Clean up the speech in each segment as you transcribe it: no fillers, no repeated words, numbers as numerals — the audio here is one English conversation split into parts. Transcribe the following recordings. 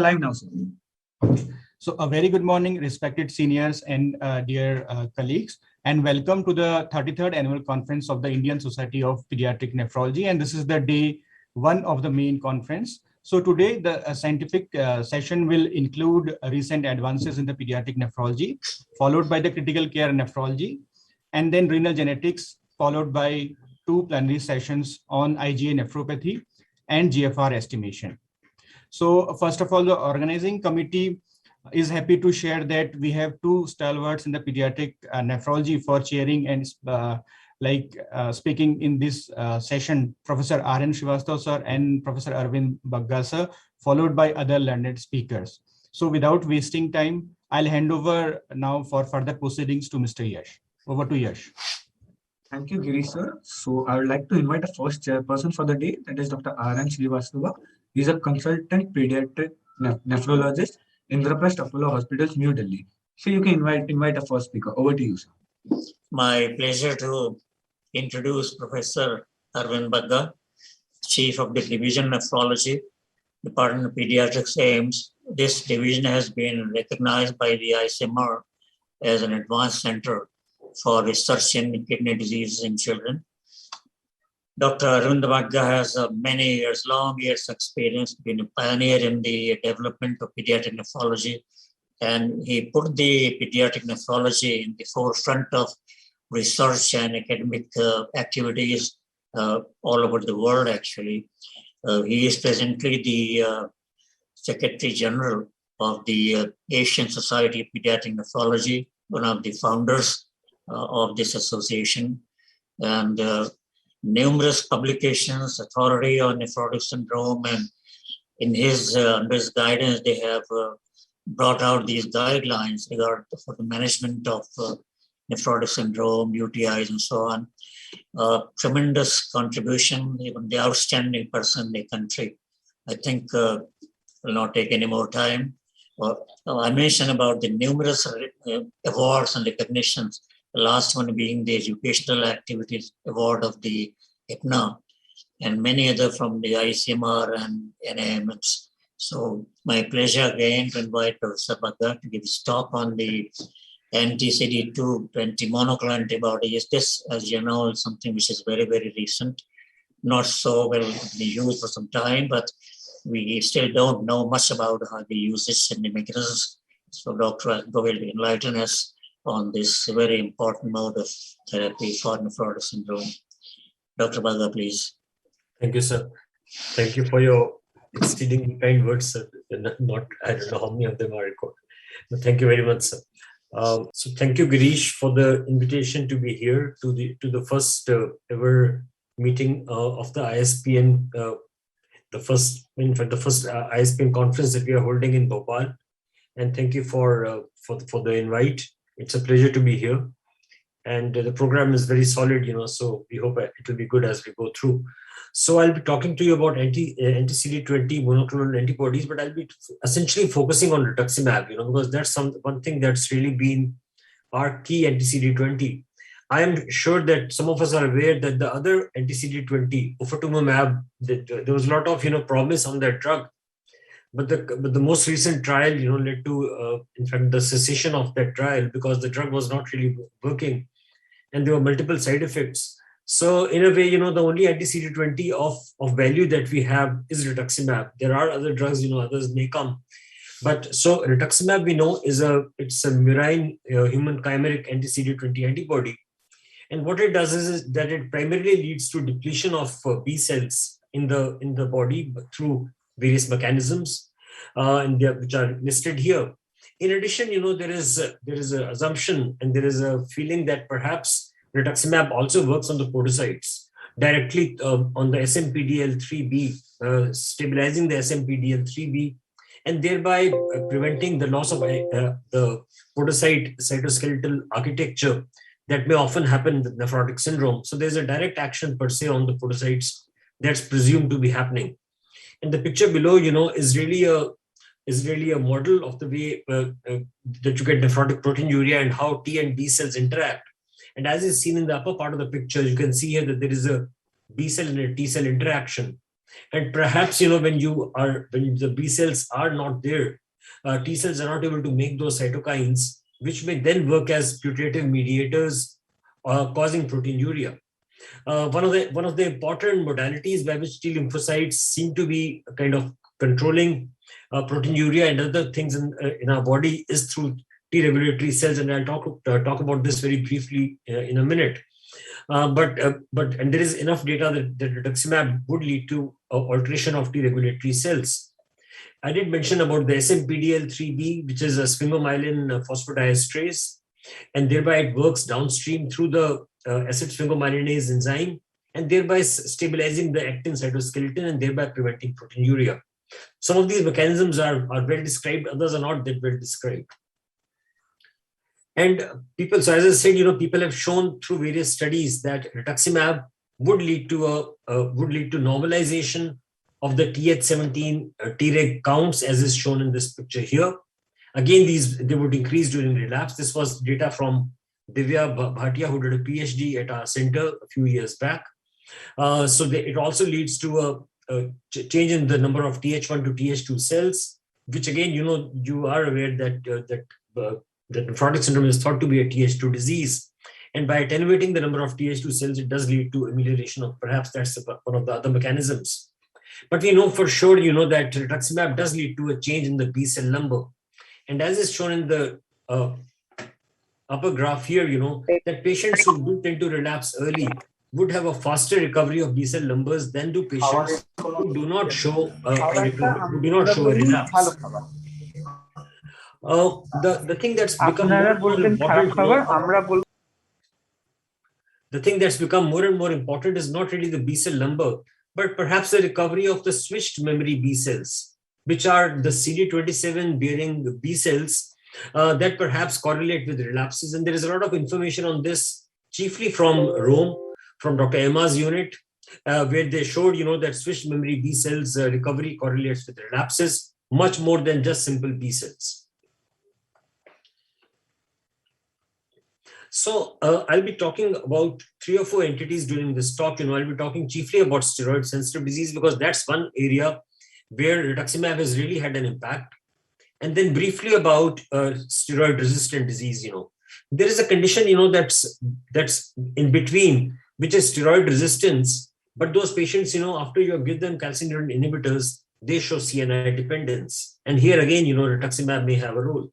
Live now, sir. Okay. So a very good morning, respected seniors and dear colleagues, and welcome to the 33rd Annual Conference of the Indian Society of Pediatric Nephrology. And this is the day one of the main conference. So today the scientific session will include recent advances in the pediatric nephrology, followed by the critical care nephrology, and then renal genetics, followed by two plenary sessions on IgA nephropathy and GFR estimation. So first of all, the organizing committee is happy to share that we have two stalwarts in the pediatric nephrology for chairing and speaking in this session, Professor R.N. Srivastava sir and Professor Arvind Bagga sir, followed by other learned speakers. So without wasting time, I'll hand over now for further proceedings to Mr. Yash. Over to Yash. Thank you, Girish sir. So I would like to invite the first chairperson for the day, that is Dr. R.N. Srivastava. He is a consultant pediatric nephrologist in Indraprasth Apollo Hospitals, New Delhi. So you can invite the first speaker. Over to you, sir. My pleasure to introduce Professor Arvind Bagga, Chief of the Division of Nephrology, Department of Pediatrics, AIMS. This division has been recognized by the ISMR as an advanced center for research in kidney diseases in children. Dr. Arvind Bagga has long years experience, been a pioneer in the development of pediatric nephrology, and he put the pediatric nephrology in the forefront of research and academic activities all over the world, actually. He is presently the Secretary General of the Asian Society of Pediatric Nephrology, one of the founders of this association, and numerous publications, authority on nephrotic syndrome, and in his under his guidance, they have brought out these guidelines for the management of nephrotic syndrome, UTIs, and so on. Tremendous contribution, even the outstanding person in the country. I think will not take any more time. I mentioned about the numerous awards and recognitions. The last one being the Educational Activities Award of the IPNA, and many other from the ICMR and NAMS. So my pleasure again to invite Professor Bagga to give his talk on the anti-CD220 monoclonal antibodies. This, as you know, is something which is very, very recent, not so well used for some time, but we still don't know much about how the usage and the mechanisms. So Dr. Bagga will enlighten us on this very important mode of therapy for nephrotic syndrome. Dr. Bagga, please. Thank you, sir. Thank you for your exceedingly kind words, sir. I don't know how many of them are recorded. But thank you very much, sir. So thank you, Girish, for the invitation to be here to the first ever meeting of the ISPN, the first ISPN conference that we are holding in Bhopal. And thank you for the invite. It's a pleasure to be here, and the program is very solid, so we hope it will be good as we go through. So I'll be talking to you about anti-CD20 monoclonal antibodies, but I'll be essentially focusing on rituximab, because that's one thing that's really been our key anti-CD20. I am sure that some of us are aware that the other anti-CD20, ofatumumab, there was a lot of promise on that drug. But the most recent trial, led to, in fact, the cessation of that trial because the drug was not really working, and there were multiple side effects. So in a way, the only anti-CD20 of value that we have is rituximab. There are other drugs, others may come, but so rituximab we know it's a murine human chimeric anti-CD20 antibody, and what it does is that it primarily leads to depletion of B cells in the body through various mechanisms, which are listed here. In addition, there is an assumption and there is a feeling that perhaps rituximab also works on the podocytes directly on the SMPDL3B, stabilizing the SMPDL3B, and thereby preventing the loss of the podocyte cytoskeletal architecture that may often happen with nephrotic syndrome. So there's a direct action per se on the podocytes that's presumed to be happening. And the picture below, is really a model of the way that you get nephrotic proteinuria and how T and B cells interact. And as is seen in the upper part of the picture, you can see here that there is a B cell and a T cell interaction. And perhaps, when the B cells are not there, T cells are not able to make those cytokines, which may then work as putative mediators, causing proteinuria. One of the important modalities by which T lymphocytes seem to be kind of controlling proteinuria and other things in our body is through T regulatory cells, and I'll talk about this very briefly in a minute. But there is enough data that rituximab would lead to alteration of T regulatory cells. I did mention about the SMPDL3B, which is a sphingomyelin phosphodiesterase, and thereby it works downstream through the acid sphingomyelinase enzyme, and thereby stabilizing the actin cytoskeleton and thereby preventing proteinuria. Some of these mechanisms are well described, others are not that well described. And people, so as I said, people have shown through various studies that rituximab would lead to normalization of the Th17 Treg counts, as is shown in this picture here. Again, they would increase during relapse. This was data from Divya Bhatia, who did a PhD at our center a few years back. It also leads to a change in the number of Th1 to Th2 cells, which again, you are aware that nephrotic syndrome is thought to be a Th2 disease. And by attenuating the number of Th2 cells, it does lead to amelioration of, perhaps that's one of the other mechanisms. But we know for sure, that rituximab does lead to a change in the B cell number. And as is shown in the upper graph here, that patients who do tend to relapse early would have a faster recovery of B cell numbers than do patients who do not show a relapse. The thing that's become more and more important, the thing that's become more and more important is not really the B cell number, but perhaps the recovery of the switched memory B cells, which are the CD27 bearing B cells that perhaps correlate with relapses. And there is a lot of information on this, chiefly from Rome, from Dr. Emma's unit, where they showed, that switched memory B cells recovery correlates with relapses much more than just simple B cells. So I'll be talking about 3 or 4 entities during this talk. I'll be talking chiefly about steroid sensitive disease, because that's one area where rituximab has really had an impact. And then briefly about steroid resistant disease. There is a condition, that's in between, which is steroid resistance. But those patients, after you give them calcineurin inhibitors, they show CNI dependence. And here again, rituximab may have a role.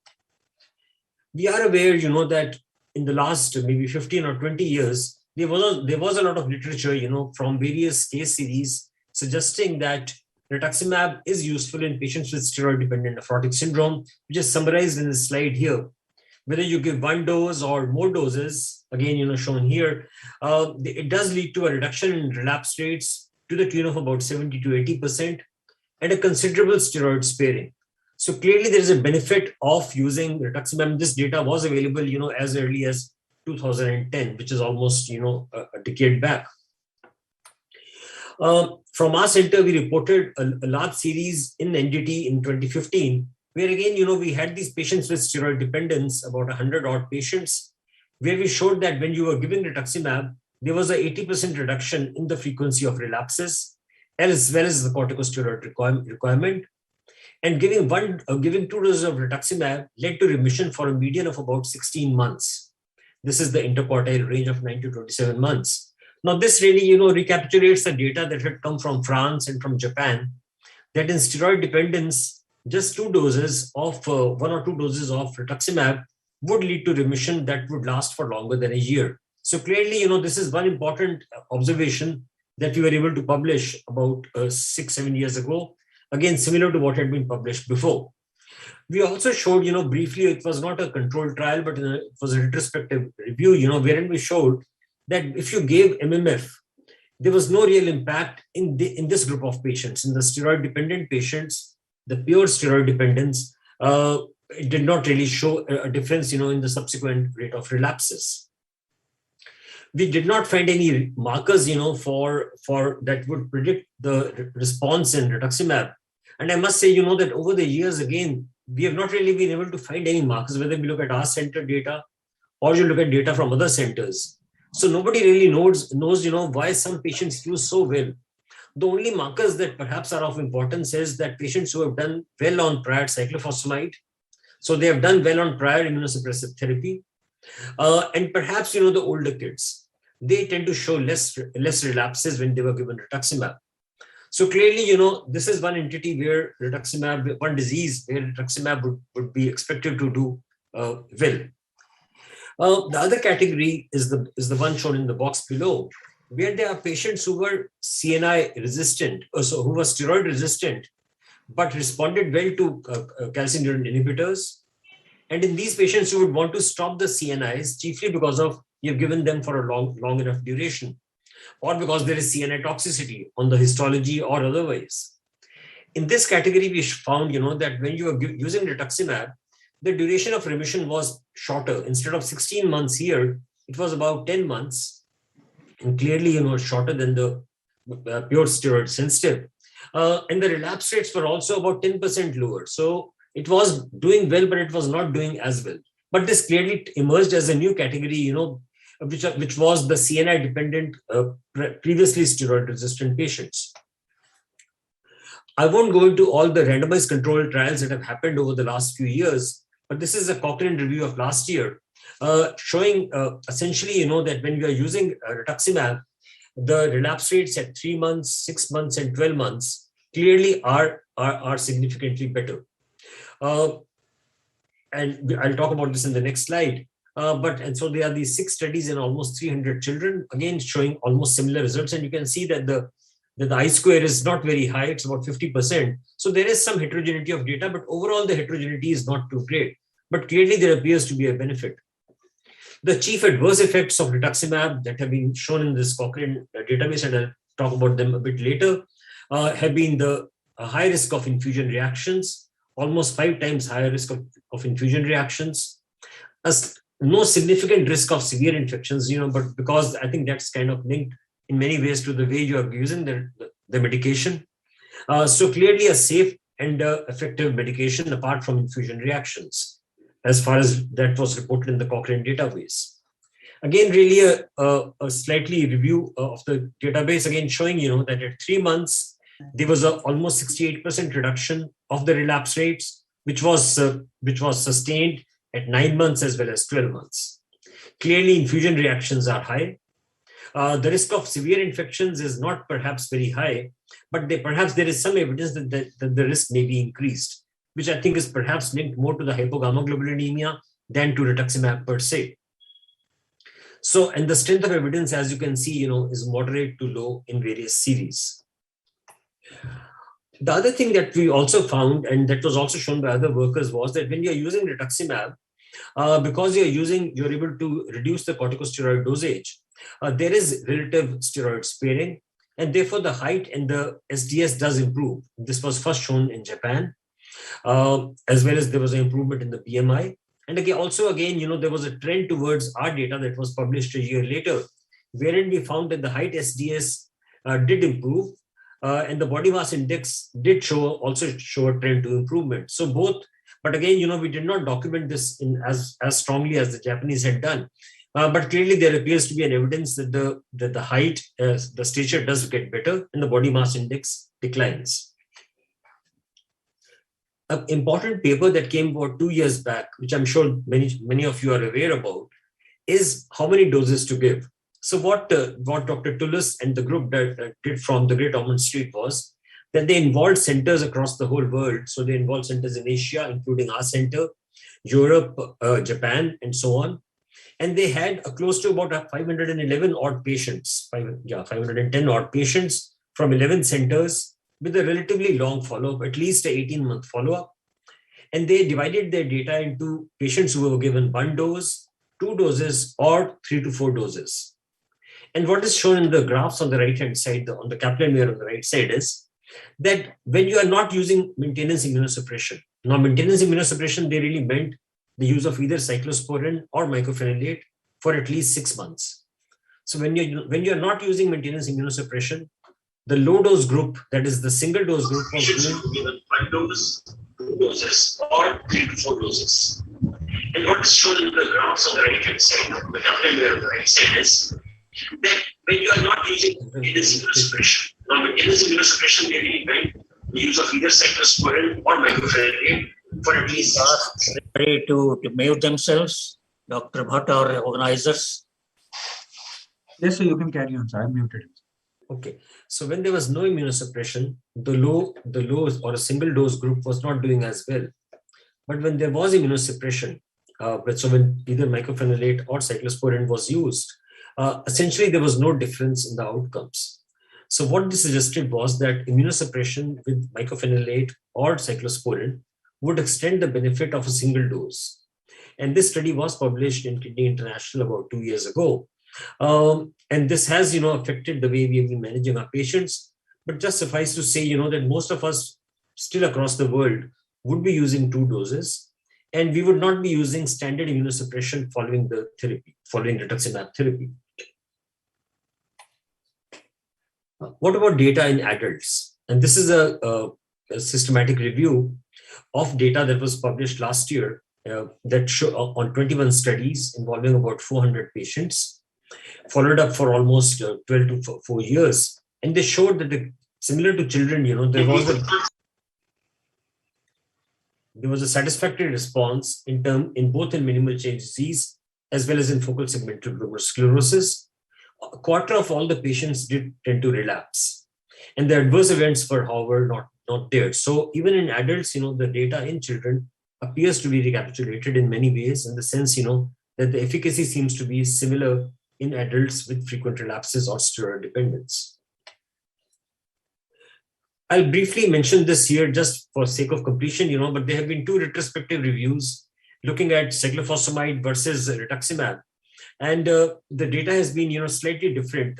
We are aware, that in the last maybe 15 or 20 years, there was a lot of literature, from various case series suggesting that rituximab is useful in patients with steroid-dependent nephrotic syndrome, which is summarized in this slide here. Whether you give 1 dose or more doses, again, shown here, it does lead to a reduction in relapse rates to the tune of about 70 to 80% and a considerable steroid sparing. So clearly there is a benefit of using rituximab. This data was available, as early as 2010, which is almost, a decade back. From our center, we reported a large series in NDT in 2015, where again, we had these patients with steroid dependence, about 100 odd patients, where we showed that when you were giving rituximab, there was an 80% reduction in the frequency of relapses, as well as the corticosteroid requirement. And giving 2 doses of rituximab led to remission for a median of about 16 months. This is the interquartile range of 9 to 27 months. Now, this really, recapitulates the data that had come from France and from Japan, that in steroid dependence, just 2 doses of 1 or 2 doses of rituximab would lead to remission that would last for longer than a year. So clearly, this is one important observation that we were able to publish about 6-7 years ago. Again, similar to what had been published before. We also showed, briefly, it was not a controlled trial, but it was a retrospective review, wherein we showed that if you gave MMF, there was no real impact in this group of patients. In the steroid-dependent patients, the pure steroid dependence, it did not really show a difference, in the subsequent rate of relapses. We did not find any markers, for that would predict the response in rituximab. And I must say, that over the years, again, we have not really been able to find any markers, whether we look at our center data or you look at data from other centers. So nobody really knows, why some patients do so well. The only markers that perhaps are of importance is that patients who have done well on prior cyclophosphamide, so they have done well on prior immunosuppressive therapy, and perhaps, the older kids, they tend to show less relapses when they were given rituximab. So clearly, this is one entity where rituximab, one disease where rituximab would be expected to do well. The other category is the one shown in the box below, where there are patients who were CNI resistant, so who were steroid resistant, but responded well to calcineurin inhibitors. And in these patients, you would want to stop the CNIs chiefly because of you've given them for a long enough duration, or because there is CNI toxicity on the histology or otherwise. In this category, we found, that when you are using rituximab, the duration of remission was shorter. Instead of 16 months here, it was about 10 months, and clearly, shorter than the pure steroid sensitive. And the relapse rates were also about 10% lower. So it was doing well, but it was not doing as well. But this clearly emerged as a new category, which was the CNI dependent, previously steroid resistant patients. I won't go into all the randomized controlled trials that have happened over the last few years, but this is a Cochrane review of last year, showing essentially, that when we are using rituximab, the relapse rates at 3 months, 6 months, and 12 months clearly are significantly better. And I'll talk about this in the next slide. And so there are these 6 studies in almost 300 children, again showing almost similar results. And you can see that the I-square is not very high, it's about 50%. So there is some heterogeneity of data, but overall the heterogeneity is not too great. But clearly there appears to be a benefit. The chief adverse effects of rituximab that have been shown in this Cochrane database, and I'll talk about them a bit later, have been the high risk of infusion reactions, almost 5 times higher risk of infusion reactions, no significant risk of severe infections, but because I think that's kind of linked in many ways to the way you are using the medication. So clearly a safe and effective medication apart from infusion reactions, as far as that was reported in the Cochrane database. Again, really a slightly review of the database, again showing, that at 3 months, there was a almost 68% reduction of the relapse rates, which was sustained at 9 months as well as 12 months. Clearly, infusion reactions are high. The risk of severe infections is not perhaps very high, but perhaps there is some evidence that the risk may be increased, which I think is perhaps linked more to the hypogammaglobulinemia than to rituximab per se. So, and the strength of evidence, as you can see, is moderate to low in various series. The other thing that we also found, and that was also shown by other workers, was that when you're using rituximab, because you're able to reduce the corticosteroid dosage, there is relative steroid sparing, and therefore the height and the SDS does improve. This was first shown in Japan, as well as there was an improvement in the BMI. And again, there was a trend towards our data that was published a year later, wherein we found that the height SDS did improve, and the body mass index did also show a trend to improvement. So both, but again, we did not document this in as strongly as the Japanese had done. But clearly there appears to be an evidence that the height, the stature does get better and the body mass index declines. An important paper that came about 2 years back, which I'm sure many of you are aware about, is how many doses to give. So what Dr. Tullis and the group did from the Great Ormond Street was that they involved centers across the whole world. So they involved centers in Asia, including our center, Europe, Japan, and so on. And they had close to about 511 odd patients, 510 odd patients from 11 centers with a relatively long follow-up, at least an 18-month follow-up. And they divided their data into patients who were given 1 dose, 2 doses, or 3 to 4 doses. And what is shown in the graphs on the right-hand side, on the Kaplan-Meier on the right side, is that when you are not using maintenance immunosuppression, now maintenance immunosuppression, they really meant the use of either cyclosporin or mycophenolate for at least 6 months. So when you're not using maintenance immunosuppression, the low dose group, that is the single dose group, was given 1 dose, 2 doses, or 3 to 4 doses. And what is shown in the graphs on the right-hand side, the Kaplan-Meier on the right side, is that when you are not using maintenance immunosuppression, But in this immunosuppression, they really meant the use of either cyclosporin or mycophenolate for at least ready to mute themselves, Dr. Bhatt or organizers. Yes, sir, you can carry on, sir. I'm muted. Okay, so when there was no immunosuppression, the low or a single dose group was not doing as well. But when there was immunosuppression, so when either mycophenolate or cyclosporin was used, essentially there was no difference in the outcomes. So what this suggested was that immunosuppression with mycophenolate or cyclosporin would extend the benefit of a single dose. And this study was published in Kidney International about 2 years ago. And this has, affected the way we have been managing our patients. But just suffice to say, that most of us still across the world would be using 2 doses, and we would not be using standard immunosuppression following the therapy, following rituximab therapy. What about data in adults? And this is a systematic review of data that was published last year that show on 21 studies involving about 400 patients, followed up for almost 12 to 4 years. And they showed that similar to children, there was a satisfactory response in both in minimal change disease as well as in focal segmental glomerulosclerosis. A quarter of all the patients did tend to relapse, and the adverse events were, however, not there. So even in adults, the data in children appears to be recapitulated in many ways, in the sense, that the efficacy seems to be similar in adults with frequent relapses or steroid dependence. I'll briefly mention this here just for sake of completion, but there have been 2 retrospective reviews looking at cyclophosphamide versus rituximab. And the data has been, slightly different.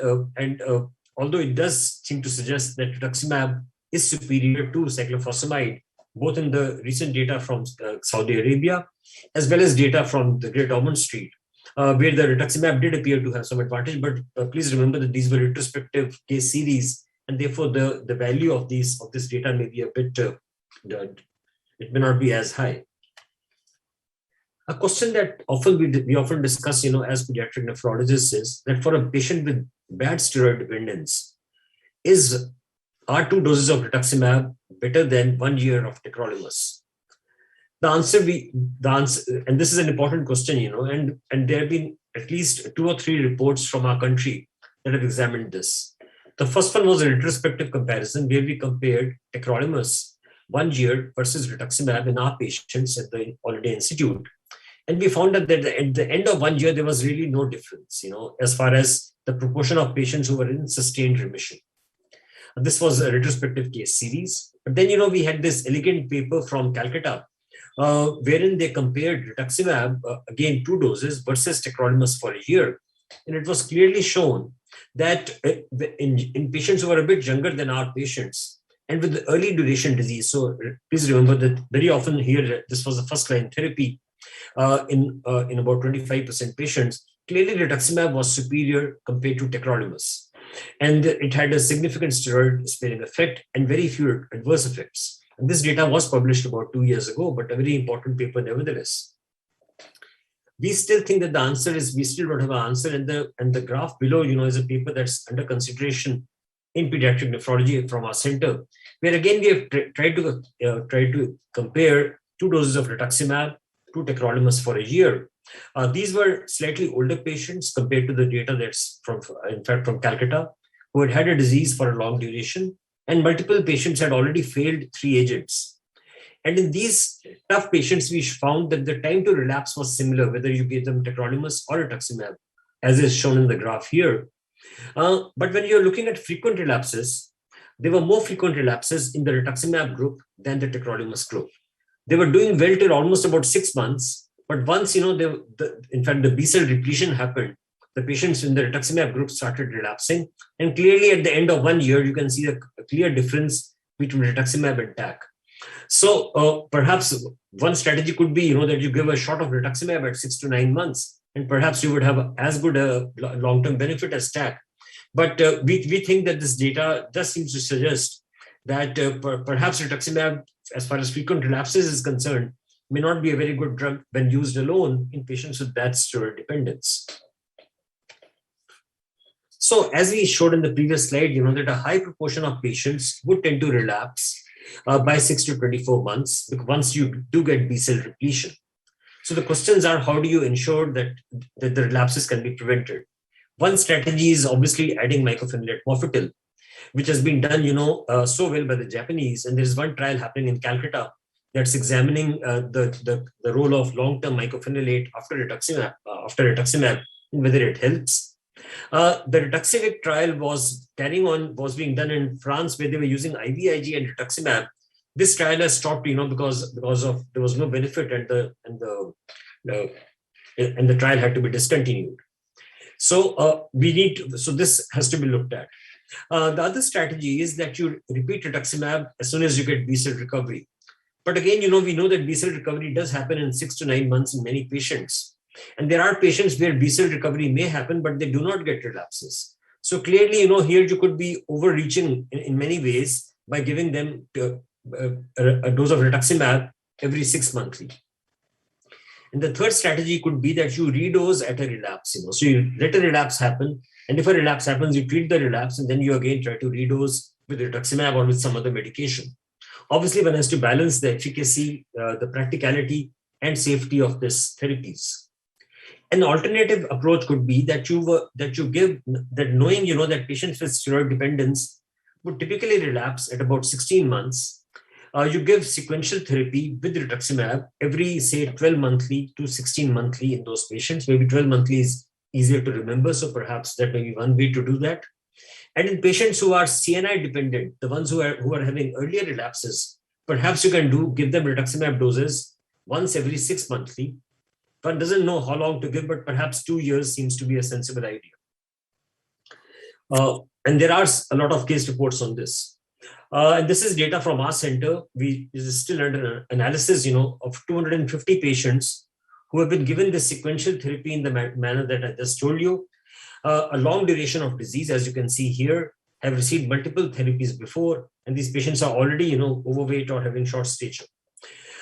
Although it does seem to suggest that rituximab is superior to cyclophosphamide, both in the recent data from Saudi Arabia, as well as data from the Great Ormond Street, where the rituximab did appear to have some advantage. But please remember that these were retrospective case series, and therefore the value of this data may be a bit, it may not be as high. A question that we often discuss, as pediatric nephrologists, is that for a patient with bad steroid dependence, are 2 doses of rituximab better than 1 year of tacrolimus? The answer, and this is an important question, and there have been at least 2 or 3 reports from our country that have examined this. The first one was a retrospective comparison where we compared tacrolimus 1 year versus rituximab in our patients at the Holiday Institute. And we found that at the end of 1 year, there was really no difference, as far as the proportion of patients who were in sustained remission. This was a retrospective case series. But then, we had this elegant paper from Calcutta, wherein they compared rituximab, again, 2 doses versus tacrolimus for a year. And it was clearly shown that in patients who were a bit younger than our patients and with early duration disease, so please remember that very often here, this was the first line therapy in about 25% patients, clearly rituximab was superior compared to tacrolimus. And it had a significant steroid sparing effect and very few adverse effects. And this data was published about 2 years ago, but a very important paper nevertheless. We still think that the answer is, we still don't have an answer. And the graph below, is a paper that's under consideration in pediatric nephrology from our center, where again, we have tried to compare 2 doses of rituximab to tacrolimus for a year. These were slightly older patients compared to the data that's from Calcutta, who had had a disease for a long duration, and multiple patients had already failed 3 agents. And in these tough patients, we found that the time to relapse was similar, whether you gave them tacrolimus or rituximab, as is shown in the graph here. But when you're looking at frequent relapses, there were more frequent relapses in the rituximab group than the tacrolimus group. They were doing well till almost about 6 months, but once, in fact, the B-cell depletion happened, the patients in the rituximab group started relapsing. And clearly at the end of 1 year, you can see a clear difference between rituximab and TAC. So perhaps one strategy could be, that you give a shot of rituximab at 6 to 9 months, and perhaps you would have as good a long-term benefit as TAC. But we think that this data just seems to suggest that perhaps rituximab, as far as frequent relapses is concerned, may not be a very good drug when used alone in patients with bad steroid dependence. So as we showed in the previous slide, that a high proportion of patients would tend to relapse by 6 to 24 months once you do get B-cell repletion. So the questions are, how do you ensure that the relapses can be prevented? One strategy is obviously adding mycophenolate mofetil, which has been done, so well by the Japanese. And there's one trial happening in Calcutta that's examining the role of long-term mycophenolate after rituximab, and whether it helps. The rituximab trial was being done in France, where they were using IVIG and rituximab. This trial has stopped, because there was no benefit, and the trial had to be discontinued. So this has to be looked at. The other strategy is that you repeat rituximab as soon as you get B-cell recovery. But again, we know that B-cell recovery does happen in 6 to 9 months in many patients. And there are patients where B-cell recovery may happen, but they do not get relapses. So clearly, here you could be overreaching in many ways by giving them a dose of rituximab every 6 monthly. And the third strategy could be that you redose at a relapse. So you let a relapse happen, and if a relapse happens, you treat the relapse, and then you again try to redose with rituximab or with some other medication. Obviously, one has to balance the efficacy, the practicality, and safety of these therapies. An alternative approach could be that knowing that patients with steroid dependence would typically relapse at about 16 months. You give sequential therapy with rituximab every, say, 12 monthly to 16 monthly in those patients. Maybe 12 monthly is easier to remember, so perhaps that may be one way to do that. And in patients who are CNI dependent, the ones who are having earlier relapses, perhaps you can give them rituximab doses once every 6 monthly. One doesn't know how long to give, but perhaps 2 years seems to be a sensible idea. And there are a lot of case reports on this. And this is data from our center. This is still under analysis, of 250 patients who have been given the sequential therapy in the manner that I just told you. A long duration of disease, as you can see here, have received multiple therapies before, and these patients are already, overweight or having short stature.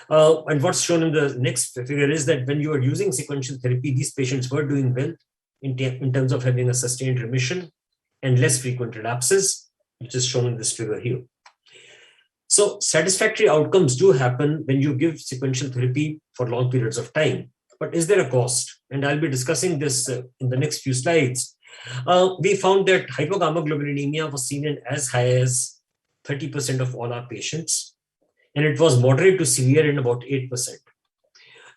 And what's shown in the next figure is that when you are using sequential therapy, these patients were doing well in terms of having a sustained remission and less frequent relapses, which is shown in this figure here. So satisfactory outcomes do happen when you give sequential therapy for long periods of time. But is there a cost? And I'll be discussing this in the next few slides. We found that hypogammaglobulinemia was seen in as high as 30% of all our patients. And it was moderate to severe in about 8%.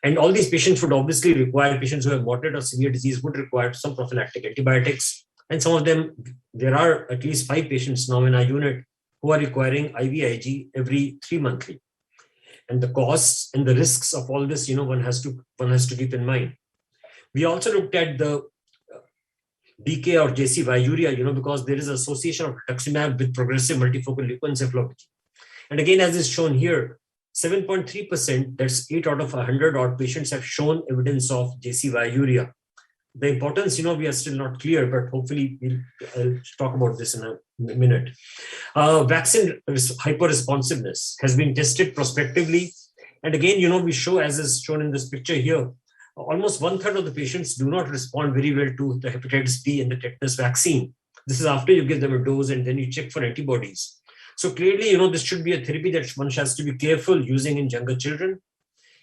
And all these patients would obviously require, patients who have moderate or severe disease would require some prophylactic antibiotics. And some of them, there are at least 5 patients now in our unit who are requiring IVIG every 3 monthly. And the costs and the risks of all this, one has to keep in mind. We also looked at the DK or JC-viuria, because there is an association of rituximab with progressive multifocal leukoencephalopathy. And again, as is shown here, 7.3%, that's 8 out of 100 odd patients have shown evidence of JC-viuria. The importance, we are still not clear, but hopefully I'll talk about this in a minute. Vaccine hyperresponsiveness has been tested prospectively. And again, we show, as is shown in this picture here, almost 1/3 of the patients do not respond very well to the hepatitis B and the tetanus vaccine. This is after you give them a dose and then you check for antibodies. So clearly, this should be a therapy that one has to be careful using in younger children.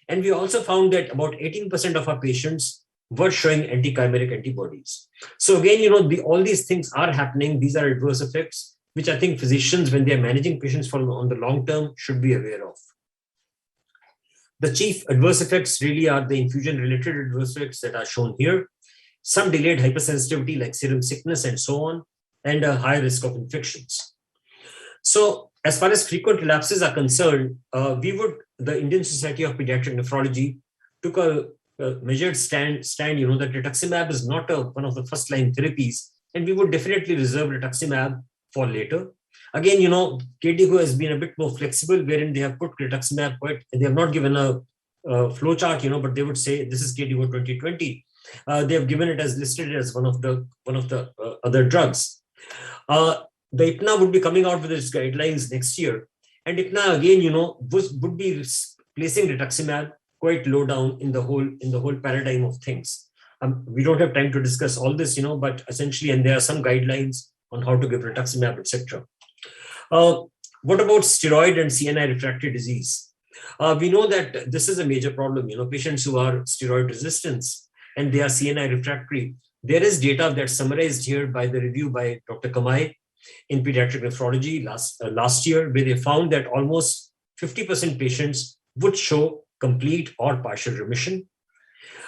And we also found that about 18% of our patients were showing anti-chimeric antibodies. So again, all these things are happening. These are adverse effects, which I think physicians, when they are managing patients on the long term, should be aware of. The chief adverse effects really are the infusion-related adverse effects that are shown here. Some delayed hypersensitivity like serum sickness and so on, and a high risk of infections. So as far as frequent relapses are concerned, the Indian Society of Pediatric Nephrology took a measured stand, that rituximab is not one of the first-line therapies, and we would definitely reserve rituximab for later. Again, KDIGO has been a bit more flexible, wherein they have put rituximab, they have not given a flow chart, but they would say this is KDIGO 2020. They have given it as listed as one of the other drugs. The IPNA would be coming out with its guidelines next year, and IPNA again, would be placing rituximab quite low down in the whole paradigm of things. We don't have time to discuss all this, but essentially, and there are some guidelines on how to give rituximab, etc. What about steroid and CNI refractory disease? We know that this is a major problem. Patients who are steroid resistant and they are CNI refractory. There is data that's summarized here by the review by Dr. Kamai in Pediatric Nephrology last year, where they found that almost 50% patients would show complete or partial remission.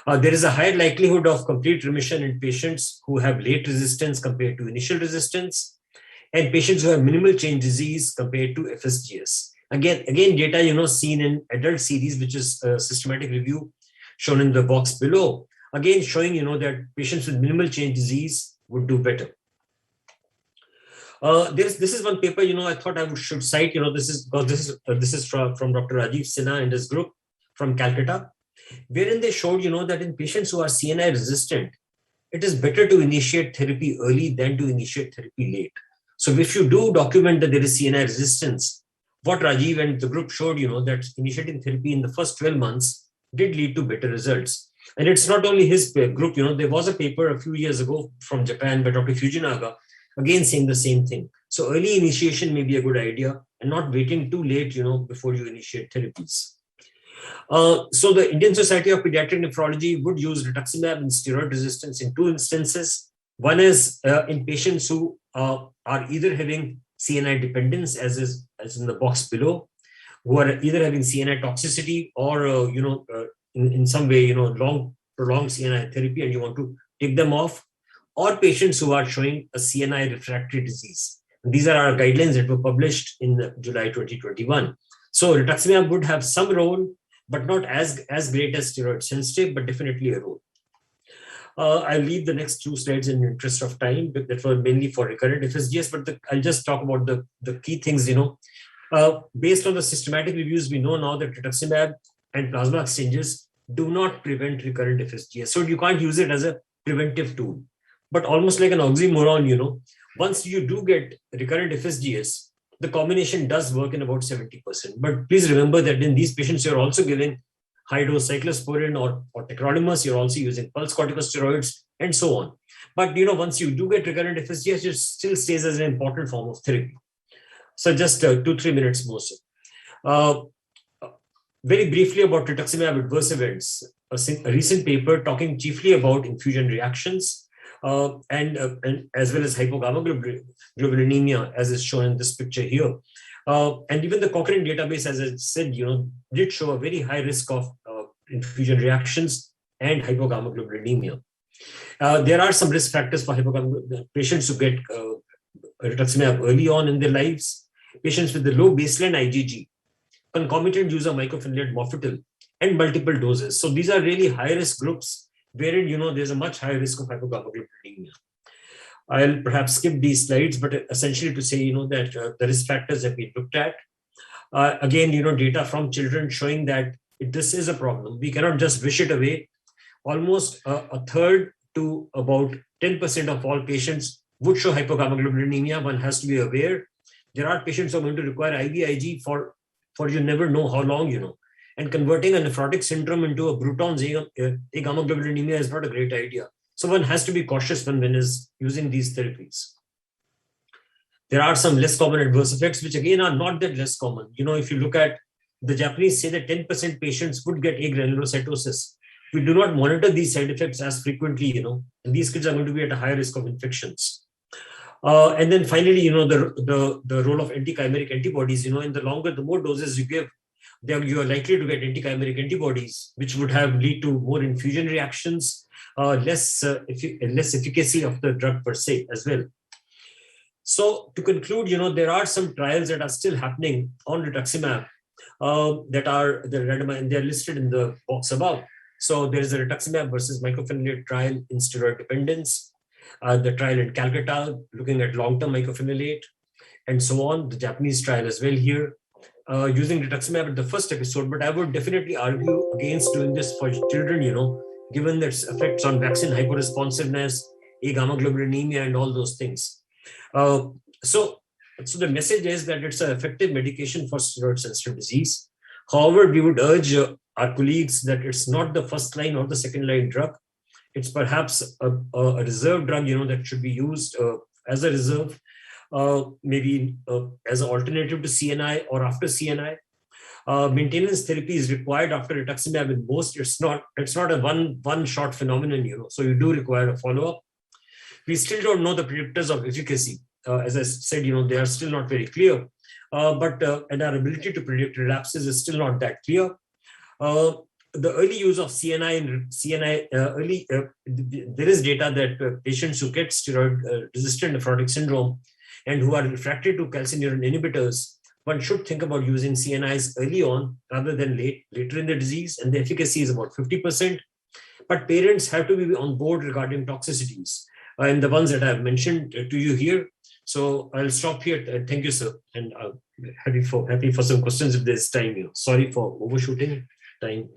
There is a higher likelihood of complete remission in patients who have late resistance compared to initial resistance, and patients who have minimal change disease compared to FSGS. Again, data seen in adult series, which is a systematic review shown in the box below. Again, showing that patients with minimal change disease would do better. This is one paper I thought I should cite. This is from Dr. Rajiv Sinha and his group from Calcutta, wherein they showed that in patients who are CNI resistant, it is better to initiate therapy early than to initiate therapy late. So if you do document that there is CNI resistance, what Rajiv and the group showed, that initiating therapy in the first 12 months did lead to better results. And it's not only his group, there was a paper a few years ago from Japan by Dr. Fujinaga, again saying the same thing. So early initiation may be a good idea and not waiting too late, before you initiate therapies. So the Indian Society of Pediatric Nephrology would use rituximab in steroid resistance in two instances. One is in patients who are either having CNI dependence, as in the box below, who are either having CNI toxicity or in some way long prolonged CNI therapy, and you want to take them off, or patients who are showing a CNI refractory disease. And these are our guidelines that were published in July 2021. So rituximab would have some role, but not as great as steroid sensitive, but definitely a role. I'll leave the next two slides in the interest of time, but that were mainly for recurrent FSGS, but I'll just talk about the key things, Based on the systematic reviews, we know now that rituximab and plasma exchanges do not prevent recurrent FSGS. So you can't use it as a preventive tool. But almost like an oxymoron, once you do get recurrent FSGS, the combination does work in about 70%. But please remember that in these patients, you're also giving high-dose cyclosporin or tacrolimus, you're also using pulse corticosteroids and so on. But, once you do get recurrent FSGS, it still stays as an important form of therapy. So just 2-3 minutes more. Very briefly about rituximab adverse events, a recent paper talking chiefly about infusion reactions and as well as hypogammaglobulinemia, as is shown in this picture here. And even the Cochrane database, as I said, did show a very high risk of infusion reactions and hypogammaglobulinemia. There are some risk factors for patients who get rituximab early on in their lives, patients with the low baseline IgG, concomitant use of mycophenolate mofetil, and multiple doses. So these are really high-risk groups wherein, there's a much higher risk of hypogammaglobulinemia. I'll perhaps skip these slides, but essentially to say, that the risk factors have been looked at. Again, data from children showing that this is a problem. We cannot just wish it away. Almost a third to about 10% of all patients would show hypogammaglobulinemia. One has to be aware. There are patients who are going to require IVIG for you never know how long, and converting a nephrotic syndrome into a Bruton's agammaglobulinemia is not a great idea. So one has to be cautious when one is using these therapies. There are some less common adverse effects, which again are not that less common. If you look at the Japanese say that 10% patients would get agranulocytosis. We do not monitor these side effects as frequently, and these kids are going to be at a higher risk of infections. And then finally, the role of anti-chimeric antibodies, in the more doses you give, you are likely to get anti-chimeric antibodies, which would lead to more infusion reactions, less efficacy of the drug per se as well. So to conclude, there are some trials that are still happening on rituximab that are randomized, and they're listed in the box above. So there is a rituximab versus mycophenolate trial in steroid dependence, the trial in Calcutta looking at long-term mycophenolate, and so on. The Japanese trial as well here, using rituximab at the first episode. But I would definitely argue against doing this for children, given its effects on vaccine hyporesponsiveness, agammaglobulinemia, and all those things. So the message is that it's an effective medication for steroid-sensitive disease. However, we would urge our colleagues that it's not the first line or the second line drug. it's perhaps a reserve drug, that should be used as a reserve, maybe as an alternative to CNI or after CNI. Maintenance therapy is required after rituximab in most. It's not a one shot phenomenon, so you do require a follow-up. We still don't know the predictors of efficacy. As I said, they are still not very clear. And our ability to predict relapses is still not that clear. The early use of CNI and CNI there is data that patients who get steroid-resistant nephrotic syndrome and who are refractory to calcineurin inhibitors, one should think about using CNIs early on rather than later in the disease, and the efficacy is about 50%. But parents have to be on board regarding toxicities, and the ones that I've mentioned to you here. So I'll stop here. Thank you, sir, and happy for some questions if there's time. Sorry for overshooting time.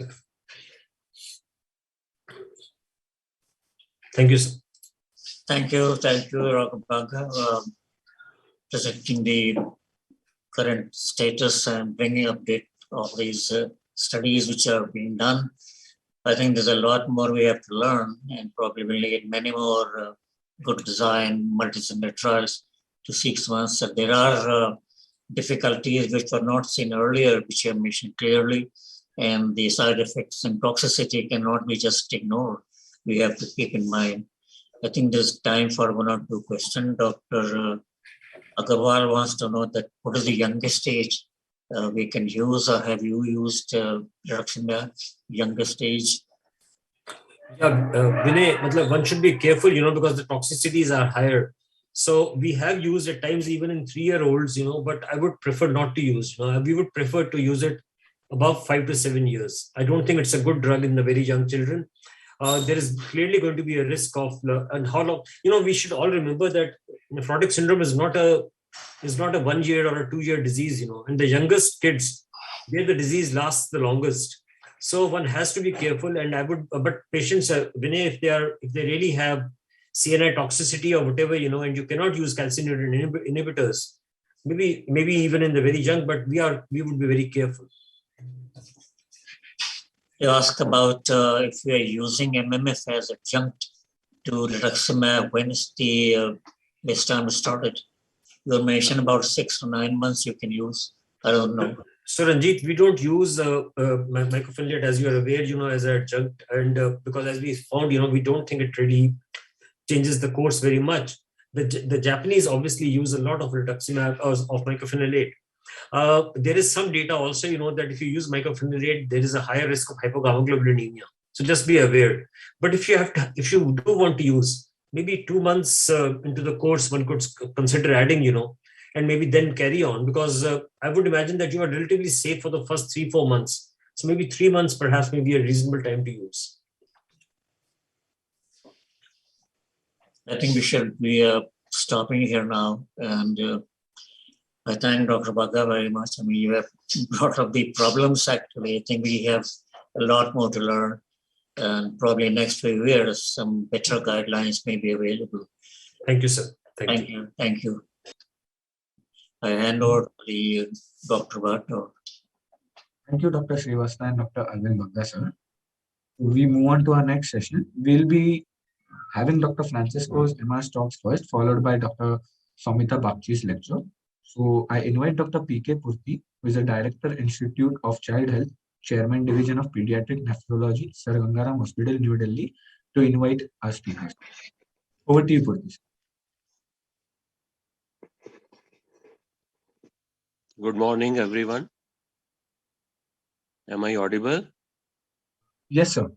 Thank you, sir. Thank you, Dr. Bhaga, presenting the current status and bringing update of these studies which are being done. I think there's a lot more we have to learn, and probably we'll need many more good design multi-center trials to seek once that there are difficulties which were not seen earlier, which you have mentioned clearly, and the side effects and toxicity cannot be just ignored. We have to keep in mind. I think there's time for one or two questions. Dr. Agarwal wants to know that what is the youngest age we can use, or have you used rituximab youngest age? Yeah, Vinay, one should be careful, because the toxicities are higher. So we have used at times even in 3-year-olds, but I would prefer not to use. We would prefer to use it above 5 to 7 years. I don't think it's a good drug in the very young children. There is clearly going to be a risk of, and how long, we should all remember that nephrotic syndrome is not a 1 year or a 2-year disease, and the youngest kids, where the disease lasts the longest. So one has to be careful, and but patients, Vinay, if they really have CNI toxicity or whatever, and you cannot use calcineurin inhibitors, maybe even in the very young, but we would be very careful. You ask about if we are using MMF as adjunct to rituximab, when is the best time to start it? You mentioned about 6 to 9 months you can use. I don't know. So Ranjit, we don't use mycophenolate, as you are aware, as an adjunct, and because as we found, we don't think it really changes the course very much. The Japanese obviously use a lot of rituximab of mycophenolate. There is some data also, that if you use mycophenolate, there is a higher risk of hypogammaglobulinemia. So just be aware. But if you do want to use, maybe 2 months into the course, one could consider adding, and maybe then carry on, because I would imagine that you are relatively safe for the first 3-4 months. So maybe 3 months perhaps may be a reasonable time to use. I think we should be stopping here now, and I thank Dr. Bhaga very much. I mean, you have brought up the problems actually. I think we have a lot more to learn, and probably next few years, some better guidelines may be available. Thank you, sir. Thank you. Thank you. I hand over to the Dr. Bhatta. Thank you, Dr. Srivastava and Dr. Arvind Bhatta, sir. We move on to our next session. We'll be having Dr. Francisco's MR talks first, followed by Dr. Samita Bagchi's lecture. So I invite Dr. P.K. Purti, who is the Director, Institute of Child Health, Chairman, Division of Pediatric Nephrology, Sir Gangaram Hospital, New Delhi, to invite our speakers. Over to you, Purti. Good morning, everyone. Am I audible? Yes, sir.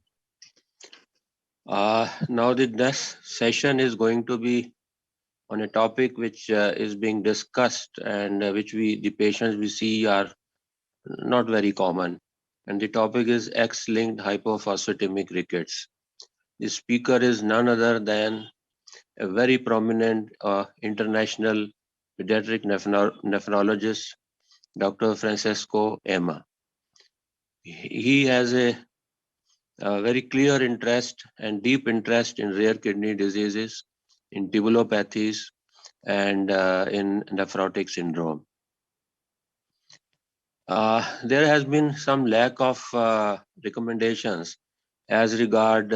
Now the next session is going to be on a topic which is being discussed, and which the patients we see are not very common. And the topic is X-linked hypophosphatemic rickets. The speaker is none other than a very prominent international pediatric nephrologist, Dr. Francisco Ema. He has a very clear interest and deep interest in rare kidney diseases, in tubulopathies, and in nephrotic syndrome. There has been some lack of recommendations as regard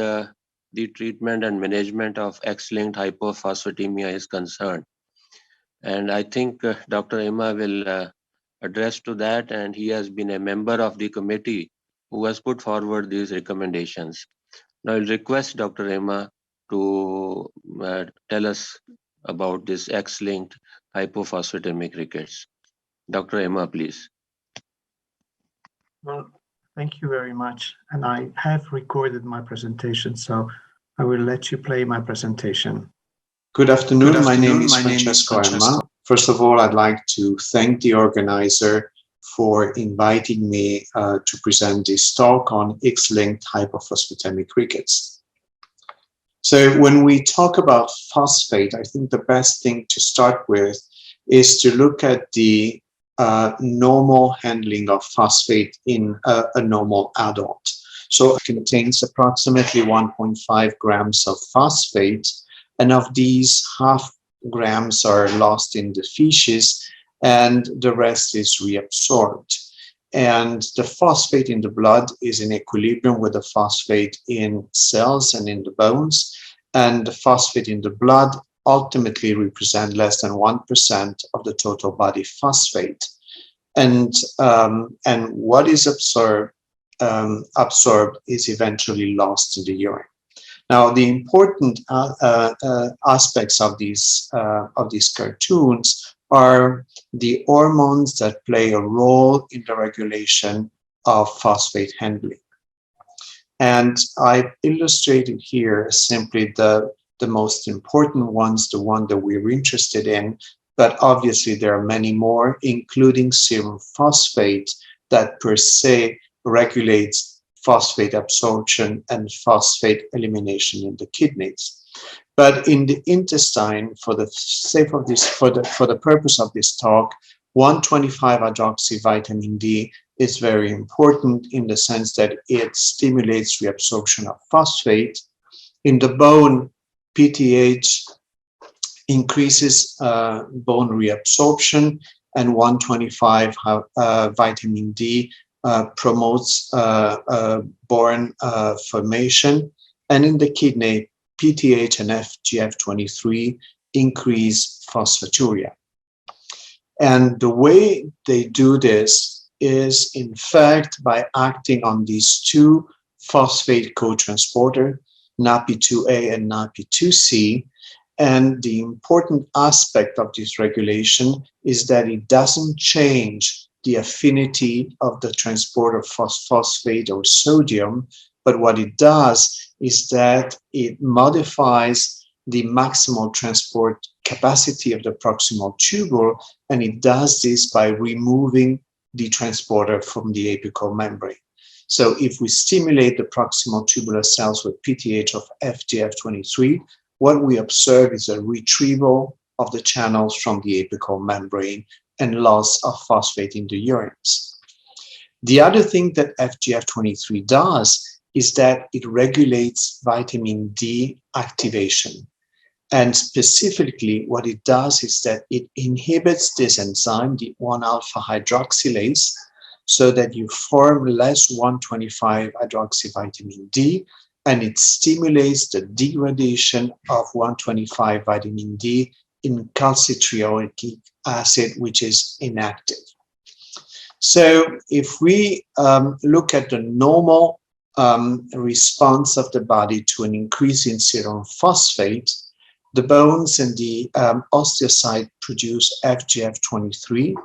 the treatment and management of X-linked hypophosphatemia is concerned. And I think Dr. Emma will address to that, and he has been a member of the committee who has put forward these recommendations. Now I'll request Dr. Emma to tell us about this X-linked hypophosphatemic rickets. Dr. Emma, please. Well, thank you very much. And I have recorded my presentation, so I will let you play my presentation. Good afternoon. My name is Francesco Emma. First of all, I'd like to thank the organizer for inviting me to present this talk on X-linked hypophosphatemic rickets. So when we talk about phosphate, I think the best thing to start with is to look at the normal handling of phosphate in a normal adult. So it contains approximately 1.5 grams of phosphate, and of these, half grams are lost in the feces and the rest is reabsorbed. And the phosphate in the blood is in equilibrium with the phosphate in cells and in the bones, and the phosphate in the blood ultimately represent less than 1% of the total body phosphate. And what is absorbed is eventually lost in the urine. Now, the important aspects of these cartoons are the hormones that play a role in the regulation of phosphate handling. And I illustrated here simply the most important ones, the one that we're interested in, but obviously there are many more, including serum phosphate that per se regulates phosphate absorption and phosphate elimination in the kidneys. But in the intestine, for the sake of this, for the purpose of this talk, 1,25-hydroxyvitamin D is very important in the sense that it stimulates reabsorption of phosphate. In the bone, PTH increases bone reabsorption, and 125 vitamin D promotes bone formation. And in the kidney, PTH and FGF23 increase phosphaturia. And the way they do this is, in fact, by acting on these two phosphate co-transporter, NaPi2A and NaPi2C. And the important aspect of this regulation is that it doesn't change the affinity of the transporter phosphate or sodium, but what it does is that it modifies the maximal transport capacity of the proximal tubule, and it does this by removing the transporter from the apical membrane. So if we stimulate the proximal tubular cells with PTH of FGF23, what we observe is a retrieval of the channels from the apical membrane and loss of phosphate in the urines. The other thing that FGF23 does is that it regulates vitamin D activation. And specifically, what it does is that it inhibits this enzyme, the 1-alpha hydroxylase, so that you form less 1,25-hydroxyvitamin D, and it stimulates the degradation of 1,25 vitamin D in calcitriolic acid, which is inactive. So if we look at the normal response of the body to an increase in serum phosphate, the bones and the osteocyte produce FGF23,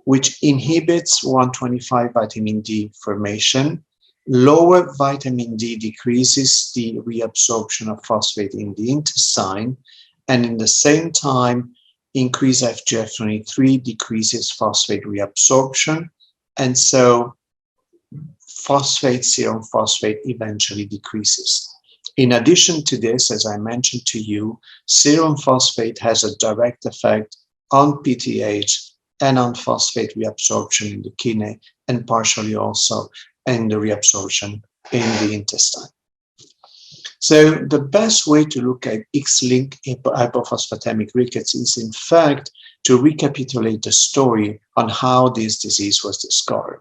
which inhibits 125 vitamin D formation. Lower vitamin D decreases the reabsorption of phosphate in the intestine, and in the same time, increased FGF23 decreases phosphate reabsorption, and so serum phosphate eventually decreases. In addition to this, as I mentioned to you, serum phosphate has a direct effect on PTH and on phosphate reabsorption in the kidney, and partially also in the reabsorption in the intestine. So the best way to look at X-linked hypophosphatemic rickets is, in fact, to recapitulate the story on how this disease was discovered.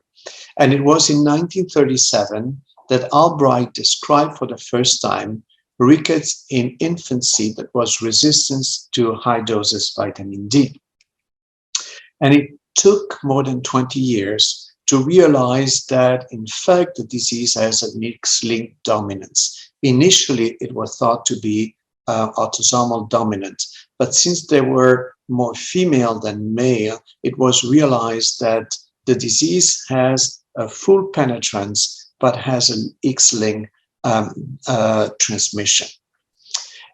And it was in 1937 that Albright described for the first time rickets in infancy that was resistant to high doses vitamin D. And it took more than 20 years to realize that, in fact, the disease has an X-linked dominance. Initially, it was thought to be autosomal dominant, but since there were more female than male, it was realized that the disease has a full penetrance, but has an X-linked transmission.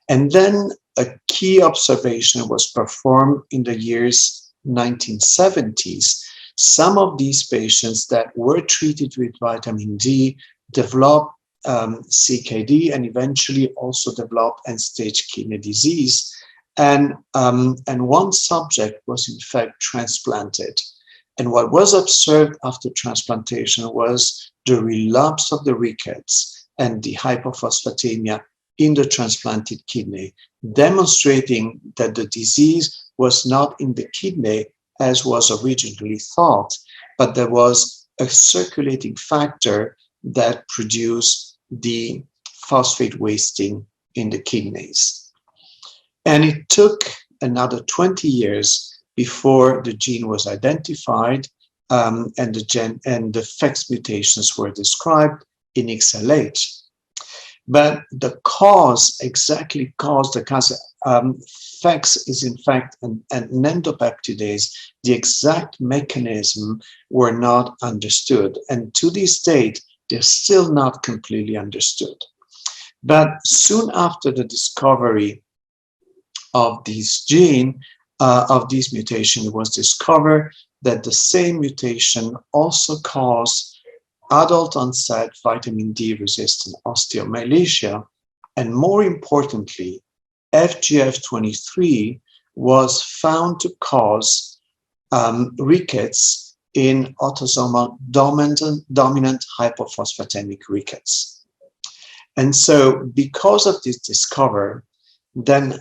And then a key observation was performed in the years 1970s. Some of these patients that were treated with vitamin D developed CKD and eventually also developed end-stage kidney disease. And one subject was in fact transplanted. And what was observed after transplantation was the relapse of the rickets and the hypophosphatemia in the transplanted kidney, demonstrating that the disease was not in the kidney as was originally thought, but there was a circulating factor that produced the phosphate wasting in the kidneys. And it took another 20 years before the gene was identified and the FEX mutations were described in XLH. But the cause, exactly cause, the cause, FEX is in fact an endopeptidase. The exact mechanism were not understood. And to this date, they're still not completely understood. But soon after the discovery of this gene, of this mutation, it was discovered that the same mutation also caused adult onset vitamin D resistant osteomalacia, and more importantly, FGF23 was found to cause rickets in autosomal dominant hypophosphatemic rickets. And so because of this discovery, then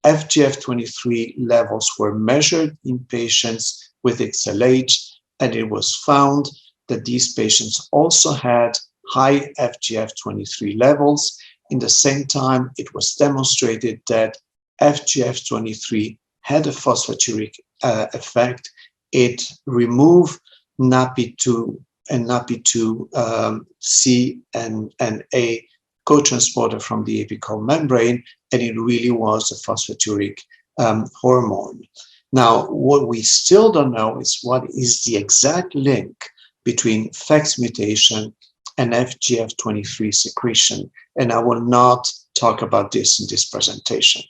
FGF23 levels were measured in patients with XLH, and it was found that these patients also had high FGF23 levels. In the same time, it was demonstrated that FGF23 had a phosphaturic effect. It removed NaPi2 and NaPi2C and A co-transporter from the apical membrane, and it really was a phosphaturic hormone. Now, what we still don't know is what is the exact link between FEX mutation and FGF23 secretion, and I will not talk about this in this presentation.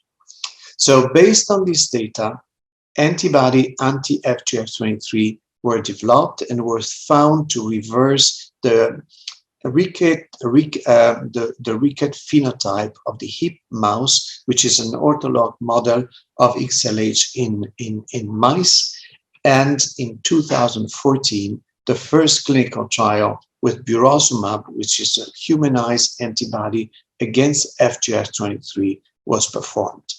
So based on this data, antibody anti-FGF23 were developed and were found to reverse the Rickett phenotype of the hip mouse, which is an ortholog model of XLH in mice. And in 2014, the first clinical trial with burosumab, which is a humanized antibody against FGF23, was performed.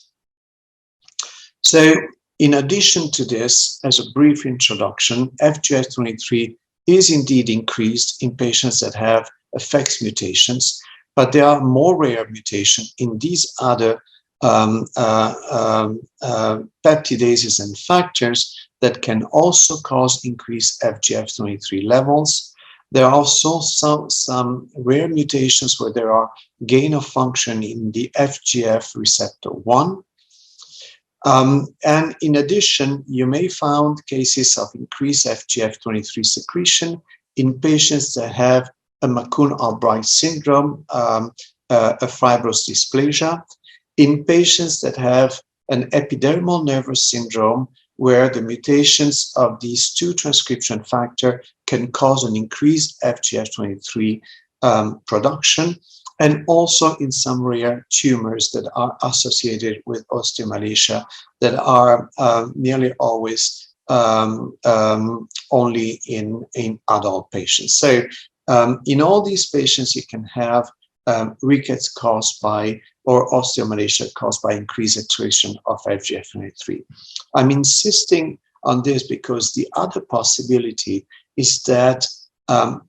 So in addition to this, as a brief introduction, FGF23 is indeed increased in patients that have FEX mutations, but there are more rare mutations in these other peptidases and factors that can also cause increased FGF23 levels. There are also some rare mutations where there are gain of function in the FGF receptor 1. And in addition, you may find cases of increased FGF23 secretion in patients that have a McCune-Albright syndrome, a fibrous dysplasia, in patients that have an epidermal nervous syndrome, where the mutations of these two transcription factors can cause an increased FGF23 production, and also in some rare tumors that are associated with osteomalacia that are nearly always only in adult patients. So in all these patients, you can have rickets caused by, or osteomalacia caused by increased excretion of FGF23. I'm insisting on this because the other possibility is that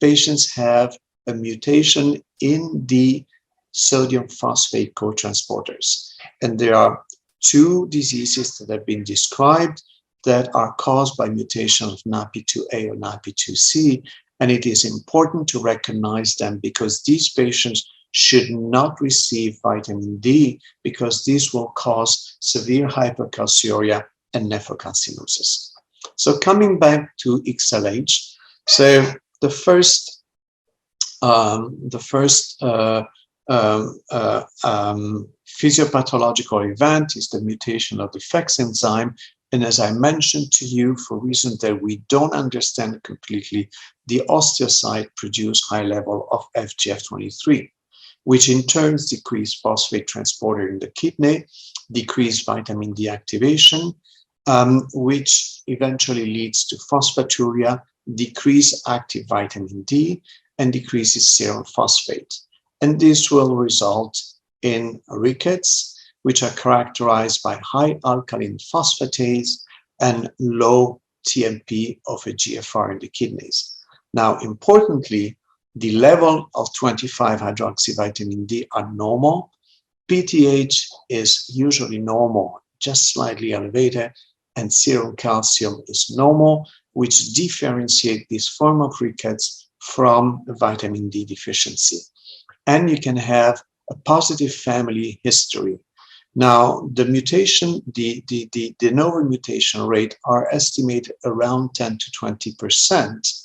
patients have a mutation in the sodium phosphate cotransporters. And there are two diseases that have been described that are caused by mutation of NaPi2A or NaPi2C. And it is important to recognize them because these patients should not receive vitamin D because this will cause severe hypercalciuria and nephrocalcinosis. So coming back to XLH, so the first physiopathological event is the mutation of the FEX enzyme. And as I mentioned to you, for reasons that we don't understand completely, the osteocyte produce high level of FGF23, which in turn decrease phosphate transporter in the kidney, decrease vitamin D activation, which eventually leads to phosphaturia, decrease active vitamin D, and decreases serum phosphate. And this will result in rickets, which are characterized by high alkaline phosphatase and low TMP of a GFR in the kidneys. Now, importantly, the level of 25-hydroxyvitamin D are normal. PTH is usually normal, just slightly elevated, and serum calcium is normal, which differentiate this form of rickets from vitamin D deficiency. And you can have a positive family history. Now, the mutation, the de novo mutation rate are estimated around 10 to 20%.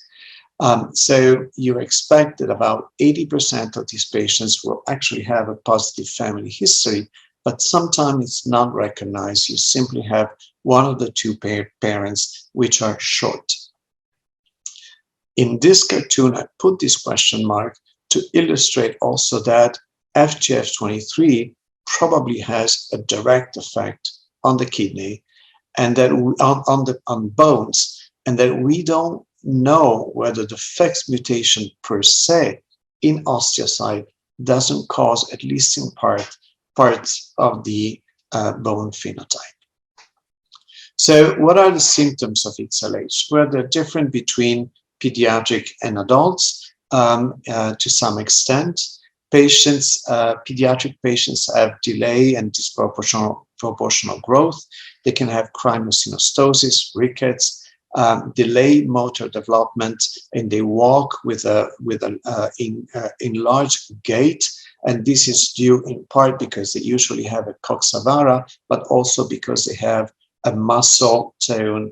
So you expect that about 80% of these patients will actually have a positive family history, but sometimes it's not recognized. You simply have one of the two parents which are short. In this cartoon, I put this question mark to illustrate also that FGF23 probably has a direct effect on the kidney and that on bones, and that we don't know whether the FEX mutation per se in osteocyte doesn't cause, at least in parts of the bone phenotype. So what are the symptoms of XLH? Well, they're different between pediatric and adults to some extent. Pediatric patients have delay and disproportional growth. They can have crymosynostosis, rickets, delayed motor development, and they walk with an enlarged gait. And this is due in part because they usually have a coxavara, but also because they have a muscle tone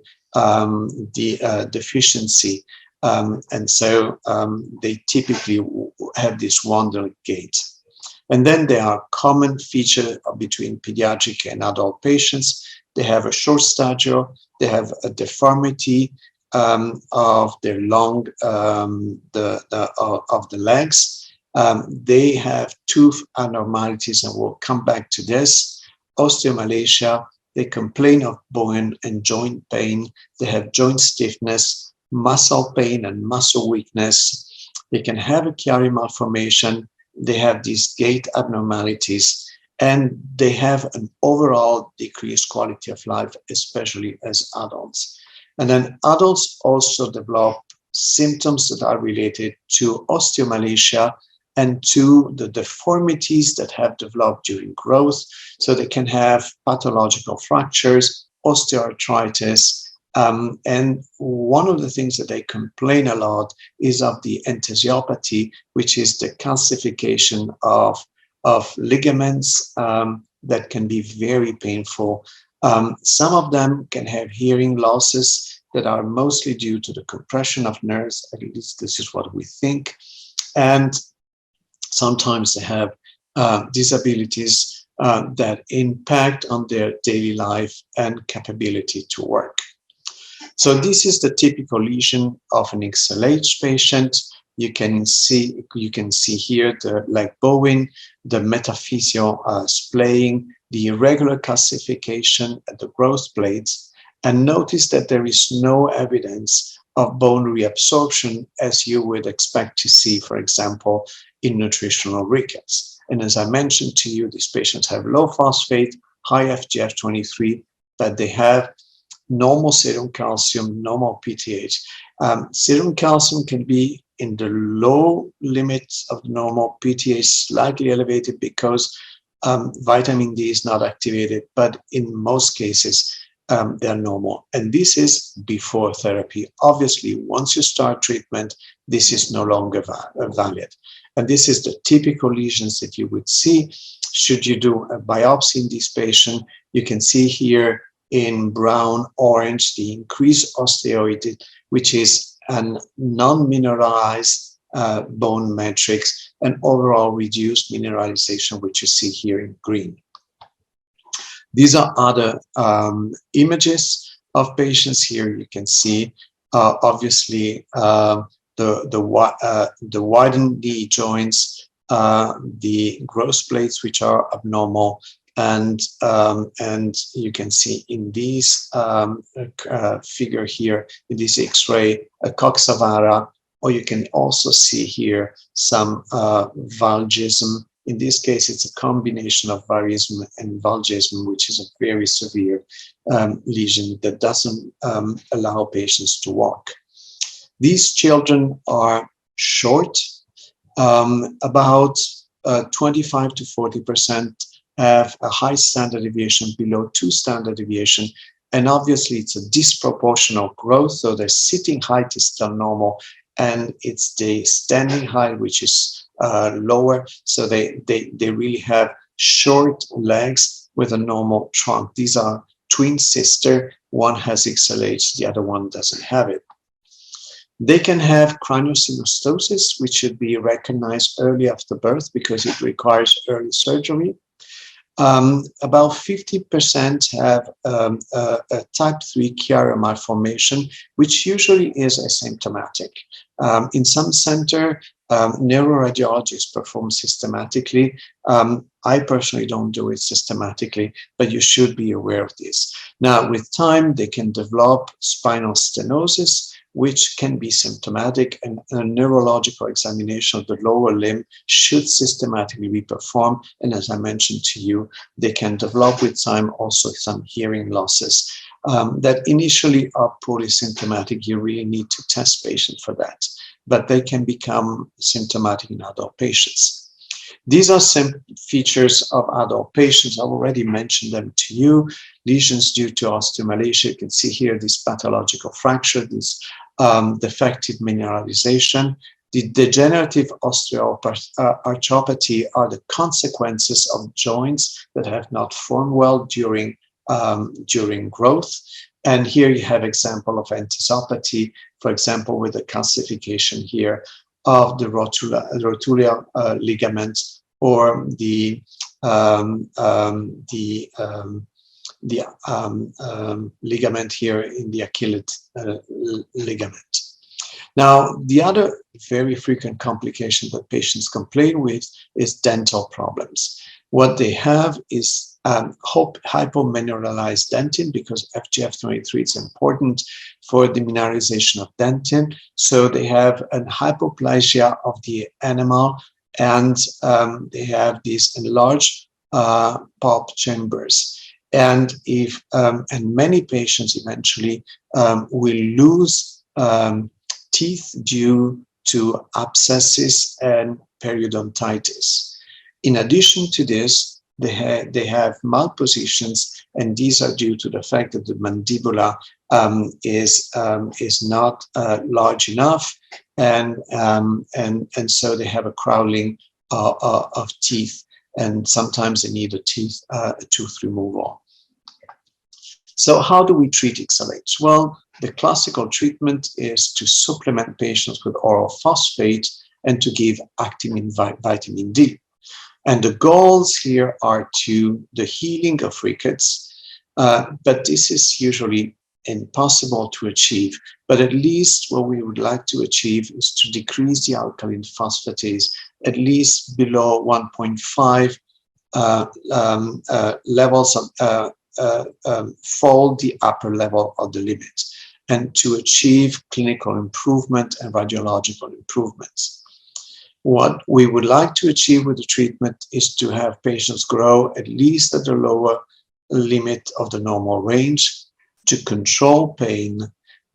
deficiency. And so they typically have this wandering gait. And then there are common features between pediatric and adult patients. They have a short stature, they have a deformity of their lung, of the legs. They have tooth abnormalities, and we'll come back to this. Osteomalacia, they complain of bone and joint pain. They have joint stiffness, muscle pain and muscle weakness. They can have a Chiari malformation. They have these gait abnormalities, and they have an overall decreased quality of life, especially as adults. And then adults also develop symptoms that are related to osteomalacia and to the deformities that have developed during growth. So they can have pathological fractures, osteoarthritis, and one of the things that they complain a lot is of the enthesiopathy, which is the calcification of ligaments that can be very painful. Some of them can have hearing losses that are mostly due to the compression of nerves, at least this is what we think. And sometimes they have disabilities that impact on their daily life and capability to work. So this is the typical lesion of an XLH patient. You can see here the leg bowing, the metaphysio splaying, the irregular calcification at the growth plates, and notice that there is no evidence of bone reabsorption as you would expect to see, for example, in nutritional rickets. And as I mentioned to you, these patients have low phosphate, high FGF23, but they have normal serum calcium, normal PTH. Serum calcium can be in the low limits of normal, PTH slightly elevated because vitamin D is not activated, but in most cases, they're normal. And this is before therapy. Obviously, once you start treatment, this is no longer valid. And this is the typical lesions that you would see. Should you do a biopsy in this patient, you can see here in brown, orange, the increased osteoid, which is a non-mineralized bone matrix, and overall reduced mineralization, which you see here in green. These are other images of patients. Here you can see, obviously, the widened knee joints, the growth plates which are abnormal, and you can see in this figure here, in this X-ray, a coxavara, or you can also see here some valgism. In this case, it's a combination of varism and valgism, which is a very severe lesion that doesn't allow patients to walk. These children are short. About 25 to 40% have a high standard deviation, below 2 standard deviation. And obviously, it's a disproportional growth. So their sitting height is still normal, and it's the standing height which is lower. So they really have short legs with a normal trunk. These are twin sister. One has XLH, the other one doesn't have it. They can have craniosynostosis, which should be recognized early after birth because it requires early surgery. About 50% have a type 3 Chiari malformation, which usually is asymptomatic. In some center, neuroradiologists perform systematically. I personally don't do it systematically, but you should be aware of this. Now, with time, they can develop spinal stenosis, which can be symptomatic, and a neurological examination of the lower limb should systematically be performed. And as I mentioned to you, they can develop with time also some hearing losses that initially are poorly symptomatic. You really need to test patients for that, but they can become symptomatic in adult patients. These are some features of adult patients. I already mentioned them to you. Lesions due to osteomalacia. You can see here this pathological fracture, this defective mineralization. The degenerative osteoarthropathy are the consequences of joints that have not formed well during growth. And here you have example of entisopathy, for example, with the calcification here of the rotulial ligament, or the ligament here in the Achilles ligament. Now, the other very frequent complication that patients complain with is dental problems. What they have is hypomineralized dentin, because FGF23 is important for the mineralization of dentin. So they have an hypoplasia of the enamel, and they have these enlarged pulp chambers. And many patients eventually will lose teeth due to abscesses and periodontitis. In addition to this, they have malpositions, and these are due to the fact that the mandibula is not large enough, and so they have a crowding of teeth, and sometimes they need a tooth removal. So how do we treat XLH? Well, the classical treatment is to supplement patients with oral phosphate and to give active vitamin D. And the goals here are to the healing of rickets, but this is usually impossible to achieve. But at least what we would like to achieve is to decrease the alkaline phosphatase at least below 1.5 levels of fall the upper level of the limit, and to achieve clinical improvement and radiological improvements. What we would like to achieve with the treatment is to have patients grow at least at the lower limit of the normal range. to control pain,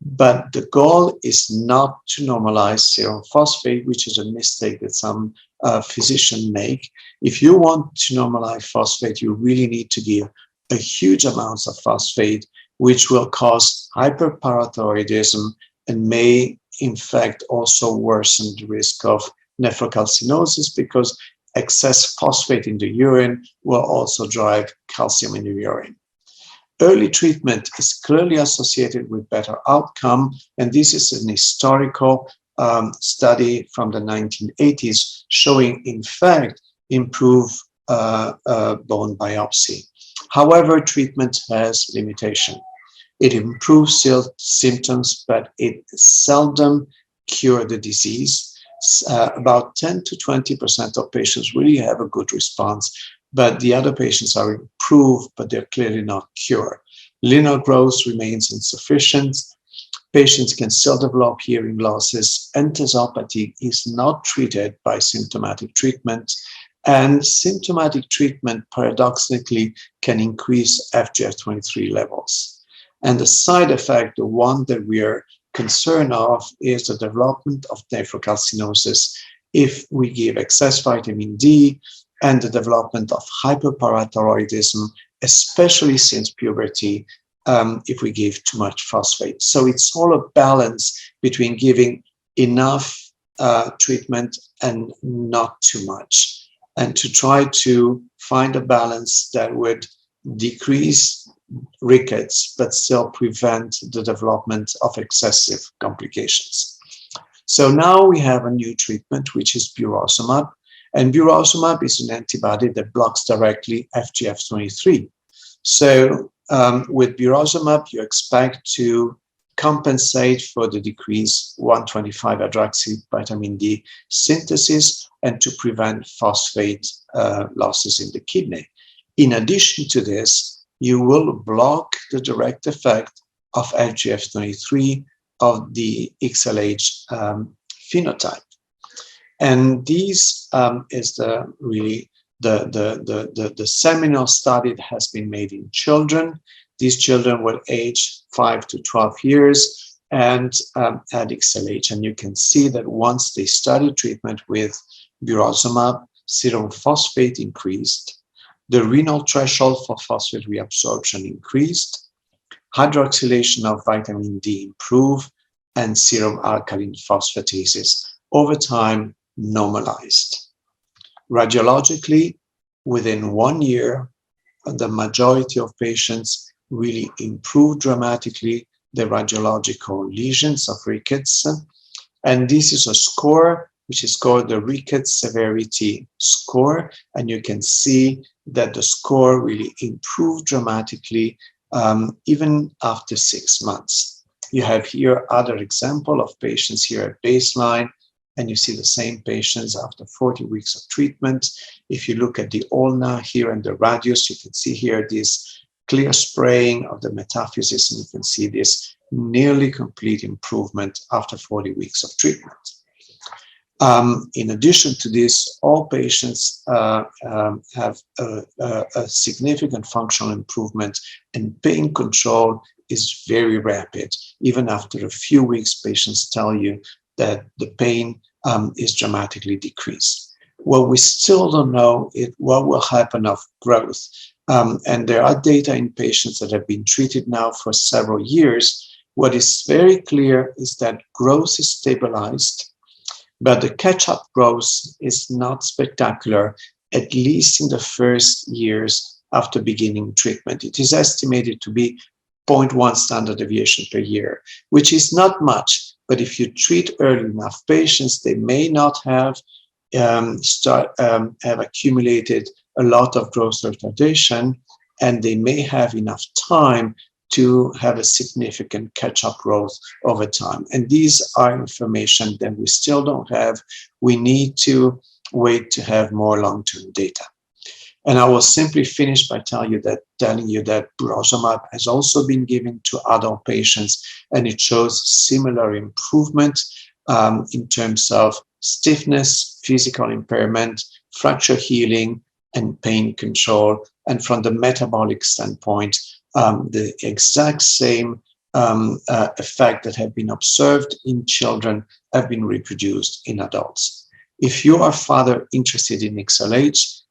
but the goal is not to normalize serum phosphate, which is a mistake that some physicians make. If you want to normalize phosphate, you really need to give a huge amounts of phosphate, which will cause hyperparathyroidism and may, in fact, also worsen the risk of nephrocalcinosis, because excess phosphate in the urine will also drive calcium in the urine. Early treatment is clearly associated with better outcome, and this is an historical study from the 1980s showing, in fact, improved bone biopsy. However, treatment has limitation. It improves symptoms, but it seldom cures the disease. About 10 to 20% of patients really have a good response, but the other patients are improved, but they're clearly not cured. Linear growth remains insufficient. Patients can still develop hearing losses. Enthesopathy is not treated by symptomatic treatment, and symptomatic treatment paradoxically can increase FGF23 levels. And the side effect, the one that we are concerned of, is the development of nephrocalcinosis if we give excess vitamin D, and the development of hyperparathyroidism, especially since puberty, if we give too much phosphate. So it's all a balance between giving enough treatment and not too much, and to try to find a balance that would decrease rickets but still prevent the development of excessive complications. So now we have a new treatment, which is burosumab. And burosumab is an antibody that blocks directly FGF23. So with burosumab, you expect to compensate for the decreased 1,25-hydroxy vitamin D synthesis and to prevent phosphate losses in the kidney. In addition to this, you will block the direct effect of FGF23 of the XLH phenotype. And this is really the seminal study that has been made in children. These children were aged 5 to 12 years and had XLH. And you can see that once they started treatment with burosumab, serum phosphate increased, the renal threshold for phosphate reabsorption increased, hydroxylation of vitamin D improved, and serum alkaline phosphatases over time normalized. Radiologically, within 1 year, the majority of patients really improved dramatically the radiological lesions of Ricketts. And this is a score which is called the Rickett Severity score. And you can see that the score really improved dramatically even after 6 months. You have here other example of patients here at baseline, and you see the same patients after 40 weeks of treatment. If you look at the ulna here and the radius, you can see here this clear spraying of the metaphysis, and you can see this nearly complete improvement after 40 weeks of treatment. In addition to this, all patients have a significant functional improvement, and pain control is very rapid. Even after a few weeks, patients tell you that the pain is dramatically decreased. What we still don't know is what will happen of growth. And there are data in patients that have been treated now for several years. What is very clear is that growth is stabilized, but the catch-up growth is not spectacular, at least in the first years after beginning treatment. It is estimated to be 0.1 standard deviation per year, which is not much. But if you treat early enough patients, they may not have accumulated a lot of growth retardation, and they may have enough time to have a significant catch-up growth over time. And these are information that we still don't have. We need to wait to have more long-term data. And I will simply finish by telling you that burosumab has also been given to adult patients, and it shows similar improvement in terms of stiffness, physical impairment, fracture healing, and pain control. And from the metabolic standpoint, the exact same effect that have been observed in children have been reproduced in adults. If you are further interested in XLH,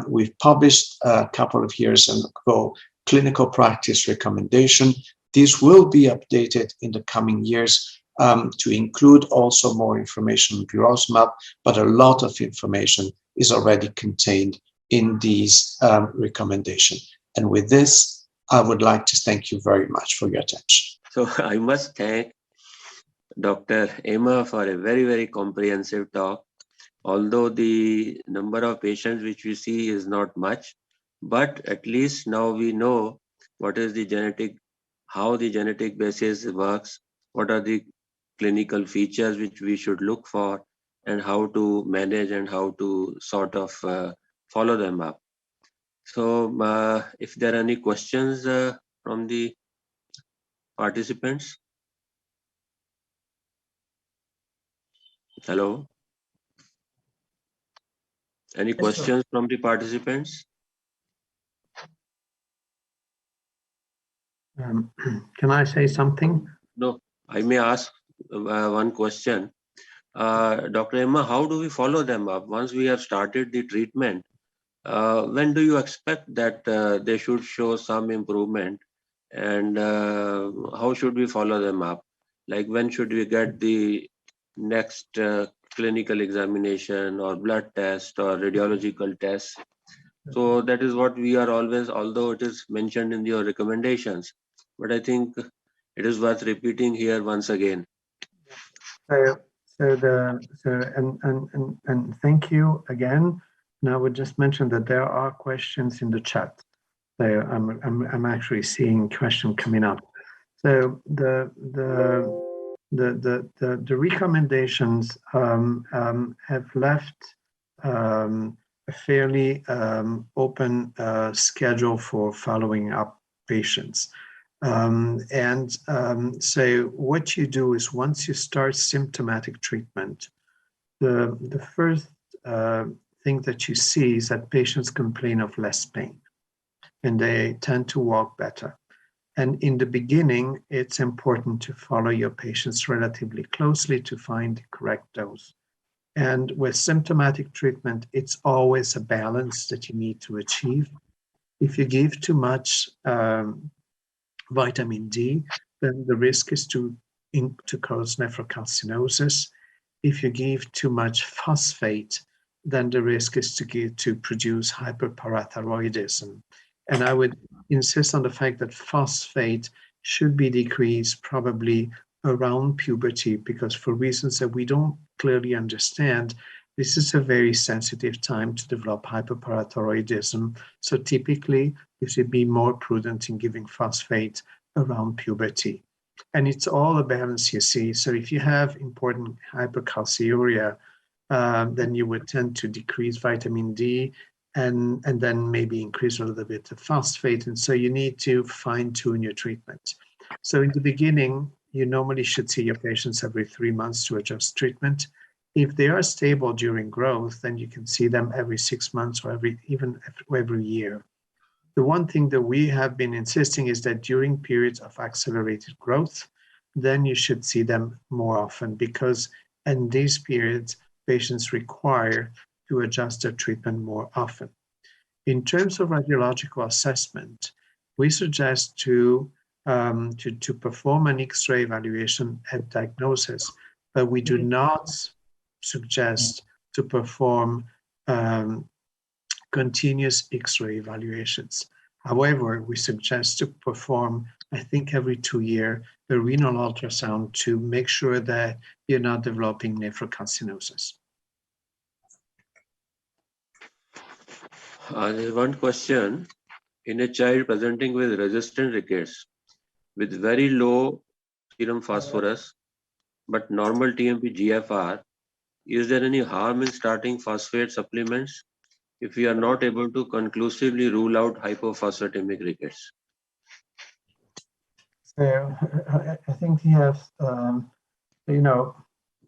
we've published a couple of years ago clinical practice recommendation. These will be updated in the coming years to include also more information on pyrosmap, but a lot of information is already contained in these recommendations. And with this, I would like to thank you very much for your attention. So I must thank Dr. Emma for a very, very comprehensive talk. Although the number of patients which we see is not much, but at least now we know what is the genetic, how the genetic basis works, what are the clinical features which we should look for, and how to manage and how to sort of follow them up. So if there are any questions from the participants. Hello. Any questions from the participants? Can I say something? No, I may ask one question. Dr. Emma, how do we follow them up once we have started the treatment? When do you expect that they should show some improvement, and how should we follow them up? Like when should we get the next clinical examination or blood test or radiological test? So that is what we are always, although it is mentioned in your recommendations, but I think it is worth repeating here once again. And thank you again. And I would just mention that there are questions in the chat. So I'm actually seeing question coming up. So the recommendations have left a fairly open schedule for following up patients. So what you do is once you start symptomatic treatment, the first thing that you see is that patients complain of less pain and they tend to walk better. And in the beginning, it's important to follow your patients relatively closely to find the correct dose. And with symptomatic treatment, it's always a balance that you need to achieve. If you give too much vitamin D, then the risk is to cause nephrocalcinosis. If you give too much phosphate, then the risk is to produce hyperparathyroidism. And I would insist on the fact that phosphate should be decreased probably around puberty, because for reasons that we don't clearly understand, this is a very sensitive time to develop hyperparathyroidism. So typically, you should be more prudent in giving phosphate around puberty. And it's all a balance, you see. So if you have important hypercalciuria, then you would tend to decrease vitamin D and then maybe increase a little bit of phosphate. And so you need to fine-tune your treatment. So in the beginning, you normally should see your patients every 3 months to adjust treatment. If they are stable during growth, then you can see them every 6 months or even every year. The one thing that we have been insisting is that during periods of accelerated growth, then you should see them more often, because in these periods, patients require to adjust their treatment more often. In terms of radiological assessment, we suggest to perform an X-ray evaluation at diagnosis, but we do not suggest to perform continuous X-ray evaluations. However, we suggest to perform, I think every 2 years, a renal ultrasound to make sure that you're not developing nephrocalcinosis. There's one question. In a child presenting with resistant rickets with very low serum phosphorus but normal TMP GFR, is there any harm in starting phosphate supplements if we are not able to conclusively rule out hypophosphatemic rickets? So I think you have,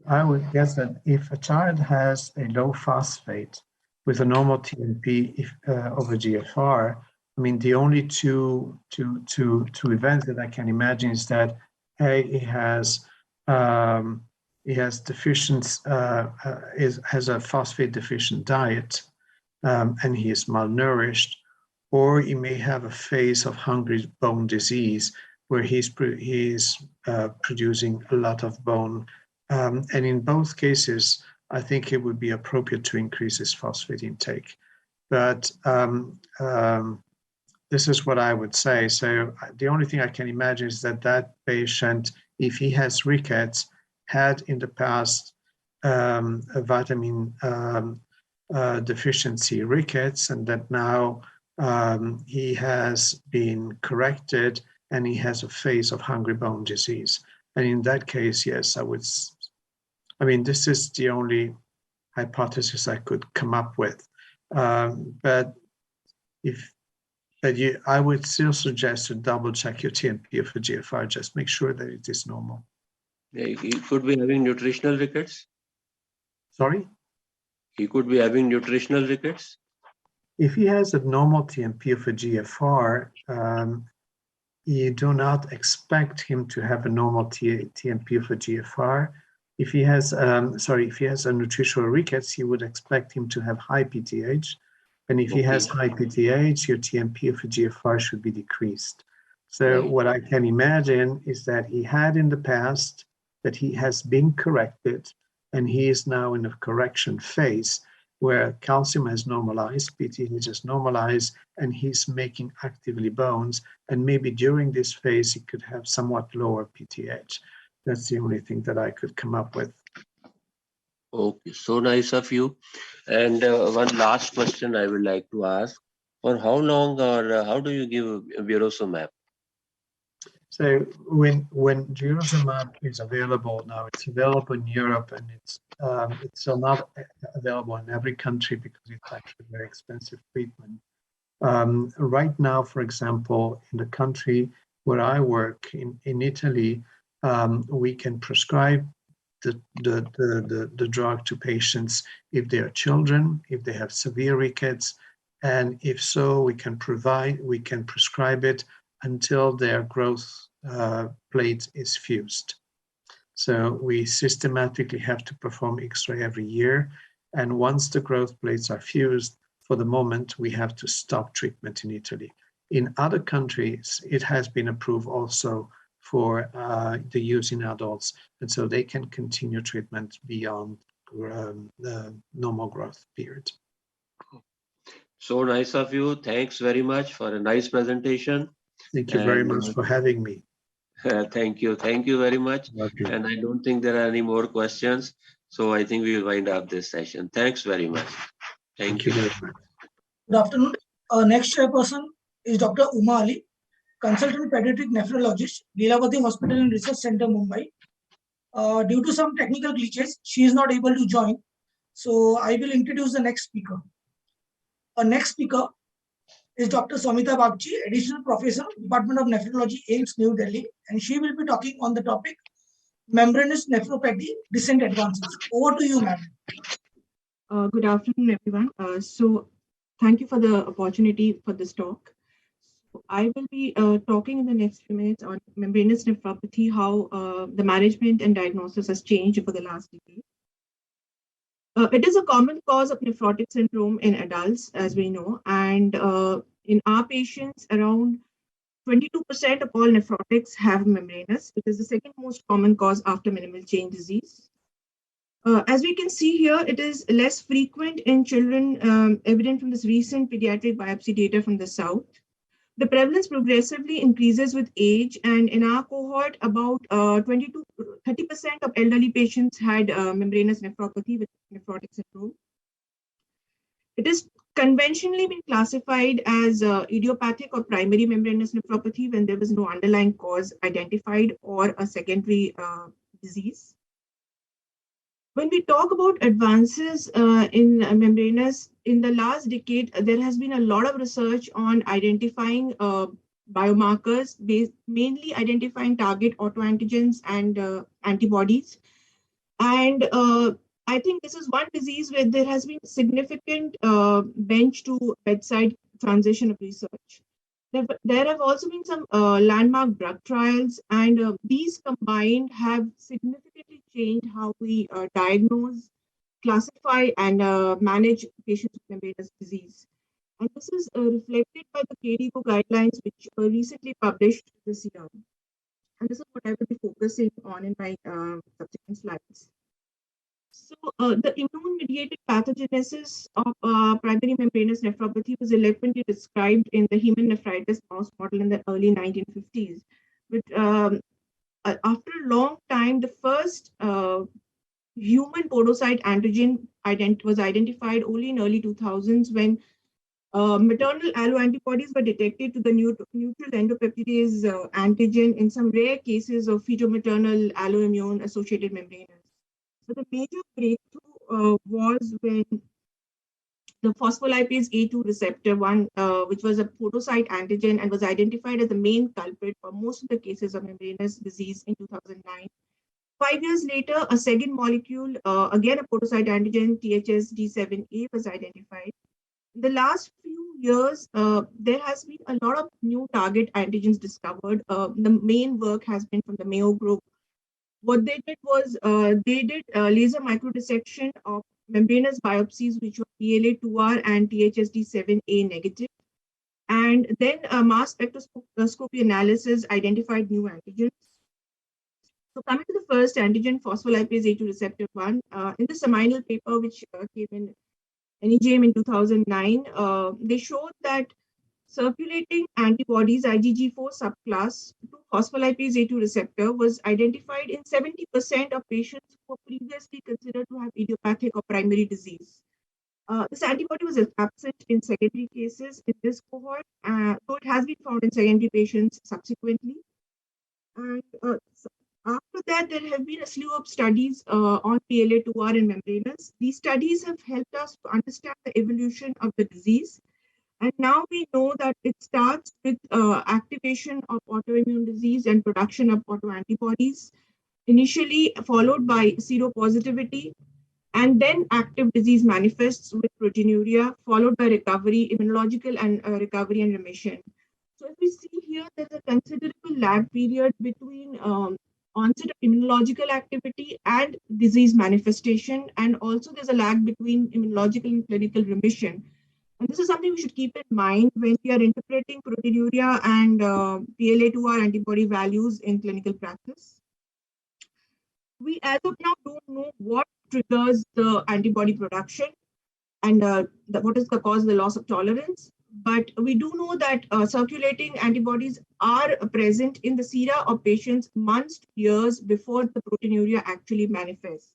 I would guess that if a child has a low phosphate with a normal TMP over GFR, I mean, the only two events that I can imagine is that he has deficient has a phosphate deficient diet, and he is malnourished, or he may have a phase of hungry bone disease where he's producing a lot of bone, and in both cases, I think it would be appropriate to increase his phosphate intake. But this is what I would say. So the only thing I can imagine is that patient, if he has Rickett, had in the past a vitamin deficiency Ricketts, and that now he has been corrected and he has a phase of hungry bone disease. And in that case, yes, I mean, this is the only hypothesis I could come up with. But I would still suggest to double check your TMP of a GFR, just make sure that it is normal. He could be having nutritional rickets. Sorry? He could be having nutritional rickets. If he has a normal TMP of a GFR, you do not expect him to have a normal TMP of a GFR. If he has, if he has a nutritional rickets, you would expect him to have high PTH. And if he has high PTH, your TMP of a GFR should be decreased. So what I can imagine is that he had in the past, that he has been corrected, and he is now in a correction phase where calcium has normalized, PTH has normalized, and he's making actively bones. And maybe during this phase, he could have somewhat lower PTH. That's the only thing that I could come up with. Okay, so nice of you. And one last question I would like to ask: for how long or how do you give Virosumab? So when Virosumab is available now, it's available in Europe, and it's still not available in every country because it's actually a very expensive treatment. Right now, for example, in the country where I work in Italy, we can prescribe the drug to patients if they are children, if they have severe rickets, and if so, we can prescribe it until their growth plate is fused. So we systematically have to perform X-ray every year, and once the growth plates are fused, for the moment, we have to stop treatment in Italy. In other countries, it has been approved also for the use in adults, and so they can continue treatment beyond the normal growth period. So nice of you. Thanks very much for a nice presentation. Thank you very much for having me. Thank you. Thank you very much. Okay. And I don't think there are any more questions. So I think we will wind up this session. Thanks very much. Thank you very much. Good afternoon. Our next chairperson is Dr. Uma Ali, Consultant Pediatric Nephrologist, Leelavati Hospital and Research Center, Mumbai. Due to some technical glitches, she is not able to join. So I will introduce the next speaker. Our next speaker is Dr. Samita Bagchi, Additional Professor, Department of Nephrology, AIIMS, New Delhi, and she will be talking on the topic Membranous Nephropathy, Recent Advances. Over to you, ma'am. Good afternoon, everyone. So thank you for the opportunity for this talk. So I will be talking in the next few minutes on membranous nephropathy, how the management and diagnosis has changed over the last decade. It is a common cause of nephrotic syndrome in adults, as we know, and in our patients, around 22% of all nephrotics have membranous, which is the second most common cause after minimal change disease. As we can see here, it is less frequent in children, evident from this recent pediatric biopsy data from the South. The prevalence progressively increases with age, and in our cohort, about 20 to 30% of elderly patients had membranous nephropathy with nephrotic syndrome. It is conventionally been classified as idiopathic or primary membranous nephropathy when there was no underlying cause identified or a secondary disease. When we talk about advances in membranous, in the last decade, there has been a lot of research on identifying biomarkers, mainly identifying target autoantigens and antibodies. And I think this is one disease where there has been significant bench to bedside transition of research. There have also been some landmark drug trials, and these combined have significantly changed how we diagnose, classify, and manage patients with membranous disease. And this is reflected by the KDIGO guidelines, which were recently published this year. And this is what I will be focusing on in my subsequent slides. So the immune-mediated pathogenesis of primary membranous nephropathy was eloquently described in the human nephritis mouse model in the early 1950s. But after a long time, the first human podocyte antigen was identified only in early 2000s when maternal alloantibodies were detected to the neutral endopeptidase antigen in some rare cases of fetal-maternal alloimmune-associated membranous. So the major breakthrough was when the phospholipase A2 receptor 1, which was a podocyte antigen and was identified as the main culprit for most of the cases of membranous disease in 2009. 5 years later, a second molecule, again a podocyte antigen, THSD7A, was identified. In the last few years, there has been a lot of new target antigens discovered. The main work has been from the Mayo group. What they did was they did laser microdissection of membranous biopsies, which were PLA2R and THSD7A negative. And then mass spectroscopy analysis identified new antigens. So coming to the first antigen, phospholipase A2 receptor 1, in the seminal paper, which came in NEJM in 2009, they showed that circulating antibodies, IgG4 subclass to phospholipase A2 receptor, was identified in 70% of patients who were previously considered to have idiopathic or primary disease. This antibody was absent in secondary cases in this cohort, though it has been found in secondary patients subsequently. And after that, there have been a slew of studies on PLA2R and membranous. These studies have helped us to understand the evolution of the disease. And now we know that it starts with activation of autoimmune disease and production of autoantibodies, initially followed by seropositivity, and then active disease manifests with proteinuria, followed by recovery, immunological and recovery and remission. So if we see here, there's a considerable lag period between onset of immunological activity and disease manifestation, and also there's a lag between immunological and clinical remission. And this is something we should keep in mind when we are interpreting proteinuria and PLA2R antibody values in clinical practice. We, as of now, don't know what triggers the antibody production and what is the cause of the loss of tolerance. But we do know that circulating antibodies are present in the sera of patients months to years before the proteinuria actually manifests.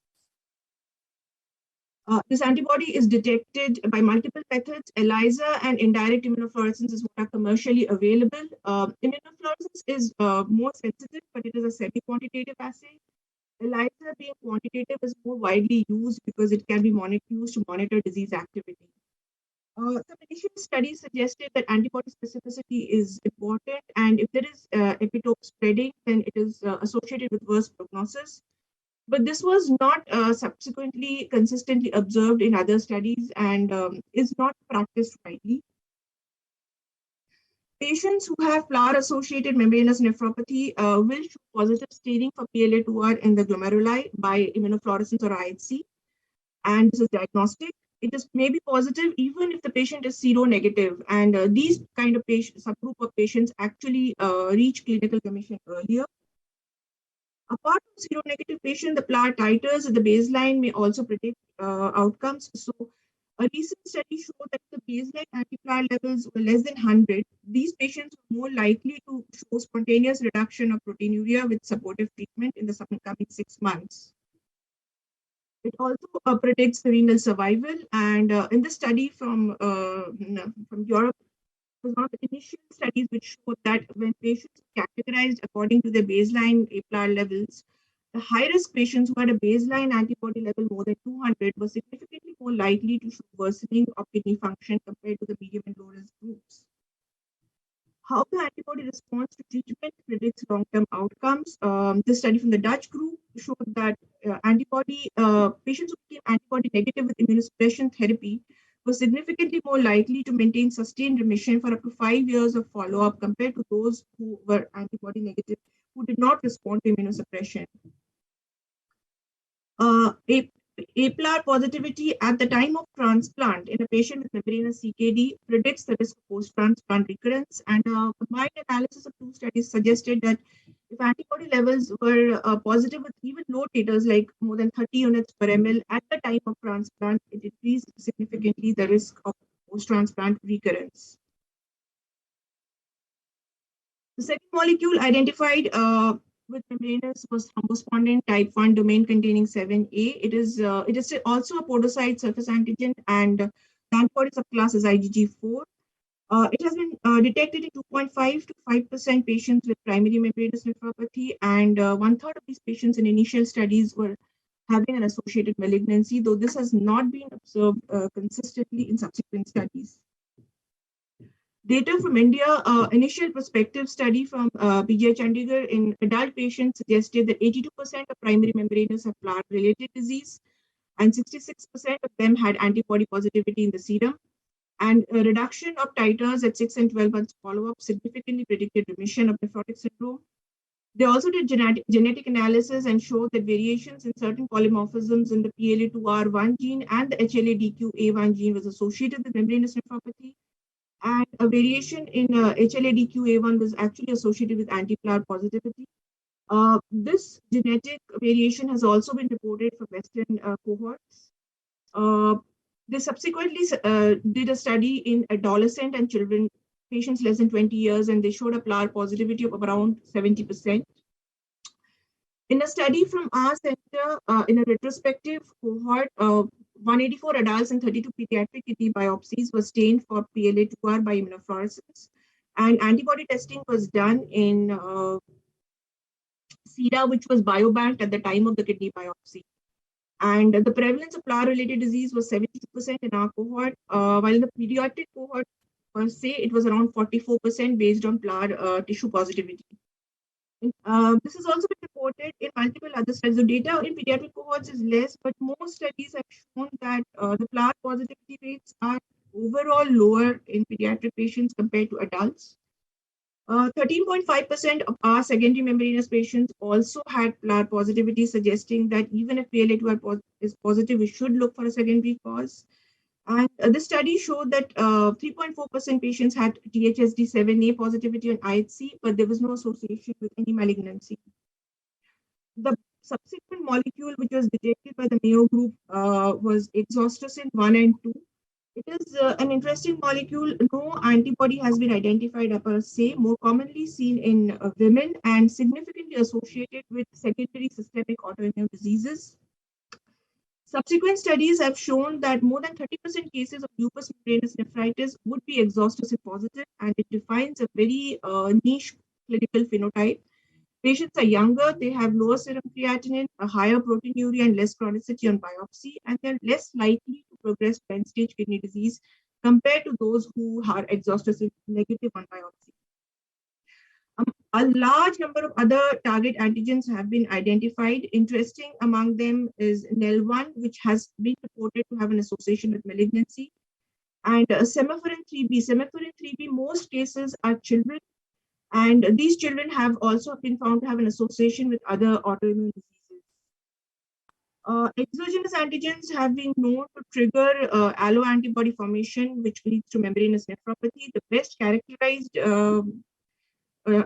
This antibody is detected by multiple methods. ELISA and indirect immunofluorescence is what are commercially available. Immunofluorescence is more sensitive, but it is a semi-quantitative assay. ELISA, being quantitative, is more widely used because it can be used to monitor disease activity. Some initial studies suggested that antibody specificity is important, and if there is epitope spreading, then it is associated with worse prognosis. But this was not subsequently consistently observed in other studies and is not practiced widely. Patients who have flower-associated membranous nephropathy will show positive staining for PLA2R in the glomeruli by immunofluorescence or IHC, and this is diagnostic. It may be positive even if the patient is seronegative, and these kind of subgroup of patients actually reach clinical remission earlier. Apart from seronegative patients, the flower titers at the baseline may also predict outcomes. So a recent study showed that the baseline anti-flower levels were less than 100. These patients were more likely to show spontaneous reduction of proteinuria with supportive treatment in the coming 6 months. It also predicts renal survival. And in the study from Europe, it was one of the initial studies which showed that when patients were categorized according to their baseline APLAR levels, the high-risk patients who had a baseline antibody level more than 200 were significantly more likely to show worsening of kidney function compared to the medium and low-risk groups. How the antibody response to treatment predicts long-term outcomes. This study from the Dutch group showed that patients who became antibody negative with immunosuppression therapy were significantly more likely to maintain sustained remission for up to 5 years of follow-up compared to those who were antibody negative, who did not respond to immunosuppression. APLAR positivity at the time of transplant in a patient with membranous CKD predicts the risk of post-transplant recurrence, and a combined analysis of 2 studies suggested that if antibody levels were positive with even low titers like more than 30 units per ml at the time of transplant, it increased significantly the risk of post-transplant recurrence. The second molecule identified with membranous was thrombospondin type 1 domain containing 7A. It is also a podocyte surface antigen, and the antibody subclass is IgG4. It has been detected in 2.5 to 5% patients with primary membranous nephropathy, and 1/3 of these patients in initial studies were having an associated malignancy, though this has not been observed consistently in subsequent studies. Data from India, initial prospective study from PGI Chandigarh in adult patients suggested that 82% of primary membranous have PLAR-related disease, and 66% of them had antibody positivity in the serum. And a reduction of titers at 6 and 12 months follow-up significantly predicted remission of nephrotic syndrome. They also did genetic analysis and showed that variations in certain polymorphisms in the PLA2R1 gene and the HLA-DQ-A1 gene was associated with membranous nephropathy. And a variation in HLA-DQ-A1 was actually associated with anti-PLAR positivity. This genetic variation has also been reported for Western cohorts. They subsequently did a study in adolescent and children, patients less than 20 years, and they showed a PLAR positivity of around 70%. In a study from our center, in a retrospective cohort, 184 adults and 32 pediatric kidney biopsies were stained for PLA2R by immunofluorescence, and antibody testing was done in sera, which was biobanked at the time of the kidney biopsy. And the prevalence of PLAR-related disease was 72% in our cohort, while in the pediatric cohort, per se, it was around 44% based on PLAR tissue positivity. This has also been reported in multiple other studies. The data in pediatric cohorts is less, but most studies have shown that the PLAR positivity rates are overall lower in pediatric patients compared to adults. 13.5% of our secondary membranous patients also had PLAR positivity, suggesting that even if PLA2R is positive, we should look for a secondary cause. And this study showed that 3.4% patients had THSD7A positivity on IHC, but there was no association with any malignancy. The subsequent molecule which was detected by the Mayo group was exhaustocin 1 and 2. It is an interesting molecule. No antibody has been identified per se, more commonly seen in women and significantly associated with secondary systemic autoimmune diseases. Subsequent studies have shown that more than 30% cases of lupus membranous nephritis would be exhaustocin positive, and it defines a very niche clinical phenotype. Patients are younger, they have lower serum creatinine, a higher proteinuria, and less chronicity on biopsy, and they're less likely to progress to end-stage kidney disease compared to those who are exhaustocin negative on biopsy. A large number of other target antigens have been identified. Interesting among them is NEL1, which has been reported to have an association with malignancy, and semaphorin 3B. Semaphorin 3B, most cases are children, and these children have also been found to have an association with other autoimmune diseases. Exogenous antigens have been known to trigger alloantibody formation, which leads to membranous nephropathy. The best characterized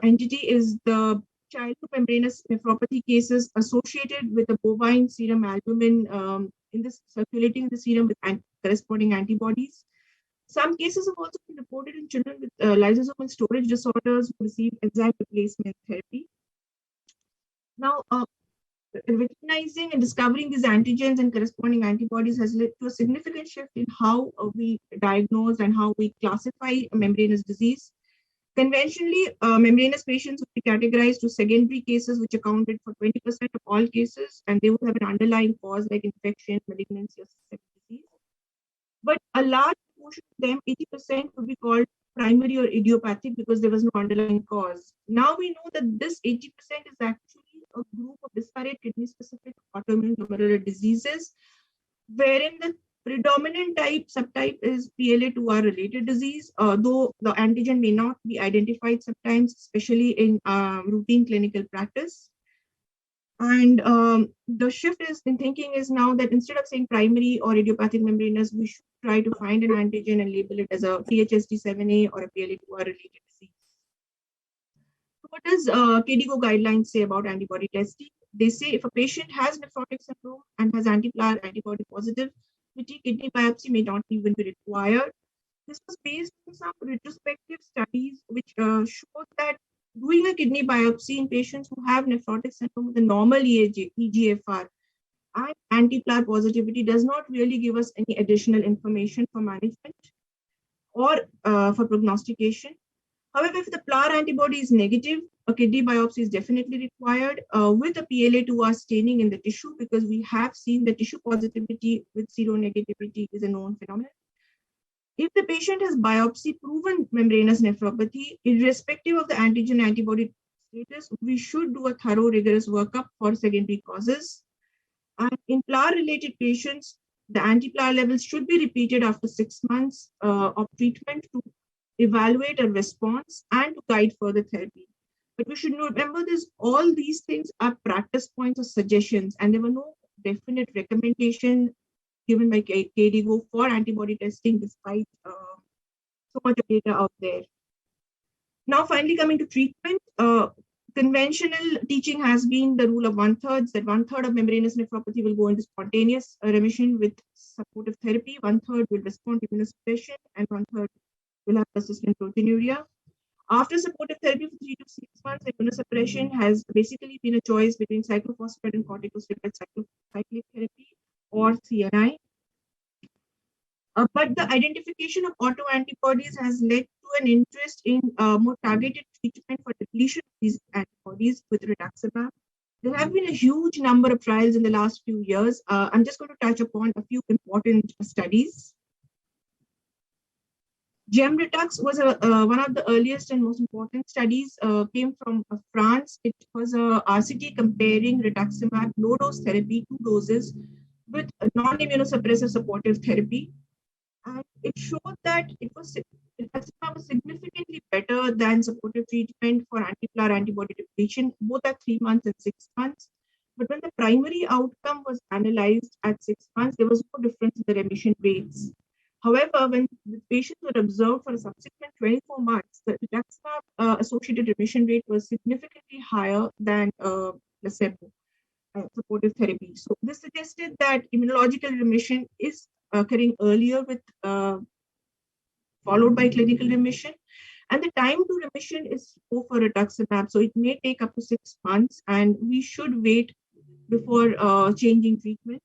entity is the childhood membranous nephropathy cases associated with the bovine serum albumin circulating in the serum with corresponding antibodies. Some cases have also been reported in children with lysosomal storage disorders who receive enzyme replacement therapy. Now, recognizing and discovering these antigens and corresponding antibodies has led to a significant shift in how we diagnose and how we classify membranous disease. Conventionally, membranous patients would be categorized to secondary cases, which accounted for 20% of all cases, and they would have an underlying cause like infection, malignancy, or systemic disease. But a large portion of them, 80%, would be called primary or idiopathic because there was no underlying cause. Now we know that this 80% is actually a group of disparate kidney-specific autoimmune glomerular diseases, wherein the Predominant subtype is PLA2R related disease, though the antigen may not be identified sometimes, especially in routine clinical practice. And the shift in thinking is now that instead of saying primary or idiopathic membranous, we should try to find an antigen and label it as a THSD7A or a PLA2R related disease. So what does KDIGO guidelines say about antibody testing? They say if a patient has nephrotic syndrome and has anti-PLAR antibody positivity, kidney biopsy may not even be required. This was based on some retrospective studies which showed that doing a kidney biopsy in patients who have nephrotic syndrome with a normal EGFR and anti-PLAR positivity does not really give us any additional information for management or for prognostication. However, if the PLAR antibody is negative, a kidney biopsy is definitely required with a PLA2R staining in the tissue, because we have seen that tissue positivity with seronegativity is a known phenomenon. If the patient has biopsy-proven membranous nephropathy, irrespective of the antigen-antibody status, we should do a thorough, rigorous workup for secondary causes. And in PLAR-related patients, the anti-PLAR levels should be repeated after 6 months of treatment to evaluate a response and to guide further therapy. But we should remember this, all these things are practice points or suggestions, and there were no definite recommendation given by KDIGO for antibody testing, despite so much of data out there. Now, finally coming to treatment, conventional teaching has been the rule of 1/3, that 1/3 of membranous nephropathy will go into spontaneous remission with supportive therapy, 1/3 will respond to immunosuppression, and 1/3 will have persistent proteinuria. After supportive therapy for 3 to 6 months, immunosuppression has basically been a choice between cyclophosphamide and corticosteroid cyclic therapy or CNI. But the identification of autoantibodies has led to an interest in more targeted treatment for depletion of these antibodies with rituximab. There have been a huge number of trials in the last few years. I'm just going to touch upon a few important studies. GEM-RETUX was one of the earliest and most important studies, came from France. It was a RCT comparing rituximab low-dose therapy, 2 doses, with a non-immunosuppressive supportive therapy. And it showed that rituximab was significantly better than supportive treatment for anti-PLAR antibody depletion, both at 3 months and 6 months. But when the primary outcome was analyzed at 6 months, there was no difference in the remission rates. However, when the patients were observed for a subsequent 24 months, the rituximab associated remission rate was significantly higher than placebo supportive therapy. So this suggested that immunological remission is occurring earlier with followed by clinical remission, and the time to remission is slow for rituximab, so it may take up to 6 months, and we should wait before changing treatment.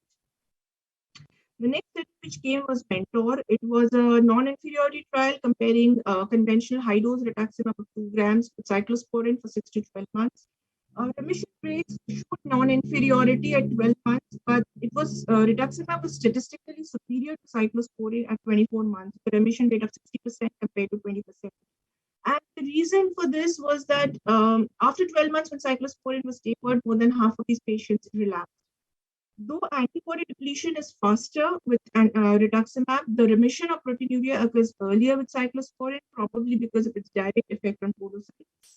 The next study which came was Mentor. It was a non-inferiority trial comparing conventional high-dose rituximab of 2 grams with cyclosporine for 6 to 12 months. Remission rates showed non-inferiority at 12 months, but it was rituximab was statistically superior to cyclosporine at 24 months, with a remission rate of 60% compared to 20%. And the reason for this was that after 12 months, when cyclosporine was tapered, more than half of these patients relapsed. Though antibody depletion is faster with rituximab, the remission of proteinuria occurs earlier with cyclosporine, probably because of its direct effect on podocytes.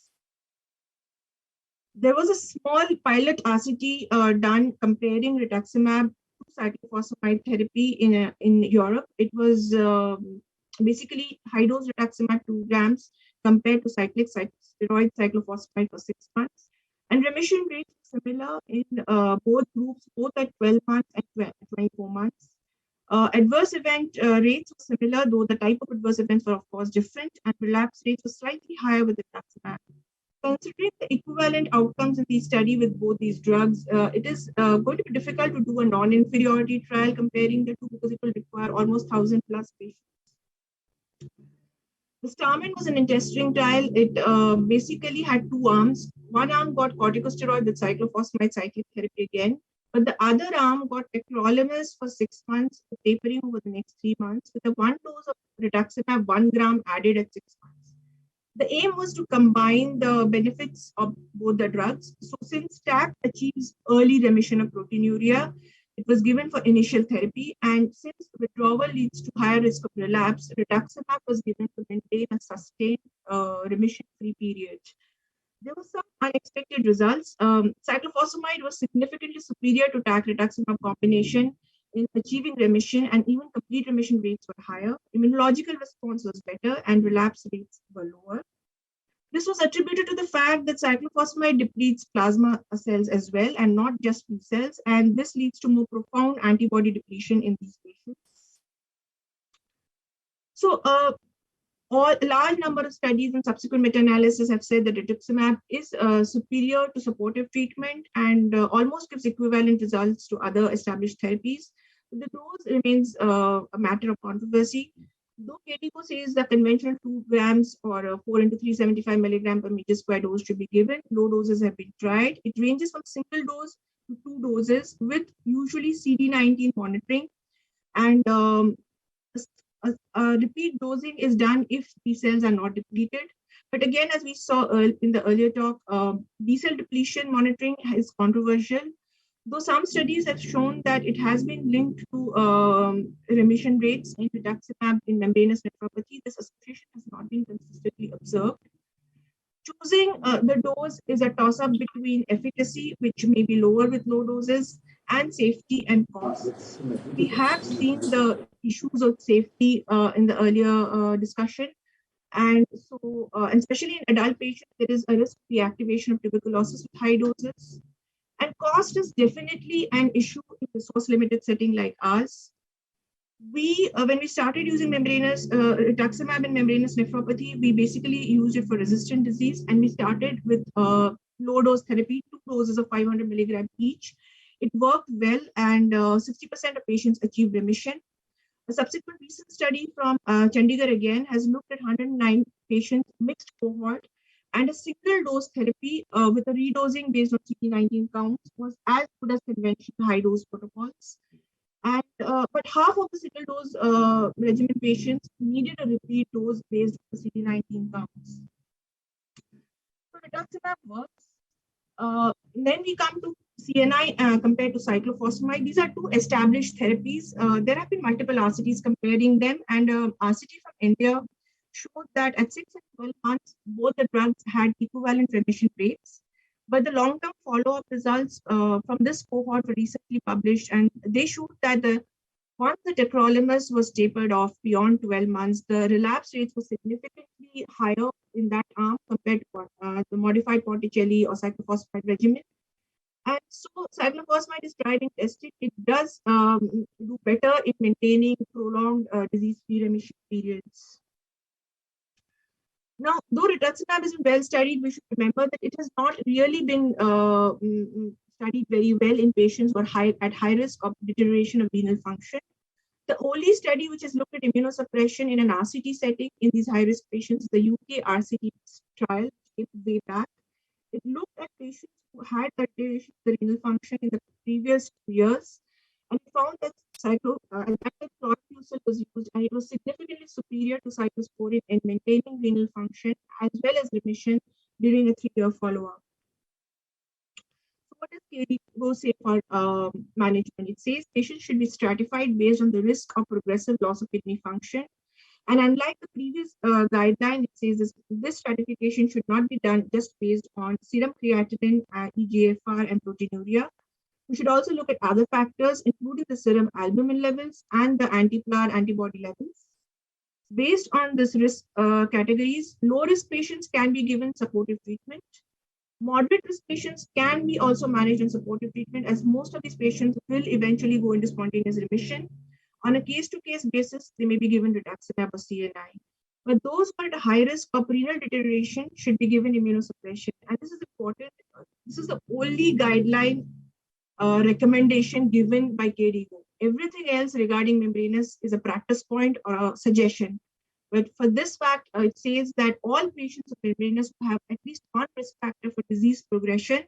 There was a small pilot RCT done comparing rituximab to cyclophosphamide therapy in Europe. It was basically high-dose rituximab 2 grams compared to cyclic steroid cyclophosphamide for 6 months. And remission rates were similar in both groups, both at 12 months and 24 months. Adverse event rates were similar, though the type of adverse events were, of course, different, and relapse rates were slightly higher with rituximab. Considering the equivalent outcomes in the study with both these drugs, it is going to be difficult to do a non-inferiority trial comparing the two, because it will require almost 1,000+ patients. The STARMAN was an interesting trial. It basically had 2 arms. One arm got corticosteroid with cyclophosphamide cyclic therapy again, but the other arm got tacrolimus for 6 months, tapering over the next 3 months, with a 1 dose of rituximab 1 gram added at 6 months. The aim was to combine the benefits of both the drugs. So since TAC achieves early remission of proteinuria, It was given for initial therapy, and since withdrawal leads to higher risk of relapse, rituximab was given to maintain a sustained remission-free period. There were some unexpected results. Cyclophosphamide was significantly superior to TAC-rituximab combination in achieving remission, and even complete remission rates were higher. Immunological response was better, and relapse rates were lower. This was attributed to the fact that cyclophosphamide depletes plasma cells as well, and not just B cells, and this leads to more profound antibody depletion in these patients. So, a large number of studies and subsequent meta-analysis have said that rituximab is superior to supportive treatment and almost gives equivalent results to other established therapies. The dose remains a matter of controversy. Though KDIGO says the conventional 2 grams or 4 into 375 milligram per meter square dose should be given, low doses have been tried. It ranges from single dose to 2 doses with usually CD19 monitoring, and repeat dosing is done if B cells are not depleted. But again, as we saw in the earlier talk, B cell depletion monitoring is controversial. Though some studies have shown that it has been linked to remission rates in rituximab in membranous nephropathy, this association has not been consistently observed. Choosing the dose is a toss-up between efficacy, which may be lower with low doses, and safety and costs. We have seen the issues of safety in the earlier discussion. And so, especially in adult patients, there is a risk of reactivation of tuberculosis with high doses. And cost is definitely an issue in a resource-limited setting like ours. When we started using membranous rituximab in membranous nephropathy, we basically used it for resistant disease, and we started with low-dose therapy, 2 doses of 500 milligrams each. It worked well, and 60% of patients achieved remission. A subsequent recent study from Chandigarh again has looked at 109 patients, mixed cohort, and a single dose therapy with a redosing based on CD19 counts was as good as conventional high dose protocols. And but half of the single dose regimen patients needed a repeat dose based on the CD19 counts. So rituximab works. Then we come to CNI compared to cyclophosphamide. These are 2 established therapies. There have been multiple RCTs comparing them, and RCT from India showed that at 6 and 12 months, both the drugs had equivalent remission rates. But the long-term follow-up results from this cohort were recently published, and they showed that once the tacrolimus was tapered off beyond 12 months, the relapse rates were significantly higher in that arm compared to the modified Ponticelli or cyclophosphamide regimen. And so cyclophosphamide is tried and tested. It does do better in maintaining prolonged disease-free remission periods. Now, though rituximab is well studied, we should remember that it has not really been studied very well in patients who are at high risk of deterioration of renal function. The only study which has looked at immunosuppression in an RCT setting in these high-risk patients is the UK RCT trial, way back. It looked at patients who had deterioration of the renal function in the previous 2 years, and found that chlorophyll was used, and it was significantly superior to cyclosporine in maintaining renal function as well as remission during a 3-year follow-up. So what does KDIGO say for management? It says patients should be stratified based on the risk of progressive loss of kidney function. And unlike the previous guideline, it says this stratification should not be done just based on serum creatinine, eGFR, and proteinuria. We should also look at other factors, including the serum albumin levels and the anti-PLAR antibody levels. Based on this risk categories, low-risk patients can be given supportive treatment. Moderate-risk patients can be also managed in supportive treatment, as most of these patients will eventually go into spontaneous remission. On a case-to-case basis, they may be given rituximab or CNI. But those who are at a high risk of renal deterioration should be given immunosuppression. And this is important. This is the only guideline recommendation given by KDIGO. Everything else regarding membranous is a practice point or a suggestion. But for this fact, it says that all patients with membranous who have at least one risk factor for disease progression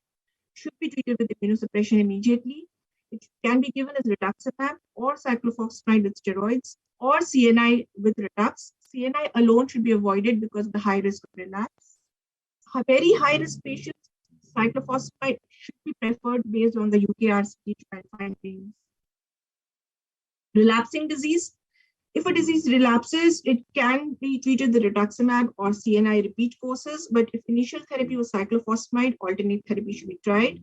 should be treated with immunosuppression immediately. It can be given as rituximab or cyclophosphamide with steroids or CNI with Ritux. CNI alone should be avoided because of the high risk of relapse. Very high risk patients, cyclophosphamide should be preferred based on the UK RCT trial findings. Relapsing disease. If a disease relapses, it can be treated with rituximab or CNI repeat courses, but if initial therapy was cyclophosphamide, alternate therapy should be tried.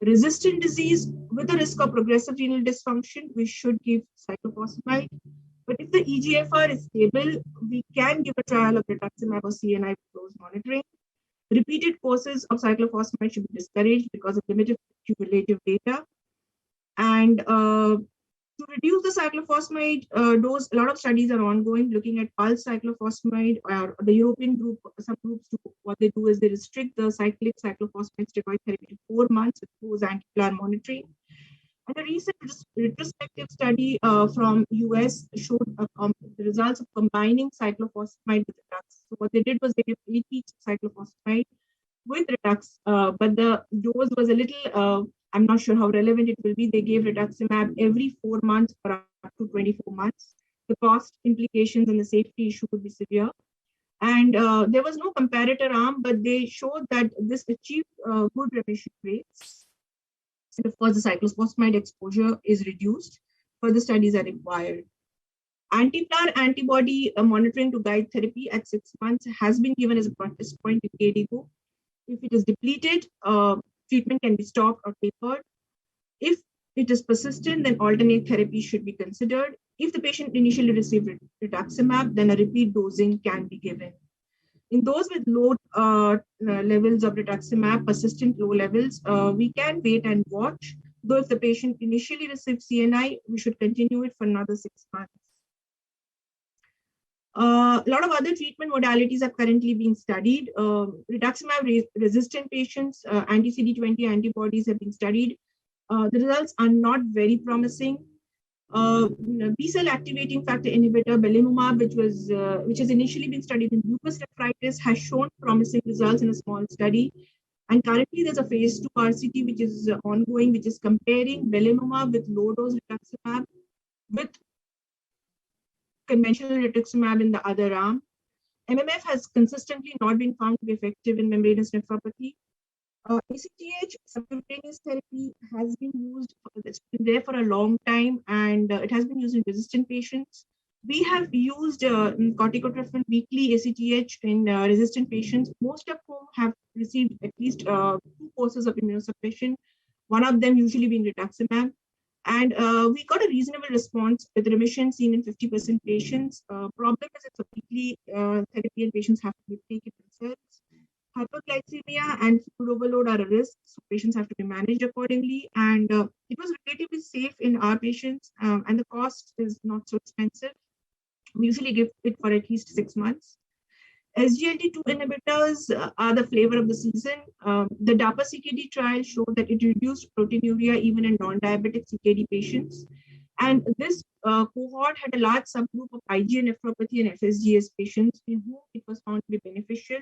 Resistant disease with a risk of progressive renal dysfunction, we should give cyclophosphamide. But if the eGFR is stable, we can give a trial of rituximab or CNI with close monitoring. Repeated courses of cyclophosphamide should be discouraged because of limited cumulative data. And to reduce the cyclophosphamide dose, a lot of studies are ongoing looking at pulse cyclophosphamide, or the European group, some groups do, what they do is they restrict the cyclic cyclophosphamide steroid therapy to 4 months with close antiplatelet monitoring. And a recent retrospective study from US showed the results of combining cyclophosphamide with Ritux. So what they did was they gave 8 weeks of cyclophosphamide with Ritux, but the dose was a little, I'm not sure how relevant it will be. They gave rituximab every 4 months for up to 24 months. The cost implications and the safety issue would be severe. And there was no comparator arm, but they showed that this achieved good remission rates. And of course, the cyclophosphamide exposure is reduced. Further studies are required. Anti-PLAR antibody monitoring to guide therapy at 6 months has been given as a practice point in KDIGO. If it is depleted, treatment can be stopped or tapered. If it is persistent, then alternate therapy should be considered. If the patient initially received rituximab, then a repeat dosing can be given. In those with low levels of rituximab, persistent low levels, we can wait and watch. Though if the patient initially received CNI, we should continue it for another 6 months. A lot of other treatment modalities are currently being studied. Rituximab-resistant patients, anti-CD20 antibodies have been studied. The results are not very promising. B-cell activating factor inhibitor, belimumab, which has initially been studied in lupus nephritis, has shown promising results in a small study. And currently, there's a phase 2 RCT which is ongoing, which is comparing belimumab with low-dose rituximab with conventional rituximab in the other arm. MMF has consistently not been found to be effective in membranous nephropathy. ACTH subcutaneous therapy has been used, it's been there for a long time, and it has been used in resistant patients. We have used corticotropin weekly ACTH in resistant patients, most of whom have received at least 2 courses of immunosuppression, one of them usually being rituximab. And we got a reasonable response with remission seen in 50% patients. Problem is it's a weekly therapy and patients have to take it themselves. Hyperglycemia and food overload are a risk, so patients have to be managed accordingly. And it was relatively safe in our patients, and the cost is not so expensive. We usually give it for at least 6 months. SGLT2 inhibitors are the flavor of the season. The DAPA-CKD trial showed that it reduced proteinuria even in non-diabetic CKD patients. And this cohort had a large subgroup of IgA nephropathy and FSGS patients in whom it was found to be beneficial.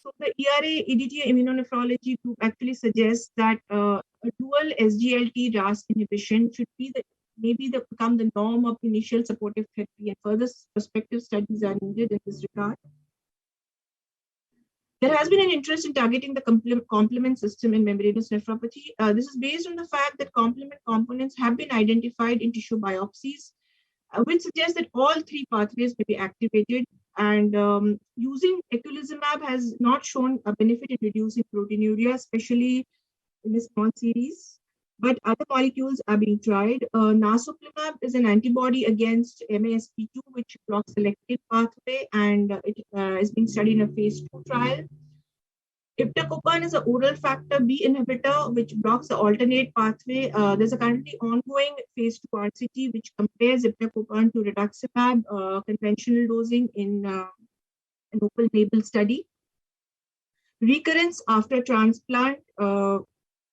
So the ERA EDTA immunonephrology group actually suggests that a dual SGLT RAS inhibition should be become the norm of initial supportive therapy, and further prospective studies are needed in this regard. There has been an interest in targeting the complement system in membranous nephropathy. This is based on the fact that complement components have been identified in tissue biopsies, which suggests that all 3 pathways may be activated. And using eculizumab has not shown a benefit in reducing proteinuria, especially in a small series. But other molecules are being tried. Narsoplimab is an antibody against MASP2, which blocks the lectin pathway, and it is being studied in a phase 2 trial. Iptacopan is an oral factor B inhibitor, which blocks the alternate pathway. There's a currently ongoing phase 2 RCT, which compares iptacopan to rituximab conventional dosing in an open label study. Recurrence after transplant,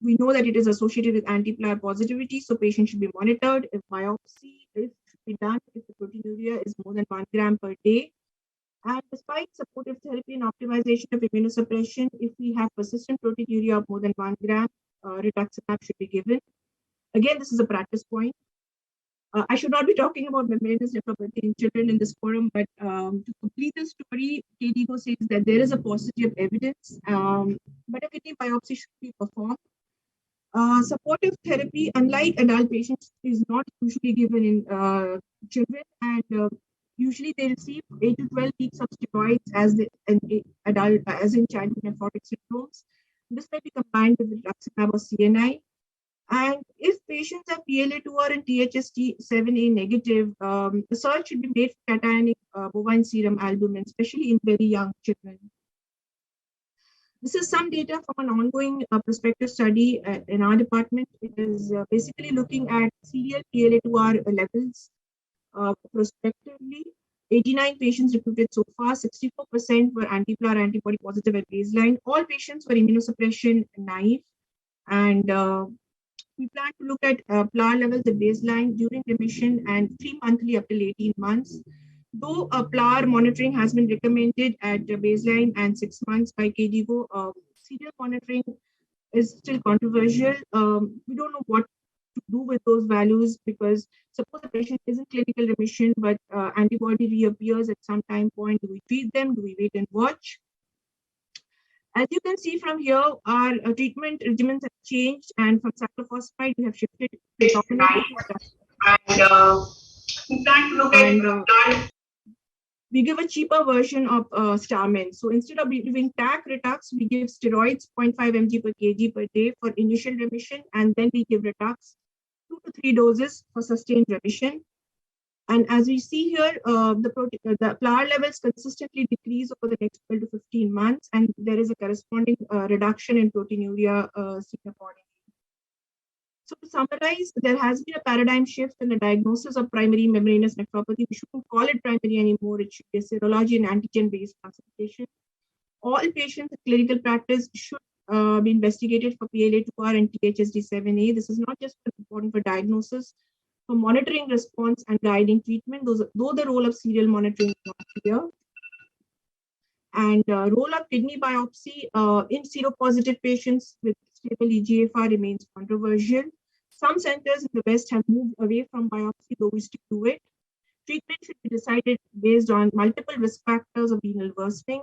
we know that it is associated with antiplaque positivity, so patients should be monitored. If biopsy should be done if the proteinuria is more than 1 gram per day. And despite supportive therapy and optimization of immunosuppression, if we have persistent proteinuria of more than 1 gram, rituximab should be given. Again, this is a practice point. I should not be talking about membranous nephropathy in children in this forum, but to complete the story, KDIGO says that there is a paucity of evidence, but a kidney biopsy should be performed. Supportive therapy, unlike adult patients, is not usually given in children, and usually they receive 8 to 12 weeks of steroids as in childhood nephrotic syndromes. This may be combined with rituximab or CNI. And if patients are PLA2R and THST7A negative, the search should be made for cationic bovine serum albumin, especially in very young children. This is some data from an ongoing prospective study in our department. It is basically looking at serial PLA2R levels prospectively. 89 patients recruited so far, 64% were anti-PLAR antibody positive at baseline. All patients were immunosuppression naive, and we plan to look at PLAR levels at baseline, during remission, and 3 monthly up till 18 months. Though PLAR monitoring has been recommended at baseline and 6 months by KDIGO, serial monitoring is still controversial. We don't know what to do with those values, because suppose the patient is in clinical remission, but antibody reappears at some time point. Do we treat them? Do we wait and watch? As you can see from here, our treatment regimens have changed, and from cyclophosphamide we have shifted predominantly we give a cheaper version of Starmin. So instead of giving TAC Ritux, we give steroids 0.5 mg per kg per day for initial remission, and then we give Ritux 2 to 3 doses for sustained remission. And as we see here, the PLAR levels consistently decrease over the next 12 to 15 months, and there is a corresponding reduction in proteinuria seen accordingly. So to summarize, there has been a paradigm shift in the diagnosis of primary membranous nephropathy. We shouldn't call it primary anymore. It should be a serology and antigen-based consultation. All patients in clinical practice should be investigated for PLA2R and THSD7A. This is not just important for diagnosis, for monitoring response and guiding treatment, though the role of serial monitoring is not clear. And role of kidney biopsy in seropositive patients with stable EGFR remains controversial. Some centers in the West have moved away from biopsy, though we still do it. Treatment should be decided based on multiple risk factors of renal worsening.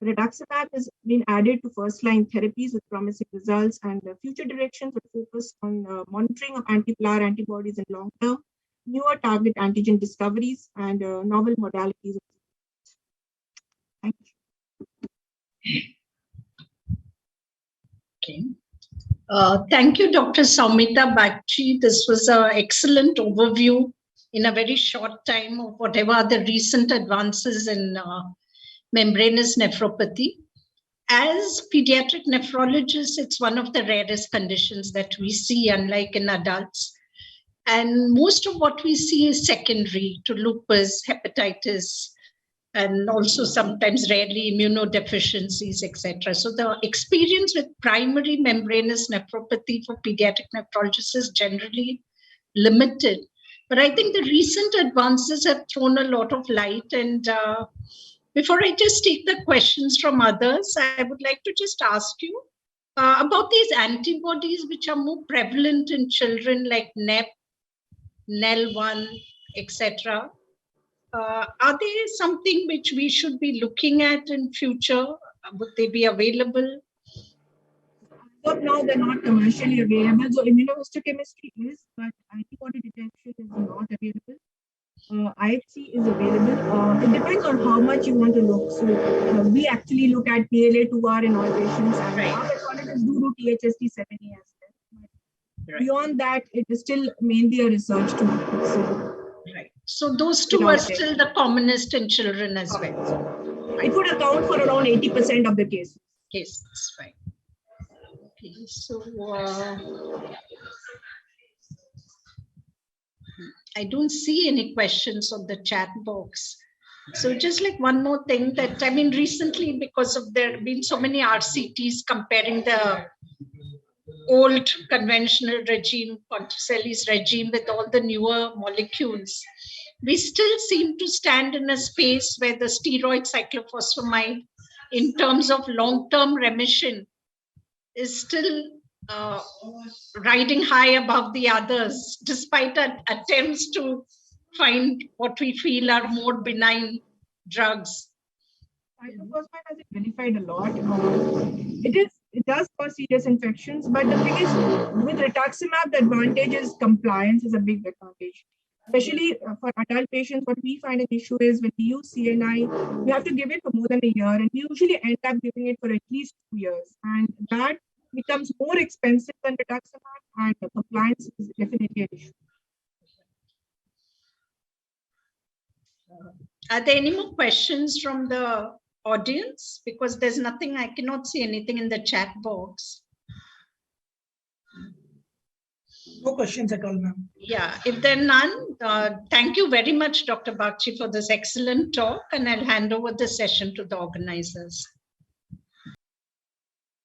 Rituximab has been added to first-line therapies with promising results, and future directions will focus on monitoring of anti-PLAR antibodies in long term, newer target antigen discoveries, and novel modalities. Thank you. Okay. Thank you, Dr. Soumita Bagchi. This was an excellent overview in a very short time of whatever are the recent advances in membranous nephropathy. As pediatric nephrologists, it's one of the rarest conditions that we see, unlike in adults. And most of what we see is secondary to lupus, hepatitis, and also sometimes rarely immunodeficiencies, etc. So the experience with primary membranous nephropathy for pediatric nephrologists is generally limited. But I think the recent advances have thrown a lot of light, and before I just take the questions from others, I would like to just ask you about these antibodies which are more prevalent in children like NEP, NEL1, etc. Are they something which we should be looking at in future? Would they be available? But now they're not commercially available. So immunohistochemistry is, but antibody detection is not available. IHC is available. It depends on how much you want to look. So we actually look at PLA2R in all patients, and our pathologists do THSD7A as well. Right. Beyond that, it is still mainly a research tool. Right. So those two are still the commonest in children as well. It would account for around 80% of the cases. Cases, right. Okay, so I don't see any questions on the chat box. So just like one more thing that, I mean, recently, because of there have been so many RCTs comparing the old conventional regime, Ponticelli's regime, with all the newer molecules, we still seem to stand in a space where the steroid cyclophosphamide, in terms of long-term remission, is still riding high above the others, despite attempts to find what we feel are more benign drugs. Cyclophosphamide has been verified a lot. it does cause serious infections, but the thing is, with rituximab, the advantage is compliance is a big advantage. Especially for adult patients, what we find an issue is when we use CNI, we have to give it for more than a year, and we usually end up giving it for at least 2 years. And that becomes more expensive than rituximab, and the compliance is definitely an issue. Are there any more questions from the audience? Because there's nothing, I cannot see anything in the chat box. No questions at all, ma'am. Yeah, if there are none, thank you very much, Dr. Bagchi, for this excellent talk, and I'll hand over the session to the organizers.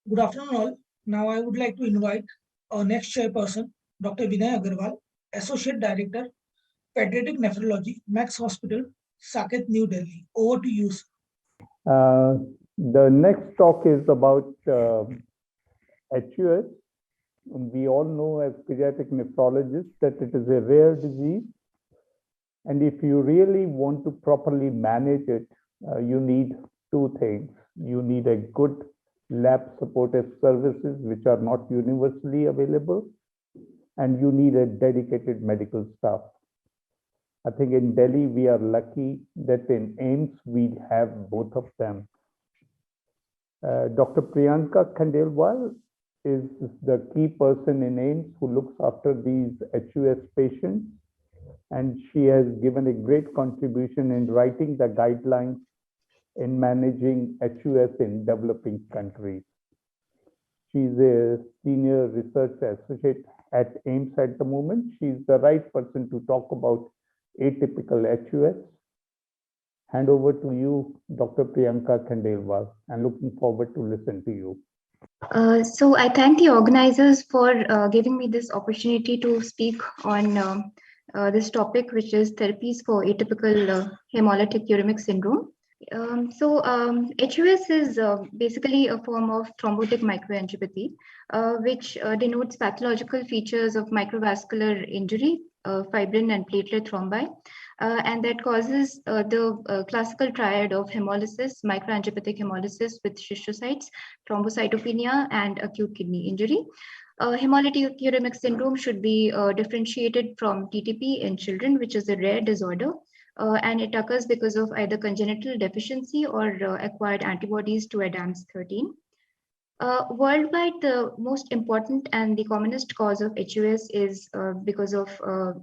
Good afternoon, all. Now I would like to invite our next chairperson, Dr. Vinay Agarwal, Associate Director, Pediatric Nephrology, Max Hospital, Saket, New Delhi. Over to you, sir. The next talk is about HUS. We all know as pediatric nephrologists that it is a rare disease. And if you really want to properly manage it, you need two things. You need a good lab supportive services, which are not universally available, and you need a dedicated medical staff. I think in Delhi, we are lucky that in AIIMS, we have both of them. Dr. Priyanka Khandelwal is the key person in AIIMS who looks after these HUS patients. And she has given a great contribution in writing the guidelines in managing HUS in developing countries. She's a senior research associate at AIIMS at the moment. She's the right person to talk about atypical HUS. Hand over to you, Dr. Priyanka Khandelwal. I'm looking forward to listen to you. So I thank the organizers for giving me this opportunity to speak on this topic, which is therapies for atypical hemolytic uremic syndrome. HUS is basically a form of thrombotic microangiopathy, which denotes pathological features of microvascular injury, fibrin and platelet thrombi, and that causes the classical triad of hemolysis, microangiopathic hemolysis with schistocytes, thrombocytopenia, and acute kidney injury. Hemolytic uremic syndrome should be differentiated from TTP in children, which is a rare disorder, and it occurs because of either congenital deficiency or acquired antibodies to ADAMS13. Worldwide, the most important and the commonest cause of HUS is because of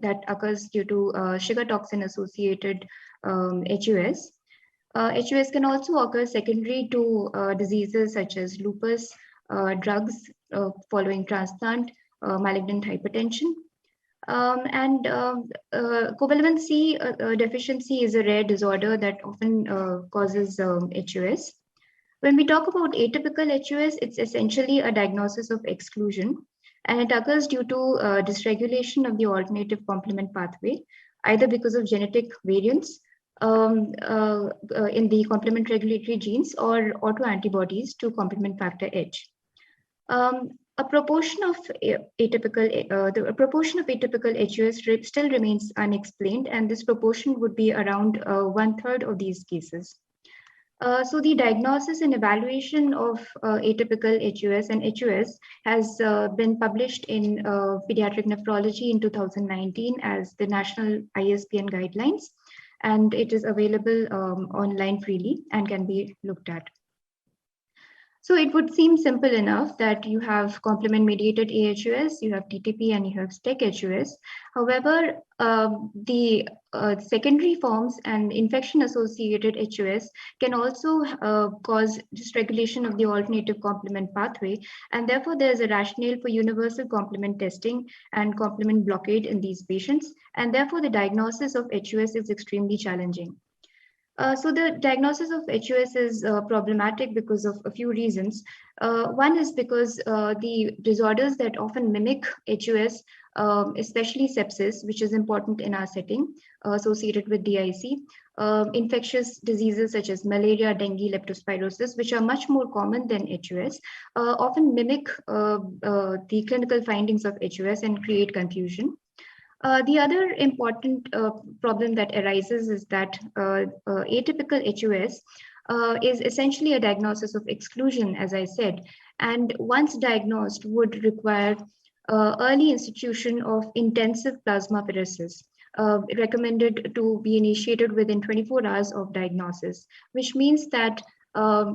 that occurs due to sugar toxin associated HUS. HUS can also occur secondary to diseases such as lupus, drugs following transplant, malignant hypertension. Covalent C deficiency is a rare disorder that often causes HUS. When we talk about atypical HUS, it's essentially a diagnosis of exclusion, and it occurs due to dysregulation of the alternative complement pathway, either because of genetic variants in the complement regulatory genes or autoantibodies to complement factor H. A proportion of atypical HUS still remains unexplained, and this proportion would be around 1/3 of these cases. So the diagnosis and evaluation of atypical HUS and HUS has been published in Pediatric Nephrology in 2019 as the National ISPN guidelines, and it is available online freely and can be looked at. So it would seem simple enough that you have complement-mediated AHUS, you have TTP, and you have STEC HUS. However, the secondary forms and infection-associated HUS can also cause dysregulation of the alternative complement pathway, and therefore there's a rationale for universal complement testing and complement blockade in these patients, and therefore the diagnosis of HUS is extremely challenging. So the diagnosis of HUS is problematic because of a few reasons. One is because the disorders that often mimic HUS, especially sepsis, which is important in our setting, associated with DIC, infectious diseases such as malaria, dengue, leptospirosis, which are much more common than HUS, often mimic the clinical findings of HUS and create confusion. The other important problem that arises is that atypical HUS is essentially a diagnosis of exclusion, as I said, and once diagnosed would require early institution of intensive plasmapheresis, recommended to be initiated within 24 hours of diagnosis, which means that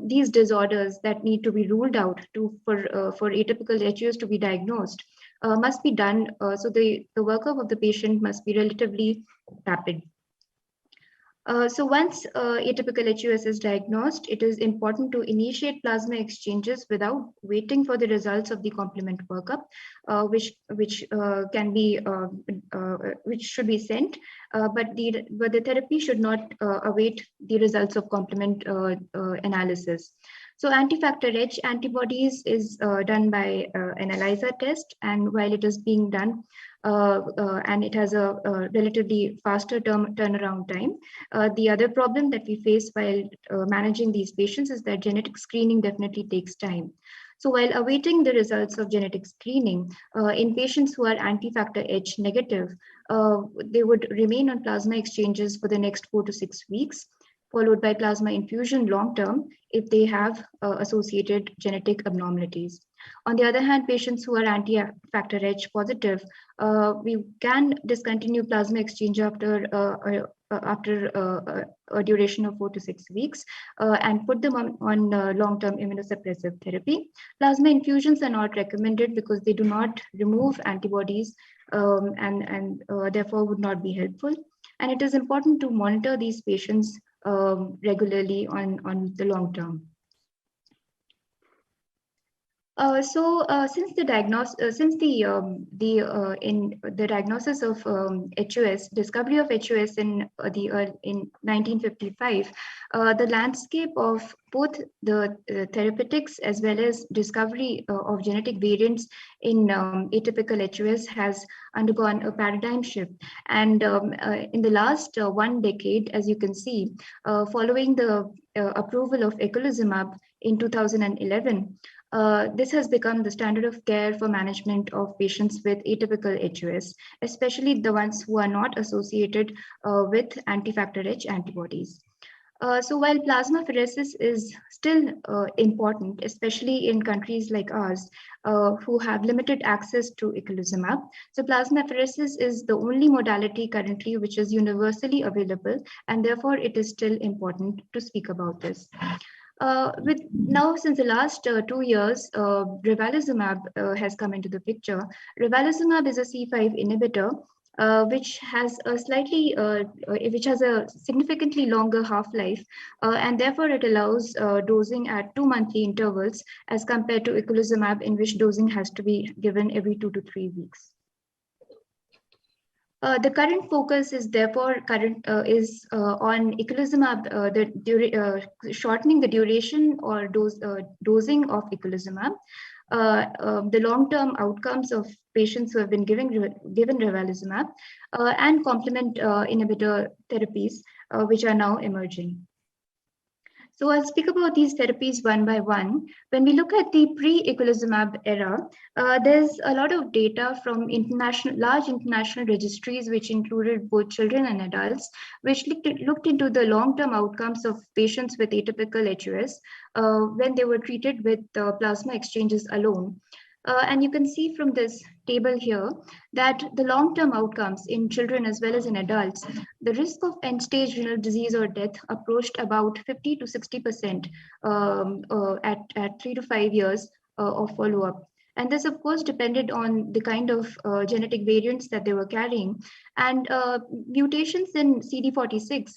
these disorders that need to be ruled out for atypical HUS to be diagnosed must be done. So the workup of the patient must be relatively rapid. So once atypical HUS is diagnosed, it is important to initiate plasma exchanges without waiting for the results of the complement workup, which should be sent, but the therapy should not await the results of complement analysis. So anti-factor H antibodies is done by an ELISA test, and while it is being done, and it has a relatively faster turnaround time. The other problem that we face while managing these patients is that genetic screening definitely takes time. So while awaiting the results of genetic screening, in patients who are anti-factor H negative, they would remain on plasma exchanges for the next 4 to 6 weeks, followed by plasma infusion long-term if they have associated genetic abnormalities. On the other hand, patients who are anti-factor H positive, we can discontinue plasma exchange after a duration of 4 to 6 weeks and put them on long-term immunosuppressive therapy. Plasma infusions are not recommended because they do not remove antibodies and therefore would not be helpful. And it is important to monitor these patients regularly on the long term. Since the diagnosis of HUS, discovery of HUS in 1955, the landscape of both the therapeutics as well as discovery of genetic variants in atypical HUS has undergone a paradigm shift. And in the last 1 decade, as you can see, following the approval of eculizumab in 2011, this has become the standard of care for management of patients with atypical HUS, especially the ones who are not associated with anti-factor H antibodies. So while plasmapheresis is still important, especially in countries like ours who have limited access to eculizumab, so plasmapheresis is the only modality currently which is universally available, and therefore it is still important to speak about this. Since the last 2 years, ravulizumab has come into the picture. Ravulizumab is a C5 inhibitor, which has a significantly longer half-life, and therefore it allows dosing at 2 monthly intervals as compared to eculizumab, in which dosing has to be given every 2 to 3 weeks. The current focus is therefore on eculizumab, shortening the duration or dosing of eculizumab, the long-term outcomes of patients who have been given ravulizumab, and complement inhibitor therapies, which are now emerging. So I'll speak about these therapies one by one. When we look at the pre-eculizumab era, there's a lot of data from large international registries, which included both children and adults, which looked into the long-term outcomes of patients with atypical HUS when they were treated with plasma exchanges alone. And you can see from this table here that the long-term outcomes in children as well as in adults, the risk of end-stage renal disease or death approached about 50 to 60% at 3 to 5 years of follow-up. And this, of course, depended on the kind of genetic variants that they were carrying. And mutations in CD46,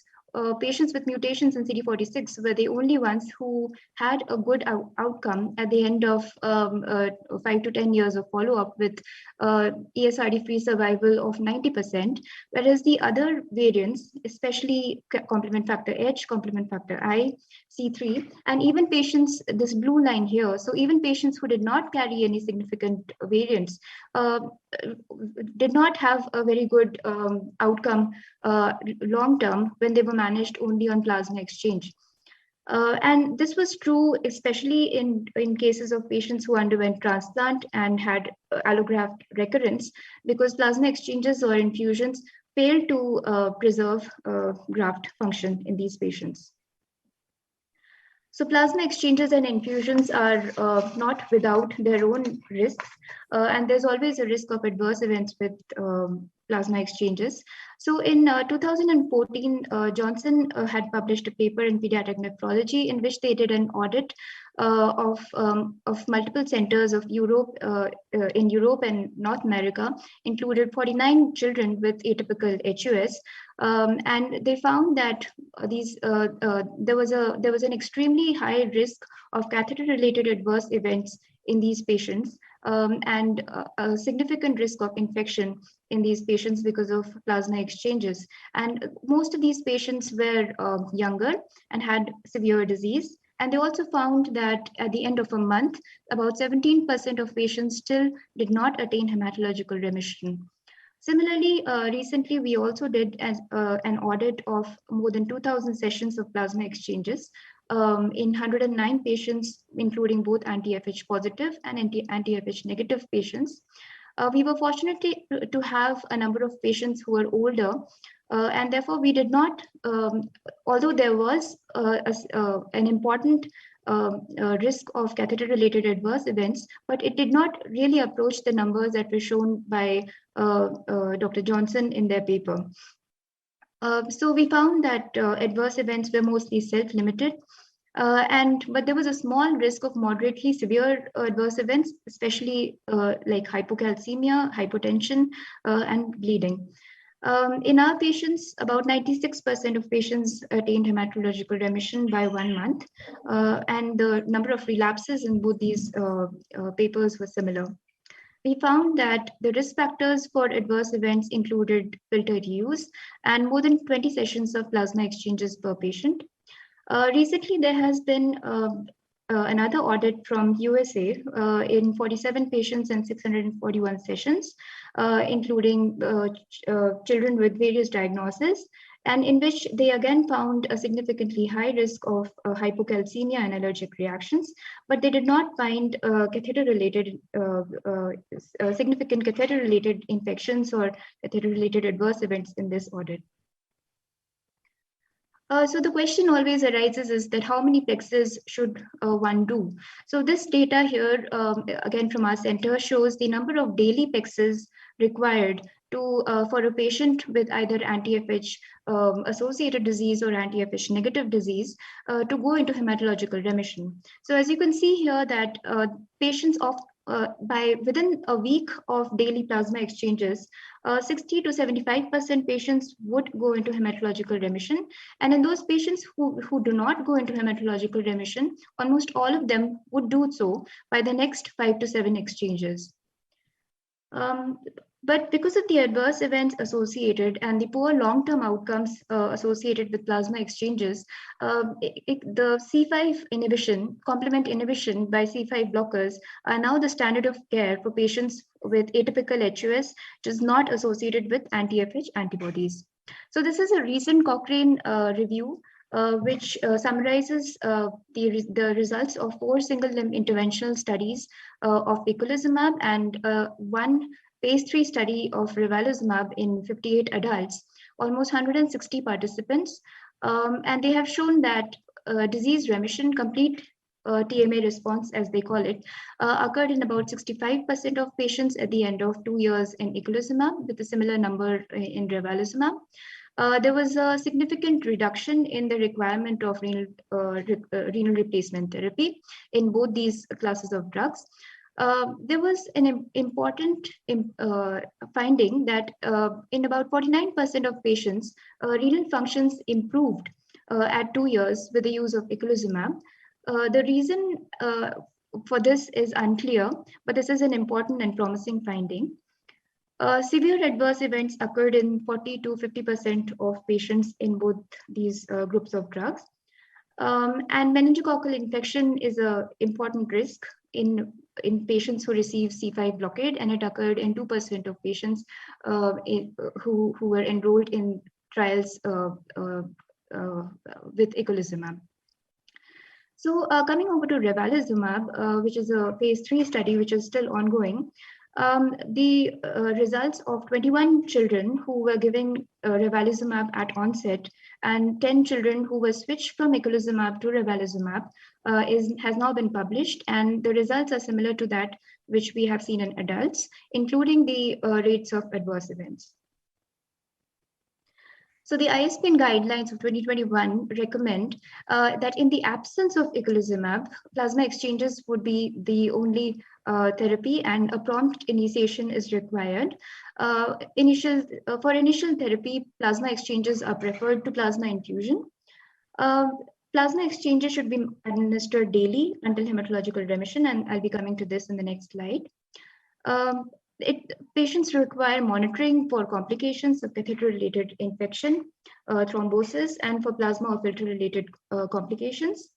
patients with mutations in CD46 were the only ones who had a good outcome at the end of 5 to 10 years of follow-up with ESRD-free survival of 90%, whereas the other variants, especially complement factor H, complement factor I, C3, and even patients, this blue line here, so even patients who did not carry any significant variants did not have a very good outcome long-term when they were managed only on plasma exchange. And this was true especially in cases of patients who underwent transplant and had allograft recurrence, because plasma exchanges or infusions failed to preserve graft function in these patients. So plasma exchanges and infusions are not without their own risks, and there's always a risk of adverse events with plasma exchanges. So in 2014, Johnson had published a paper in Pediatric Nephrology in which they did an audit of multiple centers of Europe, in Europe and North America, included 49 children with atypical HUS. And they found that there was an extremely high risk of catheter-related adverse events in these patients, and a significant risk of infection in these patients because of plasma exchanges. And most of these patients were younger and had severe disease. And they also found that at the end of a month, about 17% of patients still did not attain hematological remission. Similarly, recently we also did an audit of more than 2,000 sessions of plasma exchanges in 109 patients, including both anti-FH positive and anti-FH negative patients. We were fortunate to have a number of patients who were older, and therefore we did not, although there was an important risk of catheter-related adverse events, but it did not really approach the numbers that were shown by Dr. Johnson in their paper. So we found that adverse events were mostly self-limited, but there was a small risk of moderately severe adverse events, especially like hypocalcemia, hypotension, and bleeding. In our patients, about 96% of patients attained hematological remission by 1 month, and the number of relapses in both these papers was similar. We found that the risk factors for adverse events included filter use and more than 20 sessions of plasma exchanges per patient. Recently, there has been another audit from USA in 47 patients and 641 sessions, including children with various diagnoses, and in which they again found a significantly high risk of hypocalcemia and allergic reactions, but they did not find catheter-related significant catheter-related infections or catheter-related adverse events in this audit. So the question always arises is that how many plexes should one do? So this data here, again from our center, shows the number of daily plexes required to for a patient with either anti-FH associated disease or anti-FH negative disease to go into hematological remission. So as you can see here that patients within a week of daily plasma exchanges, 60 to 75% patients would go into hematological remission. And in those patients who do not go into hematological remission, almost all of them would do so by the next 5 to 7 exchanges. But because of the adverse events associated and the poor long-term outcomes associated with plasma exchanges, the C5 inhibition, complement inhibition by C5 blockers are now the standard of care for patients with atypical HUS, which is not associated with anti-FH antibodies. So this is a recent Cochrane review which summarizes the results of 4 single-limb interventional studies of eculizumab and 1 phase 3 study of rivaluzumab in 58 adults, almost 160 participants, and they have shown that disease remission, complete TMA response, as they call it, occurred in about 65% of patients at the end of 2 years in eculizumab, with a similar number in rivaluzumab. There was a significant reduction in the requirement of renal replacement therapy in both these classes of drugs. There was an important finding that in about 49% of patients, renal functions improved at 2 years with the use of eculizumab. The reason for this is unclear, but this is an important and promising finding. Severe adverse events occurred in 40 to 50% of patients in both these groups of drugs. And meningococcal infection is an important risk in patients who receive C5 blockade, and it occurred in 2% of patients who were enrolled in trials with eculizumab. So coming over to rivaluzumab, which is a phase 3 study which is still ongoing. The results of 21 children who were given ravulizumab at onset and 10 children who were switched from eculizumab to ravulizumab has now been published, and the results are similar to that which we have seen in adults, including the rates of adverse events. So the ISPN guidelines of 2021 recommend that in the absence of eculizumab, plasma exchanges would be the only therapy, and a prompt initiation is required. For initial therapy, plasma exchanges are preferred to plasma infusion. Plasma exchanges should be administered daily until hematological remission, and I'll be coming to this in the next slide. Patients require monitoring for complications of catheter-related infection, thrombosis, and for plasma or filter-related complications.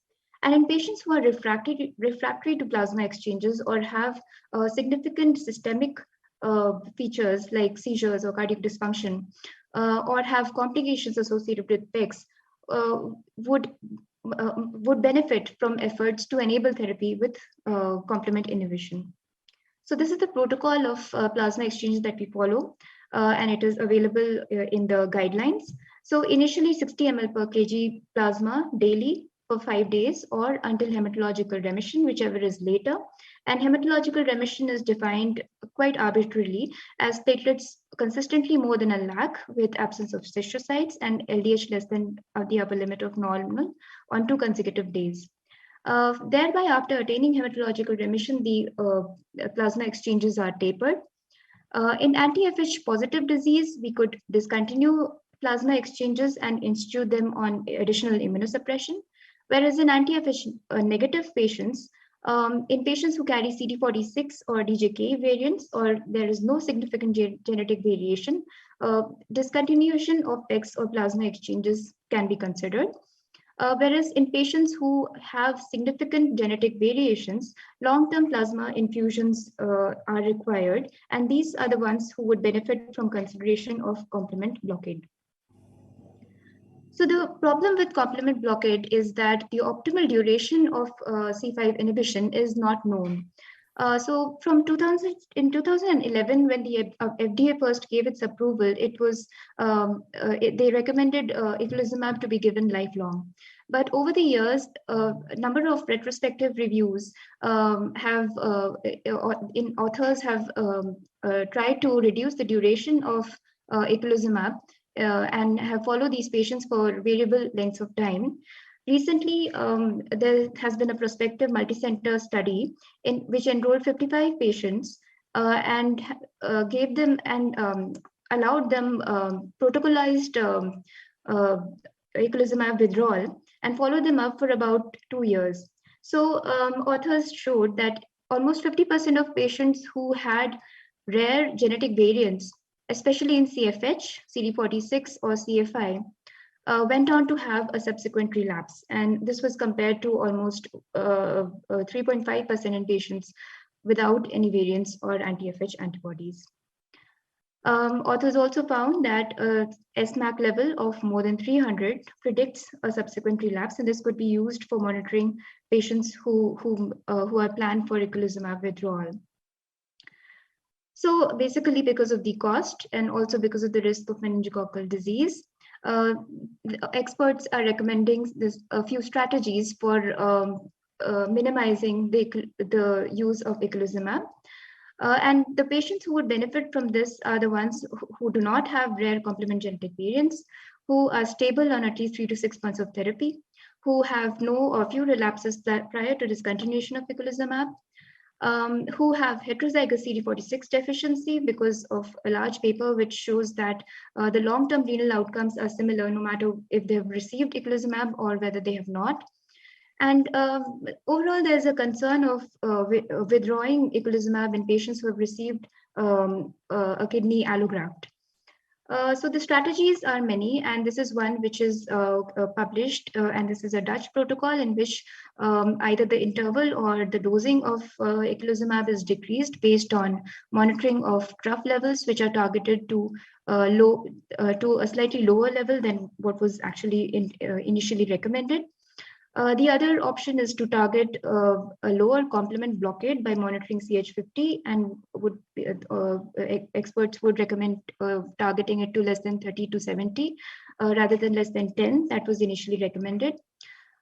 And in patients who are refractory to plasma exchanges or have significant systemic features like seizures or cardiac dysfunction, or have complications associated with PECs, would benefit from efforts to enable therapy with complement inhibition. So this is the protocol of plasma exchange that we follow, and it is available in the guidelines. So initially 60 ml per kg plasma daily for 5 days or until hematological remission, whichever is later. And hematological remission is defined quite arbitrarily as platelets consistently more than 1 lakh with absence of schistocytes and LDH less than the upper limit of normal on 2 consecutive days. Thereby, after attaining hematological remission, the plasma exchanges are tapered. In anti-FH positive disease, we could discontinue plasma exchanges and institute them on additional immunosuppression. Whereas in anti-FH negative patients, in patients who carry CD46 or DJK variants, or there is no significant genetic variation, discontinuation of PECs or plasma exchanges can be considered. Whereas in patients who have significant genetic variations, long-term plasma infusions are required, and these are the ones who would benefit from consideration of complement blockade. So the problem with complement blockade is that the optimal duration of C5 inhibition is not known. So from 2011, when the FDA first gave its approval, it was they recommended eculizumab to be given lifelong. But over the years, a number of retrospective reviews authors have tried to reduce the duration of eculizumab and have followed these patients for variable lengths of time. Recently, there has been a prospective multicenter study in which enrolled 55 patients and gave them and allowed them protocolized eculizumab withdrawal and followed them up for about 2 years. So authors showed that almost 50% of patients who had rare genetic variants, especially in CFH, CD46 or CFI, went on to have a subsequent relapse. And this was compared to almost 3.5% in patients without any variants or anti-FH antibodies. Authors also found that SMAC level of more than 300 predicts a subsequent relapse, and this could be used for monitoring patients who are planned for eculizumab withdrawal. So basically, because of the cost and also because of the risk of meningococcal disease, experts are recommending a few strategies for minimizing the use of eculizumab. And the patients who would benefit from this are the ones who do not have rare complement genetic variants, who are stable on at least 3 to 6 months of therapy, who have no or few relapses prior to discontinuation of eculizumab, who have heterozygous CD46 deficiency because of a large paper which shows that the long-term renal outcomes are similar no matter if they have received eculizumab or whether they have not. And overall, there's a concern of withdrawing eculizumab in patients who have received a kidney allograft. So the strategies are many, and this is one which is published, and this is a Dutch protocol in which either the interval or the dosing of eculizumab is decreased based on monitoring of trough levels, which are targeted to a slightly lower level than what was actually initially recommended. The other option is to target a lower complement blockade by monitoring CH50, and experts would recommend targeting it to less than 30 to 70 rather than less than 10 that was initially recommended.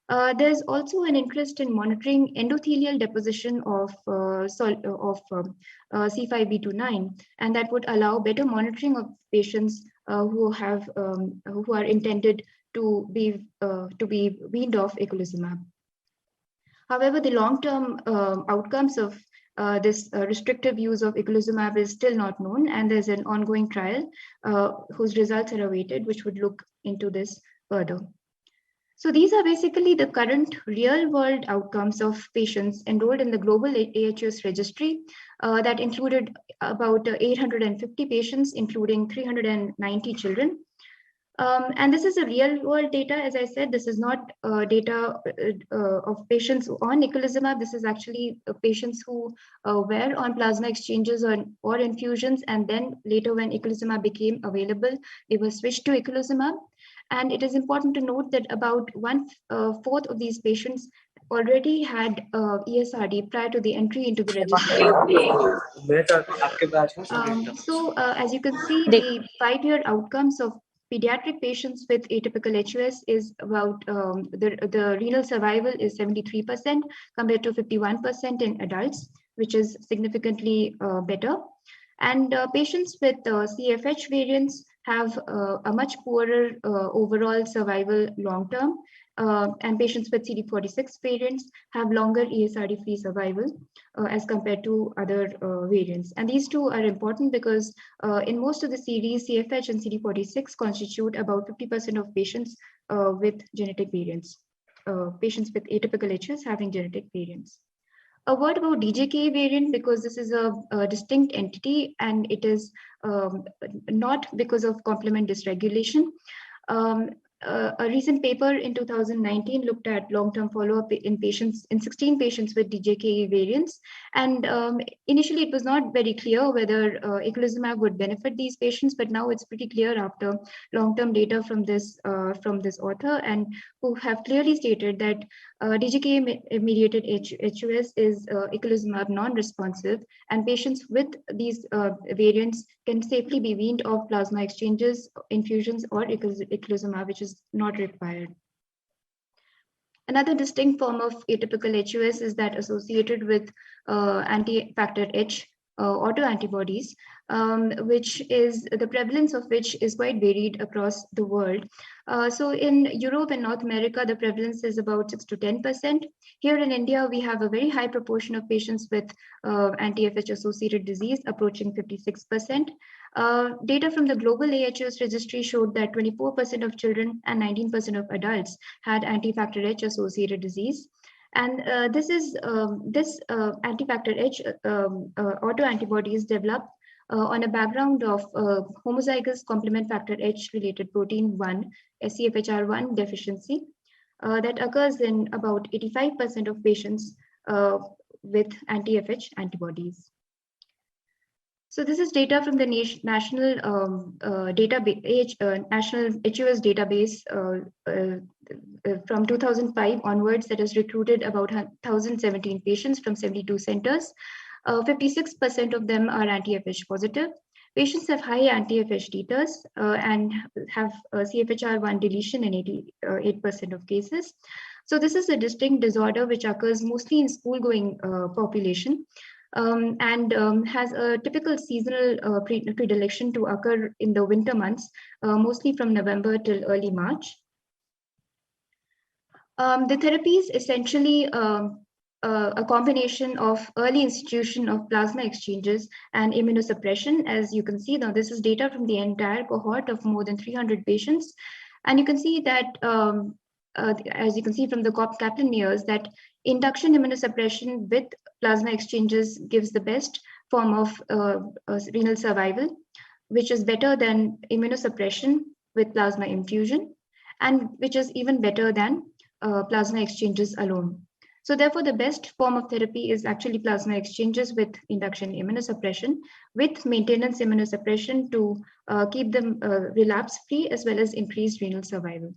There's also an interest in monitoring endothelial deposition of C5b29, and that would allow better monitoring of patients who are intended to be weaned off eculizumab. However, the long-term outcomes of this restrictive use of eculizumab is still not known, and there's an ongoing trial whose results are awaited, which would look into this further. So these are basically the current real-world outcomes of patients enrolled in the global AHUS registry that included about 850 patients, including 390 children. And this is a real-world data. As I said, this is not data of patients on eculizumab. This is actually patients who were on plasma exchanges or infusions, and then later when eculizumab became available, they were switched to eculizumab. And it is important to note that about 1/4 of these patients already had ESRD prior to the entry into the registry. As you can see, the 5-year outcomes of pediatric patients with atypical HUS is about the renal survival is 73% compared to 51% in adults, which is significantly better. And patients with CFH variants have a much poorer overall survival long-term, and patients with CD46 variants have longer ESRD-free survival as compared to other variants. And these two are important because in most of the series, CFH and CD46 constitute about 50% of patients with genetic variants, patients with atypical HUS having genetic variants. A word about DJK variant, because this is a distinct entity and it is not because of complement dysregulation. A recent paper in 2019 looked at long-term follow-up in 16 patients with DJK variants. And initially it was not very clear whether eculizumab would benefit these patients, but now it's pretty clear after long-term data from this author, and who have clearly stated that DJK-mediated HUS is eculizumab non-responsive, and patients with these variants can safely be weaned off plasma exchanges, infusions, or eculizumab, which is not required. Another distinct form of atypical HUS is that associated with anti-factor H autoantibodies, which is the prevalence of which is quite varied across the world. So in Europe and North America, the prevalence is about 6 to 10%. Here in India, we have a very high proportion of patients with anti-FH associated disease, approaching 56%. Data from the global AHUS registry showed that 24% of children and 19% of adults had anti-factor H associated disease. And this anti-factor H autoantibodies developed on a background of homozygous complement factor H related protein 1, SCFHR1 deficiency that occurs in about 85% of patients with anti-FH antibodies. So this is data from the national national HUS database from 2005 onwards that has recruited about 1,017 patients from 72 centers. 56% of them are anti-FH positive. Patients have high anti-FH titers and have CFHR1 deletion in 88% of cases. So this is a distinct disorder which occurs mostly in school-going population. And has a typical seasonal predilection to occur in the winter months, mostly from November till early March. The therapy is essentially a combination of early institution of plasma exchanges and immunosuppression. As you can see, now this is data from the entire cohort of more than 300 patients. And you can see that, as you can see from the Kaplan-Meier's, that induction immunosuppression with plasma exchanges gives the best form of renal survival, which is better than immunosuppression with plasma infusion, and which is even better than plasma exchanges alone. So therefore, the best form of therapy is actually plasma exchanges with induction immunosuppression, with maintenance immunosuppression to keep them relapse-free as well as increased renal survival.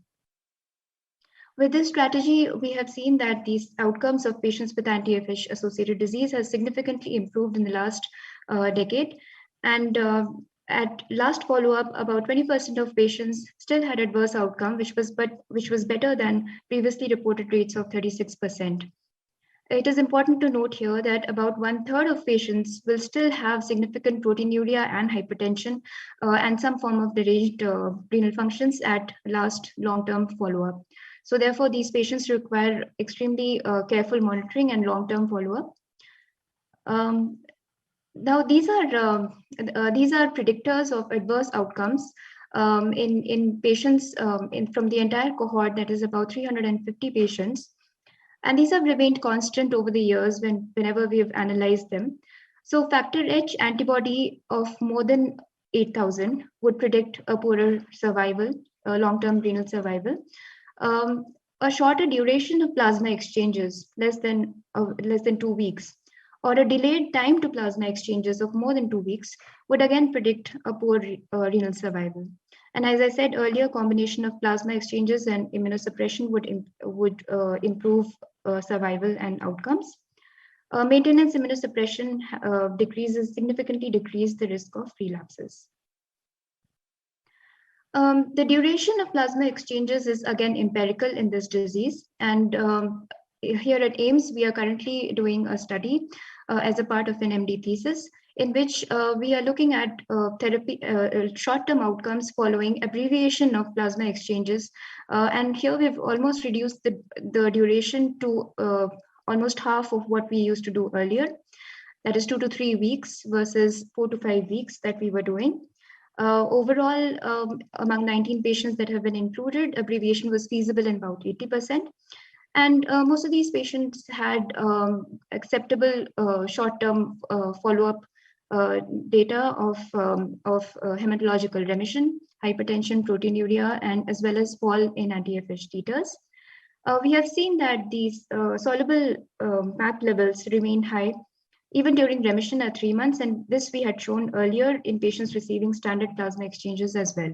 With this strategy, we have seen that these outcomes of patients with anti-FH associated disease has significantly improved in the last decade. And at last follow-up, about 20% of patients still had adverse outcome, which was better than previously reported rates of 36%. It is important to note here that about 1/3 of patients will still have significant proteinuria and hypertension and some form of deranged renal functions at last long-term follow-up. So therefore, these patients require extremely careful monitoring and long-term follow-up. Now, these are predictors of adverse outcomes in patients from the entire cohort, that is about 350 patients. And these have remained constant over the years whenever we have analyzed them. So factor H antibody of more than 8,000 would predict a poorer survival, long-term renal survival. A shorter duration of plasma exchanges, less than 2 weeks, or a delayed time to plasma exchanges of more than 2 weeks would again predict a poor renal survival. And as I said earlier, combination of plasma exchanges and immunosuppression would improve survival and outcomes. Maintenance immunosuppression significantly decrease the risk of relapses. The duration of plasma exchanges is again empirical in this disease. And here at AIIMS, we are currently doing a study as a part of an MD thesis in which we are looking at therapy, short-term outcomes following abbreviation of plasma exchanges. And here we've almost reduced the duration to almost half of what we used to do earlier. That is 2 to 3 weeks versus 4 to 5 weeks that we were doing. Overall, among 19 patients that have been included, abbreviation was feasible in about 80%. And most of these patients had acceptable short-term follow-up data of hematological remission, hypertension, proteinuria, and as well as fall in anti-FH titers. We have seen that these soluble MAP levels remain high even during remission at 3 months, and this we had shown earlier in patients receiving standard plasma exchanges as well.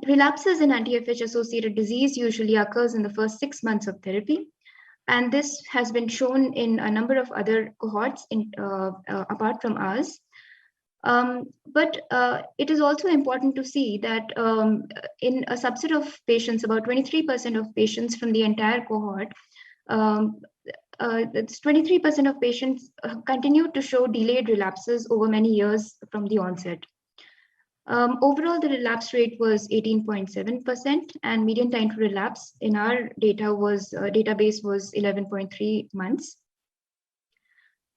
Relapses in anti-FH associated disease usually occurs in the first 6 months of therapy. And this has been shown in a number of other cohorts apart from ours. But it is also important to see that in a subset of patients, about 23% of patients from the entire cohort, 23% of patients continue to show delayed relapses over many years from the onset. Overall, the relapse rate was 18.7%, and median time to relapse in our database was 11.3 months.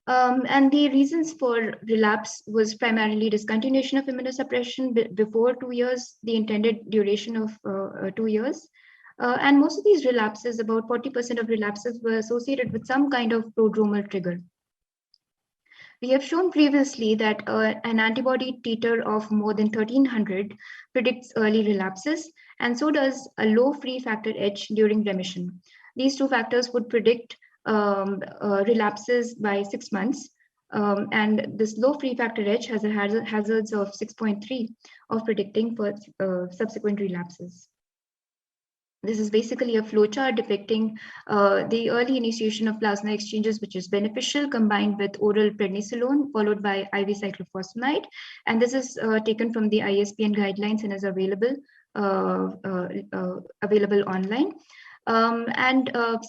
And the reasons for relapse was primarily discontinuation of immunosuppression before 2 years, the intended duration of 2 years. And most of these relapses, about 40% of relapses, were associated with some kind of prodromal trigger. We have shown previously that an antibody titer of more than 1300 predicts early relapses, and so does a low free factor H during remission. These two factors would predict relapses by 6 months, and this low free factor H has a hazards of 6.3 of predicting for subsequent relapses. This is basically a flowchart depicting the early initiation of plasma exchanges, which is beneficial, combined with oral prednisolone, followed by IV cyclophosphamide. And this is taken from the ISPN guidelines and is available online.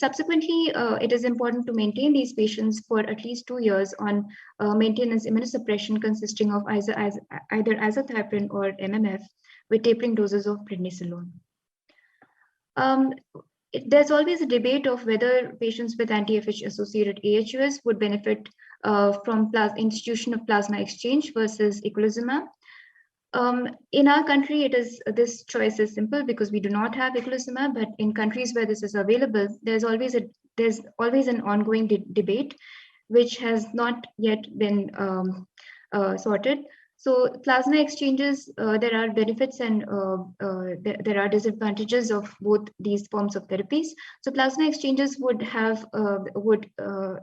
Subsequently, it is important to maintain these patients for at least 2 years on maintenance immunosuppression consisting of either azathioprine or MMF with tapering doses of prednisolone. There's always a debate of whether patients with anti-FH associated AHUS would benefit from institution of plasma exchange versus eculizumab. In our country, this choice is simple because we do not have eculizumab, but in countries where this is available, there's always an ongoing debate, which has not yet been sorted. So plasma exchanges, there are benefits and there are disadvantages of both these forms of therapies. So plasma exchanges would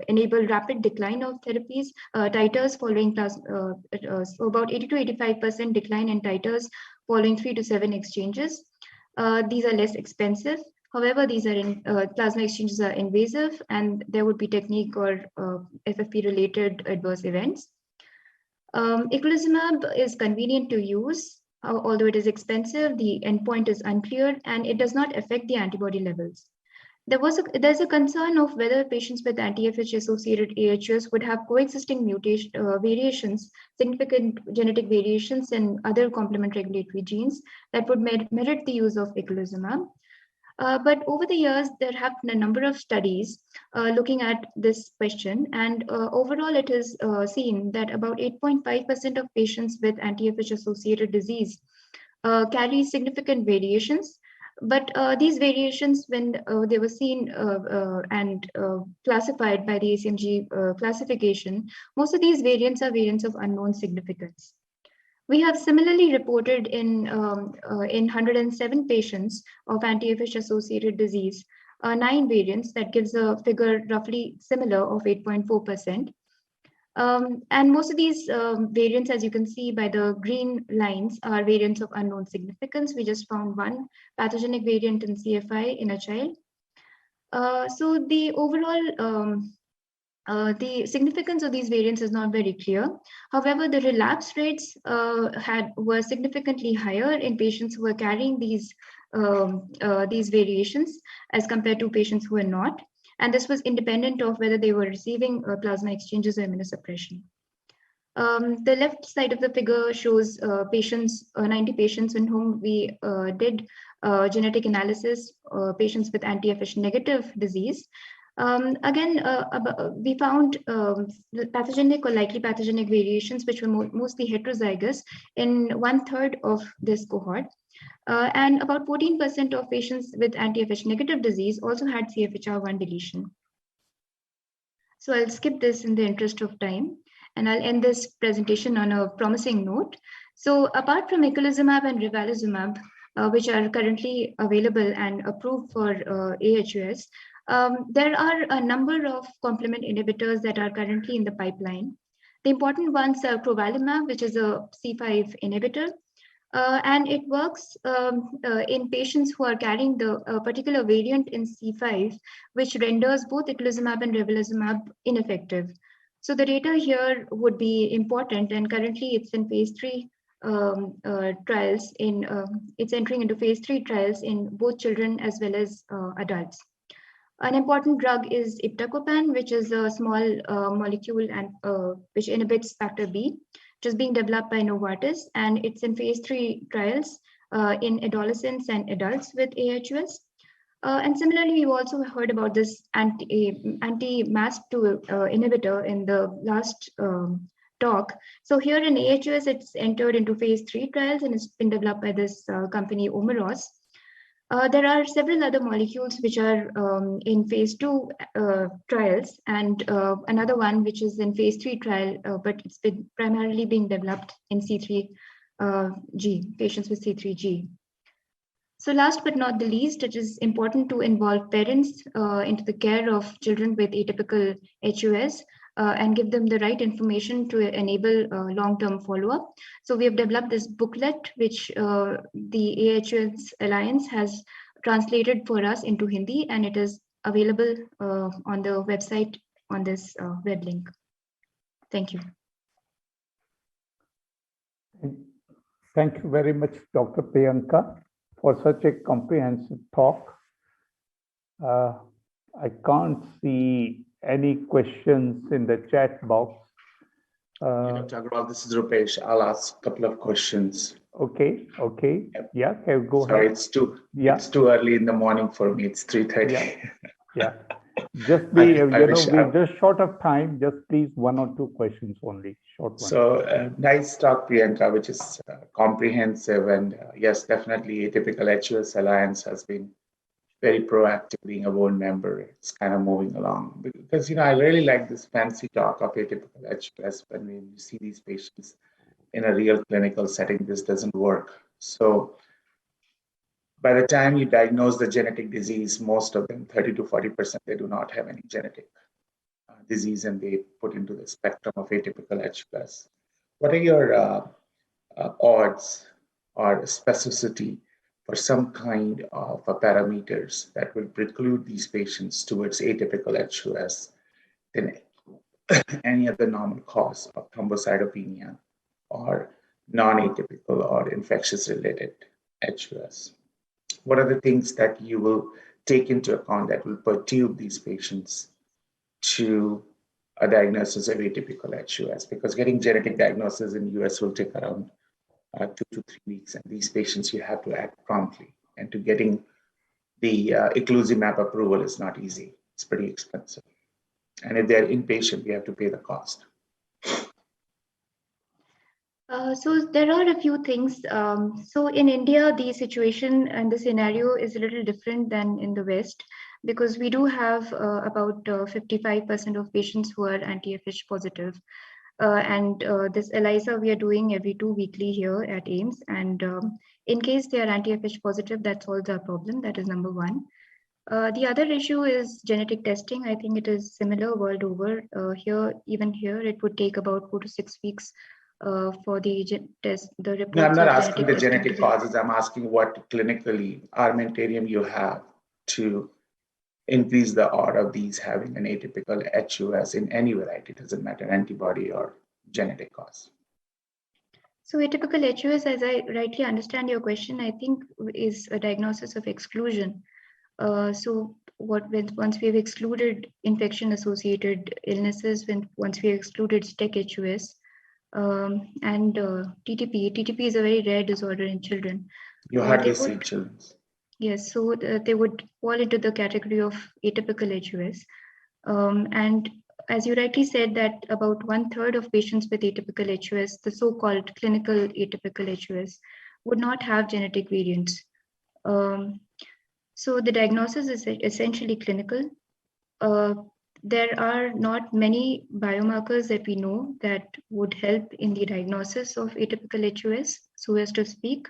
enable rapid decline of therapies, titers following so about 80 to 85% decline in titers following 3 to 7 exchanges. These are less expensive. However, these are plasma exchanges are invasive, and there would be technique or FFP-related adverse events. Eculizumab is convenient to use, although it is expensive. The endpoint is unclear, and it does not affect the antibody levels. There's a concern of whether patients with anti-FH associated AHUS would have coexisting mutation variations, significant genetic variations in other complement regulatory genes that would merit the use of eculizumab. But over the years, there have been a number of studies looking at this question, and overall it is seen that about 8.5% of patients with anti-FH associated disease carry significant variations. But these variations, when they were seen and classified by the ACMG classification, most of these variants are variants of unknown significance. We have similarly reported in 107 patients of anti-FH associated disease, 9 variants that gives a figure roughly similar of 8.4%. And most of these variants, as you can see by the green lines, are variants of unknown significance. We just found one pathogenic variant in CFI in a child. So the overall the significance of these variants is not very clear. However, the relapse rates were significantly higher in patients who were carrying these variations as compared to patients who were not. And this was independent of whether they were receiving plasma exchanges or immunosuppression. The left side of the figure shows 90 patients in whom we did genetic analysis, patients with anti-FH negative disease. Again, we found pathogenic or likely pathogenic variations, which were mostly heterozygous in 1/3 of this cohort. And about 14% of patients with anti-FH negative disease also had CFHR1 deletion. So I'll skip this in the interest of time, and I'll end this presentation on a promising note. So apart from eculizumab and rivalizumab, which are currently available and approved for AHUS, there are a number of complement inhibitors that are currently in the pipeline. The important ones are crovalimab, which is a C5 inhibitor, and it works in patients who are carrying the particular variant in C5, which renders both eculizumab and rivalizumab ineffective. So the data here would be important, and currently it's in phase 3 trials. It's entering into phase 3 trials in both children as well as adults. An important drug is iptacopan, which is a small molecule and which inhibits factor B, which is being developed by Novartis, and it's in phase 3 trials in adolescents and adults with AHUS. And similarly, we've also heard about this anti-MASP2 inhibitor in the last talk. So here in AHUS, it's entered into phase 3 trials, and it's been developed by this company Omeros. There are several other molecules which are in phase 2 trials, and another one which is in phase 3 trial, but it's been primarily being developed in C3G, patients with C3G. So last but not the least, it is important to involve parents into the care of children with atypical HUS and give them the right information to enable long-term follow-up. So we have developed this booklet, which the AHUS Alliance has translated for us into Hindi, and it is available on the website on this web link. Thank you. Thank you very much, Dr. Priyanka, for such a comprehensive talk. I can't see any questions in the chat box. Dr. Agrawal, this is Rupesh. I'll ask a couple of questions. Okay. Yep. Yeah, go Sorry, ahead. it's too early in the morning for me. It's 3:30. Yeah. Just be, we're just short of time. Just please 1 or 2 questions only, short ones. So nice talk, Priyanka, which is comprehensive. And yes, definitely Atypical HUS Alliance has been very proactive, being a board member. It's kind of moving along because, I really like this fancy talk of Atypical HUS. When we see these patients in a real clinical setting, this doesn't work. So by the time you diagnose the genetic disease, most of them, 30 to 40%, they do not have any genetic disease, and they put into the spectrum of atypical HUS. What are your odds or specificity for some kind of parameters that will preclude these patients towards atypical HUS than any other normal cause of thrombocytopenia or non-atypical or infectious-related HUS. What are the things that you will take into account that will perturb these patients to a diagnosis of atypical HUS? Because getting genetic diagnosis in the US will take around 2 to 3 weeks, and these patients you have to act promptly. And to getting the eculizumab approval is not easy. It's pretty expensive. And if they're inpatient, we have to pay the cost. So there are a few things. So in India, the situation and the scenario is a little different than in the West, because we do have about 55% of patients who are anti-FH positive. And this ELISA we are doing every 2 weekly here at AIIMS. And in case they are anti-FH positive, that solves our problem. That is number one. The other issue is genetic testing. I think it is similar world over. Even here, it would take about 4 to 6 weeks for the test, the reports. No, I'm not asking the genetic causes. I'm asking what clinically armamentarium you have to increase the odds of these having an atypical HUS in any variety. It doesn't matter, antibody or genetic cause. So atypical HUS, as I rightly understand your question, I think is a diagnosis of exclusion. So once we've excluded infection-associated illnesses, once we excluded STEC HUS, and TTP is a very rare disorder in children. You hardly see children. Yes, so they would fall into the category of atypical HUS. And as you rightly said, that about 1/3 of patients with atypical HUS, the so-called clinical atypical HUS, would not have genetic variants. So the diagnosis is essentially clinical. There are not many biomarkers that we know that would help in the diagnosis of atypical HUS, so as to speak.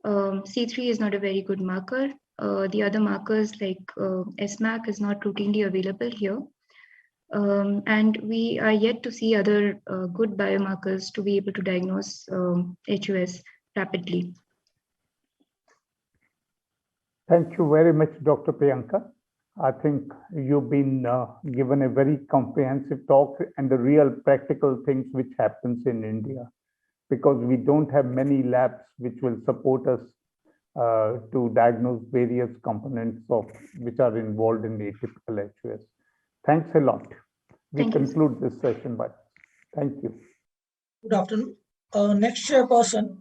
C3 is not a very good marker. The other markers like SMAC is not routinely available here. And we are yet to see other good biomarkers to be able to diagnose HUS rapidly. Thank you very much, Dr. Priyanka. I think you've been given a very comprehensive talk and the real practical things which happens in India, because we don't have many labs which will support us to diagnose various components of which are involved in the atypical HUS. Thanks a lot. We conclude this session, but thank you. Good afternoon. Next chairperson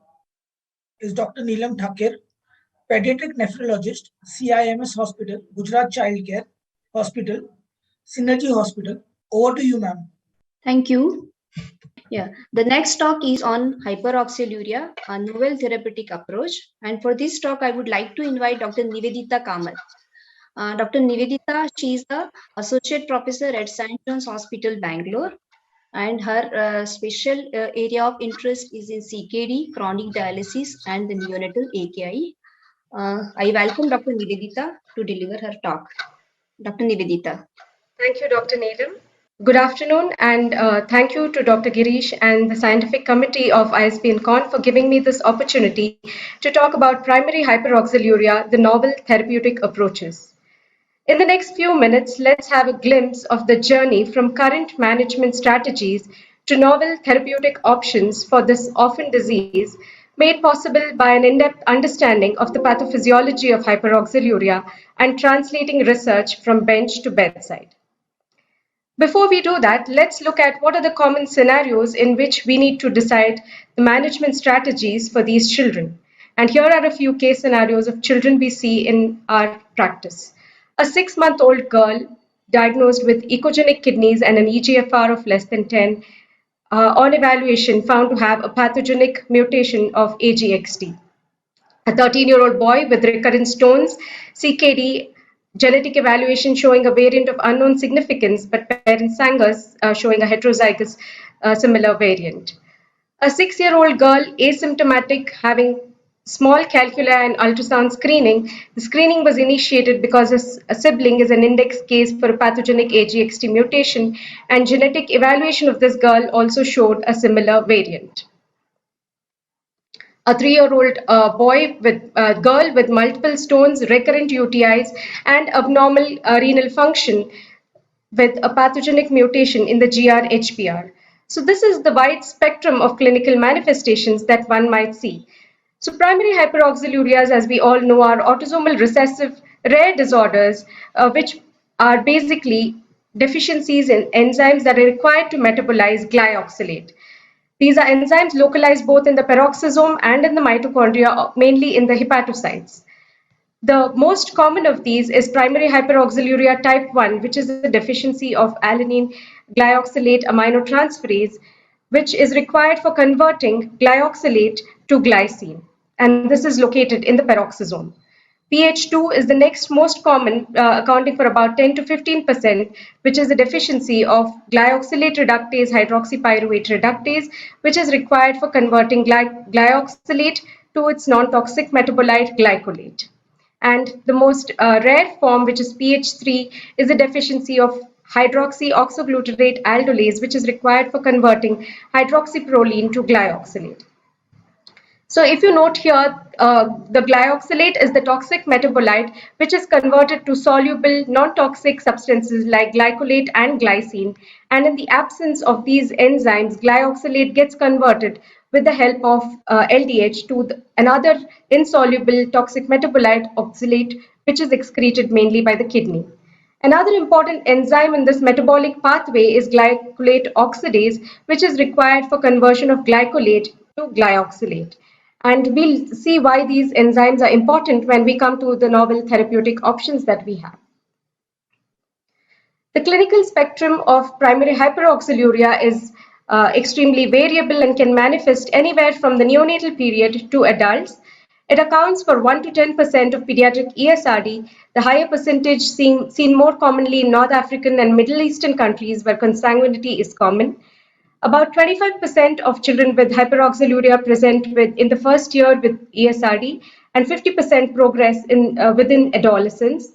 is Dr. Neelam Thakur, Pediatric Nephrologist, CIMS Hospital, Gujarat Childcare Hospital, Synergy Hospital. Over to you, ma'am. Thank you. Yeah, the next talk is on hyperoxaluria, a novel therapeutic approach. And for this talk, I would like to invite Dr. Nivedita Kamath. Dr. Nivedita, she is the Associate Professor at St. John's Hospital, Bangalore. And her special area of interest is in CKD, chronic dialysis, and the neonatal AKI. I welcome Dr. Nivedita to deliver her talk. Dr. Nivedita. Thank you, Dr. Neelam. Good afternoon, and thank you to Dr. Girish and the scientific committee of ISPNCON for giving me this opportunity to talk about primary hyperoxaluria, the novel therapeutic approaches. In the next few minutes, let's have a glimpse of the journey from current management strategies to novel therapeutic options for this orphan disease, made possible by an in-depth understanding of the pathophysiology of hyperoxaluria and translating research from bench to bedside. Before we do that, let's look at what are the common scenarios in which we need to decide the management strategies for these children. And here are a few case scenarios of children we see in our practice. A 6-month-old girl diagnosed with echogenic kidneys and an eGFR of less than 10, on evaluation found to have a pathogenic mutation of AGXT. A 13-year-old boy with recurrent stones, CKD, genetic evaluation showing a variant of unknown significance, but parents sang us showing a heterozygous similar variant. A 6-year-old girl, asymptomatic, having small calculi and ultrasound screening. The screening was initiated because a sibling is an index case for a pathogenic AGXT mutation, and genetic evaluation of this girl also showed a similar variant. a 3-year-old girl with multiple stones, recurrent UTIs, and abnormal renal function with a pathogenic mutation in the GR-HPR. So this is the wide spectrum of clinical manifestations that one might see. So primary hyperoxalurias, as we all know, are autosomal recessive rare disorders, which are basically deficiencies in enzymes that are required to metabolize glyoxylate. These are enzymes localized both in the peroxisome and in the mitochondria, mainly in the hepatocytes. The most common of these is primary hyperoxaluria type 1, which is a deficiency of alanine glyoxylate aminotransferase, which is required for converting glyoxylate to glycine. And this is located in the peroxisome. PH2 is the next most common, accounting for about 10 to 15%, which is a deficiency of glyoxylate reductase hydroxypyruvate reductase, which is required for converting glyoxylate to its non-toxic metabolite glycolate. And the most rare form, which is PH3, is a deficiency of hydroxyoxyglutarate aldolase, which is required for converting hydroxyproline to glyoxylate. So if you note here, the glyoxylate is the toxic metabolite, which is converted to soluble non-toxic substances like glycolate and glycine. And in the absence of these enzymes, glyoxylate gets converted with the help of LDH to another insoluble toxic metabolite oxalate, which is excreted mainly by the kidney. Another important enzyme in this metabolic pathway is glycolate oxidase, which is required for conversion of glycolate to glyoxylate. And we'll see why these enzymes are important when we come to the novel therapeutic options that we have. The clinical spectrum of primary hyperoxaluria is extremely variable and can manifest anywhere from the neonatal period to adults. It accounts for 1 to 10% of pediatric ESRD, the higher percentage seen more commonly in North African and Middle Eastern countries where consanguinity is common. About 25% of children with hyperoxaluria present in the first year with ESRD, and 50% progress within adolescence.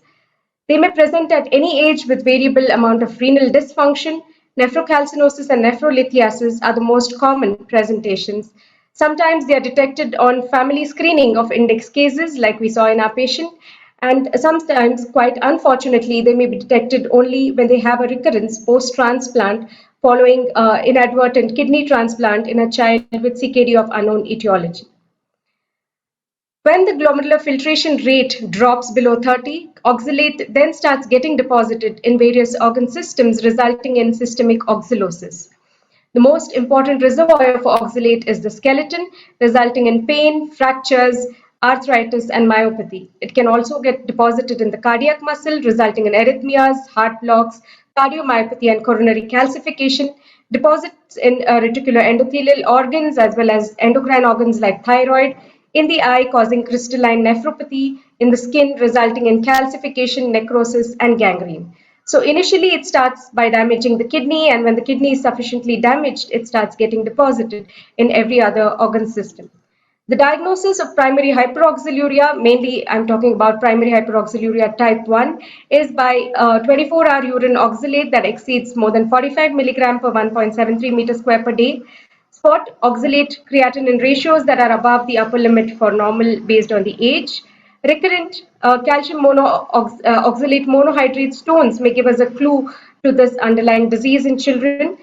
They may present at any age with variable amount of renal dysfunction. Nephrocalcinosis and nephrolithiasis are the most common presentations. Sometimes they are detected on family screening of index cases like we saw in our patient, and sometimes, quite unfortunately, they may be detected only when they have a recurrence post-transplant following inadvertent kidney transplant in a child with CKD of unknown etiology. When the glomerular filtration rate drops below 30, oxalate then starts getting deposited in various organ systems, resulting in systemic oxalosis. The most important reservoir for oxalate is the skeleton, resulting in pain, fractures, arthritis, and myopathy. It can also get deposited in the cardiac muscle, resulting in arrhythmias, heart blocks, cardiomyopathy, and coronary calcification. Deposits in reticular endothelial organs as well as endocrine organs like thyroid, in the eye causing crystalline nephropathy, in the skin resulting in calcification, necrosis, and gangrene. So initially it starts by damaging the kidney, and when the kidney is sufficiently damaged, it starts getting deposited in every other organ system. The diagnosis of primary hyperoxaluria, mainly I'm talking about primary hyperoxaluria type 1, is by 24-hour urine oxalate that exceeds more than 45 milligram per 1.73 meter square per day. Spot oxalate creatinine ratios that are above the upper limit for normal based on the age. Recurrent calcium oxalate monohydrate stones may give us a clue to this underlying disease in children.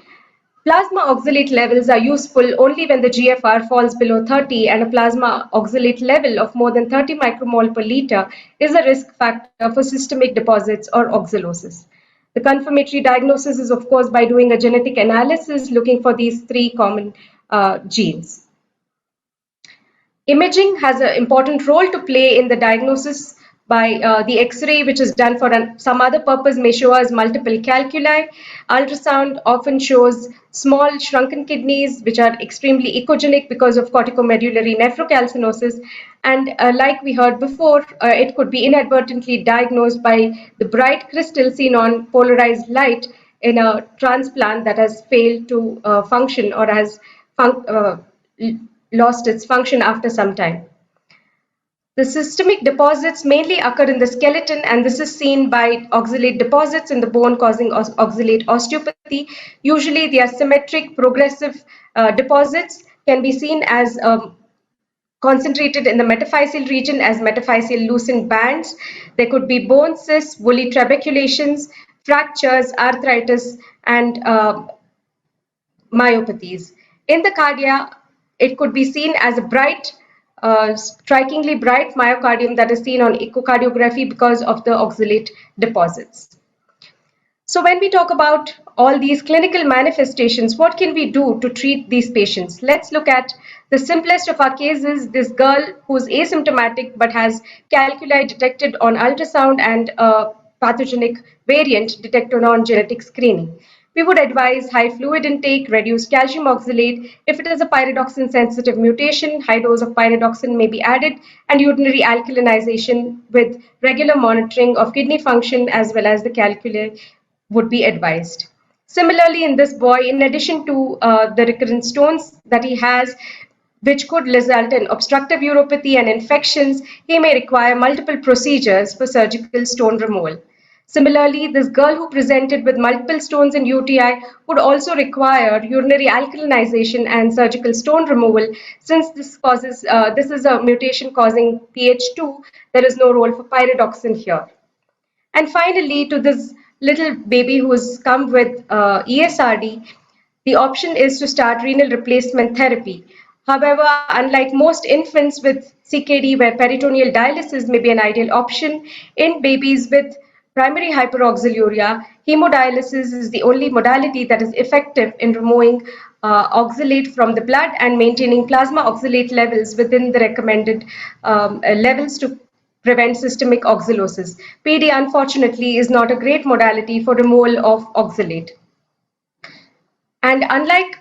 Plasma oxalate levels are useful only when the GFR falls below 30, and a plasma oxalate level of more than 30 micromole per liter is a risk factor for systemic deposits or oxalosis. The confirmatory diagnosis is, of course, by doing a genetic analysis looking for these 3 common genes. Imaging has an important role to play in the diagnosis by the X-ray, which is done for some other purpose, may show us multiple calculi. Ultrasound often shows small shrunken kidneys, which are extremely echogenic because of corticomedullary nephrocalcinosis. And like we heard before, it could be inadvertently diagnosed by the bright crystal seen on polarized light in a transplant that has failed to function or has lost its function after some time. The systemic deposits mainly occur in the skeleton, and this is seen by oxalate deposits in the bone causing oxalate osteopathy. Usually they are symmetric progressive deposits, can be seen as concentrated in the metaphyseal region as metaphyseal lucent bands. There could be bone cysts, woolly trabeculations, fractures, arthritis, and myopathies. In the cardia, it could be seen as a bright, strikingly bright myocardium that is seen on echocardiography because of the oxalate deposits. So when we talk about all these clinical manifestations, what can we do to treat these patients? Let's look at the simplest of our cases, this girl who's asymptomatic but has calculi detected on ultrasound and a pathogenic variant detected on genetic screening. We would advise high fluid intake, reduced calcium oxalate. If it is a pyridoxine sensitive mutation, high dose of pyridoxine may be added, and urinary alkalinization with regular monitoring of kidney function as well as the calculi would be advised. Similarly, in this boy, in addition to the recurrent stones that he has, which could result in obstructive uropathy and infections, he may require multiple procedures for surgical stone removal. Similarly, this girl who presented with multiple stones in UTI would also require urinary alkalinization and surgical stone removal. Since this is a mutation causing PH2, there is no role for pyridoxine here. And finally, to this little baby who has come with ESRD, the option is to start renal replacement therapy. However, unlike most infants with CKD, where peritoneal dialysis may be an ideal option, in babies with primary hyperoxaluria, hemodialysis is the only modality that is effective in removing oxalate from the blood and maintaining plasma oxalate levels within the recommended levels to prevent systemic oxalosis. PD, unfortunately, is not a great modality for removal of oxalate. And unlike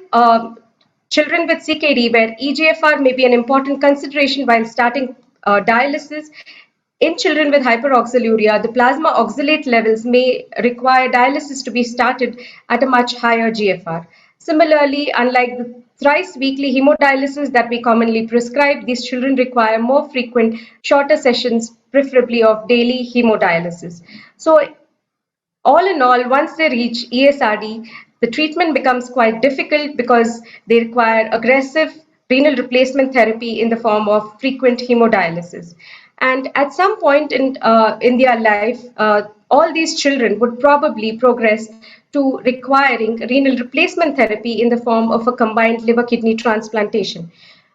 children with CKD, where eGFR may be an important consideration while starting dialysis, in children with hyperoxaluria, the plasma oxalate levels may require dialysis to be started at a much higher GFR. Similarly, unlike the thrice weekly hemodialysis that we commonly prescribe, these children require more frequent, shorter sessions, preferably of daily hemodialysis. So all in all, once they reach ESRD, the treatment becomes quite difficult because they require aggressive renal replacement therapy in the form of frequent hemodialysis. And at some point in their life, all these children would probably progress to requiring renal replacement therapy in the form of a combined liver-kidney transplantation.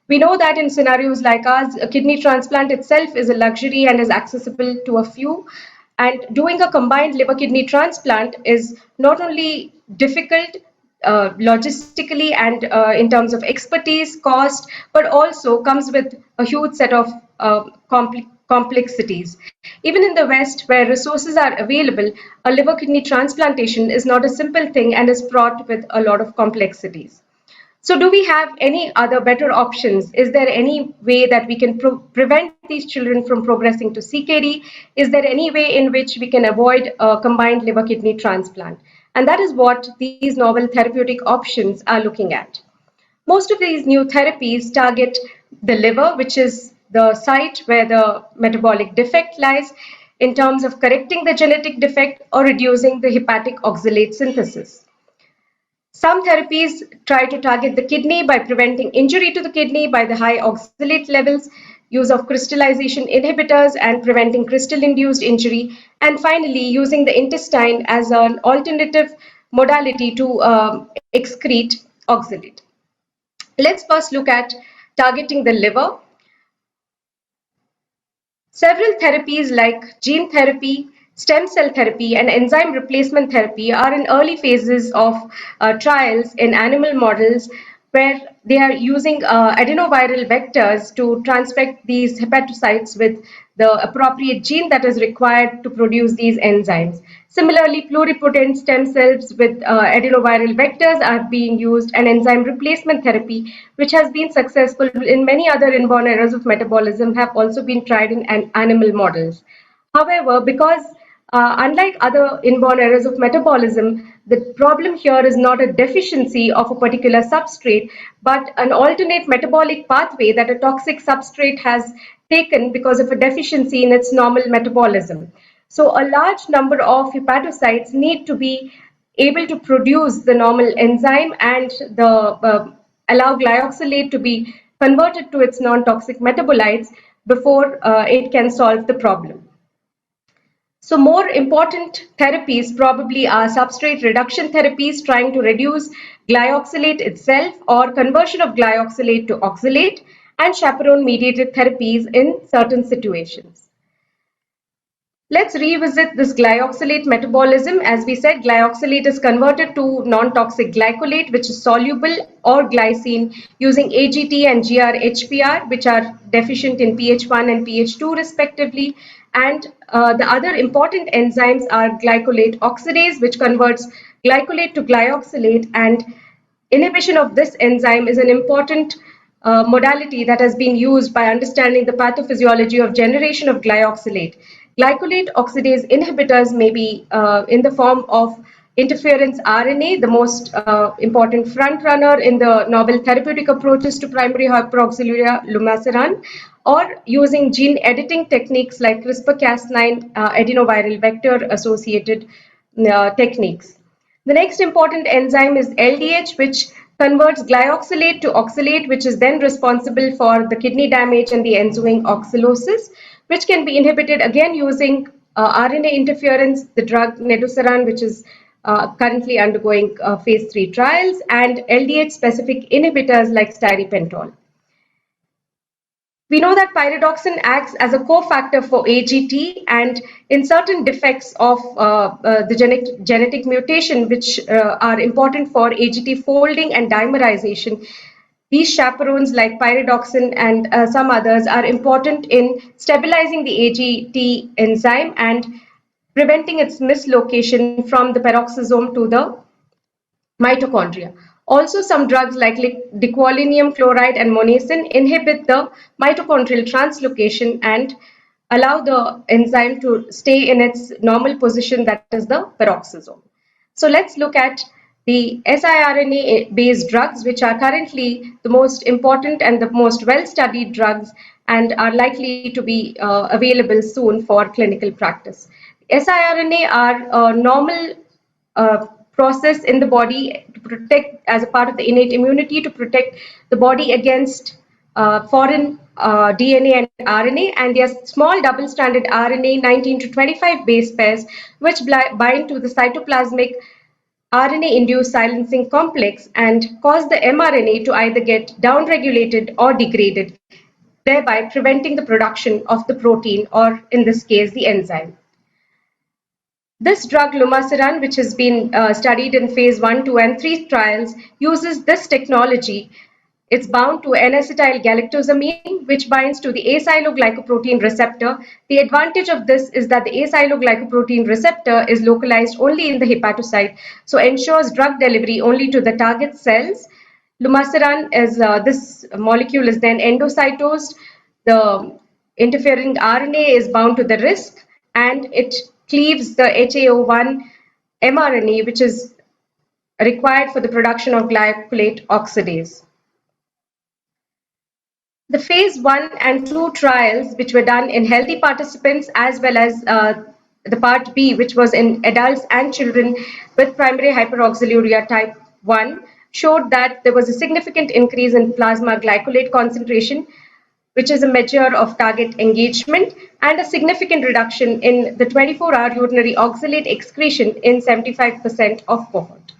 We know that in scenarios like ours, a kidney transplant itself is a luxury and is accessible to a few. And doing a combined liver-kidney transplant is not only difficult logistically and in terms of expertise, cost, but also comes with a huge set of complexities. Even in the West, where resources are available, a liver-kidney transplantation is not a simple thing and is fraught with a lot of complexities. So do we have any other better options? Is there any way that we can prevent these children from progressing to CKD? Is there any way in which we can avoid a combined liver-kidney transplant? And that is what these novel therapeutic options are looking at. Most of these new therapies target the liver, which is the site where the metabolic defect lies, in terms of correcting the genetic defect or reducing the hepatic oxalate synthesis. Some therapies try to target the kidney by preventing injury to the kidney by the high oxalate levels, use of crystallization inhibitors and preventing crystal-induced injury, and finally using the intestine as an alternative modality to excrete oxalate. Let's first look at targeting the liver. Several therapies like gene therapy, stem cell therapy, and enzyme replacement therapy are in early phases of trials in animal models where they are using adenoviral vectors to transfect these hepatocytes with the appropriate gene that is required to produce these enzymes. Similarly, pluripotent stem cells with adenoviral vectors are being used, and enzyme replacement therapy, which has been successful in many other inborn errors of metabolism, have also been tried in animal models. However, because unlike other inborn errors of metabolism, the problem here is not a deficiency of a particular substrate, but an alternate metabolic pathway that a toxic substrate has taken because of a deficiency in its normal metabolism. So a large number of hepatocytes need to be able to produce the normal enzyme and allow glyoxylate to be convert it to its non-toxic metabolites before it can solve the problem. So more important therapies probably are substrate reduction therapies trying to reduce glyoxylate itself or conversion of glyoxylate to oxalate, and chaperone-mediated therapies in certain situations. Let's revisit this glyoxylate metabolism. As we said, glyoxylate is converted to non-toxic glycolate, which is soluble, or glycine using AGT and GR-HPR, which are deficient in pH1 and pH2 respectively. And the other important enzymes are glycolate oxidase, which converts glycolate to glyoxylate, and inhibition of this enzyme is an important modality that has been used by understanding the pathophysiology of generation of glyoxylate. Glycolate oxidase inhibitors may be in the form of interference RNA, the most important front runner in the novel therapeutic approaches to primary hyperoxaluria, lumasiran, or using gene editing techniques like CRISPR-Cas9 adenoviral vector associated techniques. The next important enzyme is LDH, which converts glyoxylate to oxalate, which is then responsible for the kidney damage and the ensuing oxalosis, which can be inhibited again using RNA interference, the drug nedusaran, which is currently undergoing phase 3 trials, and LDH-specific inhibitors like styripentol. We know that pyridoxine acts as a cofactor for AGT, and in certain defects of the genetic mutation, which are important for AGT folding and dimerization, these chaperones like pyridoxine and some others are important in stabilizing the AGT enzyme and preventing its mislocation from the peroxisome to the mitochondria. Also, some drugs like diqualinium chloride and monacin inhibit the mitochondrial translocation and allow the enzyme to stay in its normal position, that is the peroxisome. So let's look at the siRNA-based drugs, which are currently the most important and the most well-studied drugs and are likely to be available soon for clinical practice. siRNA are a normal process in the body to protect, as a part of the innate immunity, to protect the body against foreign DNA and RNA, and they are small double-stranded RNA 19 to 25 base pairs which bind to the cytoplasmic RNA-induced silencing complex and cause the mRNA to either get downregulated or degraded, thereby preventing the production of the protein, or in this case, the enzyme. This drug lumasiran, which has been studied in phase 1, 2, and 3 trials, uses this technology. It's bound to N-acetyl galactosamine, which binds to the acylo-glycoprotein receptor. The advantage of this is that the acylo-glycoprotein receptor is localized only in the hepatocyte, so ensures drug delivery only to the target cells. Lumasiran is this molecule is then endocytosed. The interfering RNA is bound to the RISC, and it cleaves the HAO1 mRNA, which is required for the production of glycolate oxidase. The phase 1 and 2 trials, which were done in healthy participants, as well as the part B, which was in adults and children with primary hyperoxaluria type 1, showed that there was a significant increase in plasma glycolate concentration, which is a measure of target engagement, and a significant reduction in the 24-hour urinary oxalate excretion in 75% of cohort.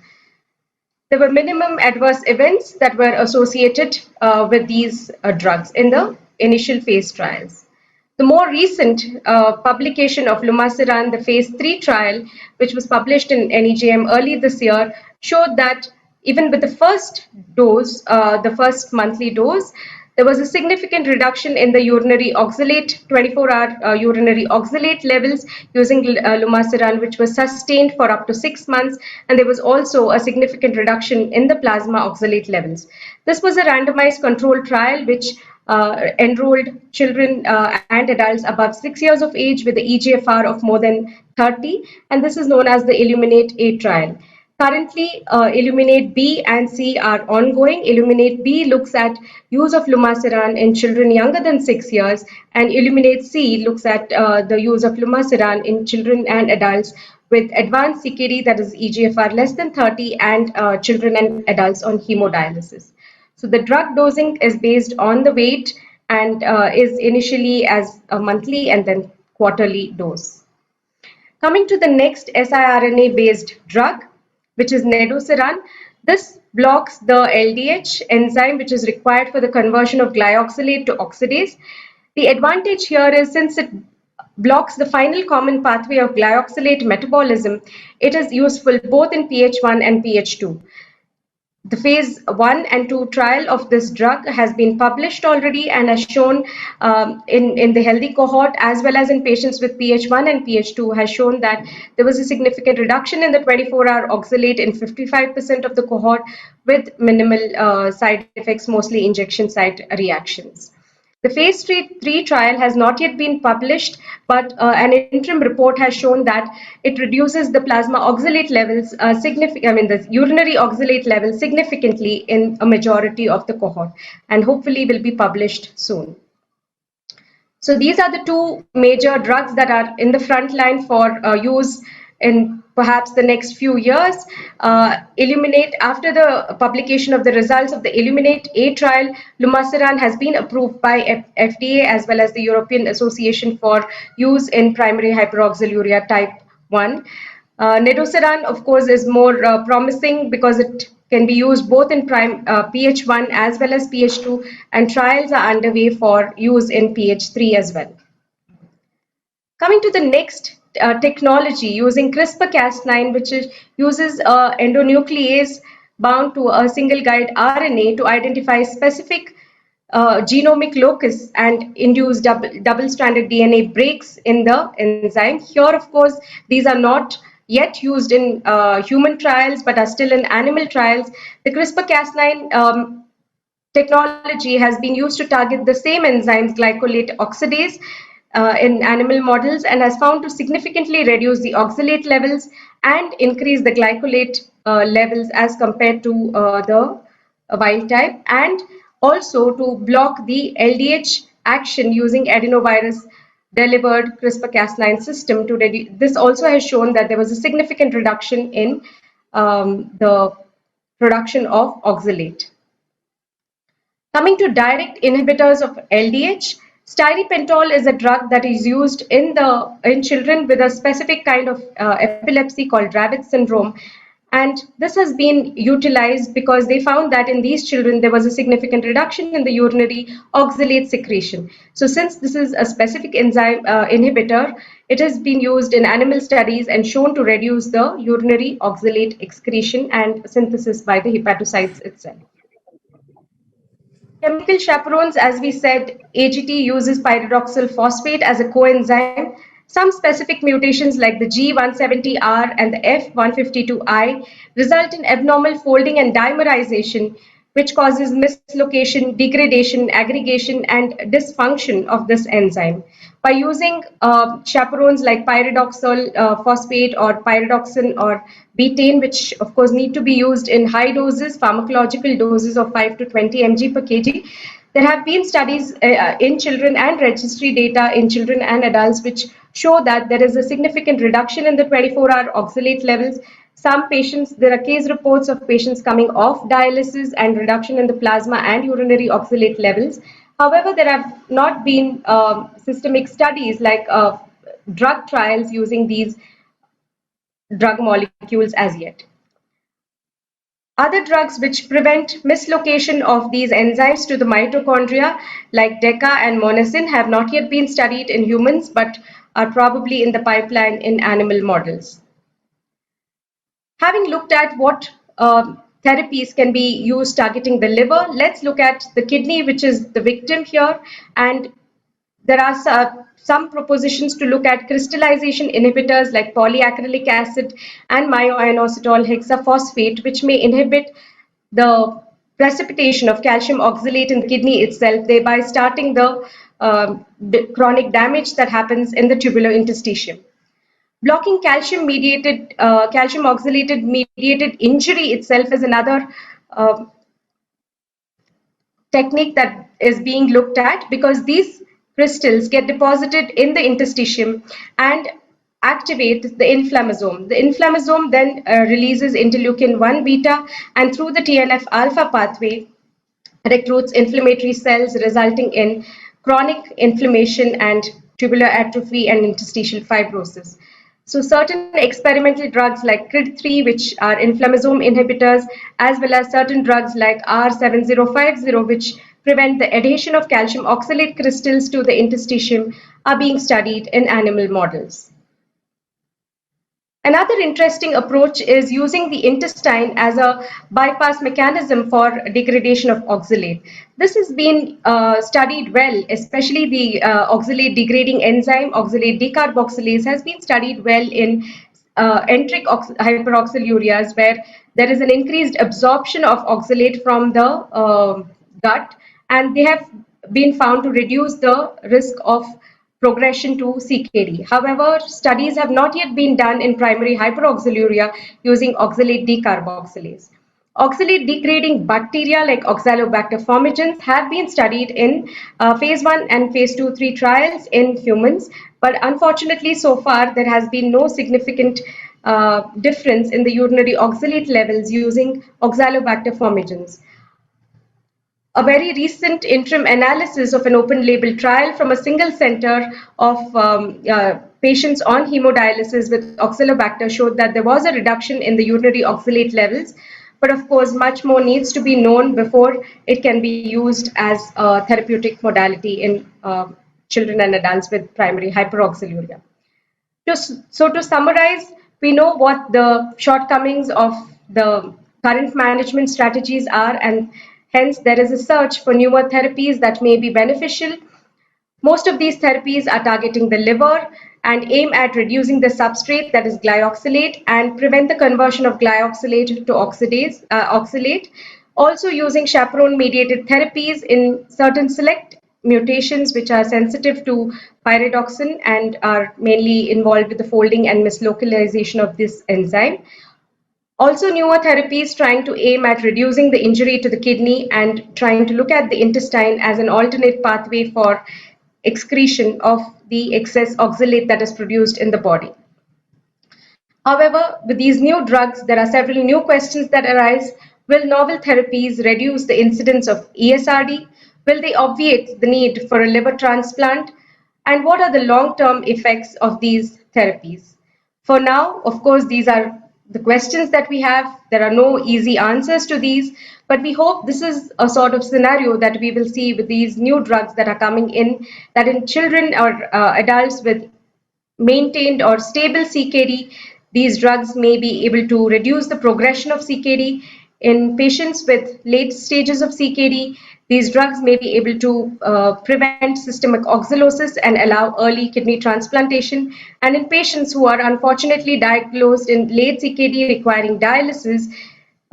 There were minimum adverse events that were associated with these drugs in the initial phase trials. The more recent publication of lumasiran, the phase 3 trial, which was published in NEJM early this year, showed that even with the first dose, the first monthly dose, there was a significant reduction in the urinary oxalate, 24-hour urinary oxalate levels using lumasiran, which was sustained for up to 6 months. And there was also a significant reduction in the plasma oxalate levels. This was a randomized controlled trial which enrolled children and adults above 6 years of age with the eGFR of more than 30. And this is known as the Illuminate-A trial. Currently, Illuminate B and C are ongoing. Illuminate B looks at use of lumasiran in children younger than 6 years, and Illuminate C looks at the use of lumasiran in children and adults with advanced CKD, that is eGFR less than 30, and children and adults on hemodialysis. So the drug dosing is based on the weight and is initially as a monthly and then quarterly dose. Coming to the next siRNA-based drug, which is nedosiran. This blocks the LDH enzyme, which is required for the conversion of glyoxylate to oxidase. The advantage here is since it blocks the final common pathway of glyoxylate metabolism, it is useful both in pH1 and pH2. The phase 1 and 2 trial of this drug has been published already and has shown in the healthy cohort as well as in patients with pH1 and pH2 has shown that there was a significant reduction in the 24-hour oxalate in 55% of the cohort with minimal side effects, mostly injection site reactions. The phase 3 trial has not yet been published, but an interim report has shown that it reduces the plasma oxalate levels the urinary oxalate levels significantly in a majority of the cohort, and hopefully will be published soon. So these are the two major drugs that are in the front line for use in perhaps the next few years. Illuminate, after the publication of the results of the Illuminate A trial, lumasiran has been approved by FDA as well as the European Association for use in primary hyperoxaluria type 1. Nedosiran, of course, is more promising because it can be used both in pH1 as well as pH2, and trials are underway for use in pH3 as well. Coming to the next technology using CRISPR-Cas9, which uses endonuclease bound to a single guide RNA to identify specific genomic locus and induce double-stranded DNA breaks in the enzyme. Here, of course, these are not yet used in human trials, but are still in animal trials. The CRISPR-Cas9 technology has been used to target the same enzymes, glycolate oxidase, in animal models, and has found to significantly reduce the oxalate levels and increase the glycolate levels as compared to the wild type, and also to block the LDH action using adenovirus delivered CRISPR-Cas9 system to reduce. This also has shown that there was a significant reduction in the production of oxalate. Coming to direct inhibitors of LDH, styripentol is a drug that is used in children with a specific kind of epilepsy called Dravet syndrome. And this has been utilized because they found that in these children there was a significant reduction in the urinary oxalate secretion. So since this is a specific enzyme inhibitor, it has been used in animal studies and shown to reduce the urinary oxalate excretion and synthesis by the hepatocytes itself. Chemical chaperones, as we said, AGT uses pyridoxal phosphate as a coenzyme. Some specific mutations like the G170R and the F152I result in abnormal folding and dimerization, which causes mislocation, degradation, aggregation, and dysfunction of this enzyme. By using chaperones like pyridoxal phosphate or pyridoxine or betaine, which of course need to be used in high doses, pharmacological doses of 5 to 20 mg per kg, there have been studies in children and registry data in children and adults which show that there is a significant reduction in the 24-hour oxalate levels. Some patients, there are case reports of patients coming off dialysis and reduction in the plasma and urinary oxalate levels. However, there have not been systemic studies like drug trials using these drug molecules as yet. Other drugs which prevent mislocation of these enzymes to the mitochondria, like DECA and monesin, have not yet been studied in humans, but are probably in the pipeline in animal models. Having looked at what therapies can be used targeting the liver, let's look at the kidney, which is the victim here. And there are some propositions to look at crystallization inhibitors like polyacrylic acid and myoinositol hexaphosphate, which may inhibit the precipitation of calcium oxalate in the kidney itself, thereby starting the chronic damage that happens in the tubular interstitium. Blocking calcium oxalated mediated injury itself is another technique that is being looked at, because these crystals get deposited in the interstitium and activate the inflammasome. The inflammasome then releases interleukin 1 beta, and through the TNF alpha pathway, recruits inflammatory cells, resulting in chronic inflammation and tubular atrophy and interstitial fibrosis. So certain experimental drugs like CRID3, which are inflammasome inhibitors, as well as certain drugs like R7050, which prevent the adhesion of calcium oxalate crystals to the interstitium, are being studied in animal models. Another interesting approach is using the intestine as a bypass mechanism for degradation of oxalate. This has been studied well, especially the oxalate degrading enzyme, oxalate decarboxylase, has been studied well in enteric hyperoxalurias, where there is an increased absorption of oxalate from the gut, and they have been found to reduce the risk of progression to CKD. However, studies have not yet been done in primary hyperoxaluria using oxalate decarboxylase. Oxalate degrading bacteria like Oxalobacter formigens have been studied in phase 1 and phase 2-3 trials in humans, but unfortunately so far there has been no significant difference in the urinary oxalate levels using Oxalobacter formigens. A very recent interim analysis of an open label trial from a single center of patients on hemodialysis with Oxalobacter showed that there was a reduction in the urinary oxalate levels, but of course much more needs to be known before it can be used as a therapeutic modality in children and adults with primary hyperoxaluria. So to summarize, we know what the shortcomings of the current management strategies are, and hence there is a search for newer therapies that may be beneficial. Most of these therapies are targeting the liver and aim at reducing the substrate, that is glyoxylate, and prevent the conversion of glyoxylate to oxalate. Also using chaperone-mediated therapies in certain select mutations which are sensitive to pyridoxine and are mainly involved with the folding and mislocalization of this enzyme. Also, newer therapies trying to aim at reducing the injury to the kidney and trying to look at the intestine as an alternate pathway for excretion of the excess oxalate that is produced in the body. However, with these new drugs, there are several new questions that arise. Will novel therapies reduce the incidence of ESRD? Will they obviate the need for a liver transplant? And what are the long-term effects of these therapies? For now, of course, these are the questions that we have. There are no easy answers to these, but we hope this is a sort of scenario that we will see with these new drugs that are coming in, that in children or adults with maintained or stable CKD, these drugs may be able to reduce the progression of CKD. In patients with late stages of CKD, these drugs may be able to prevent systemic oxalosis and allow early kidney transplantation. And in patients who are unfortunately diagnosed in late CKD requiring dialysis,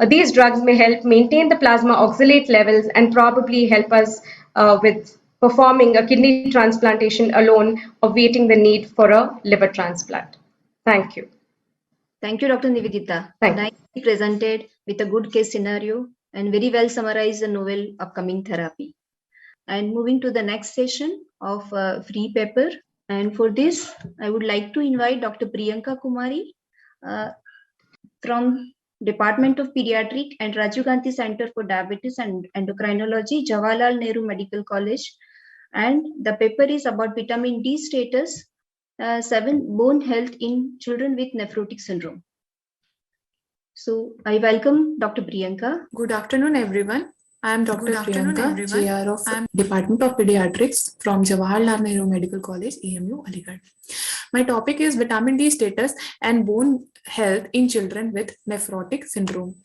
these drugs may help maintain the plasma oxalate levels and probably help us with performing a kidney transplantation alone, obviating the need for a liver transplant. Thank you. Thank you, Dr. Nivedita. Nicely presented with a good case scenario and very well summarized the novel upcoming therapy. And moving to the next session of free paper. And for this, I would like to invite Dr. Priyanka Kumari from Department of Pediatric and Rajiv Gandhi Center for Diabetes and Endocrinology, Jawaharlal Nehru Medical College. And the paper is about vitamin D status, 7 bone health in children with nephrotic syndrome. So I welcome Dr. Priyanka. Good afternoon, everyone. I am Dr. Priyanka, JR of Department of Pediatrics from Jawaharlal Nehru Medical College, EMU, Aligarh. My topic is vitamin D status and bone health in children with nephrotic syndrome.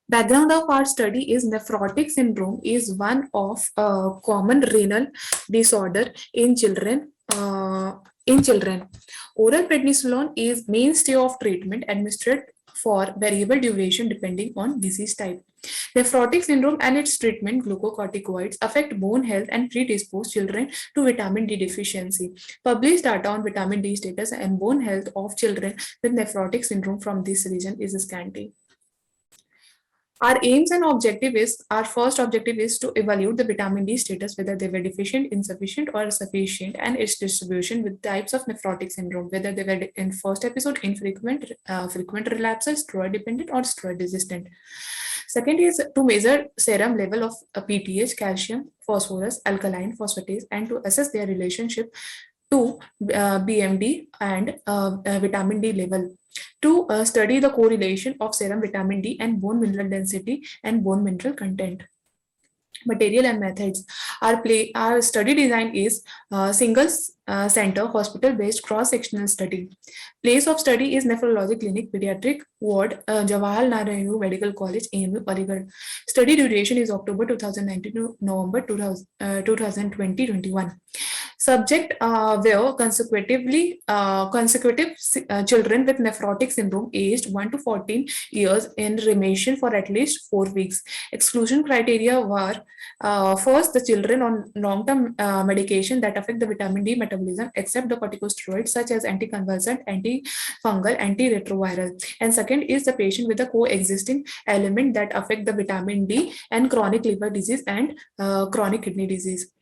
Background of our study is nephrotic syndrome is one of common renal disorder in children. Oral prednisolone is mainstay of treatment administered for variable duration depending on disease type. Nephrotic syndrome and its treatment, glucocorticoids, affect bone health and predispose children to vitamin D deficiency. Published data on vitamin D status and bone health of children with nephrotic syndrome from this region is scanty. Our aims and our first objective is to evaluate the vitamin D status, whether they were deficient, insufficient, or sufficient, and its distribution with types of nephrotic syndrome, whether they were in first episode infrequent, frequent relapses, steroid dependent, or steroid resistant. Second is to measure serum level of PTH, calcium, phosphorus, alkaline phosphatase, and to assess their relationship to BMD and vitamin D level. To study the correlation of serum vitamin D and bone mineral density and bone mineral content. Material and methods. Our study design is single center hospital-based cross-sectional study. Place of study is Nephrology Clinic, Pediatric Ward, Jawaharlal Nehru Medical College, AMU, Aligarh. Study duration is October 2019 to November 2020-21. Subject were consecutive children with nephrotic syndrome aged 1 to 14 years in remission for at least 4 weeks. Exclusion criteria were first, the children on long-term medication that affect the vitamin D metabolism except the corticosteroids such as anticonvulsant, antifungal, antiretroviral. And second is the patient with a coexisting element that affect the vitamin D and chronic liver disease and chronic kidney disease.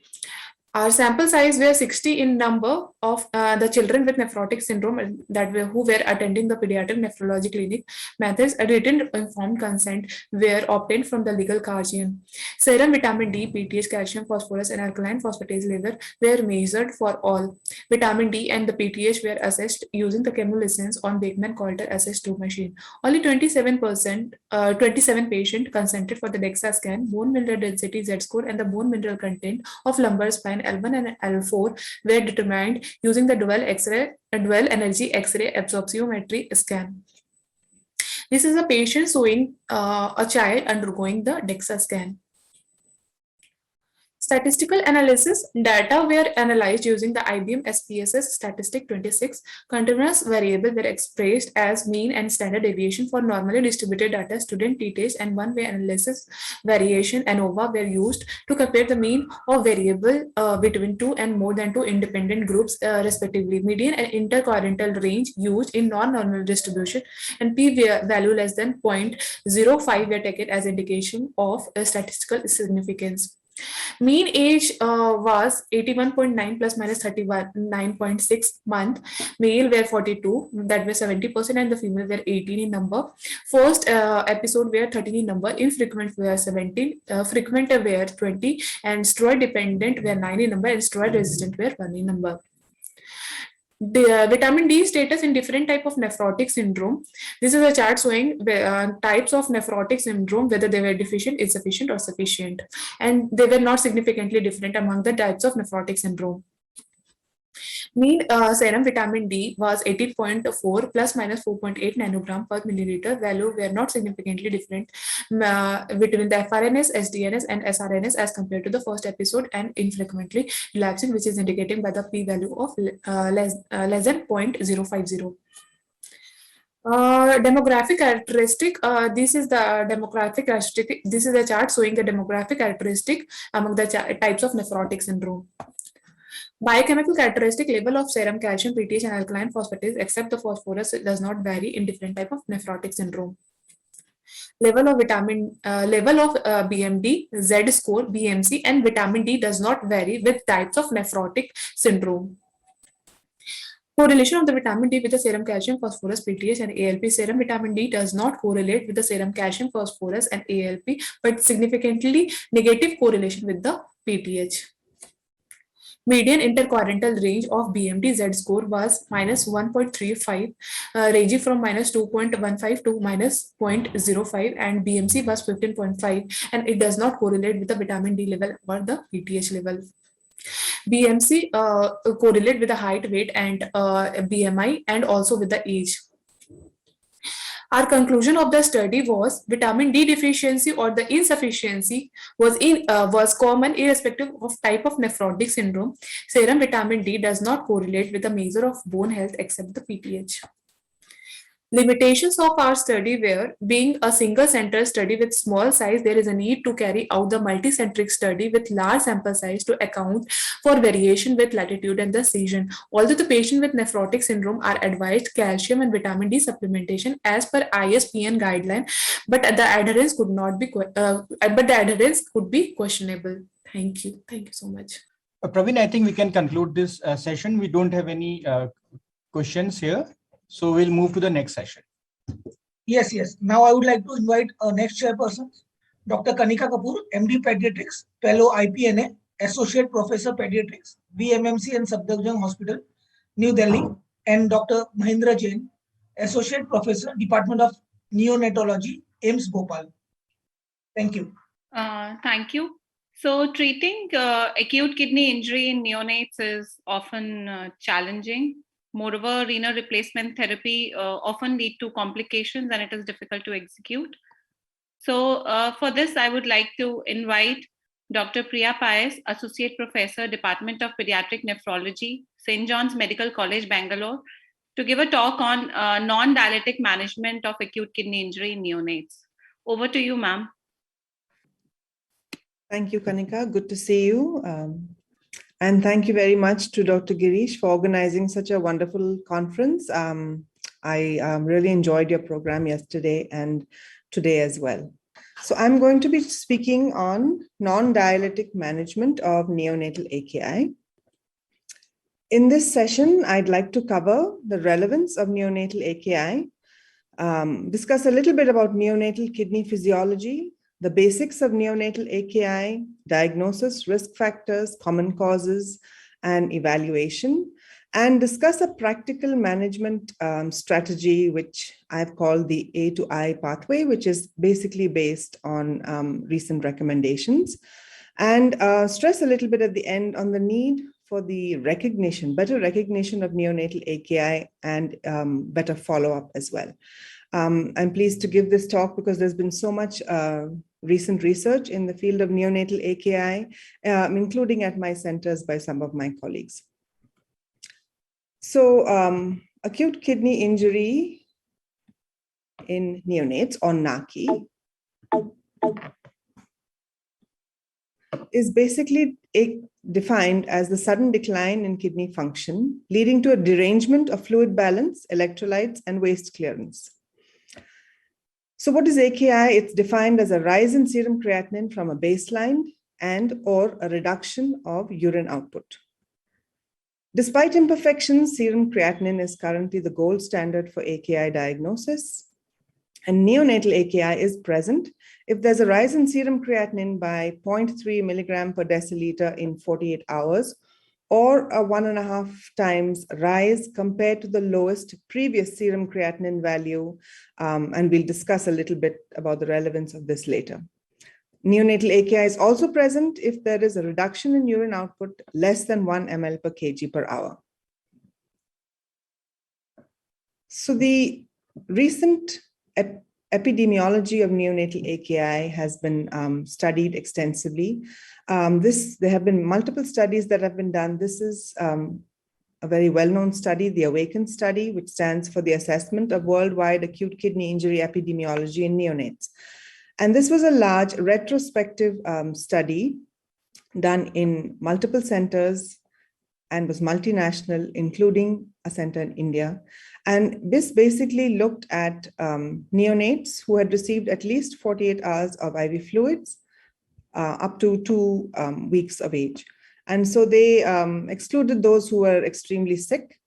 Our sample size were 60 in number of the children with nephrotic syndrome who were attending the pediatric nephrology clinic. Methods, a written informed consent were obtained from the legal guardian. Serum vitamin D, PTH, calcium, phosphorus, and alkaline phosphatase level were measured for all. Vitamin D and the PTH were assessed using the chemoluminescence on Beckman-Coulter assess-2 machine. Only 27 patients consented for the DEXA scan, bone mineral density Z-score, and the bone mineral content of lumbar spine L1 and L4 were determined using the dual energy X-ray absorptiometry scan. This is a patient showing a child undergoing the DEXA scan. Statistical analysis data were analyzed using the IBM SPSS statistic 26. Continuous variable were expressed as mean and standard deviation for normally distributed data. Student t-test and one-way analysis variation ANOVA were used to compare the mean of variable between two and more than two independent groups respectively. Median and interquartile range used in non-normal distribution and p-value less than 0.05 were taken as indication of statistical significance. Mean age was 81.9 plus minus 39.6 month. Male were 42, that were 70%, and the female were 18 in number. First episode were 13 in number. Infrequent were 17, frequent were 20, and steroid dependent were 9 in number, and steroid resistant were 1 in number. The vitamin D status in different type of nephrotic syndrome. This is a chart showing types of nephrotic syndrome, whether they were deficient, insufficient, or sufficient, and they were not significantly different among the types of nephrotic syndrome. Mean serum vitamin D was 18.4 plus minus 4.8 nanogram per milliliter. Value were not significantly different between the FRNS, SDNS, and SRNS as compared to the first episode, and infrequently relapsing, which is indicated by the p-value of less than 0.050. Demographic characteristic. This is the demographic characteristic. This is a chart showing the demographic characteristic among the types of nephrotic syndrome. Biochemical characteristic: level of serum calcium, PTH, and alkaline phosphatase except the phosphorus does not vary in different type of nephrotic syndrome. Level of BMD, Z score, BMC, and vitamin D does not vary with types of nephrotic syndrome. Correlation of the vitamin D with the serum calcium, phosphorus, PTH, and ALP. Serum vitamin D does not correlate with the serum calcium, phosphorus, and ALP, but significantly negative correlation with the PTH. Median interquartile range of BMD Z-score was minus 1.35, ranging from minus 2.15 to minus 0.05, and BMC was 15.5, and it does not correlate with the vitamin D level or the PTH level. BMC correlate with the height, weight, and BMI, and also with the age. Our conclusion of the study was vitamin D deficiency or the insufficiency was common irrespective of type of nephrotic syndrome. Serum vitamin D does not correlate with the measure of bone health except the PTH. Limitations of our study were: being a single center study with small size, there is a need to carry out the multicentric study with large sample size to account for variation with latitude and the season. Although the patient with nephrotic syndrome are advised calcium and vitamin D supplementation as per ISPN guideline, but the adherence could not be could be questionable. Thank you. Thank you so much. Praveen, I think we can conclude this session. We don't have any questions here. So we'll move to the next session. Yes. Now I would like to invite our next chairperson, Dr. Kanika Kapoor, MD Pediatrics, Fellow IPNA, Associate Professor Pediatrics, VMMC and Safdarjung Hospital, New Delhi, and Dr. Mahendra Jain, Associate Professor, Department of Neonatology, AIIMS Bhopal. Thank you. Thank you. So treating acute kidney injury in neonates is often challenging. Moreover, renal replacement therapy often lead to complications and it is difficult to execute. So for this, I would like to invite Dr. Priya Payas, Associate Professor, Department of Pediatric Nephrology, St. John's Medical College, Bangalore, to give a talk on non-dialytic management of acute kidney injury in neonates. Over to you, ma'am. Thank you, Kanika. Good to see you. And thank you very much to Dr. Girish for organizing such a wonderful conference. I really enjoyed your program yesterday and today as well. So I'm going to be speaking on non-dialytic management of neonatal AKI. In this session, I'd like to cover the relevance of neonatal AKI, discuss a little bit about neonatal kidney physiology, the basics of neonatal AKI, diagnosis, risk factors, common causes, and evaluation, and discuss a practical management strategy, which I've called the A to I pathway, which is basically based on recent recommendations, and stress a little bit at the end on the need for the recognition, better recognition of neonatal AKI and better follow-up as well. I'm pleased to give this talk because there's been so much recent research in the field of neonatal AKI, including at my centers by some of my colleagues. So acute kidney injury in neonates, or NAKI, is basically defined as the sudden decline in kidney function, leading to a derangement of fluid balance, electrolytes, and waste clearance. So what is AKI? It's defined as a rise in serum creatinine from a baseline and or a reduction of urine output. Despite imperfections, serum creatinine is currently the gold standard for AKI diagnosis. And neonatal AKI is present if there's a rise in serum creatinine by 0.3 milligram per deciliter in 48 hours, or a 1.5 times rise compared to the lowest previous serum creatinine value. And we'll discuss a little bit about the relevance of this later. Neonatal AKI is also present if there is a reduction in urine output less than 1 ml per kg per hour. So the recent epidemiology of neonatal AKI has been studied extensively. There have been multiple studies that have been done. This is a very well-known study, the AWAKEN study, which stands for the Assessment of Worldwide Acute Kidney Injury Epidemiology in Neonates. And this was a large retrospective study done in multiple centers and was multinational, including a center in India. And this basically looked at neonates who had received at least 48 hours of IV fluids up to 2 weeks of age. And so they excluded those who were extremely sick,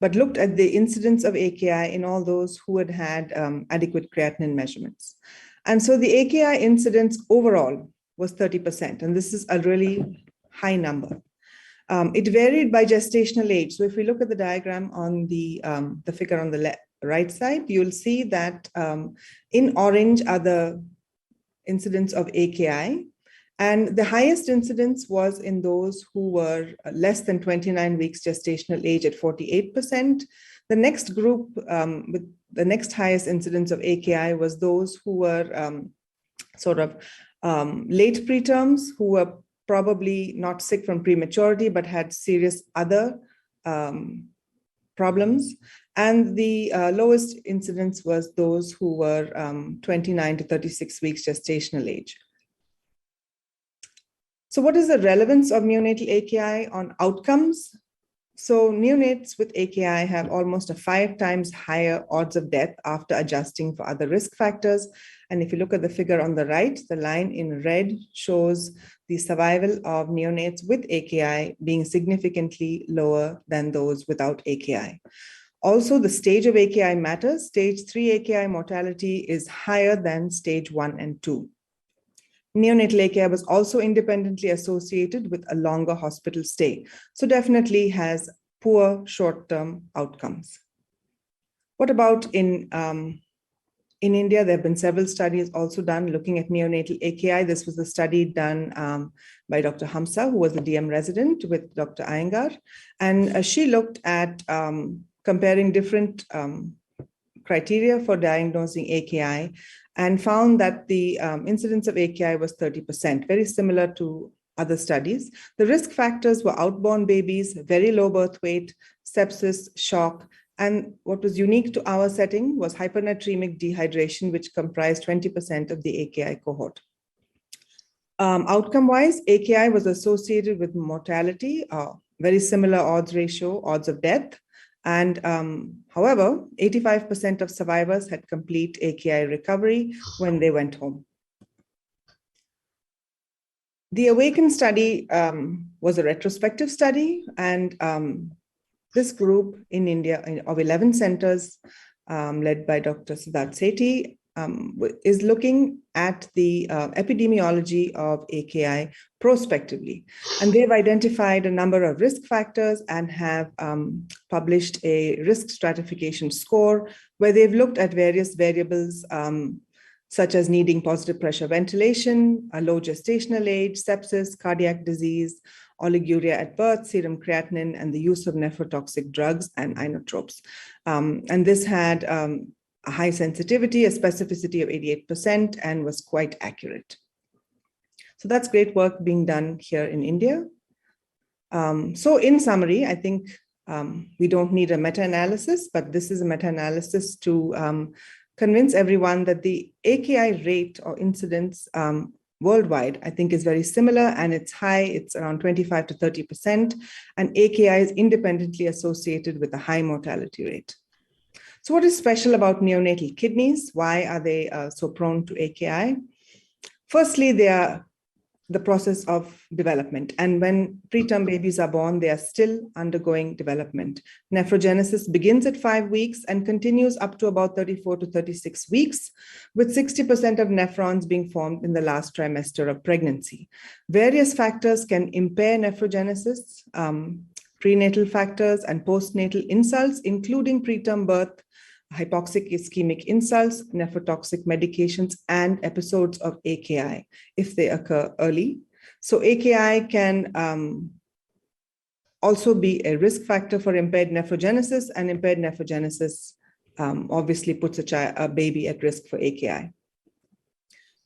but looked at the incidence of AKI in all those who had had adequate creatinine measurements. And so the AKI incidence overall was 30%, and this is a really high number. It varied by gestational age. So if we look at the diagram on the figure on the right side, you'll see that in orange are the incidence of AKI, and the highest incidence was in those who were less than 29 weeks gestational age at 48%. The next group with the next highest incidence of AKI was those who were late preterms, who were probably not sick from prematurity, but had serious other problems. And the lowest incidence was those who were 29 to 36 weeks gestational age. So what is the relevance of neonatal AKI on outcomes? So neonates with AKI have almost a 5 times higher odds of death after adjusting for other risk factors. And if you look at the figure on the right, the line in red shows the survival of neonates with AKI being significantly lower than those without AKI. Also, the stage of AKI matters. Stage 3 AKI mortality is higher than stage 1 and 2. Neonatal AKI was also independently associated with a longer hospital stay, so definitely has poor short-term outcomes. What about in India? There have been several studies also done looking at neonatal AKI. This was a study done by Dr. Hamsa, who was a DM resident with Dr. Iyengar, and she looked at comparing different criteria for diagnosing AKI and found that the incidence of AKI was 30%, very similar to other studies. The risk factors were outborn babies, very low birth weight, sepsis, shock, and what was unique to our setting was hypernatremic dehydration, which comprised 20% of the AKI cohort. Outcome-wise, AKI was associated with mortality, very similar odds ratio, odds of death. And however, 85% of survivors had complete AKI recovery when they went home. The AWAKEN study was a retrospective study, and this group in India of 11 centers led by Dr. Siddharth Sethi is looking at the epidemiology of AKI prospectively. And they've identified a number of risk factors and have published a risk stratification score where they've looked at various variables such as needing positive pressure ventilation, a low gestational age, sepsis, cardiac disease, oliguria at birth, serum creatinine, and the use of nephrotoxic drugs and inotropes. And this had a high sensitivity, a specificity of 88%, and was quite accurate. So that's great work being done here in India. So in summary, I think we don't need a meta-analysis, but this is a meta-analysis to convince everyone that the AKI rate or incidence worldwide, I think, is very similar, and it's high. It's around 25 to 30%, and AKI is independently associated with a high mortality rate. So what is special about neonatal kidneys? Why are they so prone to AKI? Firstly, they are the process of development. And when preterm babies are born, they are still undergoing development. Nephrogenesis begins at 5 weeks and continues up to about 34 to 36 weeks, with 60% of nephrons being formed in the last trimester of pregnancy. Various factors can impair nephrogenesis, prenatal factors and postnatal insults, including preterm birth, hypoxic ischemic insults, nephrotoxic medications, and episodes of AKI if they occur early. So AKI can also be a risk factor for impaired nephrogenesis, and impaired nephrogenesis obviously puts a baby at risk for AKI.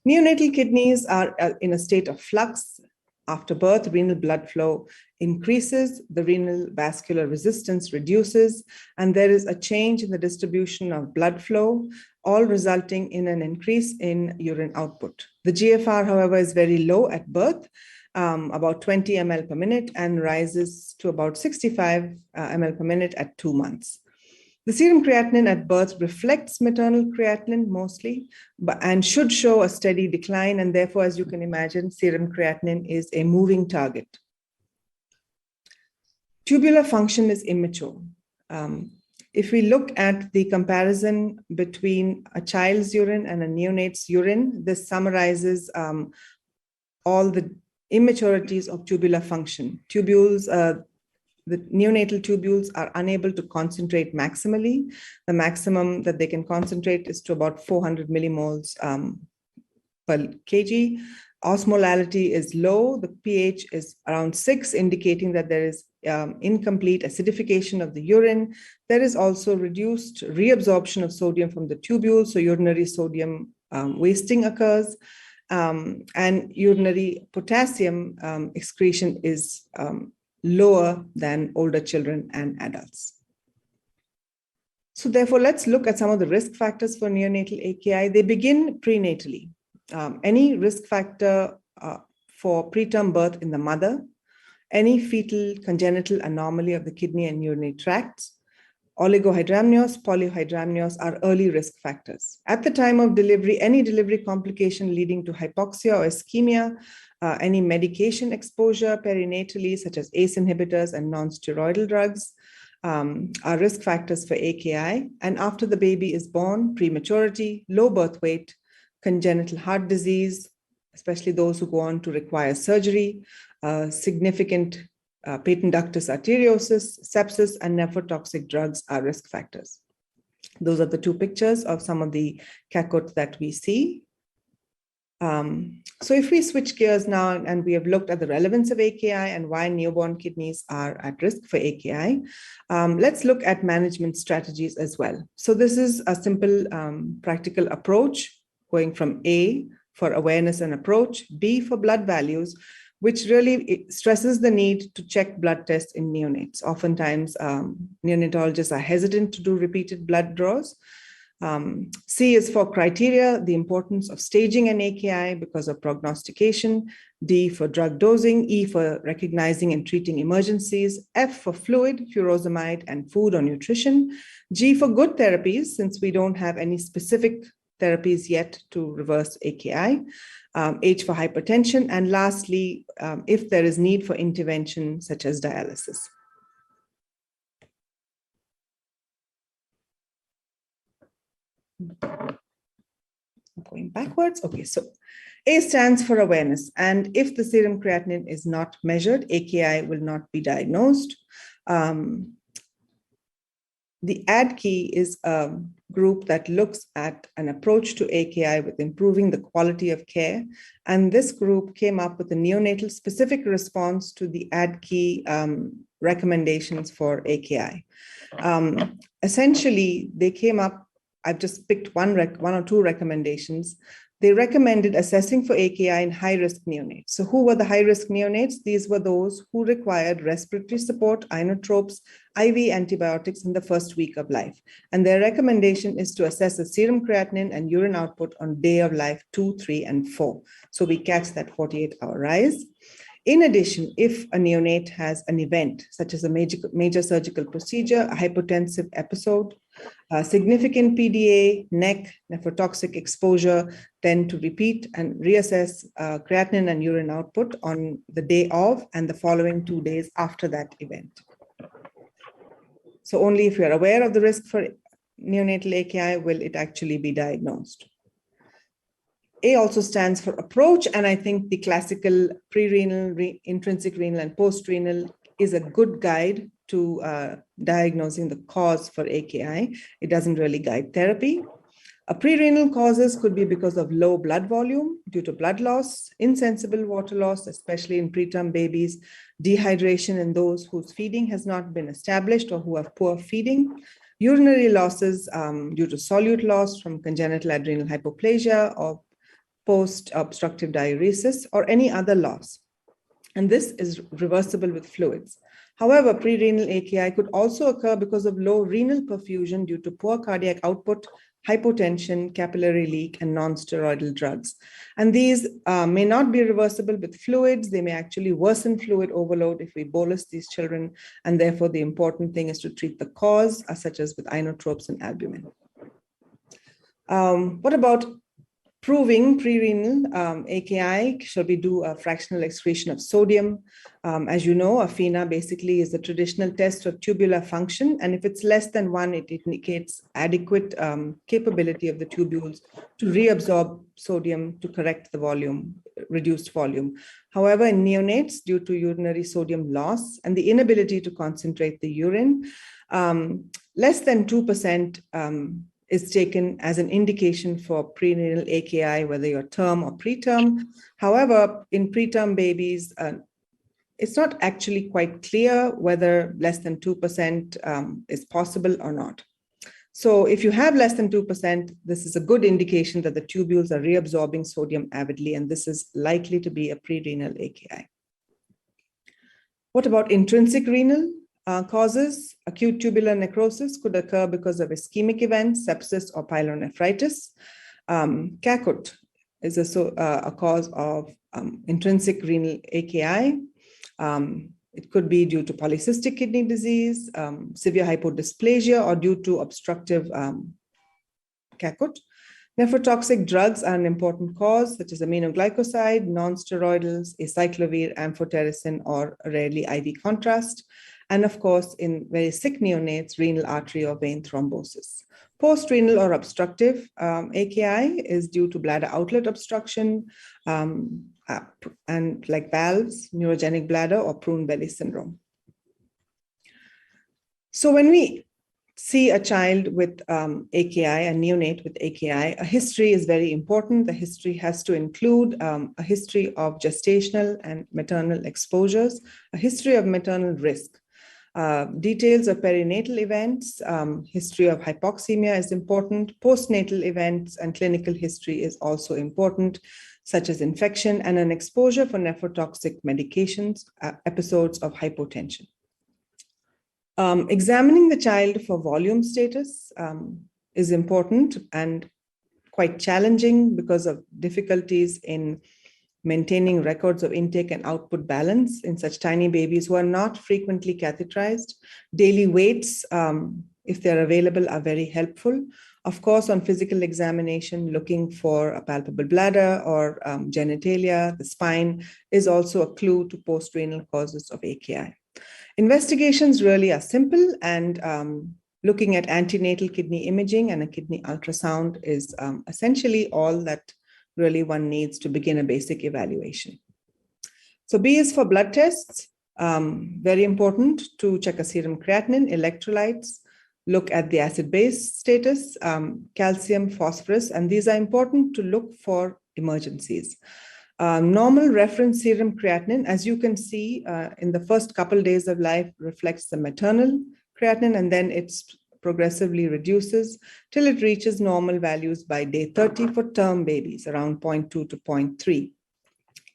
Neonatal kidneys are in a state of flux. After birth, renal blood flow increases, the renal vascular resistance reduces, and there is a change in the distribution of blood flow, all resulting in an increase in urine output. The GFR, however, is very low at birth, about 20 ml per minute, and rises to about 65 ml per minute at 2 months. The serum creatinine at birth reflects maternal creatinine mostly, and should show a steady decline. And therefore, as you can imagine, serum creatinine is a moving target. Tubular function is immature. If we look at the comparison between a child's urine and a neonate's urine, this summarizes all the immaturities of tubular function. Tubules, the neonatal tubules are unable to concentrate maximally. The maximum that they can concentrate is to about 400 millimoles per kg. Osmolality is low. The pH is around 6, indicating that there is incomplete acidification of the urine. There is also reduced reabsorption of sodium from the tubule, so urinary sodium wasting occurs. And urinary potassium excretion is lower than older children and adults. So therefore, let's look at some of the risk factors for neonatal AKI. They begin prenatally. Any risk factor for preterm birth in the mother, any fetal congenital anomaly of the kidney and urinary tracts, oligohydramnios, polyhydramnios are early risk factors. At the time of delivery, any delivery complication leading to hypoxia or ischemia, any medication exposure perinatally, such as ACE inhibitors and non-steroidal drugs, are risk factors for AKI. And after the baby is born, prematurity, low birth weight, congenital heart disease, especially those who go on to require surgery, significant patent ductus arteriosus, sepsis, and nephrotoxic drugs are risk factors. Those are the two pictures of some of the CACOT that we see. So if we switch gears now and we have looked at the relevance of AKI and why newborn kidneys are at risk for AKI, let's look at management strategies as well. So this is a simple practical approach going from A for awareness and approach, B for blood values, which really stresses the need to check blood tests in neonates. Oftentimes, neonatologists are hesitant to do repeated blood draws. C is for criteria, the importance of staging an AKI because of prognostication, D for drug dosing, E for recognizing and treating emergencies, F for fluid, furosemide, and food or nutrition, G for good therapies, since we don't have any specific therapies yet to reverse AKI, H for hypertension, and lastly, if there is need for intervention such as dialysis. Going backwards. Okay, so A stands for awareness. And if the serum creatinine is not measured, AKI will not be diagnosed. The ADKey is a group that looks at an approach to AKI with improving the quality of care. And this group came up with a neonatal specific response to the ADKey recommendations for AKI. Essentially, they came up, I've just picked one or two recommendations. They recommended assessing for AKI in high-risk neonates. So who were the high-risk neonates? These were those who required respiratory support, inotropes, IV antibiotics in the first week of life. And their recommendation is to assess the serum creatinine and urine output on day of life 2, 3, and 4. So we catch that 48-hour rise. In addition, if a neonate has an event, such as a major surgical procedure, a hypotensive episode, significant PDA, NEC, nephrotoxic exposure, then to repeat and reassess creatinine and urine output on the day of and the following 2 days after that event. So only if you're aware of the risk for neonatal AKI will it actually be diagnosed. A also stands for approach, and I think the classical pre-renal, intrinsic renal, and post-renal is a good guide to diagnosing the cause for AKI. It doesn't really guide therapy. Pre-renal causes could be because of low blood volume due to blood loss, insensible water loss, especially in preterm babies, dehydration in those whose feeding has not been established or who have poor feeding, urinary losses due to solute loss from congenital adrenal hypoplasia or post-obstructive diuresis or any other loss. And this is reversible with fluids. However, pre-renal AKI could also occur because of low renal perfusion due to poor cardiac output, hypotension, capillary leak, and non-steroidal drugs. And these may not be reversible with fluids. They may actually worsen fluid overload if we bolus these children. And therefore, the important thing is to treat the cause, such as with inotropes and albumin. What about proving pre-renal AKI? Should we do a fractional excretion of sodium? As you know, a FENA basically is the traditional test of tubular function. And if it's less than 1, it indicates adequate capability of the tubules to reabsorb sodium to correct the volume, reduced volume. However, in neonates, due to urinary sodium loss and the inability to concentrate the urine, less than 2% is taken as an indication for prenatal AKI, whether you're term or preterm. However, in preterm babies, it's not actually quite clear whether less than 2% is possible or not. So if you have less than 2%, this is a good indication that the tubules are reabsorbing sodium avidly, and this is likely to be a prerenal AKI. What about intrinsic renal? Causes? Acute tubular necrosis could occur because of ischemic events, sepsis, or pyelonephritis. CACOT is a cause of intrinsic renal AKI. It could be due to polycystic kidney disease, severe hypodysplasia, or due to obstructive CACOT. Nephrotoxic drugs are an important cause, such as aminoglycoside, non-steroidals, acyclovir, amphotericin, or rarely IV contrast. and of course, in very sick neonates, renal artery or vein thrombosis. Post-renal or obstructive AKI is due to bladder outlet obstruction and like valves, neurogenic bladder, or prune belly syndrome. So when we see a child with AKI, a neonate with AKI, a history is very important. The history has to include a history of gestational and maternal exposures, a history of maternal risk. Details of perinatal events, history of hypoxemia is important. Postnatal events and clinical history is also important, such as infection and an exposure for nephrotoxic medications, episodes of hypotension. Examining the child for volume status is important and quite challenging because of difficulties in maintaining records of intake and output balance in such tiny babies who are not frequently catheterized. Daily weights, if they're available, are very helpful. Of course, on physical examination, looking for a palpable bladder or genitalia, the spine, is also a clue to post-renal causes of AKI. Investigations really are simple, and looking at antenatal kidney imaging and a kidney ultrasound is essentially all that really one needs to begin a basic evaluation. So B is for blood tests. Very important to check a serum creatinine, electrolytes, look at the acid-base status, calcium, phosphorus, and these are important to look for emergencies. Normal reference serum creatinine, as you can see in the first couple days of life, reflects the maternal creatinine, and then it's progressively reduces till it reaches normal values by day 30 for term babies, around 0.2 to 0.3.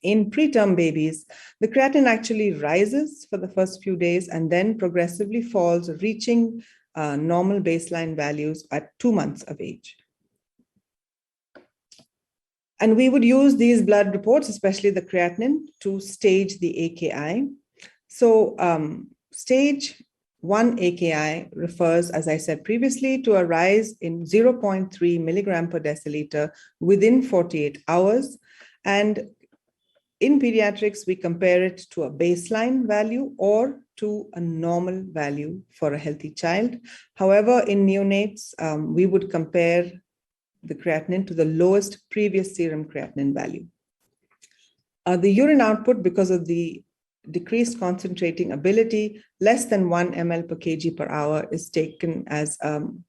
In preterm babies, the creatinine actually rises for the first few days and then progressively falls, reaching normal baseline values at 2 months of age. And we would use these blood reports, especially the creatinine, to stage the AKI. So stage 1 AKI refers, as I said previously, to a rise in 0.3 milligram per deciliter within 48 hours. And in pediatrics, we compare it to a baseline value or to a normal value for a healthy child. However, in neonates, we would compare the creatinine to the lowest previous serum creatinine value. The urine output, because of the decreased concentrating ability, less than 1 ml per kg per hour, is taken as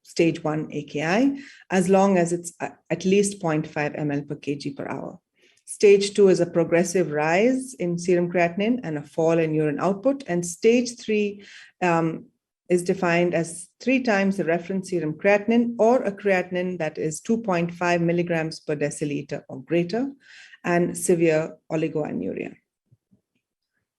stage 1 AKI, as long as it's at least 0.5 ml per kg per hour. Stage 2 is a progressive rise in serum creatinine and a fall in urine output, and stage 3 is defined as 3 times the reference serum creatinine, or a creatinine that is 2.5 milligrams per deciliter or greater, and severe oligoanuria.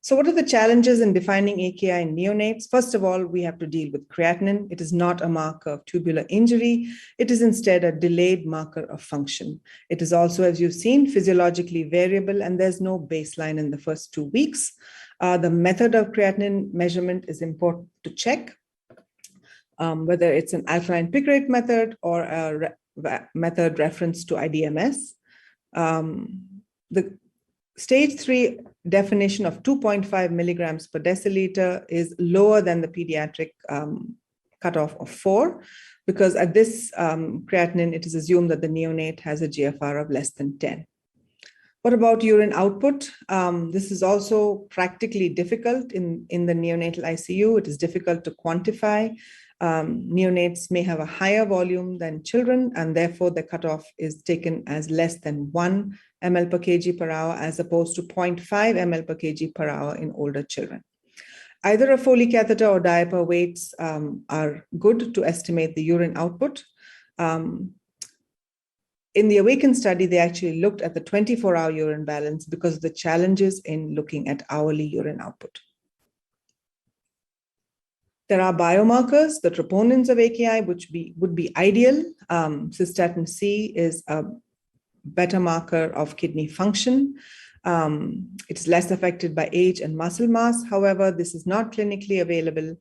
So what are the challenges in defining AKI in neonates? First of all, we have to deal with creatinine. It is not a marker of tubular injury. It is instead a delayed marker of function. It is also, as you've seen, physiologically variable, and there's no baseline in the first 2 weeks. The method of creatinine measurement is important to check, whether it's an alkaline pick rate method or a method reference to IDMS. The stage 3 definition of 2.5 milligrams per deciliter is lower than the pediatric cutoff of 4, because at this creatinine, it is assumed that the neonate has a GFR of less than 10. What about urine output? This is also practically difficult in the neonatal ICU. It is difficult to quantify. Neonates may have a higher volume than children, and therefore the cutoff is taken as less than 1 ml per kg per hour, as opposed to 0.5 ml per kg per hour in older children. Either a Foley catheter or diaper weights are good to estimate the urine output. In the AWAKEN study, they actually looked at the 24-hour urine balance because of the challenges in looking at hourly urine output. There are biomarkers, the troponins of AKI, which would be ideal. Cystatin C is a better marker of kidney function. It's less affected by age and muscle mass. However, this is not clinically available.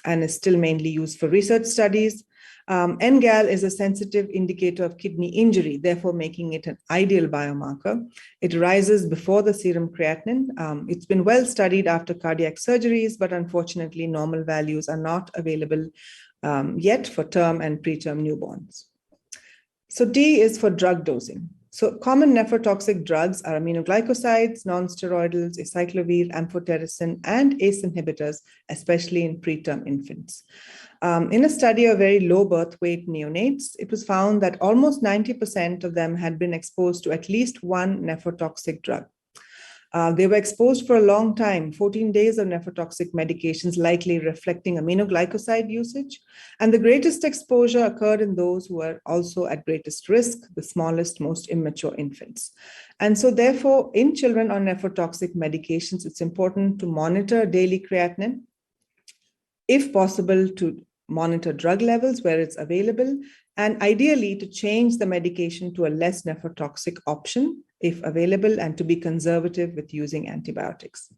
and is still mainly used for research studies. NGAL is a sensitive indicator of kidney injury, therefore making it an ideal biomarker. It rises before the serum creatinine. It's been well studied after cardiac surgeries, but unfortunately normal values are not available yet for term and preterm newborns. So D is for drug dosing. So common nephrotoxic drugs are aminoglycosides, non-steroidals, acyclovir, amphotericin, and ACE inhibitors, especially in preterm infants. In a study of very low birth weight neonates, it was found that almost 90% of them had been exposed to at least one nephrotoxic drug. They were exposed for a long time, 14 days of nephrotoxic medications, likely reflecting aminoglycoside usage. And the greatest exposure occurred in those who were also at greatest risk, the smallest, most immature infants. And so therefore, in children on nephrotoxic medications, it's important to monitor daily creatinine, if possible, to monitor drug levels where it's available, and ideally to change the medication to a less nephrotoxic option if available, and to be conservative with using antibiotics.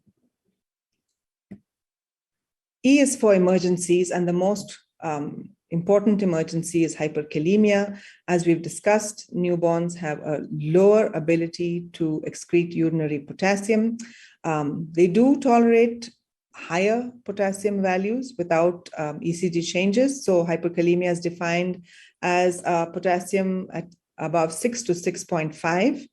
E is for emergencies, and the most important emergency is hyperkalemia. As we've discussed, newborns have a lower ability to excrete urinary potassium. They do tolerate higher potassium values without ECG changes. So hyperkalemia is defined as potassium at above 6 to 6.5.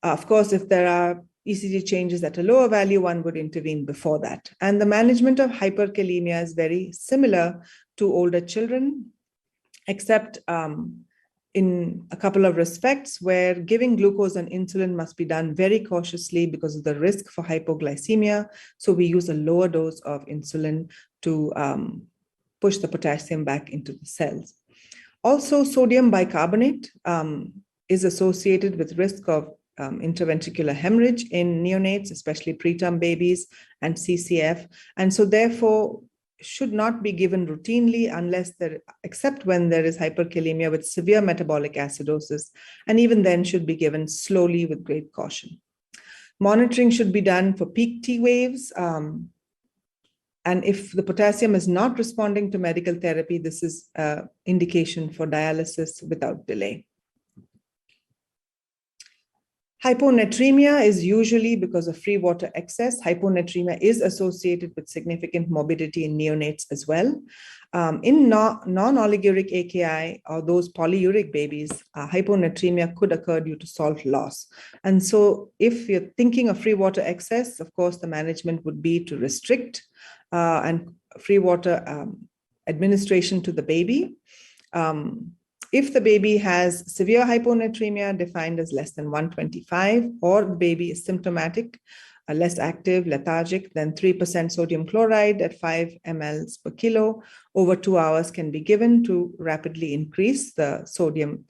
Of course, if there are ECG changes at a lower value, one would intervene before that. And the management of hyperkalemia is very similar to older children, except in a couple of respects where giving glucose and insulin must be done very cautiously because of the risk for hypoglycemia. So we use a lower dose of insulin to push the potassium back into the cells. Also, sodium bicarbonate is associated with risk of intraventricular hemorrhage in neonates, especially preterm babies, and CCF. And so therefore, should not be given routinely except when there is hyperkalemia with severe metabolic acidosis, and even then should be given slowly with great caution. Monitoring should be done for peak T waves, and if the potassium is not responding to medical therapy, this is an indication for dialysis without delay. Hyponatremia is usually because of free water excess. Hyponatremia is associated with significant morbidity in neonates as well. In non-oliguric AKI or those polyuric babies, hyponatremia could occur due to salt loss. And so if you're thinking of free water excess, of course, the management would be to restrict and free water administration to the baby. If the baby has severe hyponatremia defined as less than 125, or the baby is symptomatic, less active, lethargic, then 3% sodium chloride at 5 mL per kilo over 2 hours can be given to rapidly increase the sodium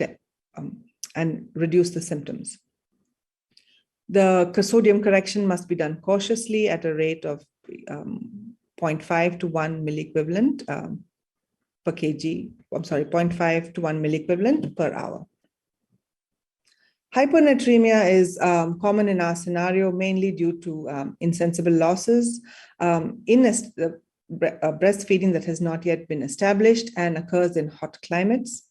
and reduce the symptoms. The sodium correction must be done cautiously at a rate of 0.5 to 1 milliequivalent per kg, 0.5 to 1 milliequivalent per hour. Hyponatremia is common in our scenario, mainly due to insensible losses in breastfeeding that has not yet been established and occurs in hot climates.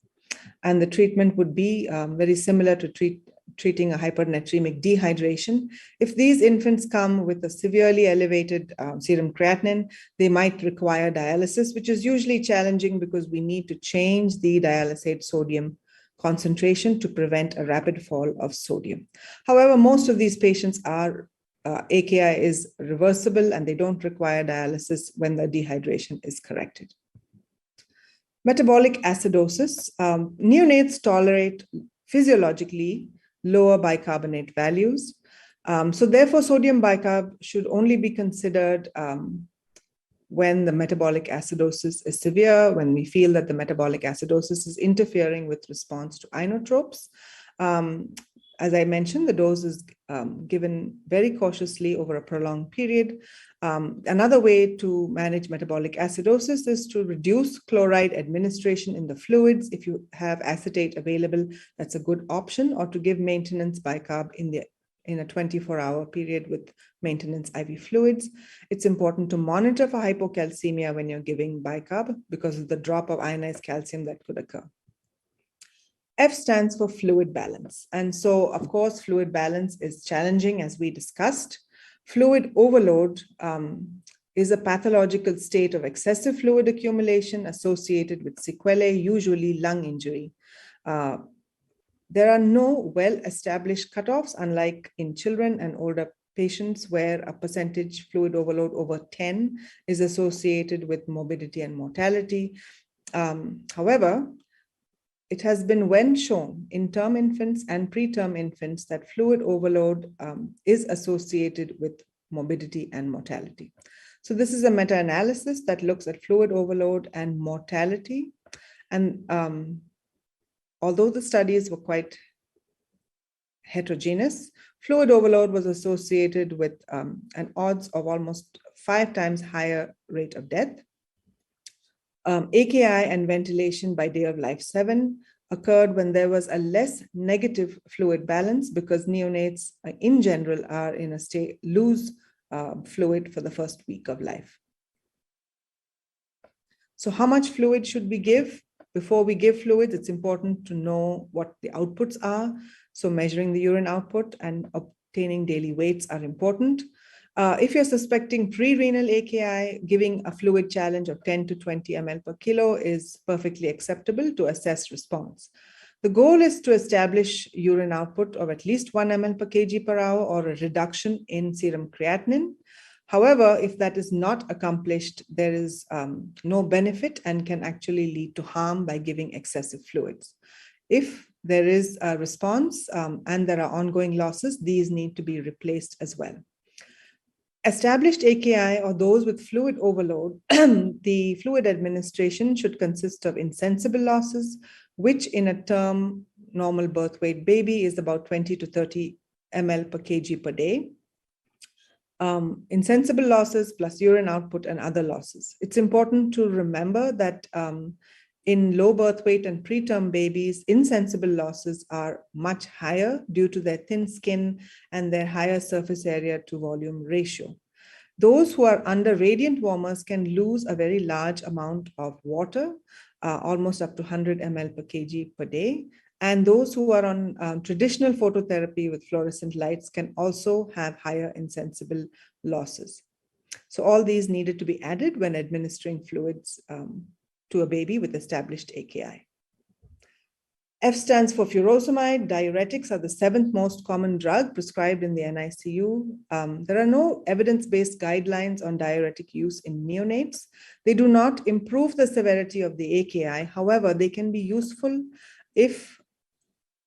And the treatment would be very similar to treating a hypernatremic dehydration. If these infants come with a severely elevated serum creatinine, they might require dialysis, which is usually challenging because we need to change the dialysate sodium concentration to prevent a rapid fall of sodium. However, most of these patients are AKI is reversible and they don't require dialysis when the dehydration is corrected. Metabolic acidosis. Neonates tolerate physiologically lower bicarbonate values. So therefore, sodium bicarb should only be considered when the metabolic acidosis is severe, when we feel that the metabolic acidosis is interfering with response to inotropes. As I mentioned, the dose is given very cautiously over a prolonged period. Another way to manage metabolic acidosis is to reduce chloride administration in the fluids. If you have acetate available, that's a good option, or to give maintenance bicarb in the in a 24-hour period with maintenance IV fluids. It's important to monitor for hypocalcemia when you're giving bicarb because of the drop of ionized calcium that could occur. F stands for fluid balance. And so, of course, fluid balance is challenging, as we discussed. Fluid overload is a pathological state of excessive fluid accumulation associated with sequelae, usually lung injury. There are no well-established cutoffs, unlike in children and older patients, where a percentage fluid overload over 10 is associated with morbidity and mortality. However, it has been well shown in term infants and preterm infants that fluid overload is associated with morbidity and mortality. So this is a meta-analysis that looks at fluid overload and mortality. And although the studies were quite heterogeneous, fluid overload was associated with an odds of almost 5 times higher rate of death. AKI and ventilation by day of life 7 occurred when there was a less negative fluid balance, because neonates in general are in a state lose fluid for the first week of life. So how much fluid should we give? Before we give fluids, it's important to know what the outputs are. So measuring the urine output and obtaining daily weights are important. If you're suspecting pre-renal AKI, giving a fluid challenge of 10 to 20 ml per kilo is perfectly acceptable to assess response. The goal is to establish urine output of at least 1 ml per kg per hour or a reduction in serum creatinine. However, if that is not accomplished, there is no benefit and can actually lead to harm by giving excessive fluids. If there is a response and there are ongoing losses, these need to be replaced as well. Established AKI or those with fluid overload, the fluid administration should consist of insensible losses, which in a term normal birth weight baby is about 20 to 30 ml per kg per day. Insensible losses plus urine output and other losses. It's important to remember that in low birth weight and preterm babies, insensible losses are much higher due to their thin skin and their higher surface area to volume ratio. Those who are under radiant warmers can lose a very large amount of water, almost up to 100 ml per kg per day. And those who are on traditional phototherapy with fluorescent lights can also have higher insensible losses. So all these needed to be added when administering fluids to a baby with established AKI. F stands for furosemide. Diuretics are the 7th most common drug prescribed in the NICU. There are no evidence-based guidelines on diuretic use in neonates. They do not improve the severity of the AKI. However, they can be useful if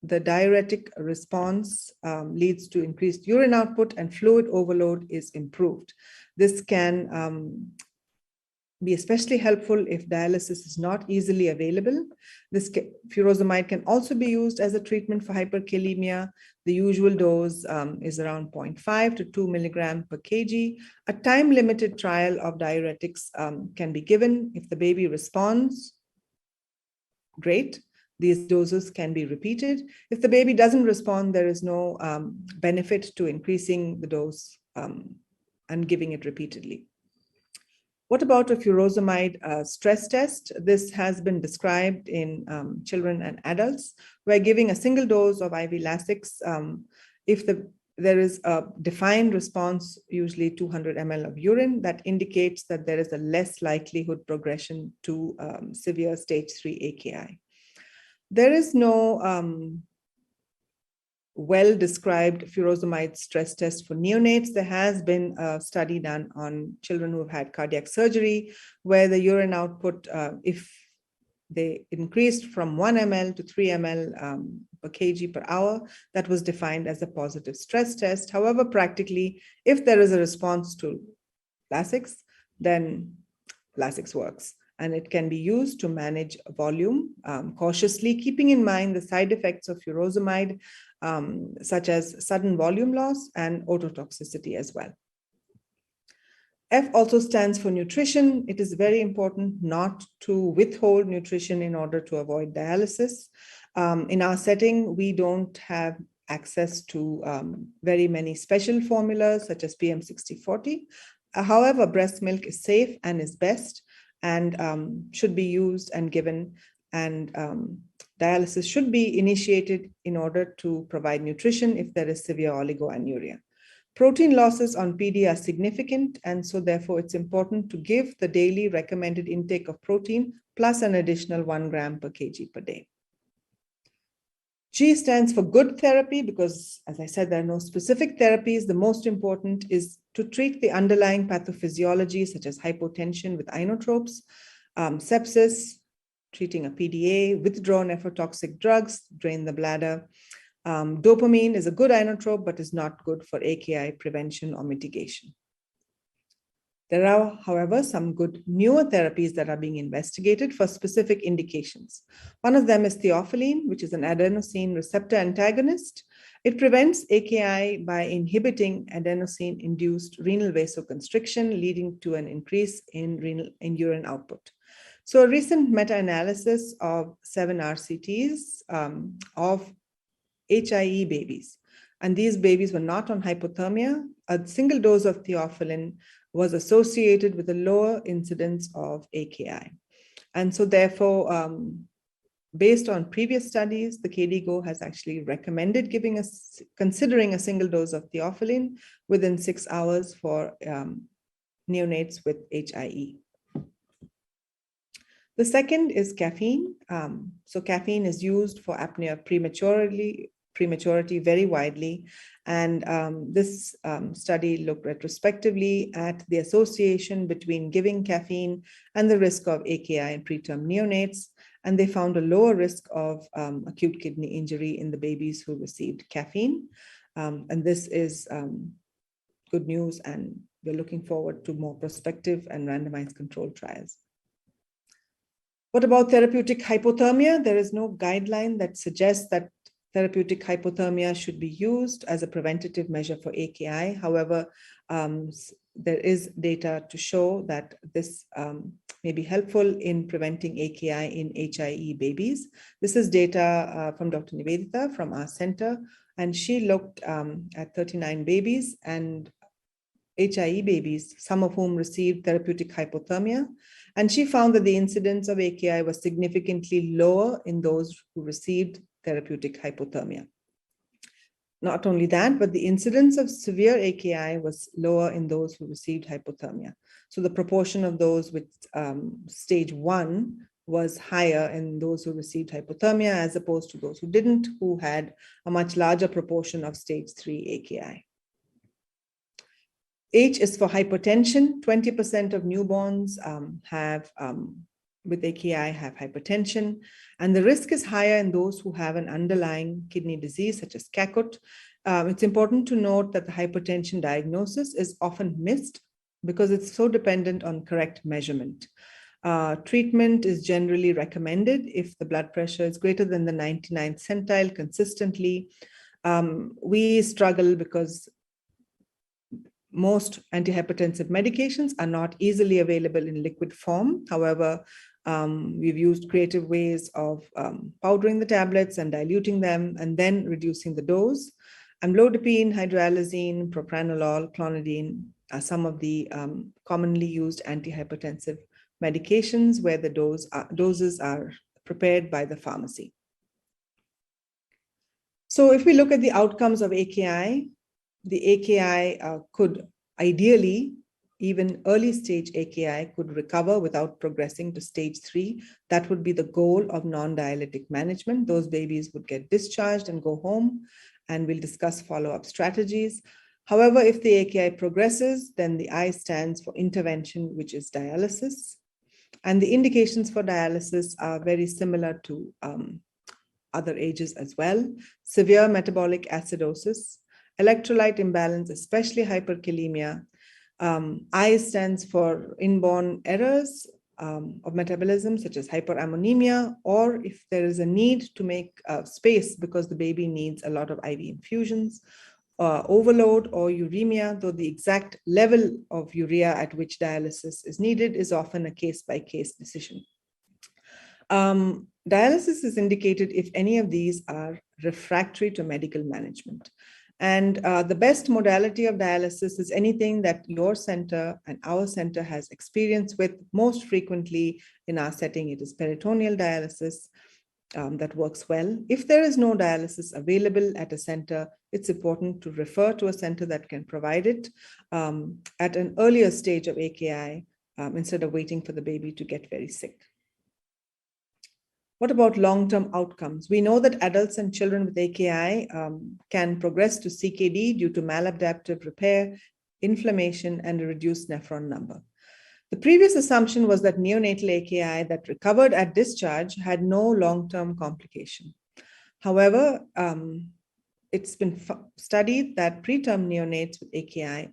the diuretic response leads to increased urine output and fluid overload is improved. This can be especially helpful if dialysis is not easily available. This furosemide can also be used as a treatment for hyperkalemia. The usual dose is around 0.5 to 2 milligram per kg. A time-limited trial of diuretics can be given. If the baby responds, great. These doses can be repeated. If the baby doesn't respond, there is no benefit to increasing the dose and giving it repeatedly. What about a furosemide stress test? This has been described in children and adults, where giving a single dose of IV Lasix, if there is a defined response, usually 200 ml of urine, that indicates that there is a less likelihood progression to severe stage 3 AKI. There is no well-described furosemide stress test for neonates. There has been a study done on children who have had cardiac surgery, where the urine output, if they increased from 1 ml to 3 ml per kg per hour, that was defined as a positive stress test. However, practically, if there is a response to Lasix, then Lasix works. And it can be used to manage volume cautiously, keeping in mind the side effects of furosemide, such as sudden volume loss and ototoxicity as well. F also stands for nutrition. It is very important not to withhold nutrition in order to avoid dialysis. In our setting, we don't have access to very many special formulas such as PM6040. However, breast milk is safe and is best and should be used and given, and dialysis should be initiated in order to provide nutrition if there is severe oligoanuria. Protein losses on PD are significant, and so therefore it's important to give the daily recommended intake of protein plus an additional 1 gram per kg per day. G stands for good therapy because, as I said, there are no specific therapies. The most important is to treat the underlying pathophysiology, such as hypotension with inotropes, sepsis, treating a PDA, withdraw nephrotoxic drugs, drain the bladder. Dopamine is a good inotrope, but is not good for AKI prevention or mitigation. There are, however, some good newer therapies that are being investigated for specific indications. One of them is theophylline, which is an adenosine receptor antagonist. It prevents AKI by inhibiting adenosine-induced renal vasoconstriction, leading to an increase in urine output. So a recent meta-analysis of 7 RCTs of HIE babies, and these babies were not on hypothermia. A single dose of theophylline was associated with a lower incidence of AKI. And so therefore, based on previous studies, the KDIGO has actually recommended considering a single dose of theophylline within 6 hours for neonates with HIE. The second is caffeine. So caffeine is used for apnea prematurity very widely. And this study looked retrospectively at the association between giving caffeine and the risk of AKI in preterm neonates. And they found a lower risk of acute kidney injury in the babies who received caffeine. And this is good news, and we're looking forward to more prospective and randomized controlled trials. What about therapeutic hypothermia? There is no guideline that suggests that therapeutic hypothermia should be used as a preventative measure for AKI. However, there is data to show that this may be helpful in preventing AKI in HIE babies. This is data from Dr. Nivedita from our center, and she looked at 39 babies and HIE babies, some of whom received therapeutic hypothermia. And she found that the incidence of AKI was significantly lower in those who received therapeutic hypothermia. Not only that, but the incidence of severe AKI was lower in those who received hypothermia. So the proportion of those with stage 1 was higher in those who received hypothermia as opposed to those who didn't, who had a much larger proportion of stage 3 AKI. H is for hypertension. 20% of newborns with AKI have hypertension, and the risk is higher in those who have an underlying kidney disease such as CACUT. It's important to note that the hypertension diagnosis is often missed because it's so dependent on correct measurement. Treatment is generally recommended if the blood pressure is greater than the 99th centile consistently. We struggle because most antihypertensive medications are not easily available in liquid form. However, we've used creative ways of powdering the tablets and diluting them and then reducing the dose. Amlodipine, hydralazine, propranolol, clonidine are some of the commonly used antihypertensive medications where the doses are prepared by the pharmacy. So if we look at the outcomes of AKI, the AKI could ideally, even early stage AKI could recover without progressing to stage 3. That would be the goal of non-dialytic management. Those babies would get discharged and go home, and we'll discuss follow-up strategies. However, if the AKI progresses, then the I stands for intervention, which is dialysis. And the indications for dialysis are very similar to other ages as well. Severe metabolic acidosis, electrolyte imbalance, especially hyperkalemia. I stands for inborn errors of metabolism, such as hyperammonemia, or if there is a need to make space because the baby needs a lot of IV infusions, overload or uremia, though the exact level of urea at which dialysis is needed is often a case-by-case decision. dialysis is indicated if any of these are refractory to medical management. And the best modality of dialysis is anything that your center and our center has experience with. Most frequently in our setting, it is peritoneal dialysis that works well. If there is no dialysis available at a center, it's important to refer to a center that can provide it at an earlier stage of AKI instead of waiting for the baby to get very sick. What about long-term outcomes? We know that adults and children with AKI can progress to CKD due to maladaptive repair, inflammation, and a reduced nephron number. The previous assumption was that neonatal AKI that recovered at discharge had no long-term complication. However, it's been studied that preterm neonates with AKI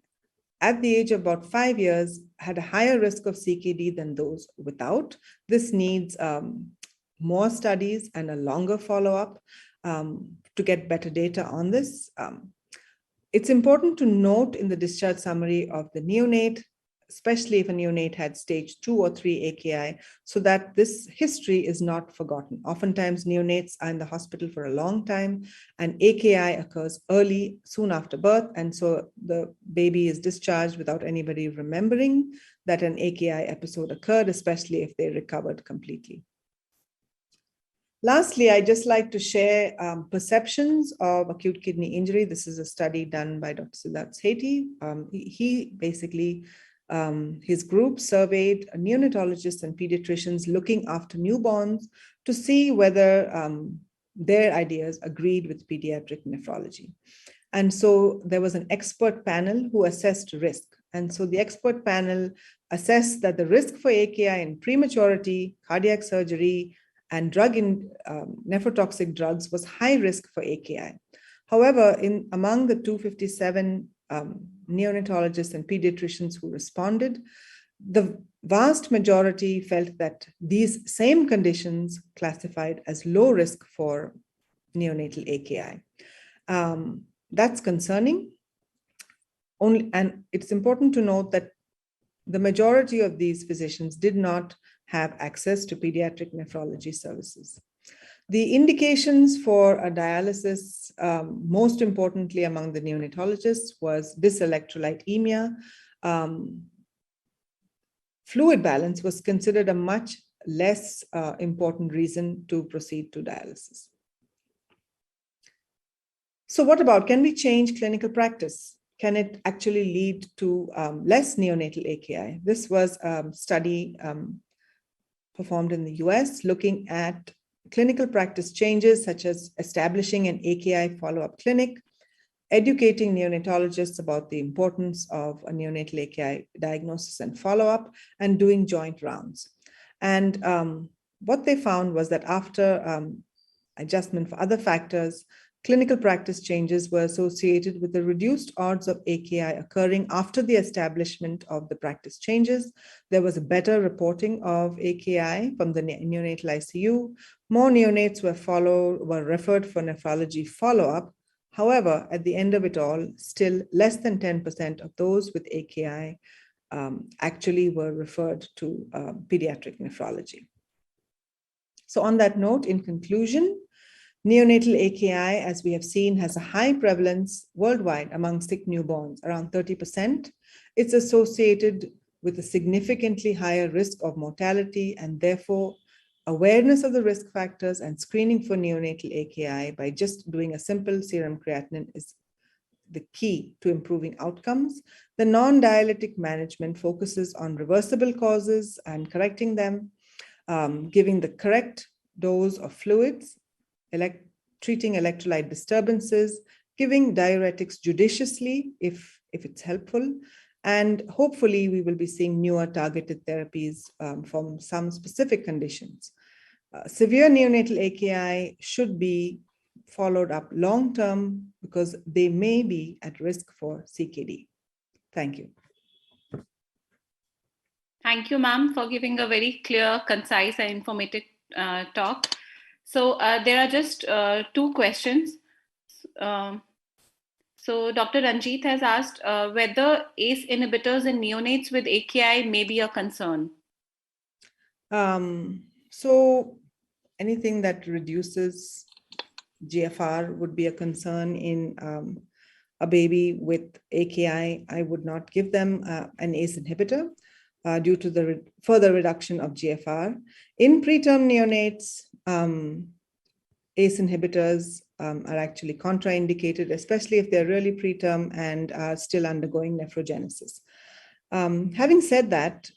at the age of about 5 years had a higher risk of CKD than those without. This needs more studies and a longer follow-up to get better data on this. It's important to note in the discharge summary of the neonate, especially if a neonate had stage 2 or 3 AKI, so that this history is not forgotten. Oftentimes, neonates are in the hospital for a long time, and AKI occurs early, soon after birth, and so the baby is discharged without anybody remembering that an AKI episode occurred, especially if they recovered completely. Lastly, I'd just like to share perceptions of acute kidney injury. This is a study done by Dr. Siddharth Sethi. He basically, his group surveyed neonatologists and pediatricians looking after newborns to see whether their ideas agreed with pediatric nephrology. And so there was an expert panel who assessed risk. And so the expert panel assessed that the risk for AKI in prematurity, cardiac surgery, and nephrotoxic drugs was high risk for AKI. However, among the 257 neonatologists and pediatricians who responded, the vast majority felt that these same conditions classified as low risk for neonatal AKI. That's concerning. And it's important to note that the majority of these physicians did not have access to pediatric nephrology services. The indications for a dialysis, most importantly among the neonatologists, was dyselectrolytemia. Fluid balance was considered a much less important reason to proceed to dialysis. So what about, can we change clinical practice? Can it actually lead to less neonatal AKI? This was a study performed in the US looking at clinical practice changes such as establishing an AKI follow-up clinic, educating neonatologists about the importance of a neonatal AKI diagnosis and follow-up, and doing joint rounds. And what they found was that after adjustment for other factors, clinical practice changes were associated with the reduced odds of AKI occurring after the establishment of the practice changes. There was a better reporting of AKI from the neonatal ICU. More neonates were referred for nephrology follow-up. However, at the end of it all, still less than 10% of those with AKI actually were referred to pediatric nephrology. So on that note, in conclusion, neonatal AKI, as we have seen, has a high prevalence worldwide among sick newborns, around 30%. It's associated with a significantly higher risk of mortality, and therefore awareness of the risk factors and screening for neonatal AKI by just doing a simple serum creatinine is the key to improving outcomes. The non-dialytic management focuses on reversible causes and correcting them, giving the correct dose of fluids, treating electrolyte disturbances, giving diuretics judiciously if it's helpful, and hopefully we will be seeing newer targeted therapies from some specific conditions. Severe neonatal AKI should be followed up long-term because they may be at risk for CKD. Thank you. Thank you, ma'am, for giving a very clear, concise, and informative talk. So there are just 2 questions. So Dr. Ranjit has asked whether ACE inhibitors in neonates with AKI may be a concern. So anything that reduces GFR would be a concern in a baby with AKI. I would not give them an ACE inhibitor due to the further reduction of GFR. In preterm neonates, ACE inhibitors are actually contraindicated, especially if they're really preterm and are still undergoing nephrogenesis. Having said that,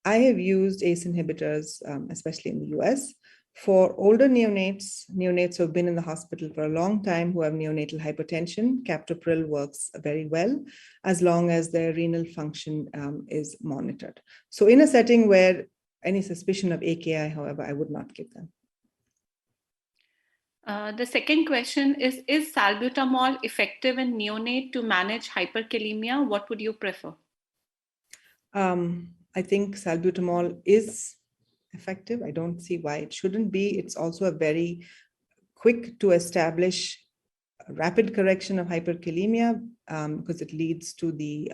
I have used ACE inhibitors, especially in the US, for older neonates who have been in the hospital for a long time, who have neonatal hypertension. Captopril works very well as long as their renal function is monitored. So in a setting where any suspicion of AKI, however, I would not give them. The second question is salbutamol effective in neonate to manage hyperkalemia? What would you prefer? I think salbutamol is effective. I don't see why it shouldn't be. It's also a very quick to establish rapid correction of hyperkalemia because it leads to the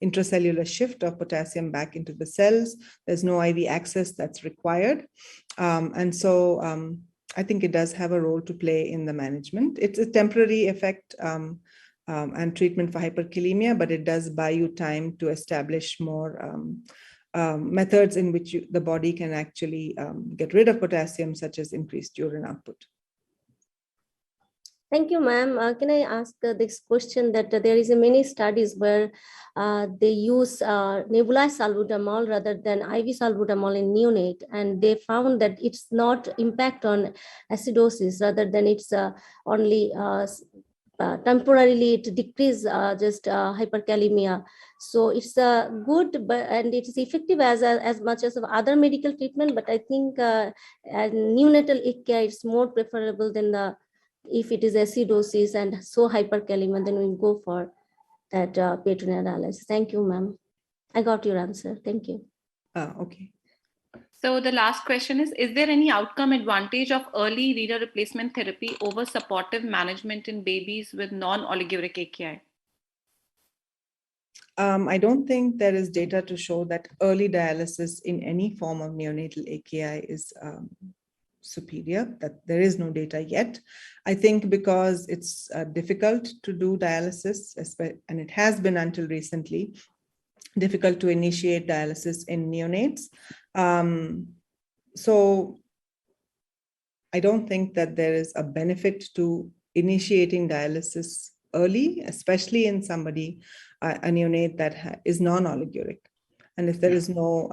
intracellular shift of potassium back into the cells. There's no IV access that's required. And so I think it does have a role to play in the management. It's a temporary effect and treatment for hyperkalemia, but it does buy you time to establish more methods in which the body can actually get rid of potassium, such as increased urine output. Thank you, ma'am. Can I ask this question that there is many studies where they use nebulized salbutamol rather than IV salbutamol in neonate, and they found that it's not impact on acidosis, rather than it's only temporarily it decrease just hyperkalemia. So it's good, and it is effective as much as of other medical treatment. But I think neonatal AKI is more preferable than the if it is acidosis and so hyperkalemia, then we'll go for that peritoneal dialysis. Thank you, ma'am. I got your answer. Thank you. Okay. So the last question is there any outcome advantage of early renal replacement therapy over supportive management in babies with non-oliguric AKI? I don't think there is data to show that early dialysis in any form of neonatal AKI is superior, that there is no data yet. I think because it's difficult to do dialysis, and it has been until recently, difficult to initiate dialysis in neonates. So I don't think that there is a benefit to initiating dialysis early, especially in somebody, a neonate that is non-oliguric. And if there is no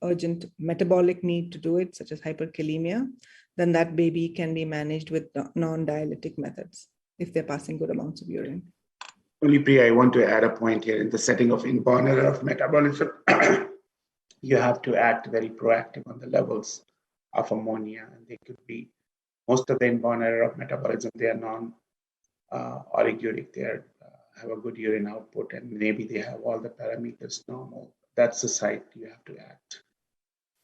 urgent metabolic need to do it, such as hyperkalemia, then that baby can be managed with non-dialytic methods if they're passing good amounts of urine. Only Priya, I want to add a point here. In the setting of inborn error of metabolism, you have to act very proactive on the levels of ammonia. And they could be, most of the inborn error of metabolism, they are non-oliguric. They have a good urine output, and maybe they have all the parameters normal. That's the site you have to act.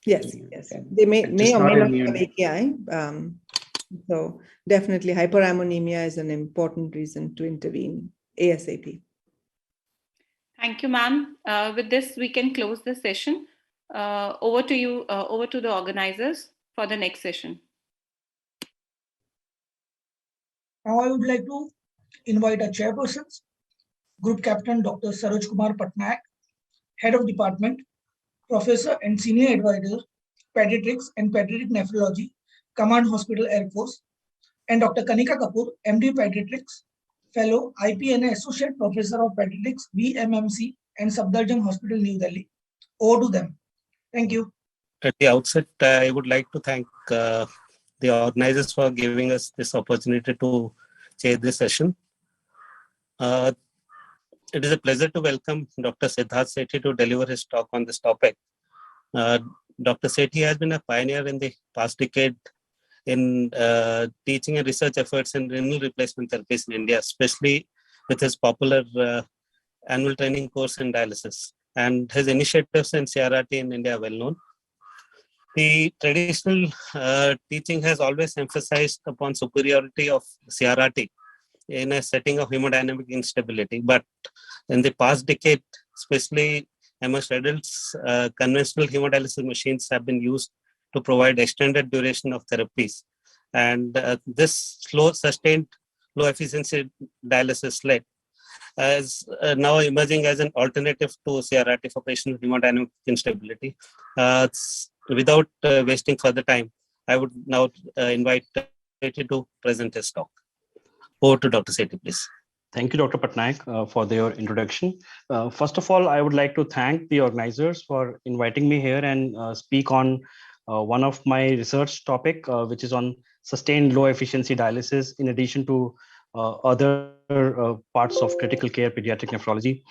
Yes, yes. They may or may not have AKI. So definitely hyperammonemia is an important reason to intervene ASAP. Thank you, ma'am. With this, we can close the session. Over to you, over to the organizers for the next session. Now I would like to invite our chairpersons, Group Captain Dr. Saroj Kumar Patnaik, Head of Department, Professor and Senior Advisor, Pediatrics and Pediatric Nephrology, Command Hospital Air Force, and Dr. Kanika Kapoor, MD Pediatrics, Fellow, IPNA Associate Professor of Pediatrics, BMMC, and Safdarjung Hospital, New Delhi. Over to them. Thank you. At the outset, I would like to thank the organizers for giving us this opportunity to chair this session. It is a pleasure to welcome Dr. Siddharth Sethi to deliver his talk on this topic. Dr. Sethi has been a pioneer in the past decade in teaching and research efforts in renal replacement therapies in India, especially with his popular annual training course in dialysis. And his initiatives in CRRT in India are well known. The traditional teaching has always emphasized upon superiority of CRRT in a setting of hemodynamic instability. But in the past decade, especially amongst adults, conventional hemodialysis machines have been used to provide extended duration of therapies. And this sustained low efficiency dialysis led as now emerging as an alternative to CRRT for patient hemodynamic instability. Without wasting further time, I would now invite Sethi to present his talk. Over to Dr. Sethi, please. Thank you, Dr. Patnaik, for their introduction. First of all, I would like to thank the organizers for inviting me here and speak on one of my research topic, which is on sustained low efficiency dialysis, in addition to other parts of critical care pediatric nephrology.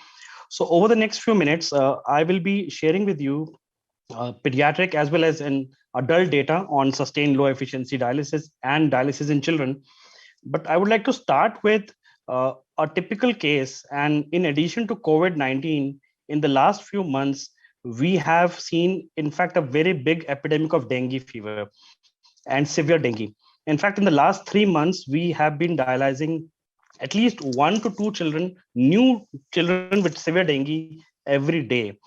So over the next few minutes, I will be sharing with you pediatric as well as an adult data on sustained low efficiency dialysis and dialysis in children. But I would like to start with a typical case. And in addition to COVID-19, in the last few months, we have seen, in fact, a very big epidemic of dengue fever and severe dengue. In fact, in the last 3 months, we have been dialyzing at least 1 to 2 children, new children with severe dengue every day.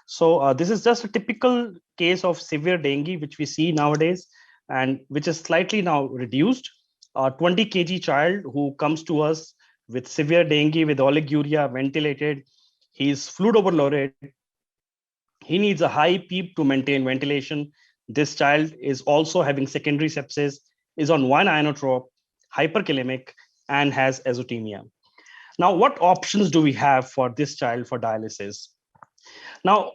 So this is just a typical case of severe dengue, which we see nowadays, and which is slightly now reduced. A 20 kg child who comes to us with severe dengue, with oliguria, ventilated, he's fluid overloaded. He needs a high PEEP to maintain ventilation. This child is also having secondary sepsis, is on 1 inotrope, hyperkalemic, and has azotemia. Now, what options do we have for this child for dialysis? Now,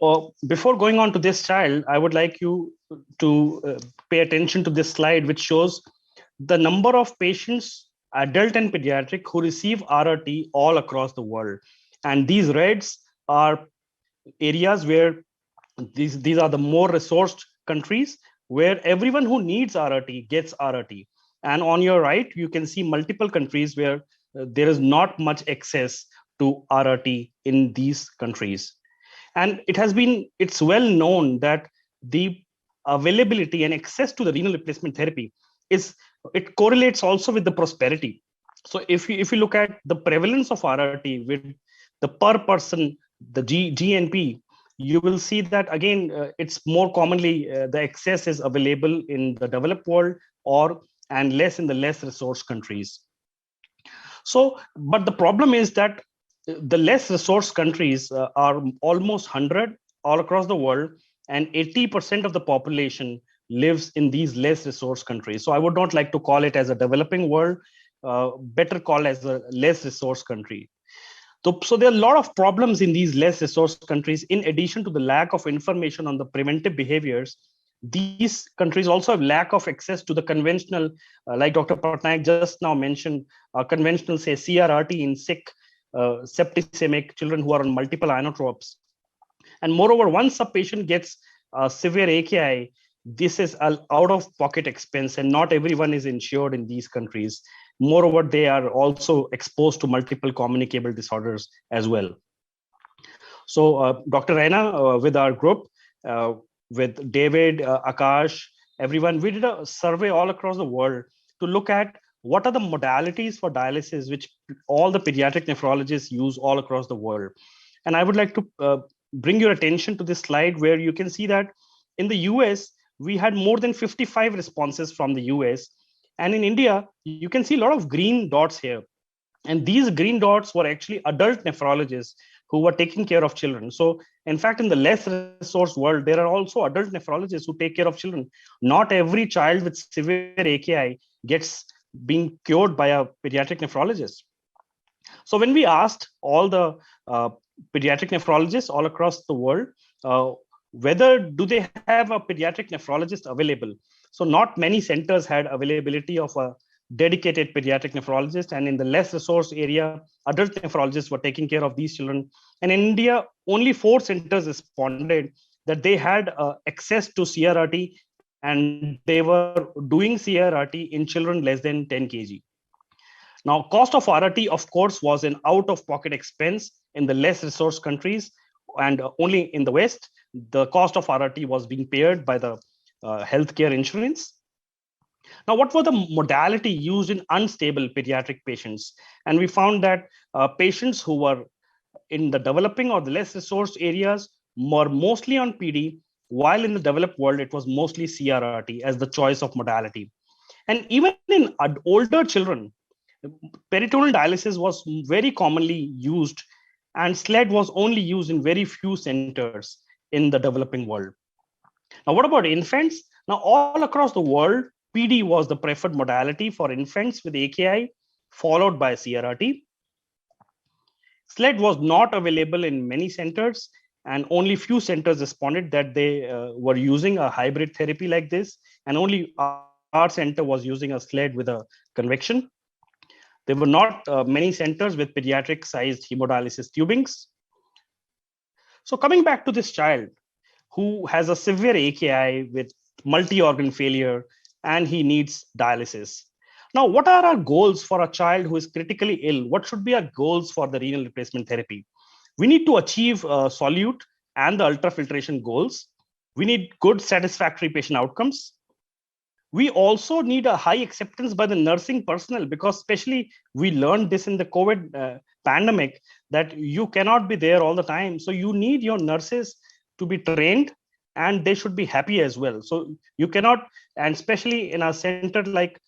before going on to this child, I would like you to pay attention to this slide, which shows the number of patients, adult and pediatric, who receive RRT all across the world. And these reds are areas where these are the more resourced countries where everyone who needs RRT gets RRT. And on your right, you can see multiple countries where there is not much access to RRT in these countries. And it's well known that the availability and access to the renal replacement therapy it correlates also with the prosperity. So if you look at the prevalence of RRT with the per person, the GNP, you will see that again, it's more commonly the access is available in the developed world and less in the less resourced countries. So, but the problem is that the less resourced countries are almost 100 all across the world, and 80% of the population lives in these less resourced countries. So I would not like to call it as a developing world, better call as a less resourced country. So there are a lot of problems in these less resourced countries. In addition to the lack of information on the preventive behaviors, these countries also have lack of access to the conventional, like Dr. Patnaik just now mentioned, conventional, say, CRRT in sick, septicemic children who are on multiple inotropes. And moreover, once a patient gets severe AKI, this is an out-of-pocket expense, and not everyone is insured in these countries. Moreover, they are also exposed to multiple communicable disorders as well. So Dr. Raina, with our group, with David, Akash, everyone, we did a survey all across the world to look at what are the modalities for dialysis which all the pediatric nephrologists use all across the world. And I would like to bring your attention to this slide where you can see that in the US, we had more than 55 responses from the US. And in India, you can see a lot of green dots here. And these green dots were actually adult nephrologists who were taking care of children. So in fact, in the less resourced world, there are also adult nephrologists who take care of children. Not every child with severe AKI gets being cured by a pediatric nephrologist. So when we asked all the pediatric nephrologists all across the world, whether do they have a pediatric nephrologist available? So not many centers had availability of a dedicated pediatric nephrologist, and in the less resourced area, adult nephrologists were taking care of these children. And in India, only 4 centers responded that they had access to CRRT, and they were doing CRRT in children less than 10 kg. Now, cost of RRT, of course, was an out-of-pocket expense in the less resourced countries, and only in the West, the cost of RRT was being paid by the healthcare insurance. Now, what were the modality used in unstable pediatric patients? And we found that patients who were in the developing or the less resourced areas were mostly on PD, while in the developed world, it was mostly CRRT as the choice of modality. And even in older children, peritoneal dialysis was very commonly used, and SLED was only used in very few centers in the developing world. Now, what about infants? Now, all across the world, PD was the preferred modality for infants with AKI, followed by CRRT. SLED was not available in many centers, and only few centers responded that they were using a hybrid therapy like this, and only our center was using a SLED with a convection. There were not many centers with pediatric sized hemodialysis tubings. So coming back to this child who has a severe AKI with multi-organ failure and he needs dialysis. Now, what are our goals for a child who is critically ill? What should be our goals for the renal replacement therapy? We need to achieve solute and the ultrafiltration goals. We need good satisfactory patient outcomes. We also need a high acceptance by the nursing personnel, because especially we learned this in the COVID pandemic that you cannot be there all the time. So you need your nurses to be trained and they should be happy as well. So you cannot, and especially in a center like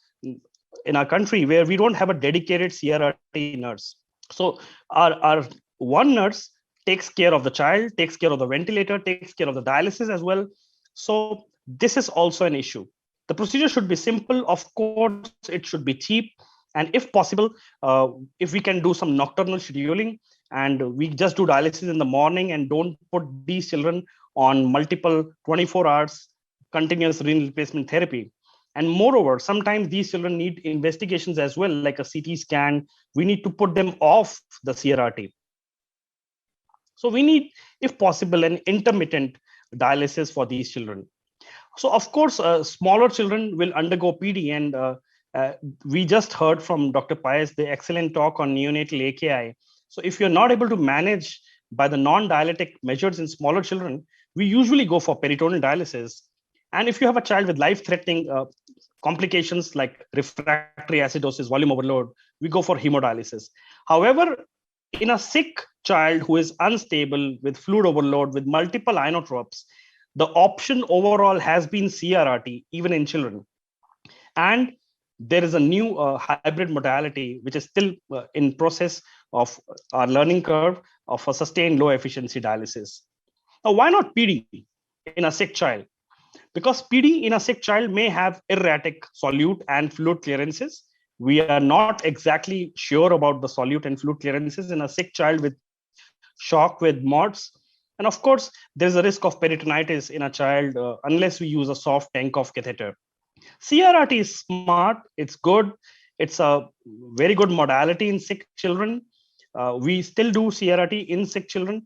in our country where we don't have a dedicated CRRT nurse. So our one nurse takes care of the child, takes care of the ventilator, takes care of the dialysis as well. So this is also an issue. The procedure should be simple. Of course, it should be cheap. And if possible, if we can do some nocturnal scheduling and we just do dialysis in the morning and don't put these children on multiple 24 hours continuous renal replacement therapy. And moreover, sometimes these children need investigations as well, like a CT scan. We need to put them off the CRRT. So we need, if possible, an intermittent dialysis for these children. So of course, smaller children will undergo PD, and we just heard from Dr. Pius the excellent talk on neonatal AKI. So if you're not able to manage by the non-dialytic measures in smaller children, we usually go for peritoneal dialysis. And if you have a child with life-threatening complications like refractory acidosis, volume overload, we go for hemodialysis. However, in a sick child who is unstable with fluid overload, with multiple inotropes, the option overall has been CRRT, even in children. And there is a new hybrid modality, which is still in process of our learning curve of a sustained low efficiency dialysis. Now, why not PD in a sick child? Because PD in a sick child may have erratic solute and fluid clearances. We are not exactly sure about the solute and fluid clearances in a sick child with shock with MODS. And of course, there's a risk of peritonitis in a child unless we use a soft Tenkov catheter. CRRT is smart, it's good, it's a very good modality in sick children. We still do CRRT in sick children,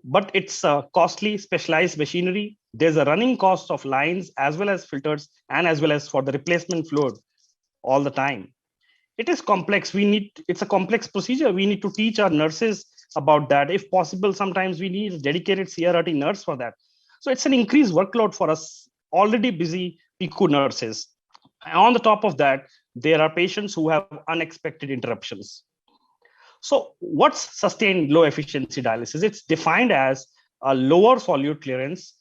but it's costly, specialized machinery. There's a running cost of lines as well as filters and as well as for the replacement fluid all the time. It is complex. It's a complex procedure. We need to teach our nurses about that. If possible, sometimes we need a dedicated CRRT nurse for that. So it's an increased workload for us already busy PICU nurses. And on the top of that, there are patients who have unexpected interruptions. So what's sustained low efficiency dialysis? It's defined as a lower solute clearance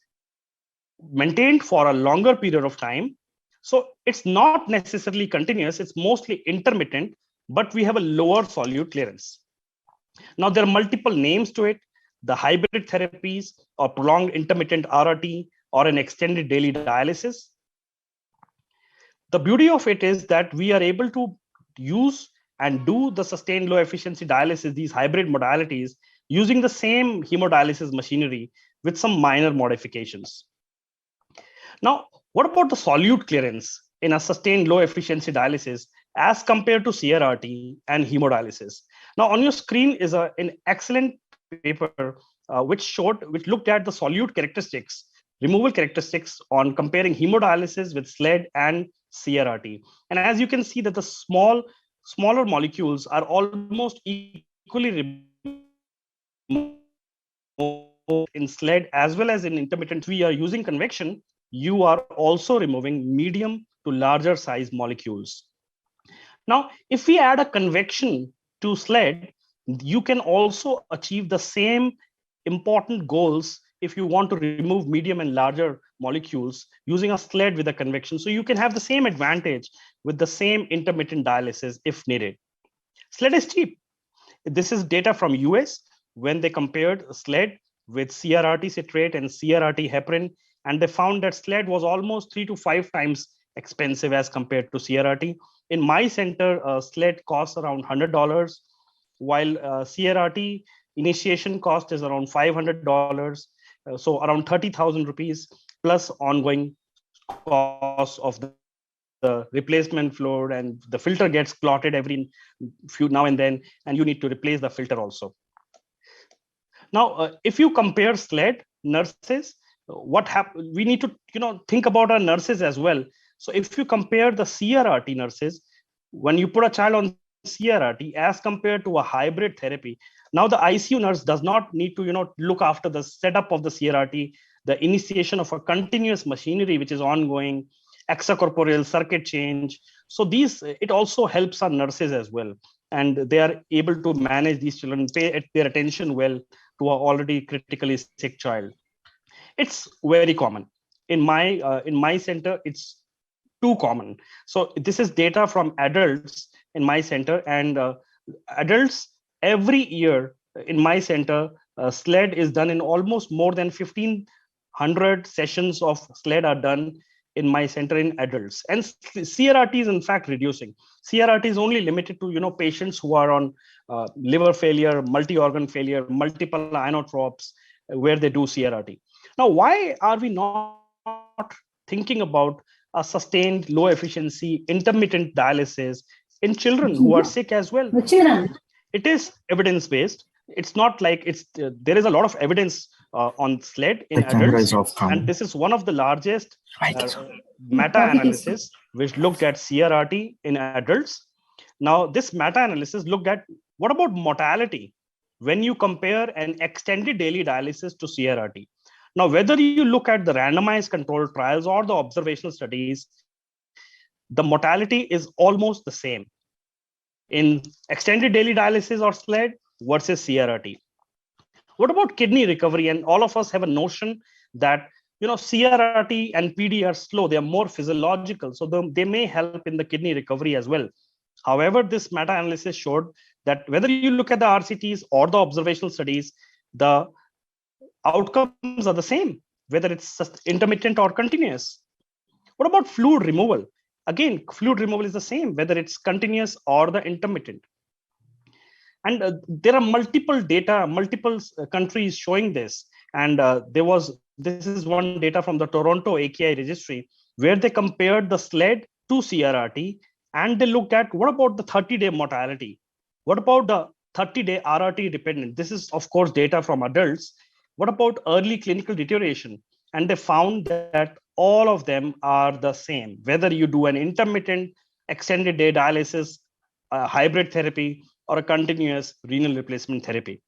maintained for a longer period of time. So it's not necessarily continuous, it's mostly intermittent, but we have a lower solute clearance. Now, there are multiple names to it: the hybrid therapies, or prolonged intermittent RRT, or an extended daily dialysis. The beauty of it is that we are able to use and do the sustained low efficiency dialysis, these hybrid modalities, using the same hemodialysis machinery with some minor modifications. Now, what about the solute clearance in a sustained low efficiency dialysis as compared to CRRT and hemodialysis? Now, on your screen is an excellent paper which looked at the solute characteristics, removal characteristics on comparing hemodialysis with SLED and CRRT. And as you can see that the smaller molecules are almost equally removed in SLED as well as in intermittent. We are using convection. You are also removing medium to larger size molecules. Now, if we add a convection to SLED, you can also achieve the same important goals if you want to remove medium and larger molecules using a SLED with a convection. So you can have the same advantage with the same intermittent dialysis if needed. SLED is cheap. This is data from US when they compared SLED with CRRT citrate and CRRT heparin, and they found that SLED was almost 3 to 5 times expensive as compared to CRRT. In my center, SLED costs around $100, while CRRT initiation cost is around $500, so around 30,000 rupees plus ongoing cost of the replacement fluid, and the filter gets clotted every few now and then, and you need to replace the filter also. Now, if you compare SLED nurses, what happens? We need to think about our nurses as well. So if you compare the CRRT nurses, when you put a child on CRRT as compared to a hybrid therapy, now the ICU nurse does not need to look after the setup of the CRRT, the initiation of a continuous machinery which is ongoing, extracorporeal circuit change. So it also helps our nurses as well, and they are able to manage these children, pay their attention well to an already critically sick child. It's very common in my center. It's too common. So this is data from adults in my center, and adults every year in my center, SLED is done in almost more than 1,500 sessions of SLED are done in my center in adults. And CRRT is in fact reducing. CRRT is only limited to patients who are on liver failure, multi-organ failure, multiple inotropes, where they do CRRT. Now, why are we not thinking about a sustained low efficiency intermittent dialysis in children who are sick as well? It is evidence-based. It's not like there is a lot of evidence on SLED in adults, and this is one of the largest meta-analysis which looked at CRRT in adults. Now, this meta-analysis looked at what about mortality when you compare an extended daily dialysis to CRRT. Now, whether you look at the randomized controlled trials or the observational studies, the mortality is almost the same in extended daily dialysis or SLED versus CRRT. What about kidney recovery? And all of us have a notion that CRRT and PD are slow. They are more physiological, so they may help in the kidney recovery as well. However, this meta-analysis showed that whether you look at the RCTs or the observational studies, the outcomes are the same, whether it's intermittent or continuous. What about fluid removal? Again, fluid removal is the same, whether it's continuous or the intermittent. And there are multiple data, multiple countries showing this. And this is one data from the Toronto AKI registry, where they compared the SLED to CRRT, and they looked at what about the 30-day mortality? What about the 30-day RRT dependent? This is, of course, data from adults. What about early clinical deterioration? And they found that all of them are the same, whether you do an intermittent extended day dialysis, a hybrid therapy, or a continuous renal replacement therapy.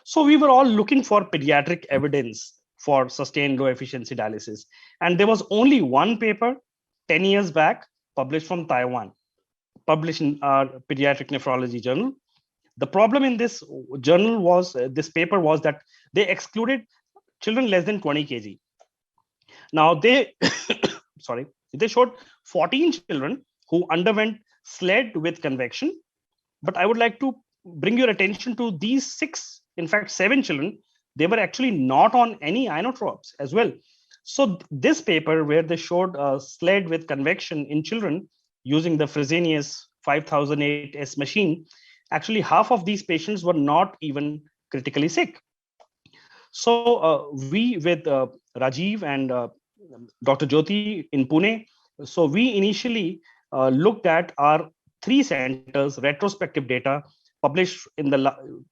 So we were all looking for pediatric evidence for sustained low efficiency dialysis. And there was only one paper 10 years back published from Taiwan, published in our Pediatric Nephrology journal. The problem in this journal was, this paper was that they excluded children less than 20 kg. Now they showed 14 children who underwent SLED with convection. But I would like to bring your attention to these 7 children. They were actually not on any inotropes as well. So this paper, where they showed SLED with convection in children using the Fresenius 5008S machine, actually half of these patients were not even critically sick. So we with Rajiv and Dr. Jyoti in Pune, so we initially looked at our 3 centers retrospective data published in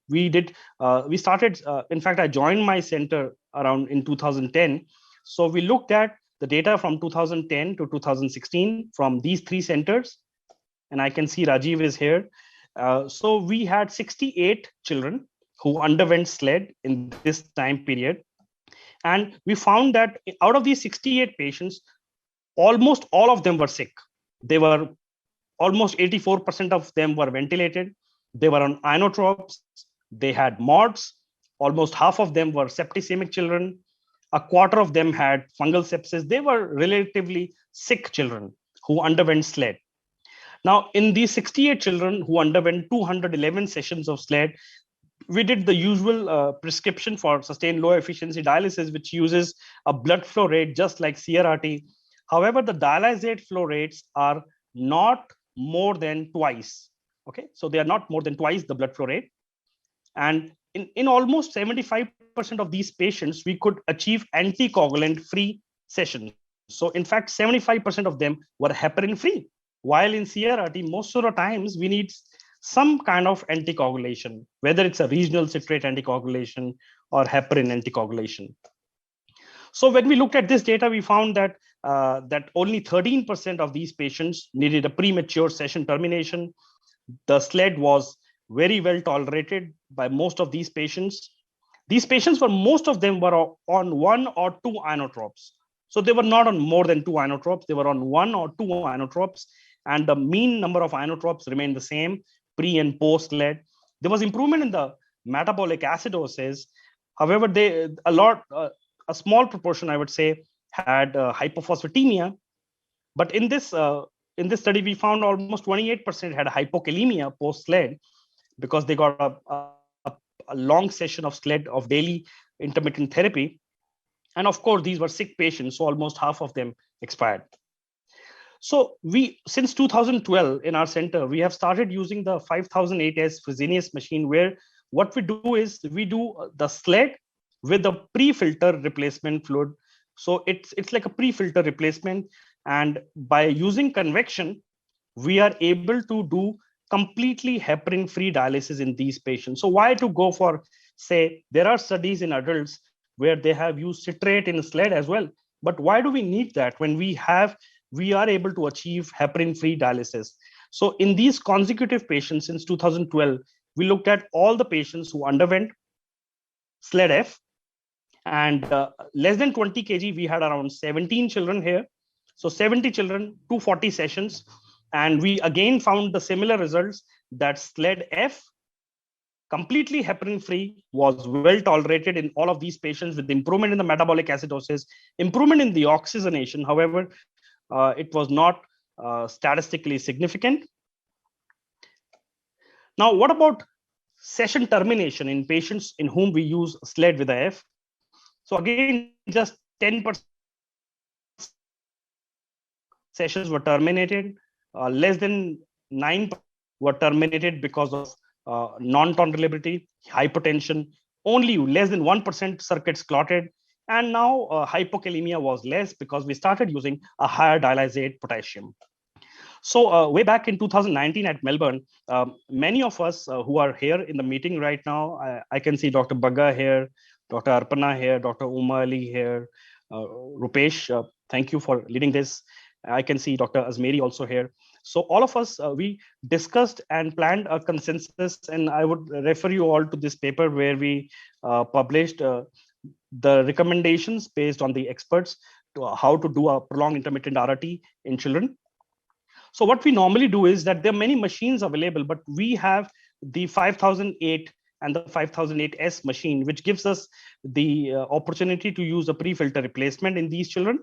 we started, in fact, I joined my center around in 2010. So we looked at the data from 2010 to 2016 from these 3 centers. And I can see Rajiv is here. So we had 68 children who underwent SLED in this time period. And we found that out of these 68 patients, almost all of them were sick. They were almost 84% of them were ventilated. They were on inotropes. They had MODS. Almost half of them were septicemic children. A quarter of them had fungal sepsis. They were relatively sick children who underwent SLED. Now, in these 68 children who underwent 211 sessions of SLED, we did the usual prescription for sustained low efficiency dialysis, which uses a blood flow rate just like CRRT. However, the dialysate flow rates are not more than twice. Okay, so they are not more than twice the blood flow rate. And in almost 75% of these patients, we could achieve anticoagulant-free sessions. So in fact, 75% of them were heparin-free. While in CRRT, most of the times we need some kind of anticoagulation, whether it's a regional citrate anticoagulation or heparin anticoagulation. So when we looked at this data, we found that that only 13% of these patients needed a premature session termination. The SLED was very well tolerated by most of these patients. These patients were, most of them were on 1 or 2 inotropes. So they were not on more than 2 inotropes. They were on 1 or 2 inotropes, and the mean number of inotropes remained the same pre and post SLED. There was improvement in the metabolic acidosis. However, a small proportion, I would say, had hypophosphatemia. But in this study, we found almost 28% had hypokalemia post SLED because they got a long session of SLED of daily intermittent therapy. And of course, these were sick patients, so almost half of them expired. So since 2012 in our center, we have started using the 5008S Fresenius machine, where what we do is we do the SLED with the pre-filter replacement fluid. So it's like a pre-filter replacement. And by using convection, we are able to do completely heparin-free dialysis in these patients. So why to go for, say, there are studies in adults where they have used citrate in SLED as well. But why do we need that when we are able to achieve heparin-free dialysis? So in these consecutive patients since 2012, we looked at all the patients who underwent SLED-F, and less than 20 kg, we had around 17 children here. So 70 children, 240 sessions. And we again found the similar results that SLED-F, completely heparin-free, was well tolerated in all of these patients with improvement in the metabolic acidosis, improvement in the oxygenation. However, it was not statistically significant. Now, what about session termination in patients in whom we use SLED with a F? So again, just 10% sessions were terminated. Less than 9% were terminated because of non-tolerability, hypertension. Only less than 1% circuits clotted. And now hypokalemia was less because we started using a higher dialysate potassium. So way back in 2019 at Melbourne, many of us who are here in the meeting right now, I can see Dr. Bagga here, Dr. Arpana here, Dr. Uma Ali here, Rupesh, thank you for leading this. I can see Dr. Azmeri also here. So all of us, we discussed and planned a consensus, and I would refer you all to this paper where we published the recommendations based on the experts to how to do a prolonged intermittent RRT in children. So what we normally do is that there are many machines available, but we have the 5008 and the 5008S machine, which gives us the opportunity to use a pre-filter replacement in these children.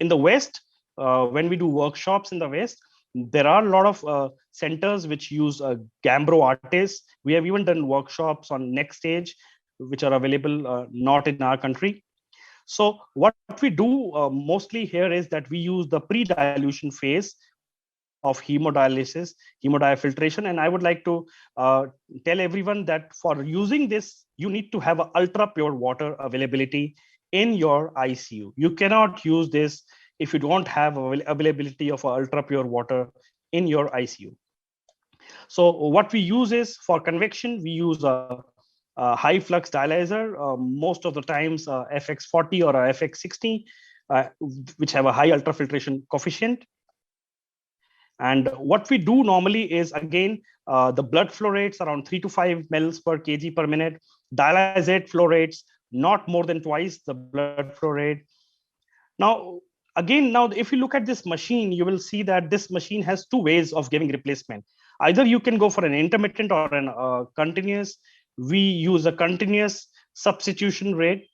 In the West, when we do workshops in the West, there are a lot of centers which use Gambro artists. We have even done workshops on Next Stage, which are available not in our country. So what we do mostly here is that we use the pre-dilution phase of hemodialysis, hemodiafiltration. And I would like to tell everyone that for using this, you need to have ultra pure water availability in your ICU. You cannot use this if you don't have availability of ultra pure water in your ICU. So what we use is, for convection, we use a high flux dialyzer, most of the times FX40 or a FX60, which have a high ultrafiltration coefficient. And what we do normally is, again, the blood flow rates around 3 to 5 mL per kg per minute, dialysate flow rates not more than twice the blood flow rate. Now, again, if you look at this machine, you will see that this machine has two ways of giving replacement. Either you can go for an intermittent or an continuous. We use a continuous substitution rate,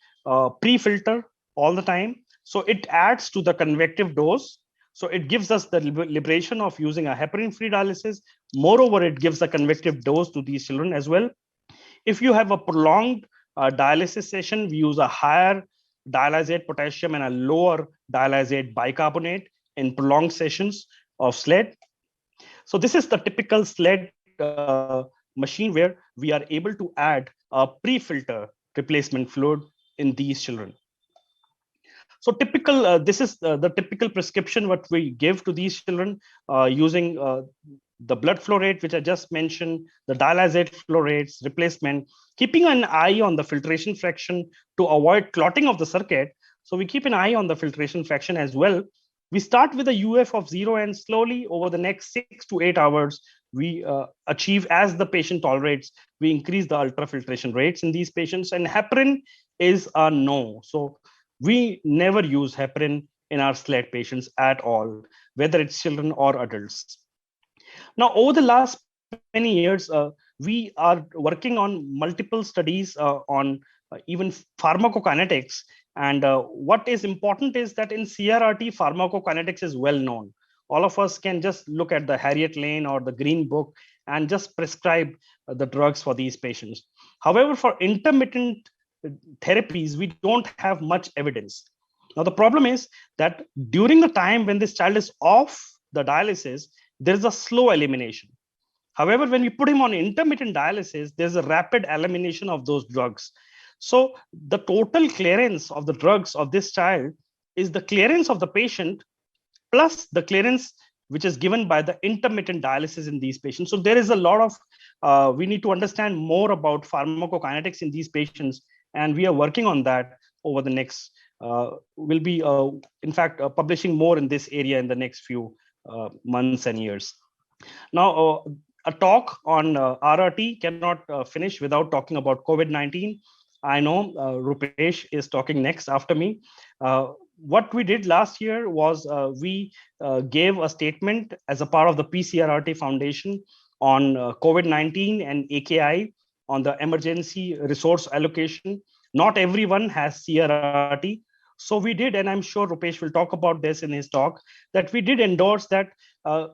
pre-filter all the time. So it adds to the convective dose. So it gives us the liberation of using a heparin-free dialysis. Moreover, it gives a convective dose to these children as well. If you have a prolonged dialysis session, we use a higher dialysate potassium and a lower dialysate bicarbonate in prolonged sessions of SLED. So this is the typical SLED machine where we are able to add a pre-filter replacement fluid in these children. So typical, this is the typical prescription what we give to these children using the blood flow rate, which I just mentioned, the dialysate flow rates, replacement, keeping an eye on the filtration fraction to avoid clotting of the circuit. So we keep an eye on the filtration fraction as well. We start with a UF of 0 and slowly over the next 6 to 8 hours, we achieve, as the patient tolerates, we increase the ultrafiltration rates in these patients. And heparin is a no. So we never use heparin in our SLED patients at all, whether it's children or adults. Now, over the last many years, we are working on multiple studies on even pharmacokinetics. And what is important is that in CRRT, pharmacokinetics is well known. All of us can just look at the Harriet Lane or the Green Book and just prescribe the drugs for these patients. However, for intermittent therapies, we don't have much evidence. Now, the problem is that during the time when this child is off the dialysis, there's a slow elimination. However, when we put him on intermittent dialysis, there's a rapid elimination of those drugs. So the total clearance of the drugs of this child is the clearance of the patient plus the clearance which is given by the intermittent dialysis in these patients. So there is a lot of, we need to understand more about pharmacokinetics in these patients. And we are working on that over the next, we'll be, in fact, publishing more in this area in the next few months and years. Now, a talk on RRT cannot finish without talking about COVID-19. I know Rupesh is talking next after me. What we did last year was we gave a statement as a part of the PCRRT Foundation on COVID-19 and AKI on the emergency resource allocation. Not everyone has CRRT. So we did, and I'm sure Rupesh will talk about this in his talk, that we did endorse that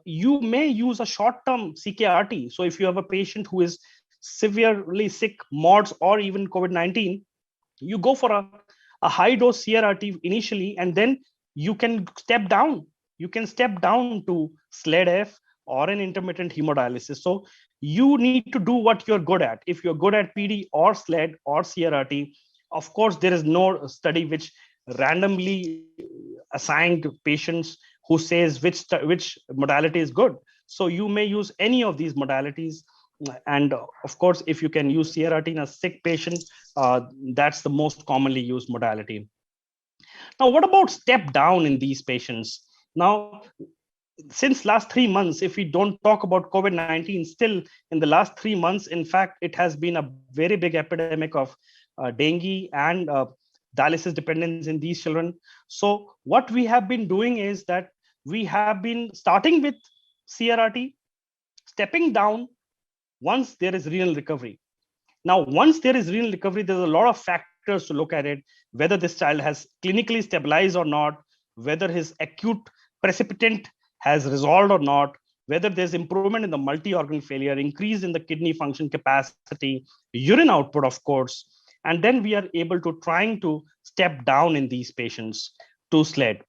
you may use a short-term CKRT. So if you have a patient who is severely sick, MODS, or even COVID-19, you go for a high-dose CRRT initially, and then you can step down. You can step down to SLED-F or an intermittent hemodialysis. So you need to do what you're good at. If you're good at PD or SLED or CRRT, of course, there is no study which randomly assigned patients who says which modality is good. So you may use any of these modalities. And of course, if you can use CRRT in a sick patient, that's the most commonly used modality. Now, what about step down in these patients? Now, since last 3 months, if we don't talk about COVID-19, still in the last 3 months, in fact, it has been a very big epidemic of dengue and dialysis dependence in these children. So what we have been doing is that we have been starting with CRRT, stepping down once there is renal recovery. Now, once there is renal recovery, there's a lot of factors to look at it, whether this child has clinically stabilized or not, whether his acute precipitant has resolved or not, whether there's improvement in the multi-organ failure, increase in the kidney function capacity, urine output, of course. And then we are able to trying to step down in these patients to SLED.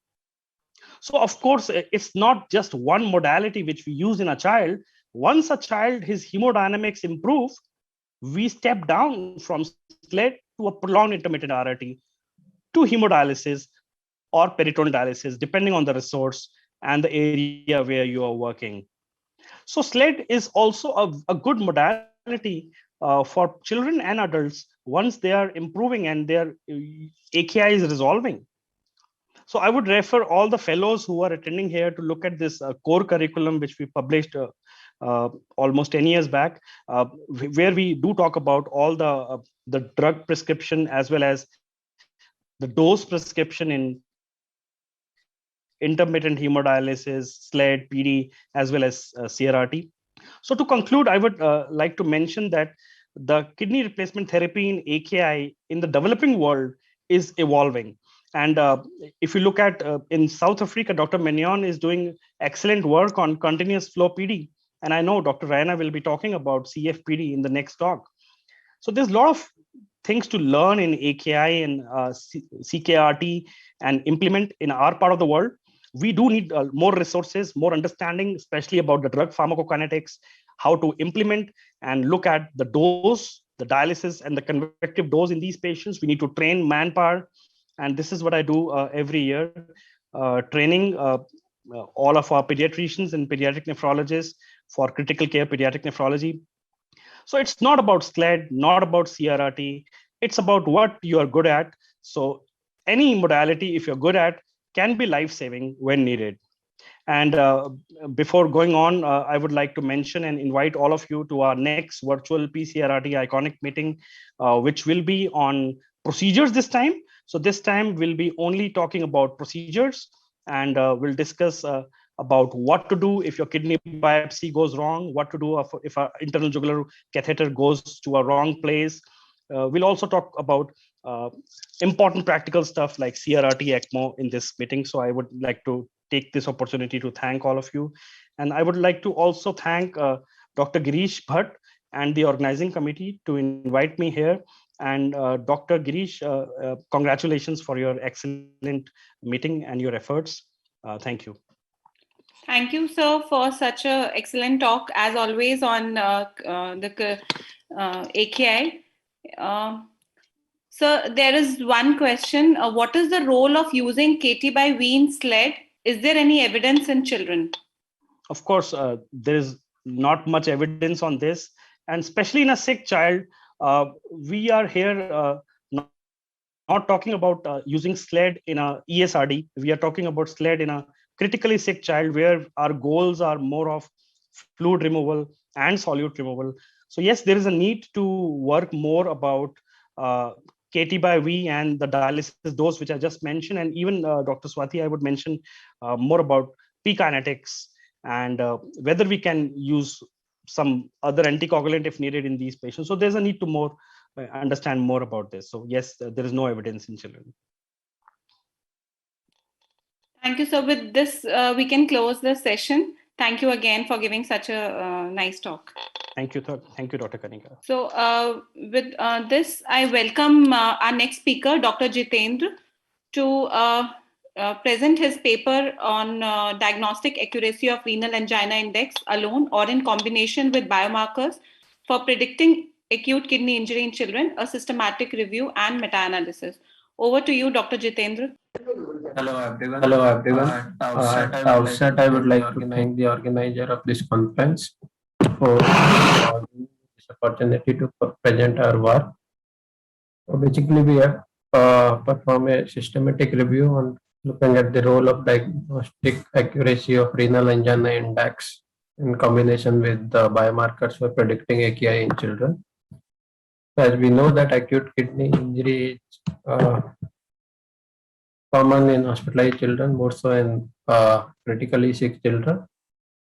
So of course, it's not just one modality which we use in a child. Once a child, his hemodynamics improve, we step down from SLED to a prolonged intermittent RRT to hemodialysis or peritoneal dialysis, depending on the resource and the area where you are working. So SLED is also a good modality for children and adults once they are improving and their AKI is resolving. So I would refer all the fellows who are attending here to look at this core curriculum, which we published almost 10 years back, where we do talk about all the drug prescription as well as the dose prescription in intermittent hemodialysis, SLED, PD, as well as CRRT. So to conclude, I would like to mention that the kidney replacement therapy in AKI in the developing world is evolving. And if you look at in South Africa, Dr. Mignon is doing excellent work on continuous flow PD. And I know Dr. Raina will be talking about CFPD in the next talk. So there's a lot of things to learn in AKI and CKRT and implement in our part of the world. We do need more resources, more understanding, especially about the drug pharmacokinetics, how to implement and look at the dose, the dialysis, and the convective dose in these patients. We need to train manpower. And this is what I do every year, training all of our pediatricians and pediatric nephrologists for critical care pediatric nephrology. So it's not about SLED, not about CRRT. It's about what you are good at. So any modality, if you're good at, can be life-saving when needed. And before going on, I would like to mention and invite all of you to our next virtual PCRRT Iconic meeting, which will be on procedures this time. So this time we'll be only talking about procedures, and we'll discuss about what to do if your kidney biopsy goes wrong, what to do if an internal jugular catheter goes to a wrong place. We'll also talk about important practical stuff like CRRT, ECMO in this meeting. So I would like to take this opportunity to thank all of you. And I would like to also thank Dr. Girish Bhatt and the organizing committee to invite me here. And Dr. Girish, congratulations for your excellent meeting and your efforts. Thank you. Thank you, sir, for such an excellent talk, as always, on the AKI. So there is one question. What is the role of using KT/V in SLED? Is there any evidence in children? Of course, there is not much evidence on this. And especially in a sick child, we are here not talking about using SLED in a ESRD. We are talking about SLED in a critically sick child where our goals are more of fluid removal and solute removal. So yes, there is a need to work more about KT/V and the dialysis dose, which I just mentioned. And even Dr. Swati, I would mention more about P kinetics and whether we can use some other anticoagulant if needed in these patients. So there's a need to understand more about this. So yes, there is no evidence in children. Thank you. So with this, we can close the session. Thank you again for giving such a nice talk. Thank you. Thank you, Dr. Kanika. So with this, I welcome our next speaker, Dr. Jitendra, to present his paper on diagnostic accuracy of renal angina index alone or in combination with biomarkers for predicting acute kidney injury in children, a systematic review and meta-analysis. Over to you, Dr. Jitendra. Hello, everyone. At the outset, I would like to thank the organizer of this conference for this opportunity to present our work. So basically, we have performed a systematic review on looking at the role of diagnostic accuracy of renal angina index in combination with the biomarkers for predicting AKI in children. As we know that acute kidney injury is common in hospitalized children, more so in critically sick children.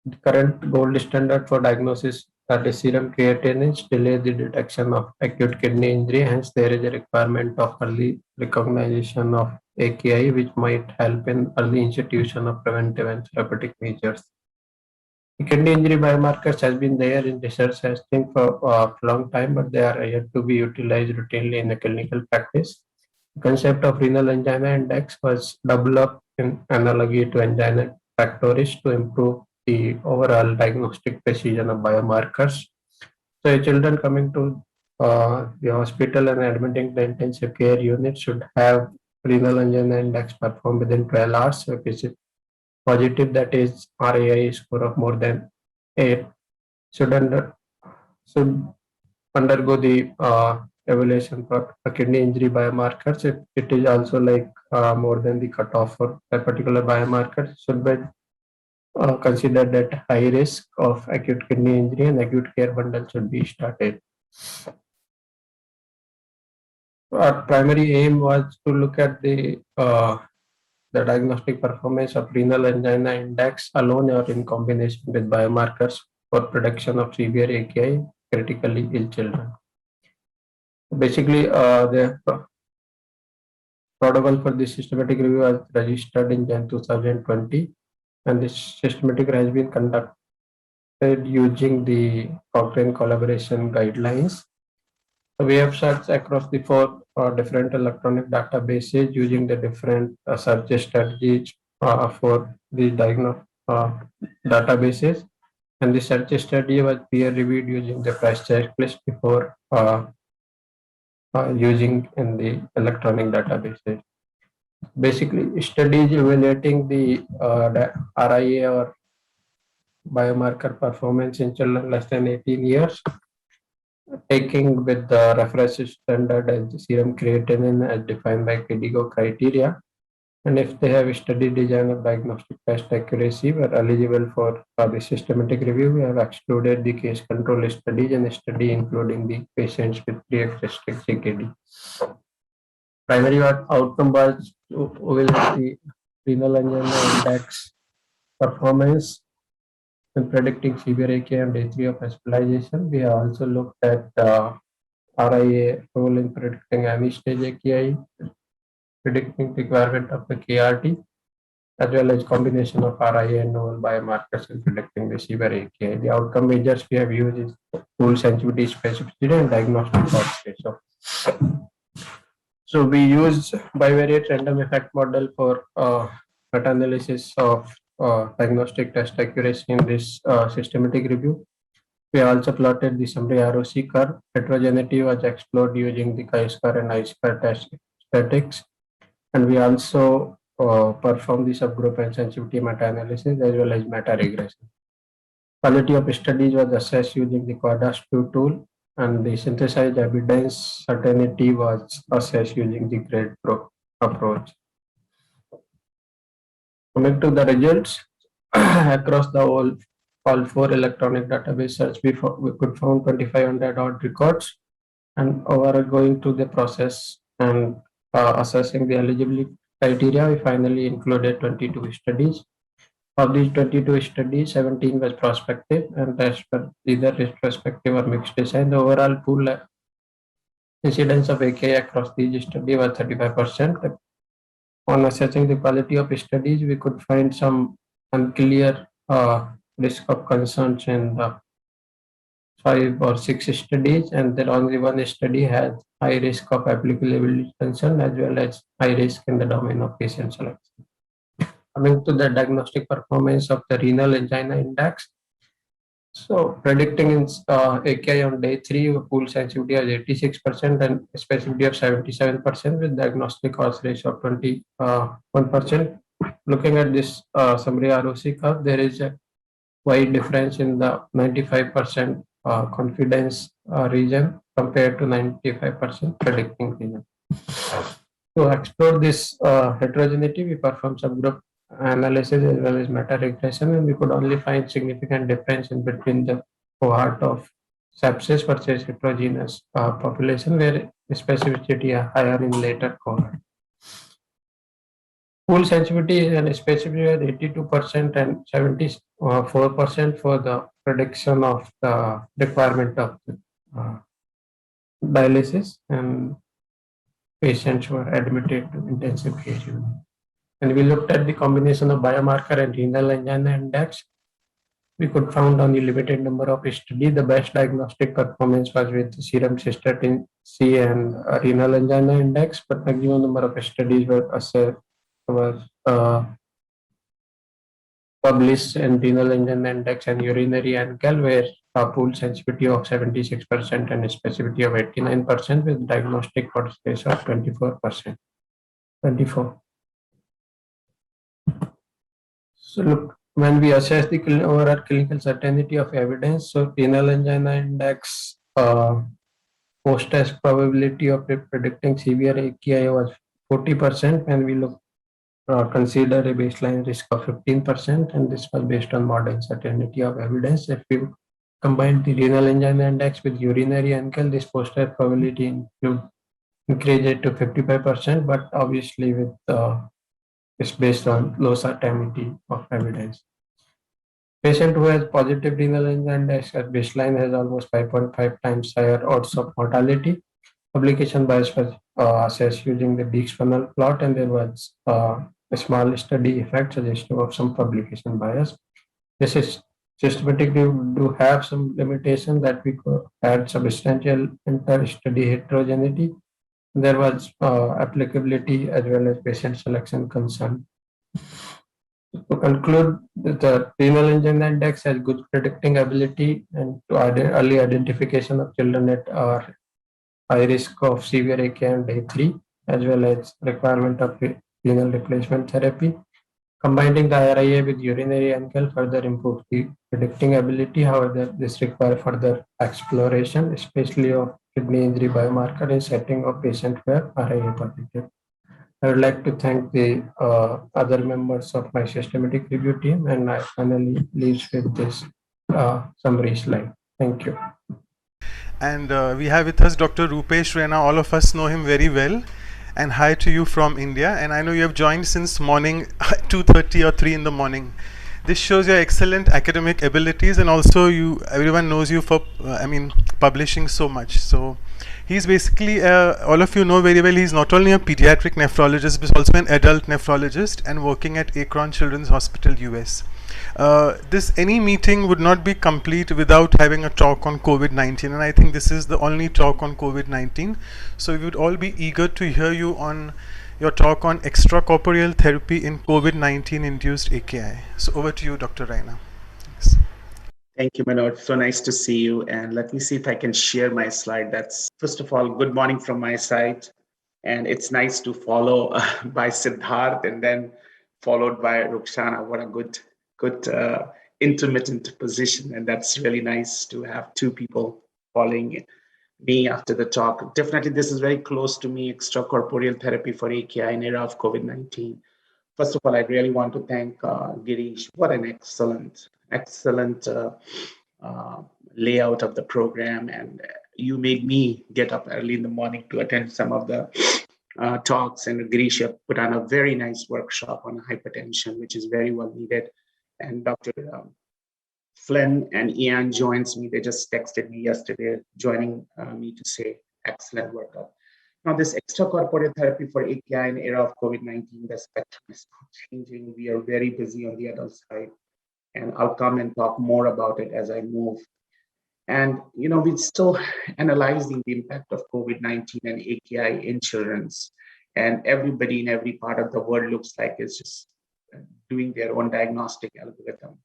The current gold standard for diagnosis, that is serum creatinine, delay the detection of acute kidney injury. Hence, there is a requirement of early recognition of AKI, which might help in early institution of preventive and therapeutic measures. The kidney injury biomarkers has been there in research testing for a long time, but they are yet to be utilized routinely in the clinical practice. The concept of renal angina index was developed in analogy to angina pectoris to improve the overall diagnostic precision of biomarkers. So, children coming to the hospital and admitting the intensive care unit should have renal angina index performed within 12 hours. So, if it's positive, that is RAI score of more than 8, should undergo the evaluation for kidney injury biomarkers. If it is also like more than the cutoff for that particular biomarker, should be considered at high risk of acute kidney injury, and acute care bundle should be started. Our primary aim was to look at the diagnostic performance of renal angina index alone or in combination with biomarkers for prediction of severe AKI critically ill children. Basically, the protocol for this systematic review was registered in Jan 2020, and this systematic has been conducted using the Cochrane collaboration guidelines. So we have searched across the 4 different electronic databases using the different search strategies for the databases, and the search strategy was peer reviewed using the price checklist before using in the electronic databases. Basically, studies evaluating the RIA or biomarker performance in children less than 18 years, taking with the reference standard as the serum creatinine as defined by Pediatric criteria. And if they have study design of diagnostic test accuracy were eligible for the systematic review, we have excluded the case control studies and study including the patients with pre-existing CKD. Primary outcome was the renal angina index performance in predicting severe AKI on day 3 of hospitalization. We have also looked at RIA role in predicting any stage AKI, predicting requirement of the KRT, as well as combination of RIA and novel biomarkers in predicting the severe AKI. The outcome measures we have used is pool sensitivity, specificity, and diagnostic odds ratio. So we used bivariate random effect model for meta-analysis of diagnostic test accuracy in this systematic review. We also plotted the summary ROC curve. Heterogeneity was explored using the chi-square and I-square test statistics. And we also performed the subgroup and sensitivity meta-analysis as well as meta-regression. Quality of studies was assessed using the QuadraStu tool, and the synthesized evidence certainty was assessed using the grade approach. Coming to the results, across the all 4 electronic database search, we could find 2,500 odd records, and over going through the process and assessing the eligibility criteria, we finally included 22 studies. Of these 22 studies, 17 was prospective and either retrospective or mixed design. The overall pool incidence of AKI across these studies was 35%. On assessing the quality of studies, we could find some unclear risk of concerns in the 5 or 6 studies, and then only 1 study has high risk of applicability concern as well as high risk in the domain of patient selection. Coming to the diagnostic performance of the renal angina index. So predicting in AKI on day 3, pool sensitivity of 86% and specificity of 77% with diagnostic odds ratio of 21%. Looking at this summary ROC curve, there is a wide difference in the 95% confidence region compared to 95% predicting region. To explore this heterogeneity, we performed subgroup analysis as well as meta-regression, and we could only find significant difference in between the cohort of sepsis versus heterogeneous population, where specificity are higher in later cohort. Pool sensitivity and specificity at 82% and 74% for the prediction of the requirement of dialysis, and patients were admitted to intensive care unit. And we looked at the combination of biomarker and renal angina index. We could find on the limited number of studies, the best diagnostic performance was with serum cystatin C and renal angina index, but maximum number of studies were assessed was published in renal angina index and urinary ANCAL, where pool sensitivity of 76% and specificity of 89% with diagnostic odds ratio of 24%. So look, when we assess the overall clinical certainty of evidence, so renal angina index post-test probability of predicting severe AKI was 40%, and we consider a baseline risk of 15%, and this was based on modern certainty of evidence. If we combine the renal angina index with urinary ANCAL, this post-test probability increase it to 55%, but obviously with it's based on low certainty of evidence. Patient who has positive renal angina index at baseline has almost 5.5 times higher odds of mortality. publication bias was assessed using the Dijk's-Funnell plot, and there was a small study effect suggestive of some publication bias. This is systematically do have some limitation that we could add substantial inter-study heterogeneity. There was applicability as well as patient selection concern. To conclude, the renal engine index has good predicting ability and to early identification of children at high risk of severe AKI on day 3, as well as requirement of renal replacement therapy. Combining the RIA with urinary angle further improves the predicting ability. However, this requires further exploration, especially of kidney injury biomarker in setting of patient where RIA positive. I would like to thank the other members of my systematic review team, and I finally leave with this summary slide. Thank you. And we have with us Dr. Rupesh Rena. All of us know him very well. And hi to you from India. And I know you have joined since morning 2:30 or 3 in the morning. This shows your excellent academic abilities, and also everyone knows you for publishing so much. So he's basically all of you know very well, he's not only a pediatric nephrologist but also an adult nephrologist and working at Akron Children's Hospital, US. Any meeting would not be complete without having a talk on COVID-19, and I think this is the only talk on COVID-19. So we would all be eager to hear you on your talk on extracorporeal therapy in COVID-19 induced AKI. So over to you, Dr. Raina. Thanks. Thank you, Manoj. So nice to see you. And let me see if I can share my slide. That's, first of all, good morning from my side. And it's nice to follow by Siddharth and then followed by Rukhsana. What a good intermittent position. And that's really nice to have two people following me after the talk. Definitely, this is very close to me, extracorporeal therapy for AKI in era of COVID-19. First of all, I really want to thank Girish. What an excellent layout of the program. And you made me get up early in the morning to attend some of the talks. And Girish put on a very nice workshop on hypertension, which is very well needed. And Dr. Flynn and Ian joins me. They just texted me yesterday, joining me to say excellent workup. Now, this extracorporeal therapy for AKI in era of COVID-19, the spectrum is changing. We are very busy on the adult side, and I'll come and talk more about it as I move. And, we're still analyzing the impact of COVID-19 and AKI in children's, and everybody in every part of the world looks like it's just doing their own diagnostic algorithm.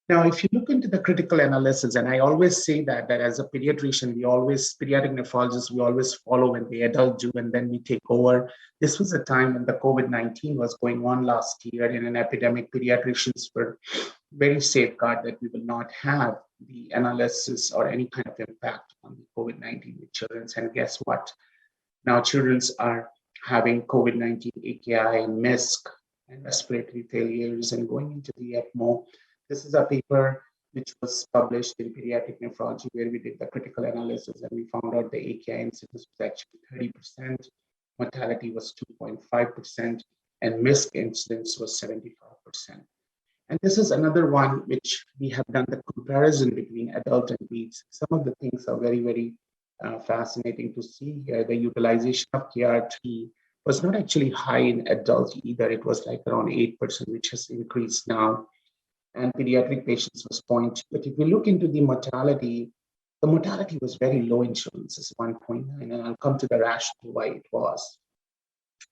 Now, if you look into the critical analysis, and I always say that as a pediatrician, pediatric nephrologists, we always follow when the adult do, and then we take over. This was a time when the COVID-19 was going on last year in an epidemic. Pediatricians were very safeguard that we will not have the analysis or any kind of impact on the COVID-19 with children. And guess what? Now children are having COVID-19 AKI and MISC and respiratory failures and going into the ECMO. This is a paper which was published in Pediatric Nephrology where we did the critical analysis and we found out the AKI incidence was actually 30%, mortality was 2.5%, and MISC incidence was 75%. And this is another one which we have done the comparison between adult and peds. Some of the things are very, very fascinating to see here. The utilization of KRT was not actually high in adults either. It was like around 8%, which has increased now. And pediatric patients was 0.2. But if you look into the mortality was very low in children. It's 1.9, and I'll come to the rationale why it was.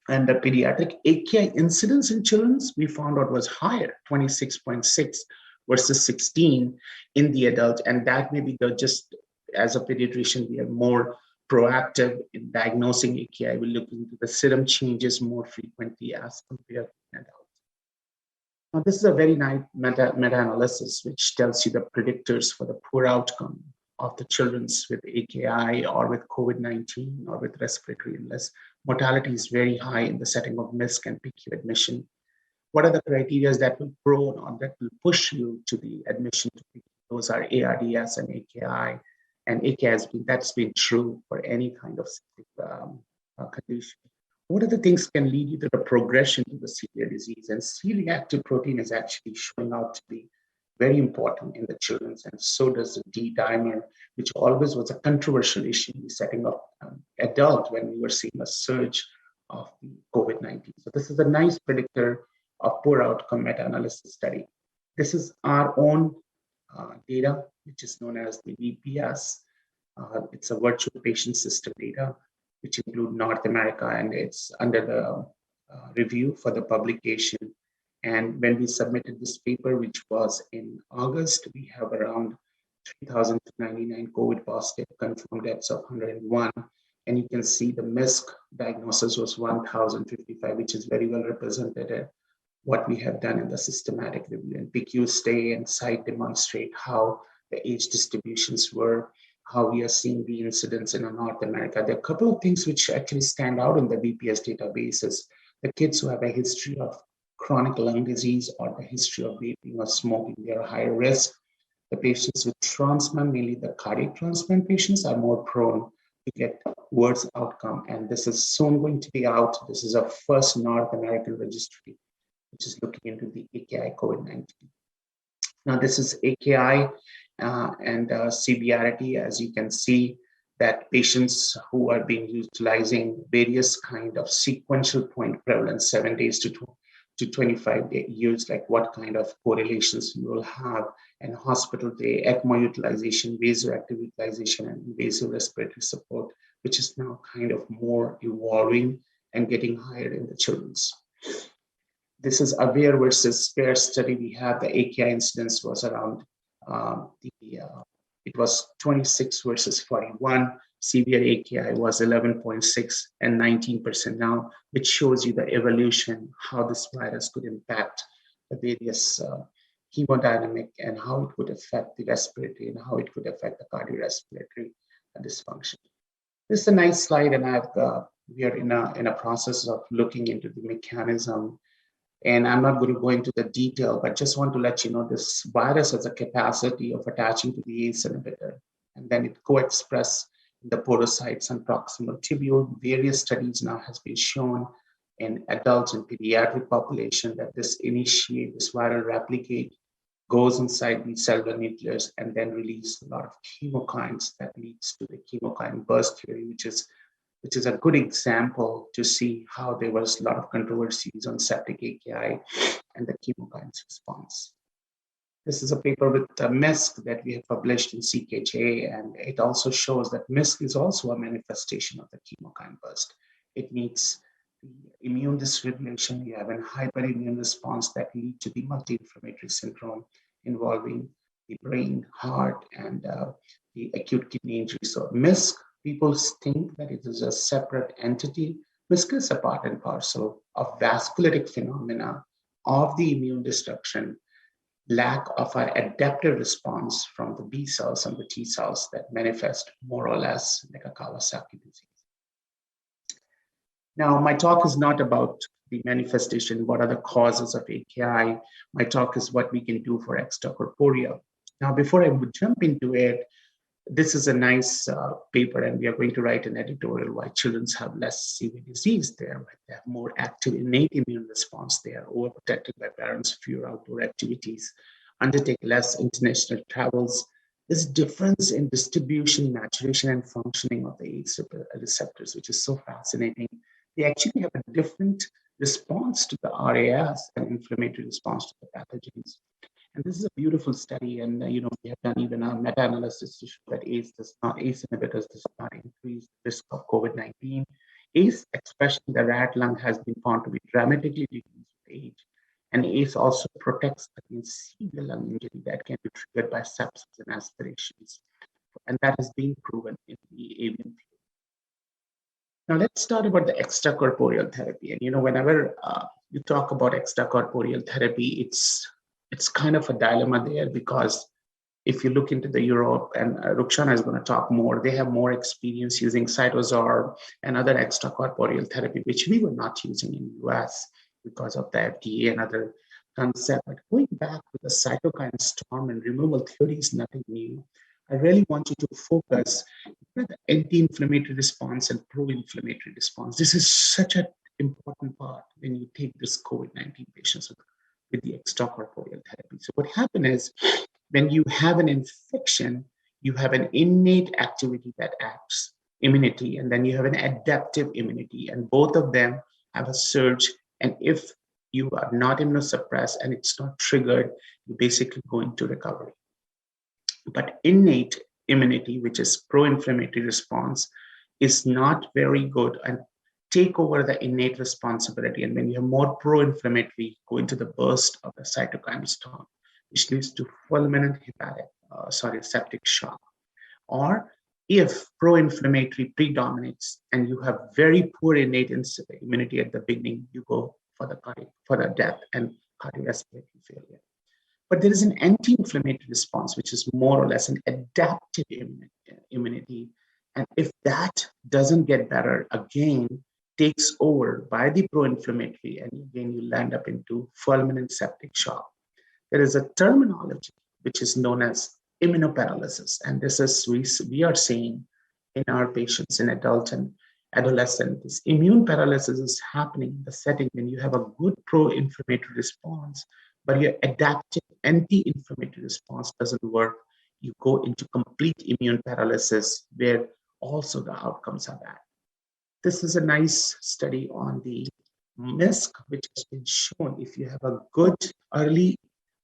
And the pediatric AKI incidence in children, we found out was higher, 26.6 versus 16 in the adult. And that may be just as a pediatrician, we are more proactive in diagnosing AKI. We look into the serum changes more frequently as compared to adults. Now, this is a very nice meta-analysis, which tells you the predictors for the poor outcome of the children with AKI or with COVID-19 or with respiratory illness. Mortality is very high in the setting of MISC and PQ admission. What are the criteria that will prone or that will push you to the admission to PQ? Those are ARDS and AKI. And AKI that's been true for any kind of condition. What are the things can lead you to the progression to the severe disease? And C-reactive protein is actually showing out to be very important in the children's, and so does the D-dimer, which always was a controversial issue in the setting of adult when we were seeing a surge of the COVID-19. So this is a nice predictor of poor outcome meta-analysis study. This is our own data, which is known as the VPS. It's a virtual patient system data, which include North America, and it's under the review for the publication. And when we submitted this paper, which was in August, we have around 3,099 COVID positive confirmed deaths of 101. And you can see the MISC diagnosis was 1,055, which is very well representative what we have done in the systematic review. And PQ stay and site demonstrate how the age distributions were, how we are seeing the incidence in North America. There are a couple of things which actually stand out in the VPS databases. The kids who have a history of chronic lung disease or the history of vaping or smoking, they are higher risk. The patients with transplant, mainly the cardiac transplant patients, are more prone to get worse outcome. And this is soon going to be out. This is our first North American registry, which is looking into the AKI COVID-19. Now, this is AKI and severity. As you can see, that patients who are being utilizing various kind of sequential point prevalence, 7 days to 25 years, like what kind of correlations you will have, and hospital day, ECMO utilization, vasoactive utilization, and invasive respiratory support, which is now kind of more evolving and getting higher in the children's. This is AWARE versus SPARE study. We have the AKI incidence was around, it was 26 versus 41. Severe AKI was 11.6 and 19% now, which shows you the evolution, how this virus could impact the various hemodynamic and how it would affect the respiratory and how it could affect the cardiorespiratory dysfunction. This is a nice slide, and we are in a process of looking into the mechanism. And I'm not going to go into the detail, but just want to let you know this virus has a capacity of attaching to the ACE inhibitor, and then it co-expresses in the podocytes and proximal tubule. Various studies now has been shown in adults and pediatric population that this viral replicate, goes inside the cellular nucleus, and then release a lot of chemokines that leads to the chemokine burst theory, which is a good example to see how there was a lot of controversies on septic AKI and the chemokines response. This is a paper with MISC that we have published in CKJ, and it also shows that MISC is also a manifestation of the chemokine burst. It means the immune dysregulation. You have a hyperimmune response that lead to the multi-inflammatory syndrome involving the brain, heart, and the acute kidney injury. So MISC, people think that it is a separate entity. MISC is a part and parcel of vasculitic phenomena of the immune destruction, lack of an adaptive response from the B cells and the T cells that manifest more or less like a Kawasaki disease. Now, my talk is not about the manifestation, what are the causes of AKI. My talk is what we can do for extracorporeal. Now, before I would jump into it, this is a nice paper, and we are going to write an editorial why children have less severe disease there. They have more active innate immune response. They are overprotected by parents, fewer outdoor activities, undertake less international travels. This difference in distribution, maturation, and functioning of the ACE receptors, which is so fascinating. They actually have a different response to the RAS and inflammatory response to the pathogens. And this is a beautiful study, and we have done even a meta-analysis to show that ACE inhibitors does not increase the risk of COVID-19. ACE expression in the rat lung has been found to be dramatically reduced with age, and ACE also protects against severe lung injury that can be triggered by sepsis and aspirations, and that has been proven in the avian field. Now let's start about the extracorporeal therapy, and whenever you talk about extracorporeal therapy, it's kind of a dilemma there, because if you look into the Europe, and Ruxana is going to talk more, they have more experience using cytosol and other extracorporeal therapy, which we were not using in the US because of the FDA and other concept. But going back to the cytokine storm and removal theory is nothing new. I really want you to focus on the anti-inflammatory response and pro-inflammatory response. This is such an important part when you take this COVID-19 patients with with the extracorporeal therapy. So what happens is when you have an infection, you have an innate activity that acts, immunity, and then you have an adaptive immunity, and both of them have a surge. And if you are not immunosuppressed and it's not triggered, you basically go into recovery. But innate immunity, which is pro-inflammatory response, is not very good and take over the innate responsibility. And when you have more pro-inflammatory, go into the burst of the cytokine storm, which leads to fulminant septic shock. Or if pro-inflammatory predominates and you have very poor innate immunity at the beginning, you go for the death and cardiovascular failure. But there is an anti-inflammatory response, which is more or less an adaptive immunity. And if that doesn't get better, again, takes over by the pro-inflammatory, and again, you land up into fulminant septic shock. There is a terminology which is known as immunoparalysis. And this is, we are seeing in our patients in adult and adolescent. This immune paralysis is happening in the setting when you have a good pro-inflammatory response, but your adaptive anti-inflammatory response doesn't work. You go into complete immune paralysis where also the outcomes are bad. This is a nice study on the MISC, which has been shown if you have a good early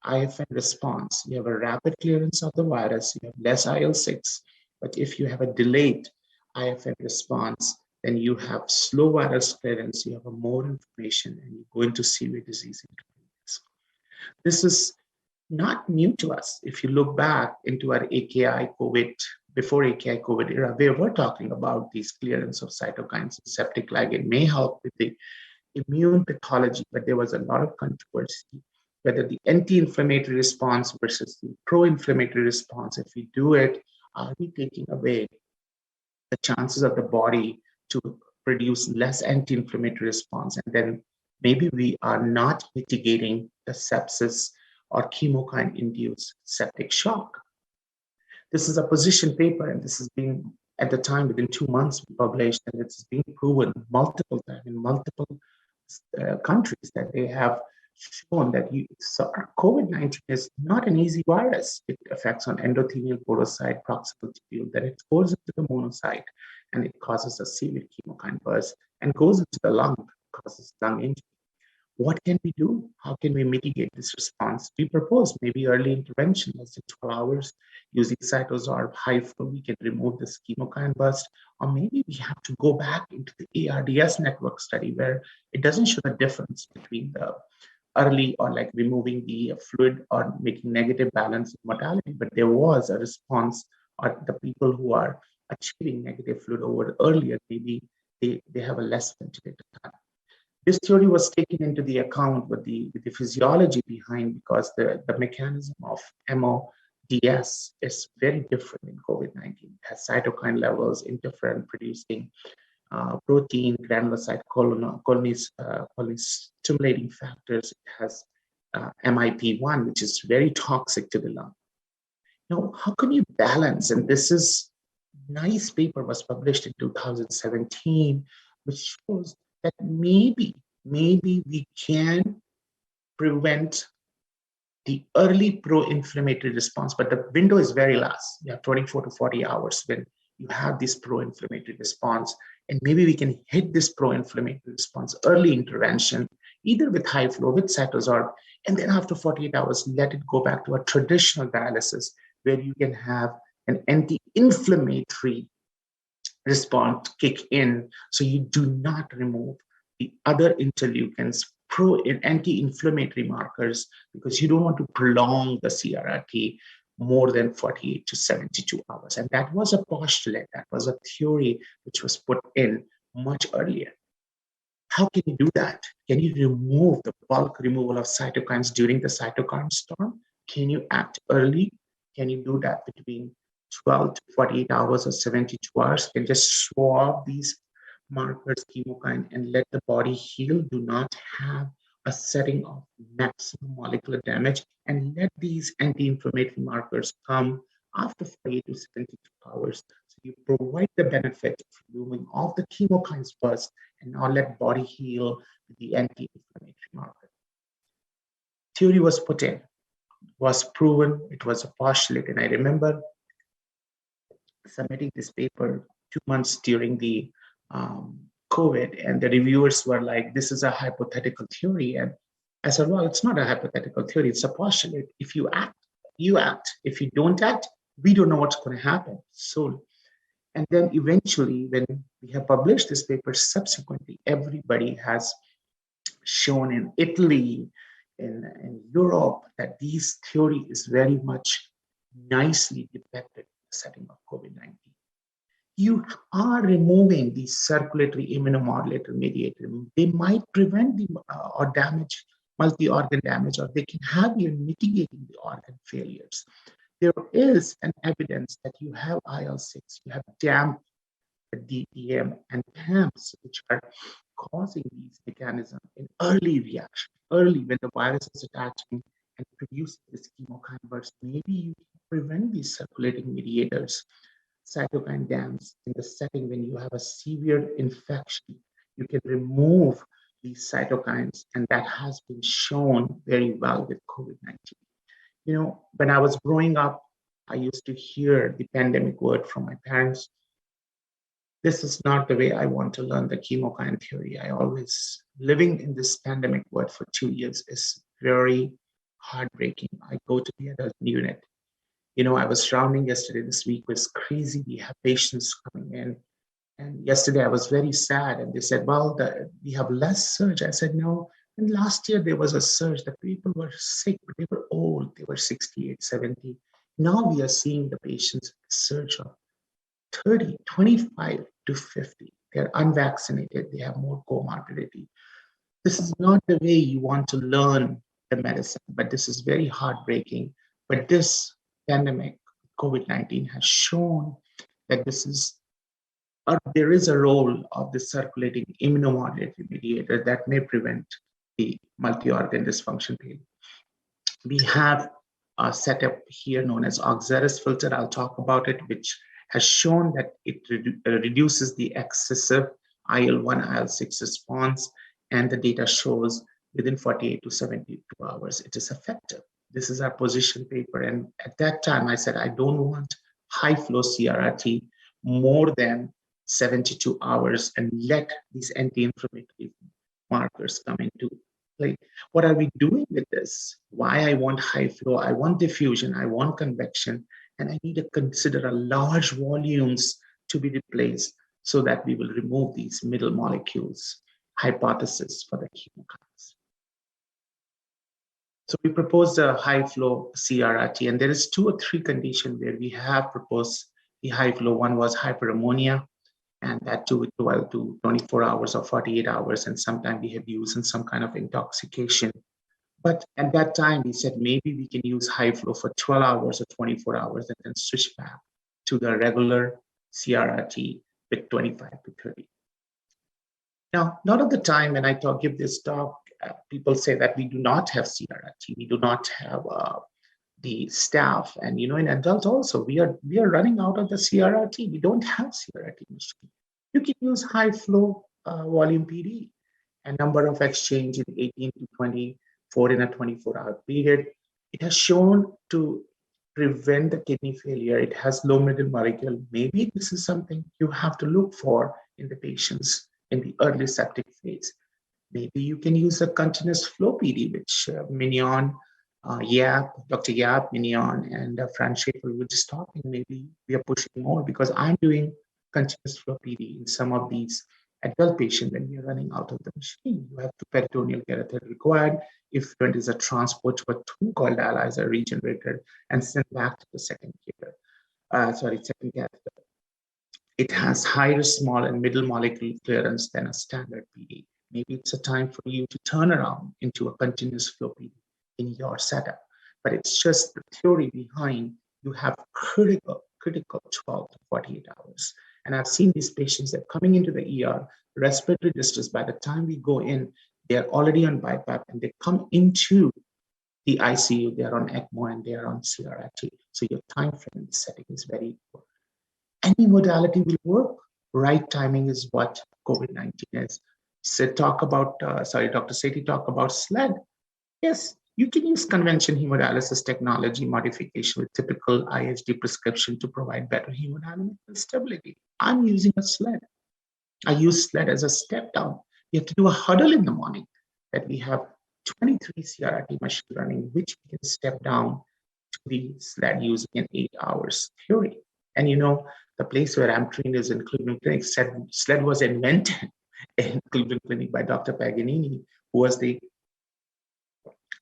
IFN response, you have a rapid clearance of the virus, you have less IL-6, but if you have a delayed IFN response, then you have slow virus clearance, you have a more inflammation, and you go into severe disease. This is not new to us. If you look back into our AKI COVID, before AKI COVID era, we were talking about these clearance of cytokines and septic ligand may help with the immune pathology, but there was a lot of controversy whether the anti-inflammatory response versus the pro-inflammatory response, if we do it, are we taking away the chances of the body to produce less anti-inflammatory response? And then maybe we are not mitigating the sepsis or chemokine-induced septic shock. This is a position paper, and this has been, at the time, within 2 months published, and it's been proven multiple times in multiple countries that they have shown that COVID-19 is not an easy virus. It affects on endothelial podocyte, proximal tubule, then it goes into the monocyte, and it causes a severe chemokine burst and goes into the lung, causes lung injury. What can we do? How can we mitigate this response? We propose maybe early intervention, less than 12 hours, using cytosorb high flow, we can remove this chemokine burst, or maybe we have to go back into the ARDS network study where it doesn't show the difference between the early or like removing the fluid or making negative balance of mortality, but there was a response, or the people who are achieving negative fluid over earlier, maybe they have a less ventilator time. This theory was taken into the account with the physiology behind, because the mechanism of MODS is very different in COVID-19. It has cytokine levels, interferon producing protein, granulocyte colony stimulating factors. It has MIP1, which is very toxic to the lung. Now, how can you balance? And this is nice paper was published in 2017, which shows that maybe we can prevent the early pro-inflammatory response, but the window is very last. You have 24 to 40 hours when you have this pro-inflammatory response, and maybe we can hit this pro-inflammatory response early intervention, either with high flow, with cytosorb, and then after 48 hours, let it go back to a traditional dialysis where you can have an anti-inflammatory response kick in, so you do not remove the other interleukins, anti-inflammatory markers, because you don't want to prolong the CRRT more than 48 to 72 hours. And that was a postulate, that was a theory which was put in much earlier. How can you do that? Can you remove the bulk removal of cytokines during the cytokine storm? Can you act early? Can you do that between 12 to 48 hours or 72 hours? Can just swab these markers, chemokine, and let the body heal. Do not have a setting of maximum molecular damage, and let these anti-inflammatory markers come after 48 to 72 hours. So you provide the benefit of removing all the chemokines first, and now let body heal with the anti-inflammatory marker. theory was put in, was proven, it was a postulate. And I remember submitting this paper 2 months during the COVID, and the reviewers were like, this is a hypothetical theory. And I said, well, it's not a hypothetical theory, it's a postulate. If you act, you act. If you don't act, we don't know what's going to happen. So, and then eventually, when we have published this paper, subsequently, everybody has shown in Italy, in Europe, that this theory is very much nicely depicted in the setting of COVID-19. You are removing the circulatory immunomodulator mediator. They might prevent the or damage, multi-organ damage, or they can have you mitigating the organ failures. There is an evidence that you have IL-6, you have DAMP, DPM, and PAMPs, which are causing these mechanisms in early reaction, early when the virus is attaching and producing this chemokine burst. Maybe you can prevent these circulating mediators, cytokine dams, in the setting when you have a severe infection. You can remove these cytokines, and that has been shown very well with COVID-19. You know, when I was growing up, I used to hear the pandemic word from my parents. This is not the way I want to learn the chemokine theory. I always, living in this pandemic word for 2 years is very heartbreaking. I go to the adult unit. You know, I was rounding yesterday, this week was crazy. We have patients coming in. And yesterday I was very sad. And they said, well, we have less surge. I said, no. And last year there was a surge. The people were sick, but they were old. They were 68, 70. Now we are seeing the patients surge of 30, 25 to 50. They're unvaccinated. They have more comorbidity. This is not the way you want to learn the medicine, but this is very heartbreaking. But this pandemic, COVID-19, has shown that this is, there is a role of the circulating immunomodulatory mediator that may prevent the multi-organ dysfunction. We have a setup here known as Auxeris filter. I'll talk about it, which has shown that it reduces the excessive IL-1, IL-6 response, and the data shows within 48 to 72 hours, it is effective. This is our position paper. And at that time, I said, I don't want high flow CRRT more than 72 hours and let these anti-inflammatory markers come into play. What are we doing with this? Why I want high flow? I want diffusion, I want convection, and I need to consider a large volumes to be replaced so that we will remove these middle molecules, hypothesis for the chemokines. So we proposed a high flow CRRT, and there is 2 or 3 conditions where we have proposed the high flow. One was hyperammonia, and that too with 12 to 24 hours or 48 hours, and sometimes we have used in some kind of intoxication. But at that time, we said maybe we can use high flow for 12 hours or 24 hours and then switch back to the regular CRRT with 25 to 30. Now, a lot of the time when I give this talk, people say that we do not have CRRT, we do not have the staff, and you know, in adult also, we are running out of the CRRT. We don't have CRRT machine. You can use high flow volume PD, and number of exchange in 18 to 24 in a 24-hour period. It has shown to prevent the kidney failure. It has low middle molecule. Maybe this is something you have to look for in the patients in the early septic phase. Maybe you can use a continuous flow PD, which Mignon, Dr. Yap, Mignon, and Fran Schaefer were just talking. Maybe we are pushing more because I'm doing continuous flow PD in some of these adult patients when we are running out of the machine. You have 2 peritoneal catheter required. If there is a transport to a 2 called dialyzer regenerator and sent back to the second catheter. It has higher small and middle molecule clearance than a standard PD. Maybe it's a time for you to turn around into a continuous flow PD in your setup. But it's just the theory behind you have critical 12 to 48 hours. And I've seen these patients that are coming into the ER, respiratory distress. By the time we go in, they're already on BiPAP and they come into the ICU, they're on ECMO and they're on CRRT. So your time frame in the setting is very important. Any modality will work. Right timing is what COVID-19 is. So Dr. Sethi talked about SLED. Yes, You can use conventional hemodialysis technology modification with typical IHD prescription to provide better hemodynamic stability. I'm using a sled. I use sled as a step down. You have to do a huddle in the morning that we have 23 CRRT machine learning, which we can step down to the sled using an 8 hours theory. And you know, the place where I'm trained is in Cleveland Clinic. Sled was invented in Cleveland Clinic by Dr. Paganini, who was the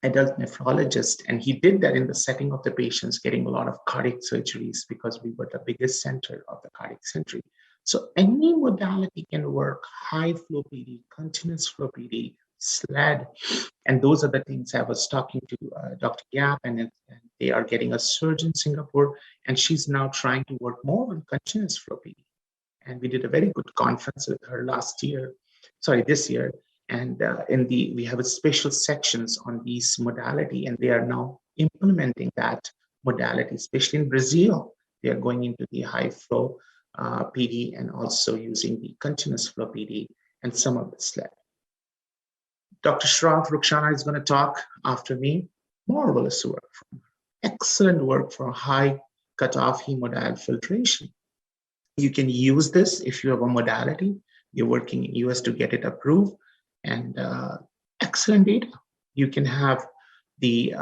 adult nephrologist. And he did that in the setting of the patients getting a lot of cardiac surgeries because we were the biggest center of the cardiac surgery. So any modality can work, high flow PD, continuous flow PD, SLED. And those are the things I was talking to Dr. Gap, and they are getting a surge in Singapore, and she's now trying to work more on continuous flow PD. And we did a very good conference with her this year. And we have a special sections on these modality, and they are now implementing that modality, especially in Brazil. They are going into the high flow PD and also using the continuous flow PD and some of the SLED. Dr. Shrav Rukshana is going to talk after me. Marvelous work. Excellent work for high cutoff hemodial filtration. You can use this if you have a modality. You're working in US to get it approved, and excellent data. You can have the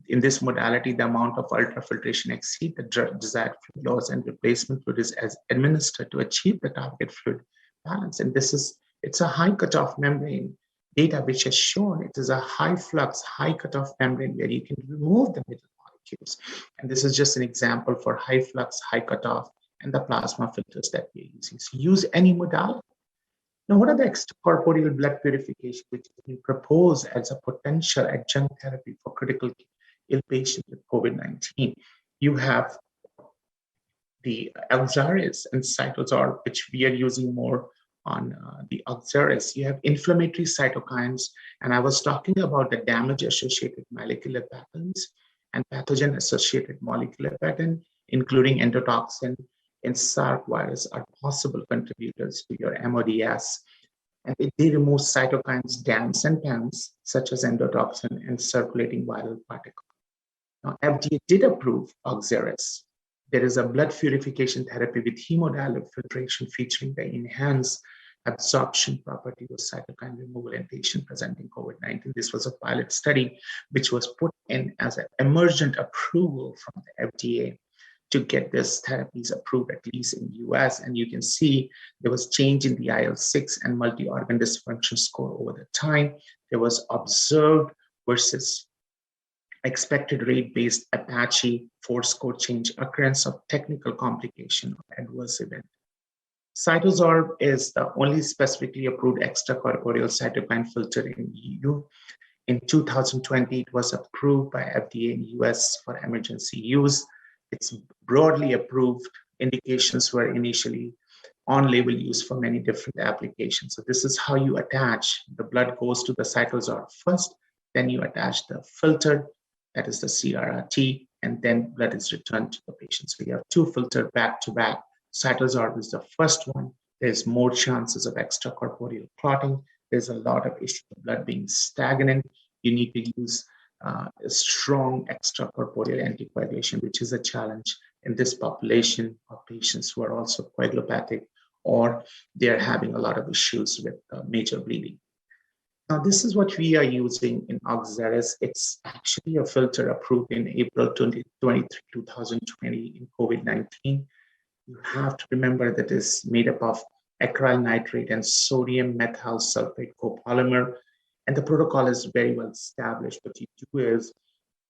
in this modality, the amount of ultrafiltration exceed the desired fluid loss, and replacement fluid is as administered to achieve the target fluid balance. And it's a high cutoff membrane data which has shown it is a high flux, high cutoff membrane where you can remove the middle molecules. And this is just an example for high flux, high cutoff, and the plasma filters that we're using. So use any modality. Now, what are the extracorporeal blood purification which has been proposed as a potential adjunct therapy for critical ill patients with COVID-19? You have the Alzaris and Cytozor, which we are using more on the Alzaris. You have inflammatory cytokines, and I was talking about the damage-associated molecular patterns and pathogen-associated molecular pattern, including endotoxin and SARC virus are possible contributors to your MODS. And they remove cytokines, DAMs, and PAMs, such as endotoxin and circulating viral particles. Now, FDA did approve Alzaris. There is a blood purification therapy with hemodialytic filtration featuring the enhanced absorption property of cytokine removal in patients presenting COVID-19. This was a pilot study which was put in as an emergent approval from the FDA to get this therapies approved, at least in the US. And you can see there was change in the IL-6 and multi-organ dysfunction score over the time. There was observed versus expected rate-based Apache 4-score change, occurrence of technical complication or adverse event. Cytozor is the only specifically approved extracorporeal cytokine filter in EU. In 2020, it was approved by FDA in US for emergency use. It's broadly approved. Indications were initially on-label use for many different applications. So this is how you attach. The blood goes to the Cytozor first, then you attach the filter, that is the CRRT, and then blood is returned to the patient. So you have two filters back to back. Cytozor is the first one. There's more chances of extracorporeal clotting. There's a lot of issue of blood being stagnant. You need to use a strong extracorporeal anticoagulation, which is a challenge in this population of patients who are also coagulopathic, or they're having a lot of issues with major bleeding. Now, this is what we are using in Alzaris. It's actually a filter approved in April 2020 in COVID-19. You have to remember that it's made up of acryl nitrate and sodium methyl sulfate copolymer. And the protocol is very well established. What you do is,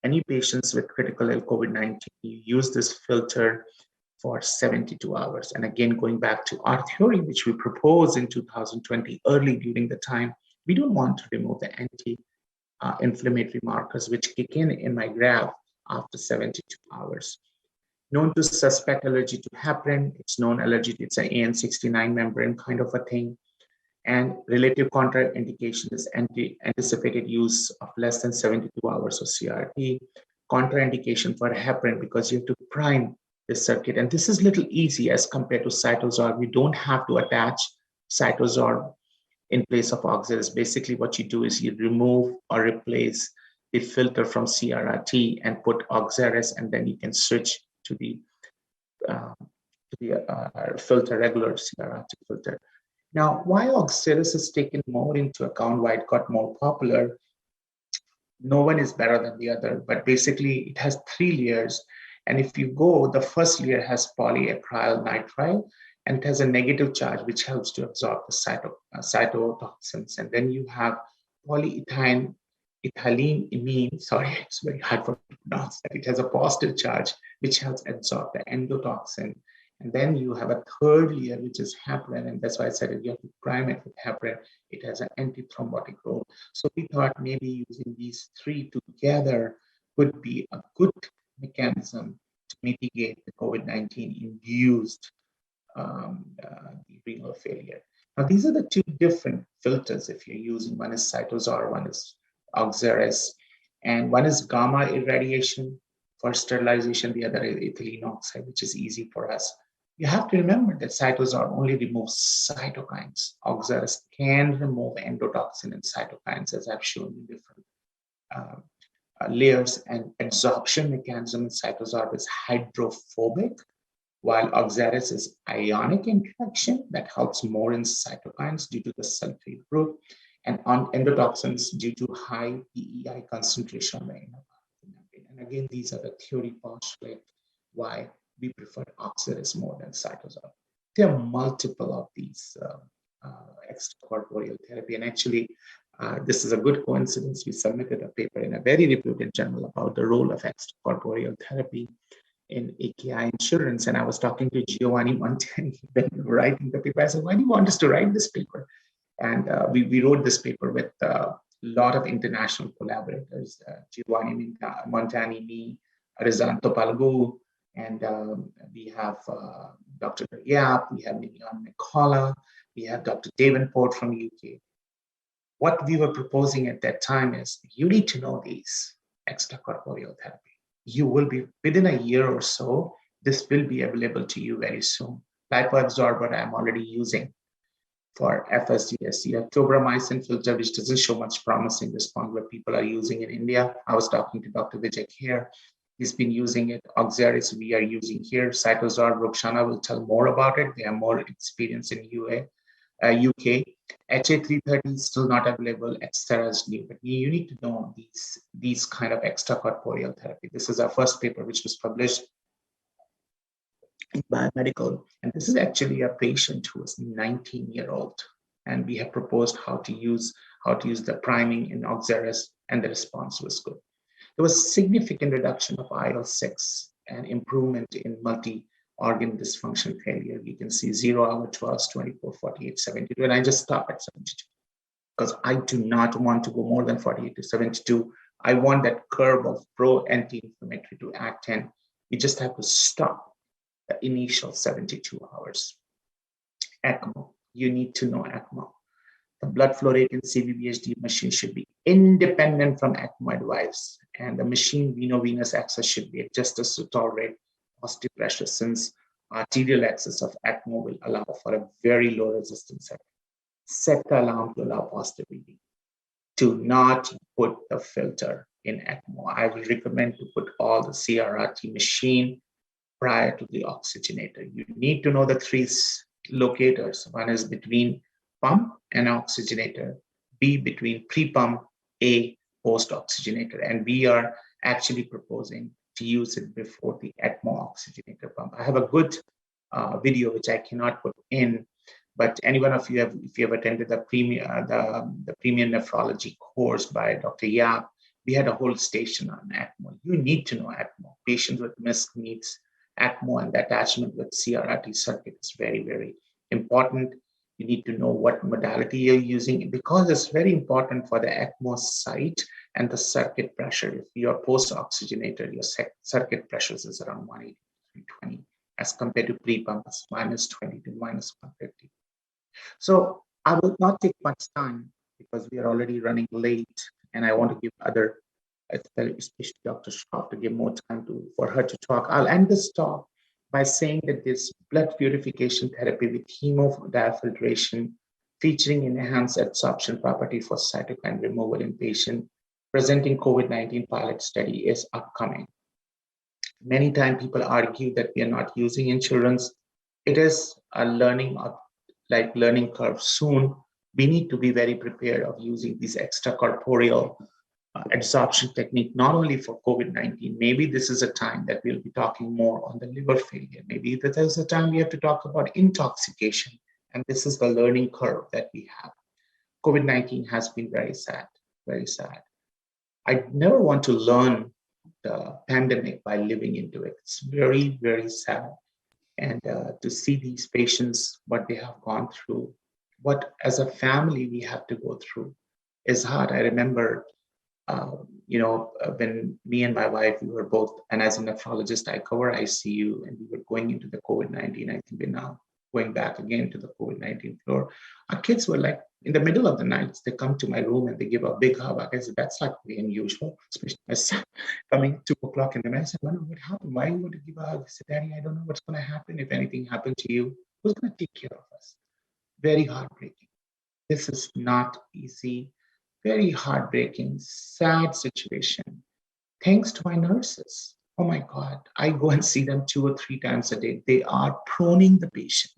any patients with critical ill COVID-19, you use this filter for 72 hours. And again, going back to our theory, which we proposed in 2020, early during the time, we don't want to remove the anti-inflammatory markers, which kick in my graph after 72 hours. Known to suspect allergy to heparin, it's known allergy, it's an AN69 membrane kind of a thing. And relative contraindication is anticipated use of less than 72 hours of CRT. Contraindication for heparin because you have to prime the circuit. And this is a little easy as compared to Cytozor. We don't have to attach Cytozor in place of Alzaris. Basically, what you do is you remove or replace the filter from CRRT and put Oxaris, and then you can switch to the filter, regular CRRT filter. Now, why Oxalis is taken more into account, why it got more popular, no one is better than the other, but basically it has 3 layers. And if you go, the first layer has polyacryl nitrile, and it has a negative charge, which helps to absorb the cytotoxins. And then you have polyethylene imine, sorry, it's very hard for me to pronounce that. It has a positive charge, which helps absorb the endotoxin. And then you have a third layer, which is heparin, and that's why I said you have to prime it with heparin. It has an antithrombotic role. So we thought maybe using these 3 together would be a good mechanism to mitigate the COVID-19 induced renal failure. Now, these are the 2 different filters if you're using. One is Cytosol, one is Oxaris, and one is gamma irradiation for sterilization, the other is ethylene oxide, which is easy for us. You have to remember that Cytosol only removes cytokines. Oxaris can remove endotoxin and cytokines, as I've shown in different layers, and absorption mechanism in Cytosol is hydrophobic, while Oxalis is ionic interaction that helps more in cytokines due to the sulfate group, and on endotoxins due to high PEI concentration. And again, these are the theory postulate why we prefer Oxalis more than Cytosol. There are multiple of these extracorporeal therapy, and actually, this is a good coincidence. We submitted a paper in a very reputed journal about the role of extracorporeal therapy in AKI in children. And I was talking to Giovanni Montani when we were writing the paper. I said, why do you want us to write this paper? And we wrote this paper with a lot of international collaborators, Giovanni Montani, me, Rizanto Palgu, and we have Dr. Yap, we have Mignon Nicola, we have Dr. Davenport from UK. What we were proposing at that time is you need to know these extracorporeal therapy. You will be, within a year or so, this will be available to you very soon. Lipoabsorber I'm already using for FSGS. You have tobramycin filter, which doesn't show much promising response, but people are using in India. I was talking to Dr. Vijay here. He's been using it. Oxalis we are using here. Cytosol, Roxana will tell more about it. They have more experience in UK. HA330 is still not available. Xterra is new, but you need to know these kind of extracorporeal therapy. This is our first paper, which was published in Biomedical, and this is actually a patient who was 19-year-old, and we have proposed how to use the priming in Oxalis, and the response was good. There was significant reduction of IL-6 and improvement in multi-organ dysfunction failure. You can see 0 hour, 12, 24, 48, 72, and I just stop at 72 because I do not want to go more than 48 to 72. I want that curve of pro-anti-inflammatory to act in. You just have to stop the initial 72 hours. ECMO, you need to know ECMO. The blood flow rate in CVBHD machine should be independent from ECMO advice, and the machine veno-venous access should be adjusted to tolerate positive pressure, since arterial access of ECMO will allow for a very low resistance setting. Set the alarm to allow positive reading. Do not put the filter in ECMO. I will recommend to put all the CRRT machine prior to the oxygenator. You need to know the 3 locators. One is between pump and oxygenator, B between pre-pump, A post-oxygenator. And we are actually proposing to use it before the ECMO oxygenator pump. I have a good video which I cannot put in, but any one of you if you have attended the premium nephrology course by Dr. Yap, we had a whole station on ECMO. You need to know ECMO. Patients with MISC needs ECMO, and the attachment with CRRT circuit is very, very important. You need to know what modality you're using, because it's very important for the ECMO site and the circuit pressure. If you're post-oxygenator, your circuit pressures is around 180 to 320, as compared to pre-pump, it's -20 to -150. So I will not take much time because we are already running late, and I want to give other, especially Dr. Schroff, to give more time for her to talk. I'll end this talk by saying that this blood purification therapy with hemodiafiltration featuring enhanced absorption property for cytokine removal in patient presenting COVID-19 pilot study is upcoming. Many times people argue that we are not using in children's. It is a learning curve. Soon, we need to be very prepared of using these extracorporeal absorption technique, not only for COVID-19. Maybe this is a time that we'll be talking more on the liver failure. Maybe this is a time we have to talk about intoxication. And this is the learning curve that we have. COVID-19 has been very sad, very sad. I never want to learn the pandemic by living into it. It's very, very sad. And to see these patients, what they have gone through, what as a family we have to go through is hard. I remember, when me and my wife, we were both, and as a nephrologist, I cover ICU, and we were going into the COVID-19. I think we're now going back again to the COVID-19 floor. Our kids were like, in the middle of the night, they come to my room and they give a big hug. I said, that's like very unusual, especially my son coming 2 o'clock in the morning. I said, what happened? Why are you going to give a hug? He said, Daddy, I don't know what's going to happen. If anything happened to you, who's going to take care of us? Very heartbreaking. This is not easy. Very heartbreaking, sad situation. Thanks to my nurses. Oh my God, I go and see them 2 or 3 times a day. They are proning the patient.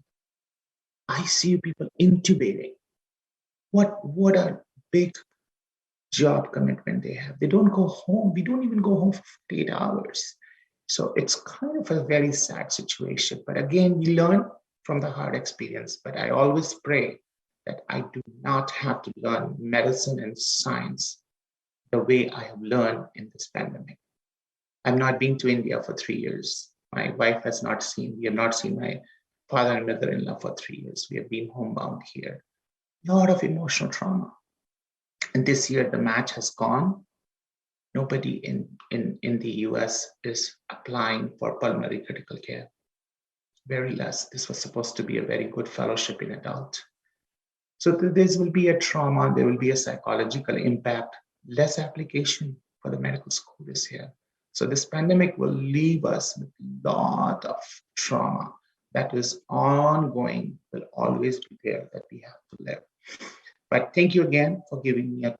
I see people intubating. What a big job commitment they have. They don't go home. We don't even go home for 8 hours. So it's kind of a very sad situation. But again, we learn from the hard experience. But I always pray that I do not have to learn medicine and science the way I have learned in this pandemic. I've not been to India for 3 years. My wife has not seen, we have not seen my father and mother-in-law for 3 years. We have been homebound here. A lot of emotional trauma. And this year the match has gone. Nobody in the US is applying for pulmonary critical care. Very less. This was supposed to be a very good fellowship in adult. So this will be a trauma, there will be a psychological impact, less application for the medical school this year. So this pandemic will leave us with a lot of trauma that is ongoing, will always be there, that we have to live. But thank you again for giving me a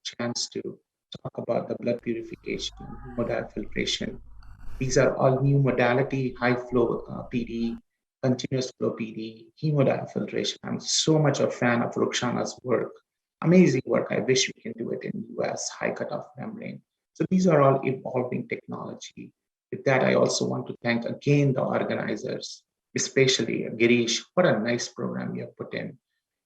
chance to talk about the blood purification and hemodiafiltration. These are all new modality, high flow PD, continuous flow PD, hemodiafiltration. I'm so much a fan of Rukhsana's work. Amazing work. I wish we can do it in the US, high cutoff membrane. So these are all evolving technology. With that, I also want to thank again the organizers, especially Girish. What a nice program you have put in.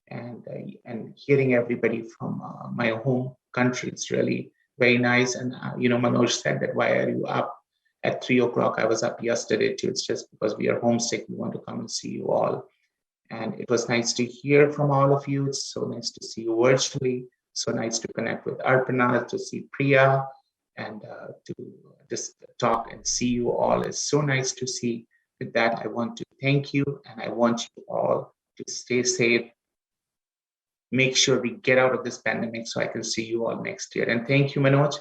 And hearing everybody from my home country, it's really very nice. And Manoj said that, why are you up at 3 o'clock? I was up yesterday too. It's just because we are homesick. We want to come and see you all. And it was nice to hear from all of you. It's so nice to see you virtually. So nice to connect with Arpana, to see Priya, and to just talk and see you all. It's so nice to see. With that, I want to thank you, and I want you all to stay safe. Make sure we get out of this pandemic so I can see you all next year. And thank you, Manoj.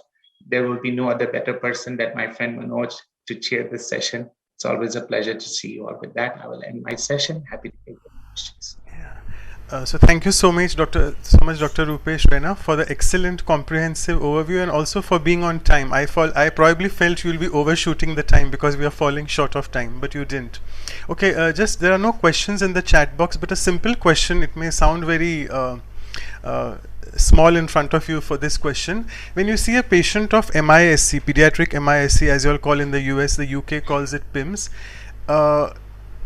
There will be no other better person than my friend Manoj to chair this session. It's always a pleasure to see you all. With that, I will end my session. Happy to take your questions. So thank you so much, Dr. Rupesh Rena, for the excellent comprehensive overview, and also for being on time. I probably felt you will be overshooting the time because we are falling short of time, but you didn't. Okay, there are no questions in the chat box, but a simple question. It may sound very small in front of you for this question. When you see a patient of MISC, pediatric MISC, as you all call in the US, the UK calls it PIMS,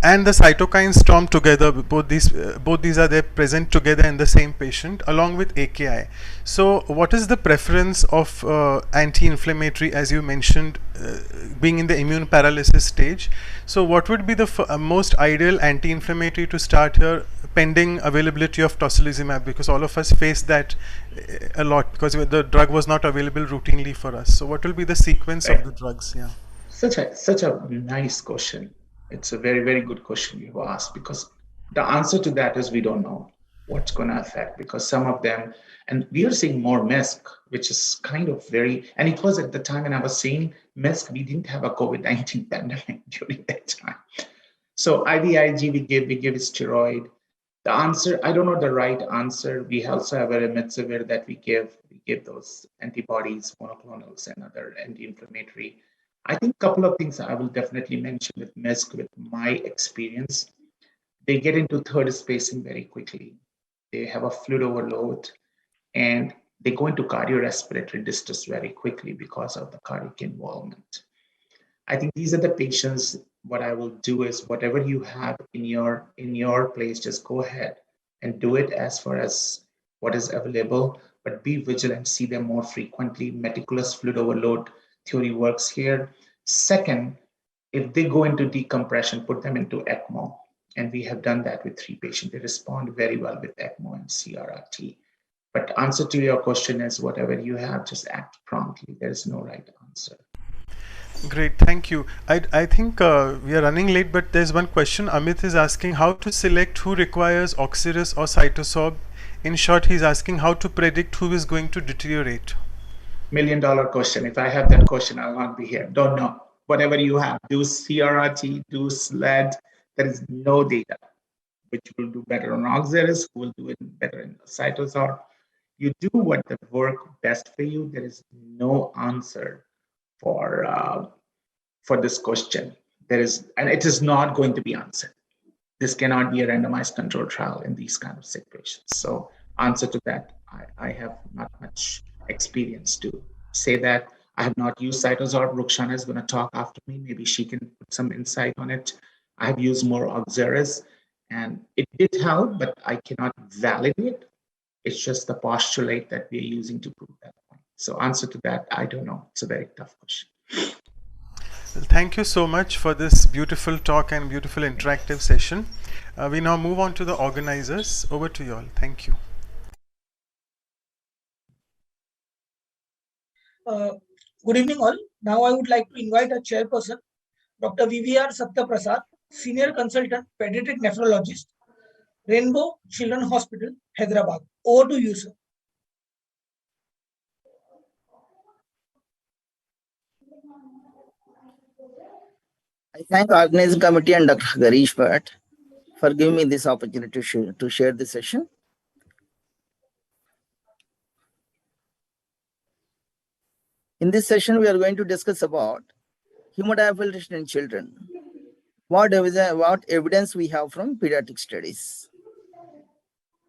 and the cytokine storm together, both these are there present together in the same patient along with AKI. So what is the preference of anti-inflammatory, as you mentioned, being in the immune paralysis stage? So what would be the most ideal anti-inflammatory to start here, pending availability of tocilizumab, because all of us face that a lot because the drug was not available routinely for us. So what will be the sequence of the drugs? Yeah. Such a nice question. It's a very, very good question you asked, because the answer to that is we don't know what's going to affect, because some of them, and we are seeing more MISC, which is kind of very, and it was at the time when I was seeing MISC, we didn't have a COVID-19 pandemic during that time. So IVIG, we give steroid. The answer, I don't know the right answer. We also have a remdesivir that we give give those antibodies, monoclonals, and other anti-inflammatory. I think a couple of things I will definitely mention with MESC, with my experience. They get into third spacing very quickly. They have a fluid overload, and they go into cardiorespiratory distress very quickly because of the cardiac involvement. I think these are the patients. What I will do is whatever you have in your place, just go ahead and do it as far as what is available, but be vigilant, see them more frequently. Meticulous fluid overload theory works here. Second, if they go into decompression, put them into ECMO. And we have done that with 3 patients. They respond very well with ECMO and CRRT. But answer to your question is whatever you have, just act promptly. There is no right answer. Great, thank you. I think we are running late, but there's one question. Amit is asking how to select who requires Oxyrus or Cytosorb. In short, he's asking how to predict who is going to deteriorate. $1 million question. If I have that question, I'll not be here. Don't know. Whatever you have, do CRRT, do SLED. There is no data which will do better on Oxyrus, who will do it better in Cytosorb. You do what the work best for you. There is no answer for this question. And it is not going to be answered. This cannot be a randomized control trial in these kind of sick patients. So answer to that, I have not much experience to say that. I have not used Cytosorb. Rukhsana is going to talk after me. Maybe she can put some insight on it. I have used more Oxyrus, and it did help, but I cannot validate. It's just the postulate that we are using to prove that point. So answer to that, I don't know. It's a very tough question. Well, thank you so much for this beautiful talk and beautiful interactive session. We now move on to the organizers. Over to you all. Thank you. Good evening all. Now I would like to invite a chairperson, Dr. VVR Satyaprasad, Senior Consultant, Pediatric Nephrologist, Rainbow Children's Hospital, Hyderabad. Over to you, sir. I thank the organizing committee and Dr. Garish Bhatt for giving me this opportunity to share this session. In this session, we are going to discuss about hemodiafiltration in children. What evidence we have from pediatric studies.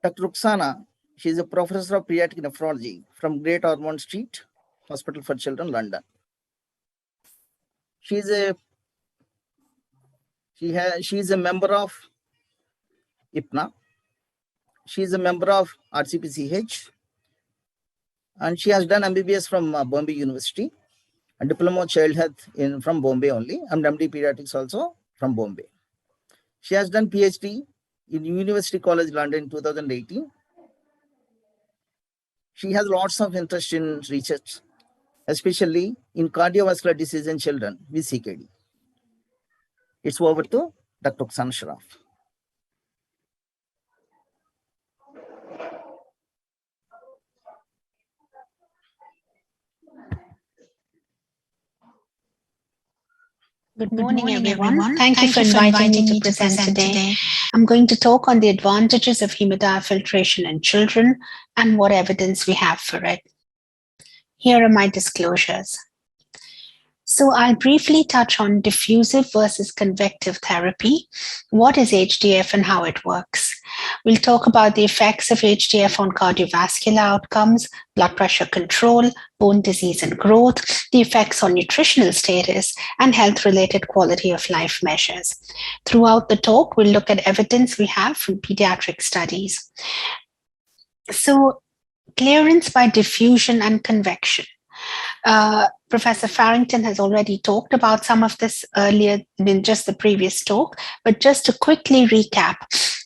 Dr. Rukhsana, she is a professor of pediatric nephrology from Great Ormond Street Hospital for Children, London. She is a member of IPNA. She is a member of RCPCH, and she has done MBBS from Bombay University, and Diploma of Child Health from Bombay only, and MD Pediatrics also from Bombay. She has done PhD in University College London in 2018. She has lots of interest in research, especially in cardiovascular disease in children with CKD. It's over to Dr. Rukhsana Sharaf. Good morning, everyone. Thank you for inviting me to present today. I'm going to talk on the advantages of hemodiafiltration in children and what evidence we have for it. Here are my disclosures. So I'll briefly touch on diffusive versus convective therapy. What is HDF and how it works? We'll talk about the effects of HDF on cardiovascular outcomes, blood pressure control, bone disease and growth, the effects on nutritional status, and health-related quality of life measures. Throughout the talk, we'll look at evidence we have from pediatric studies. So clearance by diffusion and convection. Professor Farrington has already talked about some of this earlier in just the previous talk, but just to quickly recap.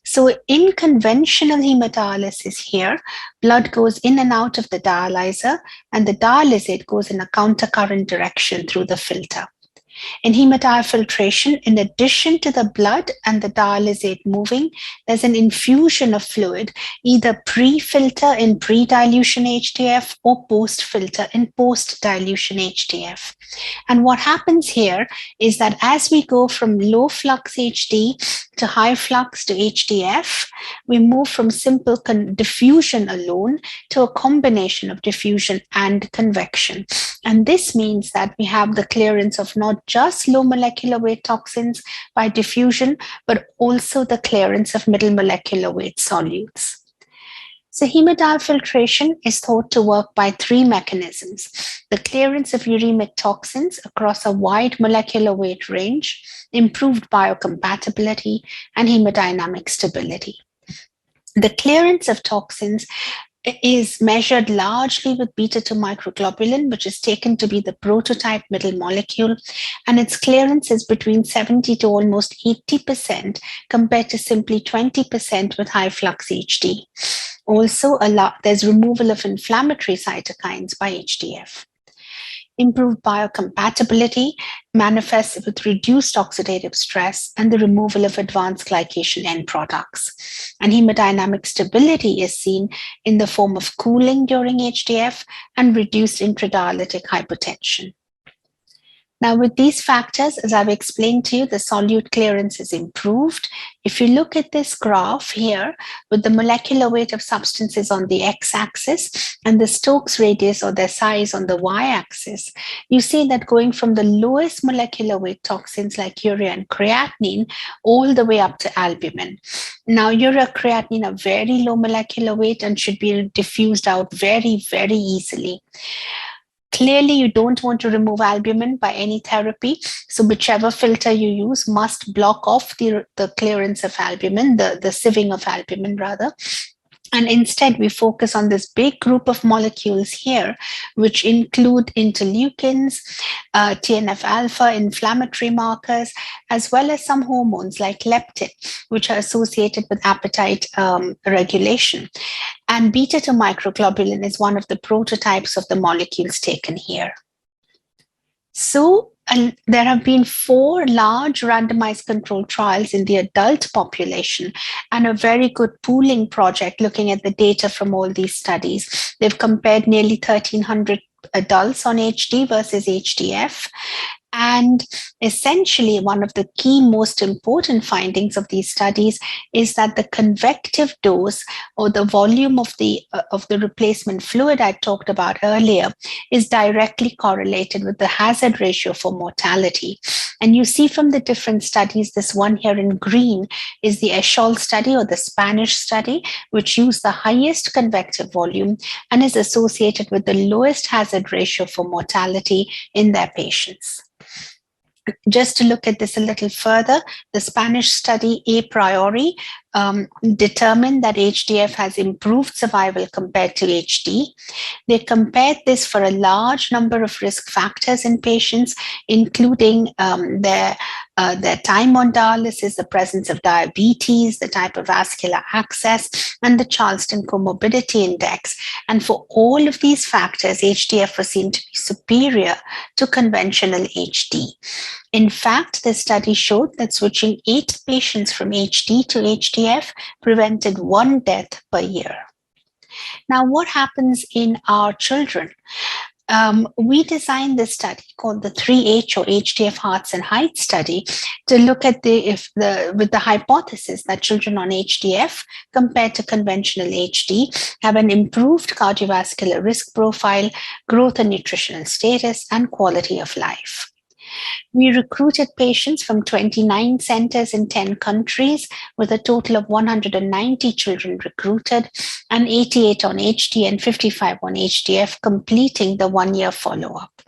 So in conventional hemodialysis here, blood goes in and out of the dialyzer, and the dialysate goes in a countercurrent direction through the filter. In hemodiafiltration, in addition to the blood and the dialysate moving, there's an infusion of fluid, either pre-filter in pre-dilution HDF or post-filter in post-dilution HDF. And what happens here is that as we go from low flux HD to high flux to HDF, we move from simple diffusion alone to a combination of diffusion and convection. And this means that we have the clearance of not just low molecular weight toxins by diffusion, but also the clearance of middle molecular weight solutes. So hemodiafiltration is thought to work by three mechanisms: the clearance of uremic toxins across a wide molecular weight range, improved biocompatibility, and hemodynamic stability. The clearance of toxins is measured largely with beta-2 microglobulin, which is taken to be the prototype middle molecule, and its clearance is between 70 to almost 80% compared to simply 20% with high flux HD. Also, there's removal of inflammatory cytokines by HDF. Improved biocompatibility manifests with reduced oxidative stress and the removal of advanced glycation end products. And hemodynamic stability is seen in the form of cooling during HDF and reduced intradialytic hypotension. Now, with these factors, as I've explained to you, the solute clearance is improved. If you look at this graph here, with the molecular weight of substances on the x-axis and the Stokes radius or their size on the y-axis, you see that going from the lowest molecular weight toxins like urea and creatinine all the way up to albumin. Now, urea, creatinine are very low molecular weight and should be diffused out very, very easily. Clearly, you don't want to remove albumin by any therapy. So whichever filter you use must block off the clearance of albumin, the sieving of albumin rather. And instead, we focus on this big group of molecules here, which include interleukins, TNF-alpha, inflammatory markers, as well as some hormones like leptin, which are associated with appetite regulation. And beta-2 microglobulin is one of the prototypes of the molecules taken here. So there have been 4 large randomized controlled trials in the adult population and a very good pooling project looking at the data from all these studies. They've compared nearly 1,300 adults on HD versus HDF. And essentially, one of the key most important findings of these studies is that the convective dose or the volume of the replacement fluid I talked about earlier is directly correlated with the hazard ratio for mortality. And you see from the different studies, this one here in green is the Eschol study or the Spanish study, which used the highest convective volume and is associated with the lowest hazard ratio for mortality in their patients. Just to look at this a little further, the Spanish study a priori determined that HDF has improved survival compared to HD. They compared this for a large number of risk factors in patients, including their time on dialysis, the presence of diabetes, the type of vascular access, and the Charleston Comorbidity Index. And for all of these factors, HDF was seen to be superior to conventional HD. In fact, the study showed that switching 8 patients from HD to HDF prevented 1 death per year. Now, what happens in our children? We designed this study called the 3H or HDF Hearts and Heights study to look at with the hypothesis that children on HDF compared to conventional HD have an improved cardiovascular risk profile, growth and nutritional status, and quality of life. We recruited patients from 29 centers in 10 countries with a total of 190 children recruited and 88 on HD and 55 on HDF, completing the 1-year follow-up.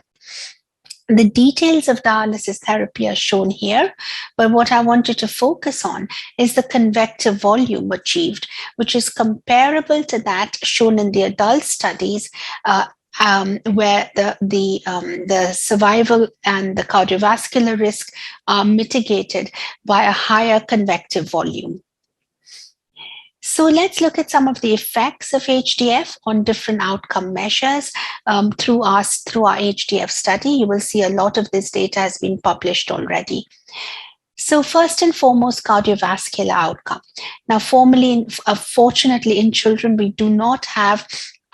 The details of dialysis therapy are shown here, but what I wanted to focus on is the convective volume achieved, which is comparable to that shown in the adult studies where the survival and the cardiovascular risk are mitigated by a higher convective volume. So let's look at some of the effects of HDF on different outcome measures through our HDF study. You will see a lot of this data has been published already. So first and foremost, cardiovascular outcome. Now, fortunately in children, we do not have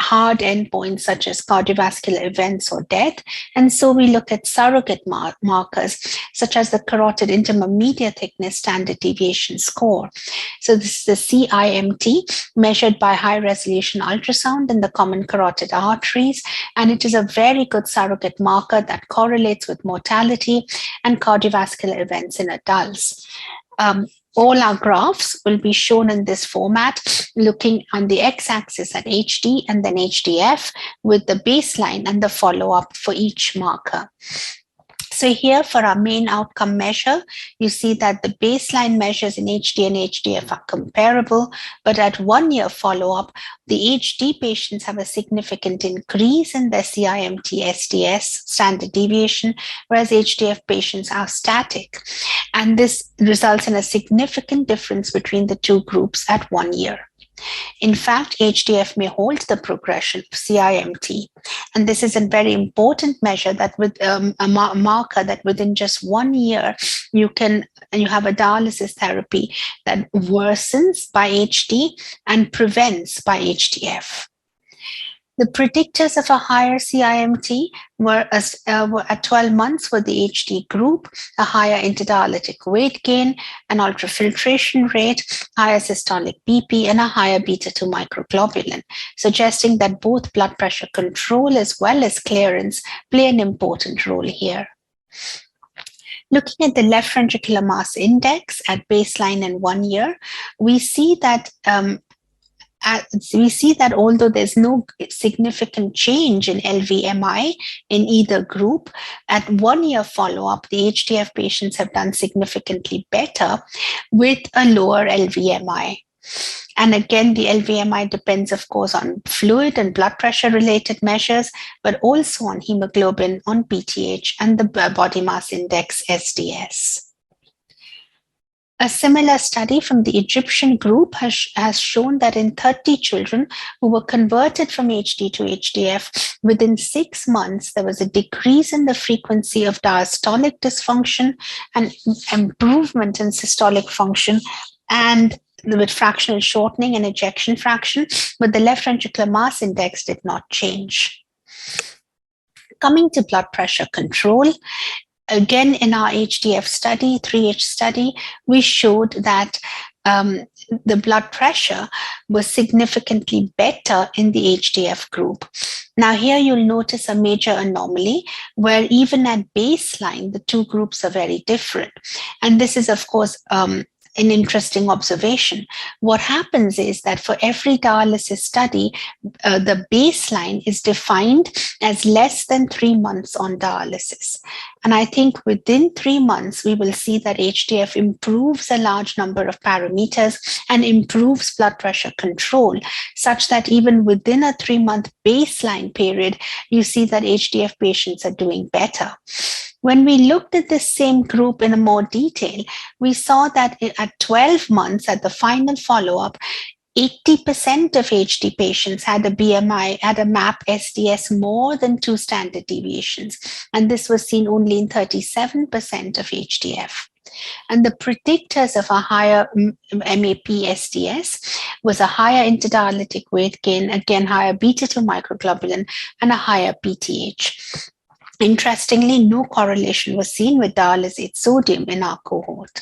hard endpoints such as cardiovascular events or death. And so we look at surrogate markers such as the carotid intermediate thickness standard deviation score. So this is the CIMT measured by high resolution ultrasound in the common carotid arteries. And it is a very good surrogate marker that correlates with mortality and cardiovascular events in adults. All our graphs will be shown in this format, looking on the x-axis at HD and then HDF with the baseline and the follow-up for each marker. So here for our main outcome measure, you see that the baseline measures in HD and HDF are comparable, but at 1 year follow-up, the HD patients have a significant increase in their CIMT SDS standard deviation, whereas HDF patients are static. And this results in a significant difference between the two groups at 1 year. In fact, HDF may hold the progression of CIMT. And this is a very important measure that with a marker that within just 1 year, you have a dialysis therapy that worsens by HD and prevents by HDF. The predictors of a higher CIMT were at 12 months for the HD group, a higher interdialytic weight gain, an ultrafiltration rate, higher systolic BP, and a higher beta-2 microglobulin, suggesting that both blood pressure control as well as clearance play an important role here. Looking at the left ventricular mass index at baseline and 1 year, we see that although there's no significant change in LVMI in either group, at 1 year follow-up, the HDF patients have done significantly better with a lower LVMI. And again, the LVMI depends, of course, on fluid and blood pressure related measures, but also on hemoglobin, on PTH, and the body mass index SDS. A similar study from the Egyptian group has shown that in 30 children who were converted from HD to HDF, within 6 months, there was a decrease in the frequency of diastolic dysfunction and improvement in systolic function, and with fractional shortening and ejection fraction, but the left ventricular mass index did not change. Coming to blood pressure control, again, in our HDF study, 3H study, we showed that the blood pressure was significantly better in the HDF group. Now here you'll notice a major anomaly where even at baseline, the two groups are very different. And this is, of course, an interesting observation. What happens is that for every dialysis study, the baseline is defined as less than 3 months on dialysis. And I think within 3 months, we will see that HDF improves a large number of parameters and improves blood pressure control, such that even within a 3-month baseline period, you see that HDF patients are doing better. When we looked at this same group in a more detail, we saw that at 12 months at the final follow-up, 80% of HD patients had a BMI, had a MAP SDS more than 2 standard deviations. And this was seen only in 37% of HDF. And the predictors of a higher MAP SDS was a higher interdialytic weight gain, again, higher beta-2 microglobulin, and a higher PTH. Interestingly, no correlation was seen with dialysate sodium in our cohort.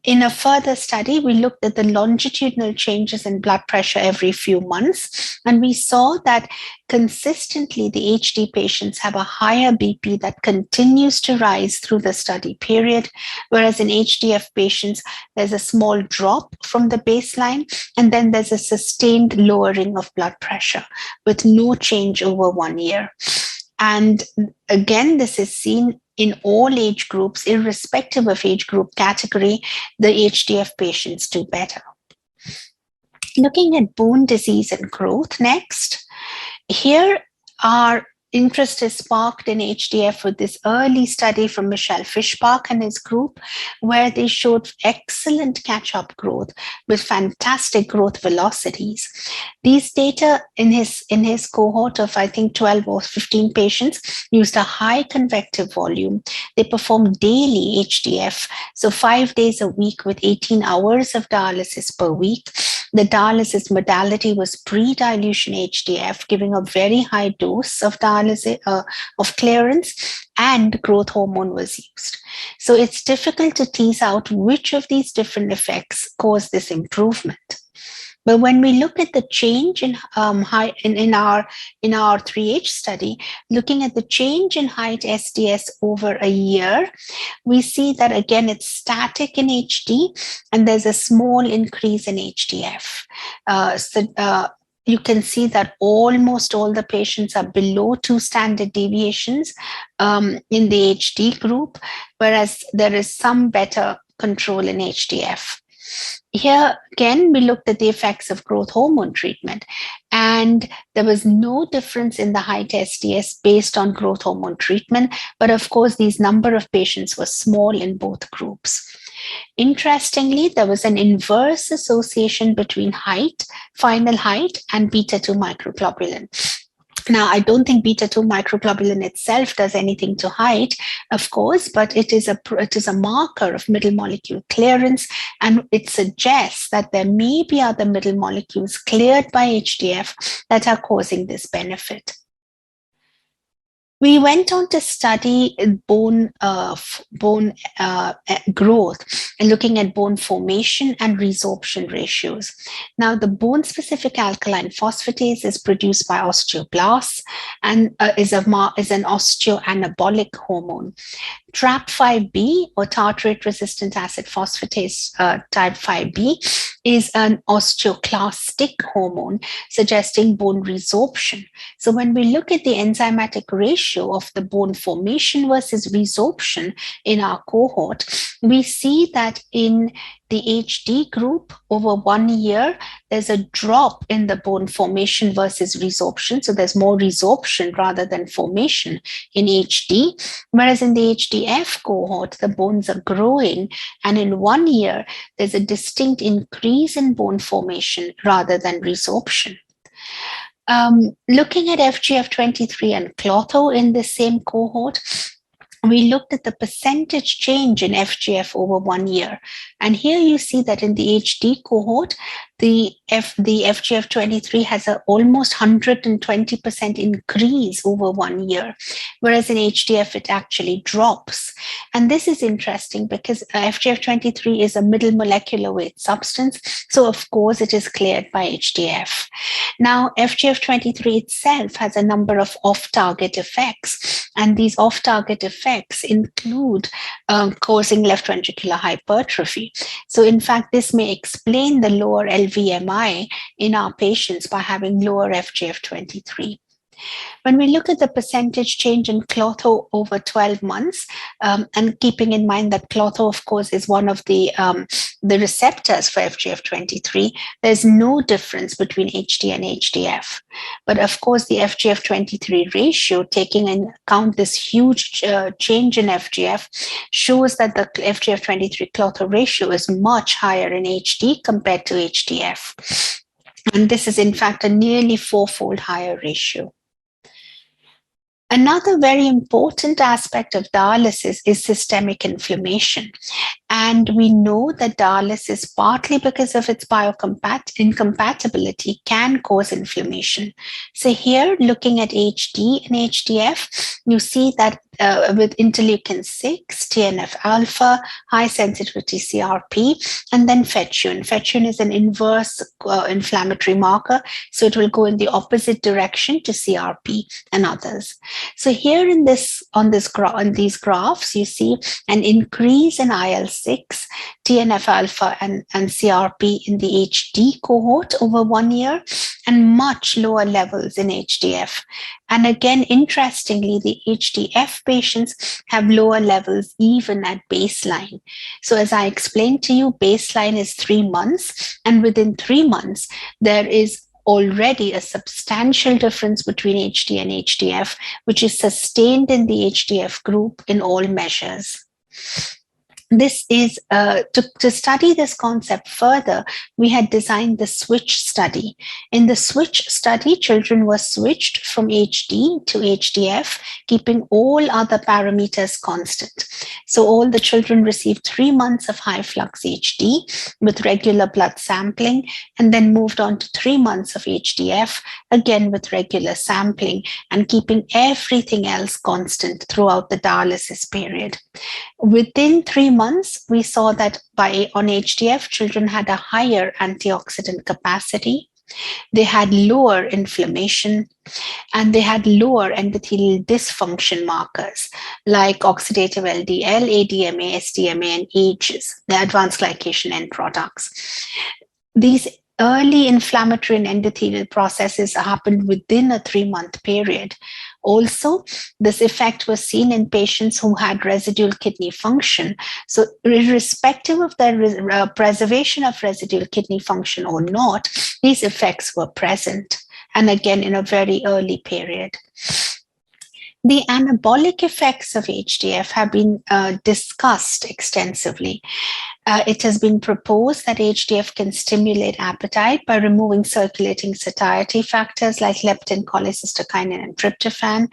In a further study, we looked at the longitudinal changes in blood pressure every few months, and we saw that consistently the HD patients have a higher BP that continues to rise through the study period, whereas in HDF patients, there's a small drop from the baseline, and then there's a sustained lowering of blood pressure with no change over 1 year. And again, this is seen in all age groups, irrespective of age group category, the HDF patients do better. Looking at bone disease and growth next, here our interest is sparked in HDF with this early study from Michel Fischbach and his group, where they showed excellent catch-up growth with fantastic growth velocities. These data in his cohort of, I think, 12 or 15 patients used a high convective volume. They performed daily HDF, so 5 days a week with 18 hours of dialysis per week. The dialysis modality was pre-dilution HDF, giving a very high dose of dialysis of clearance, and growth hormone was used. So it's difficult to tease out which of these different effects cause this improvement. But when we look at the change in our 3H study, looking at the change in height SDS over a year, we see that again it's static in HD, and there's a small increase in HDF. You can see that almost all the patients are below 2 standard deviations in the HD group, whereas there is some better control in HDF. Here again, we looked at the effects of growth hormone treatment, and there was no difference in the height SDS based on growth hormone treatment, but of course these number of patients were small in both groups. Interestingly, there was an inverse association between height, final height, and beta-2 microglobulin. Now, I don't think beta-2 microglobulin itself does anything to height, of course, but it is a marker of middle molecule clearance, and it suggests that there may be other middle molecules cleared by HDF that are causing this benefit. We went on to study bone growth and looking at bone formation and resorption ratios. Now, the bone-specific alkaline phosphatase is produced by osteoblasts and is an osteoanabolic hormone. TRAP5B, or tartrate-resistant acid phosphatase type 5B, is an osteoclastic hormone suggesting bone resorption. So when we look at the enzymatic ratio of the bone formation versus resorption in our cohort, we see that in the HD group over 1 year, there's a drop in the bone formation versus resorption. So there's more resorption rather than formation in HD, whereas in the HDF cohort, the bones are growing. And in 1 year, there's a distinct increase in bone formation rather than resorption. Looking at FGF23 and Klotho in the same cohort, we looked at the percentage change in FGF over 1 year. And here you see that in the HD cohort, the FGF23 has an almost 120% increase over 1 year, whereas in HDF it actually drops. And this is interesting because FGF23 is a middle molecular weight substance, so of course it is cleared by HDF. Now, FGF23 itself has a number of off-target effects, and these off-target effects include causing left ventricular hypertrophy. So in fact, this may explain the lower LVMI in our patients by having lower FGF23. When we look at the percentage change in Klotho over 12 months, and keeping in mind that Klotho, of course, is one of the receptors for FGF23, there's no difference between HD and HDF. But of course, the FGF23 ratio, taking into account this huge change in FGF, shows that the FGF23 Klotho ratio is much higher in HD compared to HDF. And this is, in fact, a nearly 4-fold higher ratio. Another very important aspect of dialysis is systemic inflammation. And we know that dialysis, partly because of its incompatibility, can cause inflammation. So here, looking at HD and HDF, you see that with interleukin 6, TNF alpha, high sensitivity CRP, and then fetchune. Fetchune is an inverse inflammatory marker, so it will go in the opposite direction to CRP and others. So here in these graphs, you see an increase in IL-6, TNF alpha, and CRP in the HD cohort over 1 year, and much lower levels in HDF. And again, interestingly, the HDF patients have lower levels even at baseline. So as I explained to you, baseline is 3 months, and within 3 months, there is already a substantial difference between HD and HDF, which is sustained in the HDF group in all measures. This is to study this concept further, we had designed the switch study. In the switch study, children were switched from HD to HDF, keeping all other parameters constant. So all the children received 3 months of high flux HD with regular blood sampling, and then moved on to 3 months of HDF, again with regular sampling, and keeping everything else constant throughout the dialysis period. Within 3 months, we saw that on HDF, children had a higher antioxidant capacity, they had lower inflammation, and they had lower endothelial dysfunction markers like oxidative LDL, ADMA, SDMA, and AGEs, the advanced glycation end products. These early inflammatory and endothelial processes happened within a 3-month period. Also, this effect was seen in patients who had residual kidney function. So irrespective of their preservation of residual kidney function or not, these effects were present, and again in a very early period. The anabolic effects of HDF have been discussed extensively. It has been proposed that HDF can stimulate appetite by removing circulating satiety factors like leptin, cholecystokinin, and tryptophan.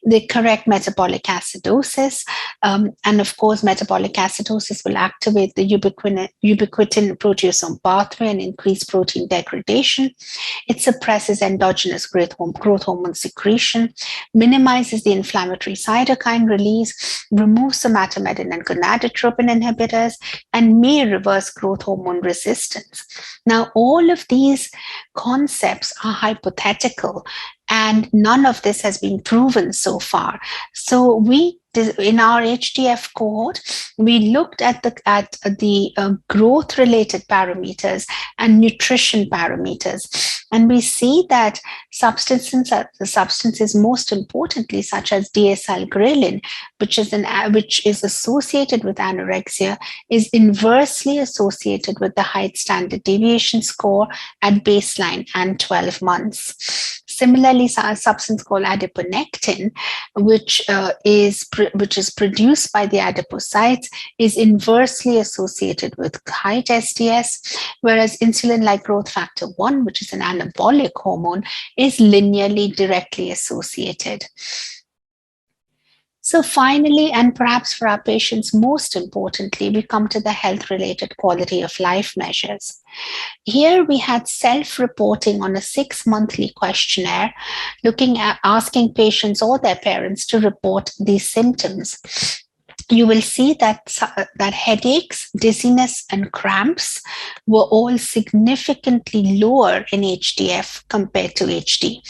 They correct metabolic acidosis. And of course, metabolic acidosis will activate the ubiquitin proteasome pathway and increase protein degradation. It suppresses endogenous growth hormone secretion, minimizes the inflammatory cytokine release, removes somatomedin and gonadotropin inhibitors, and may reverse growth hormone resistance. Now, all of these concepts are hypothetical, and none of this has been proven so far. So in our HDF cohort, we looked at the growth-related parameters and nutrition parameters, and we see that substances most importantly, such as diacylghrelin, which is associated with anorexia, is inversely associated with the height standard deviation score at baseline and 12 months. Similarly, a substance called adiponectin, which is produced by the adipocytes, is inversely associated with height SDS, whereas insulin-like growth factor 1, which is an anabolic hormone, is linearly directly associated. So finally, and perhaps for our patients most importantly, we come to the health-related quality of life measures. Here we had self-reporting on a 6-monthly questionnaire, asking patients or their parents to report these symptoms. You will see that headaches, dizziness, and cramps were all significantly lower in HDF compared to HD.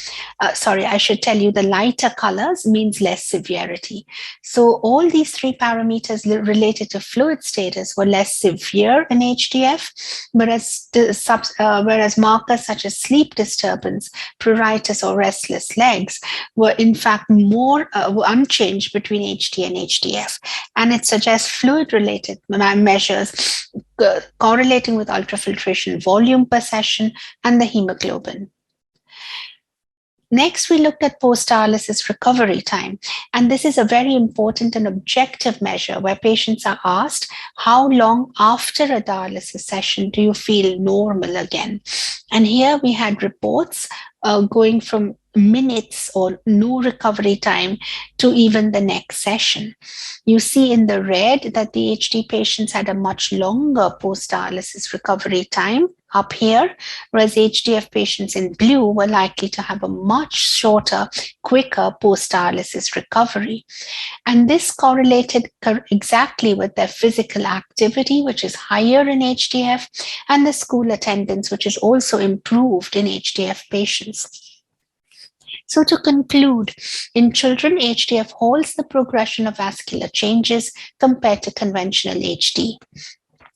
Sorry, I should tell you the lighter colors means less severity. So all these 3 parameters related to fluid status were less severe in HDF, whereas markers such as sleep disturbance, pruritus, or restless legs were in fact more unchanged between HD and HDF. And it suggests fluid-related measures correlating with ultrafiltration volume per session and the hemoglobin. Next, we looked at post-dialysis recovery time. And this is a very important and objective measure where patients are asked, how long after a dialysis session do you feel normal again? And here we had reports going from minutes or no recovery time to even the next session. You see in the red that the HD patients had a much longer post-dialysis recovery time up here, whereas HDF patients in blue were likely to have a much shorter, quicker post-dialysis recovery. And this correlated exactly with their physical activity, which is higher in HDF, and the school attendance, which is also improved in HDF patients. So to conclude, in children, HDF holds the progression of vascular changes compared to conventional HD.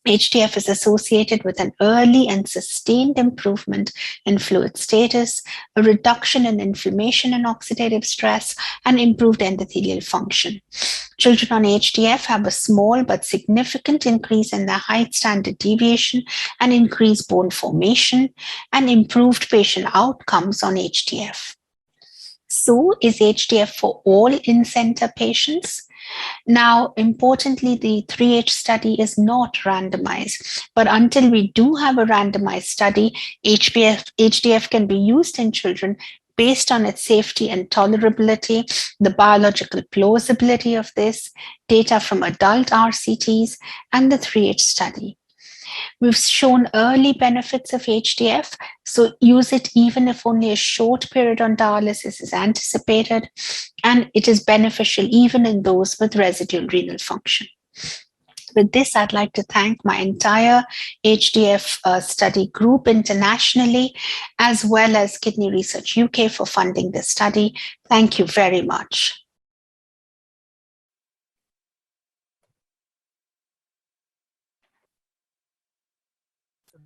HDF is associated with an early and sustained improvement in fluid status, a reduction in inflammation and oxidative stress, and improved endothelial function. Children on HDF have a small but significant increase in their height standard deviation and increased bone formation and improved patient outcomes on HDF. So, is HDF for all in-center patients? Now, importantly, the 3H study is not randomized, but until we do have a randomized study, HDF can be used in children based on its safety and tolerability, the biological plausibility of this, data from adult RCTs, and the 3H study. We've shown early benefits of HDF, so use it even if only a short period on dialysis is anticipated, and it is beneficial even in those with residual renal function. With this, I'd like to thank my entire HDF study group internationally, as well as Kidney Research UK for funding this study. Thank you very much.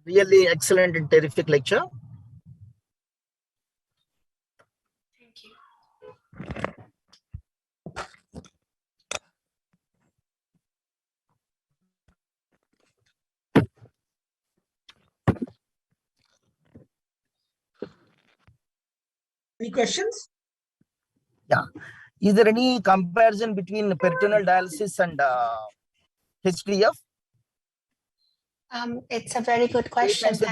Really excellent and terrific lecture. Thank you. Any questions? Yeah. Is there any comparison between peritoneal dialysis and HDF? It's a very good question. Yeah.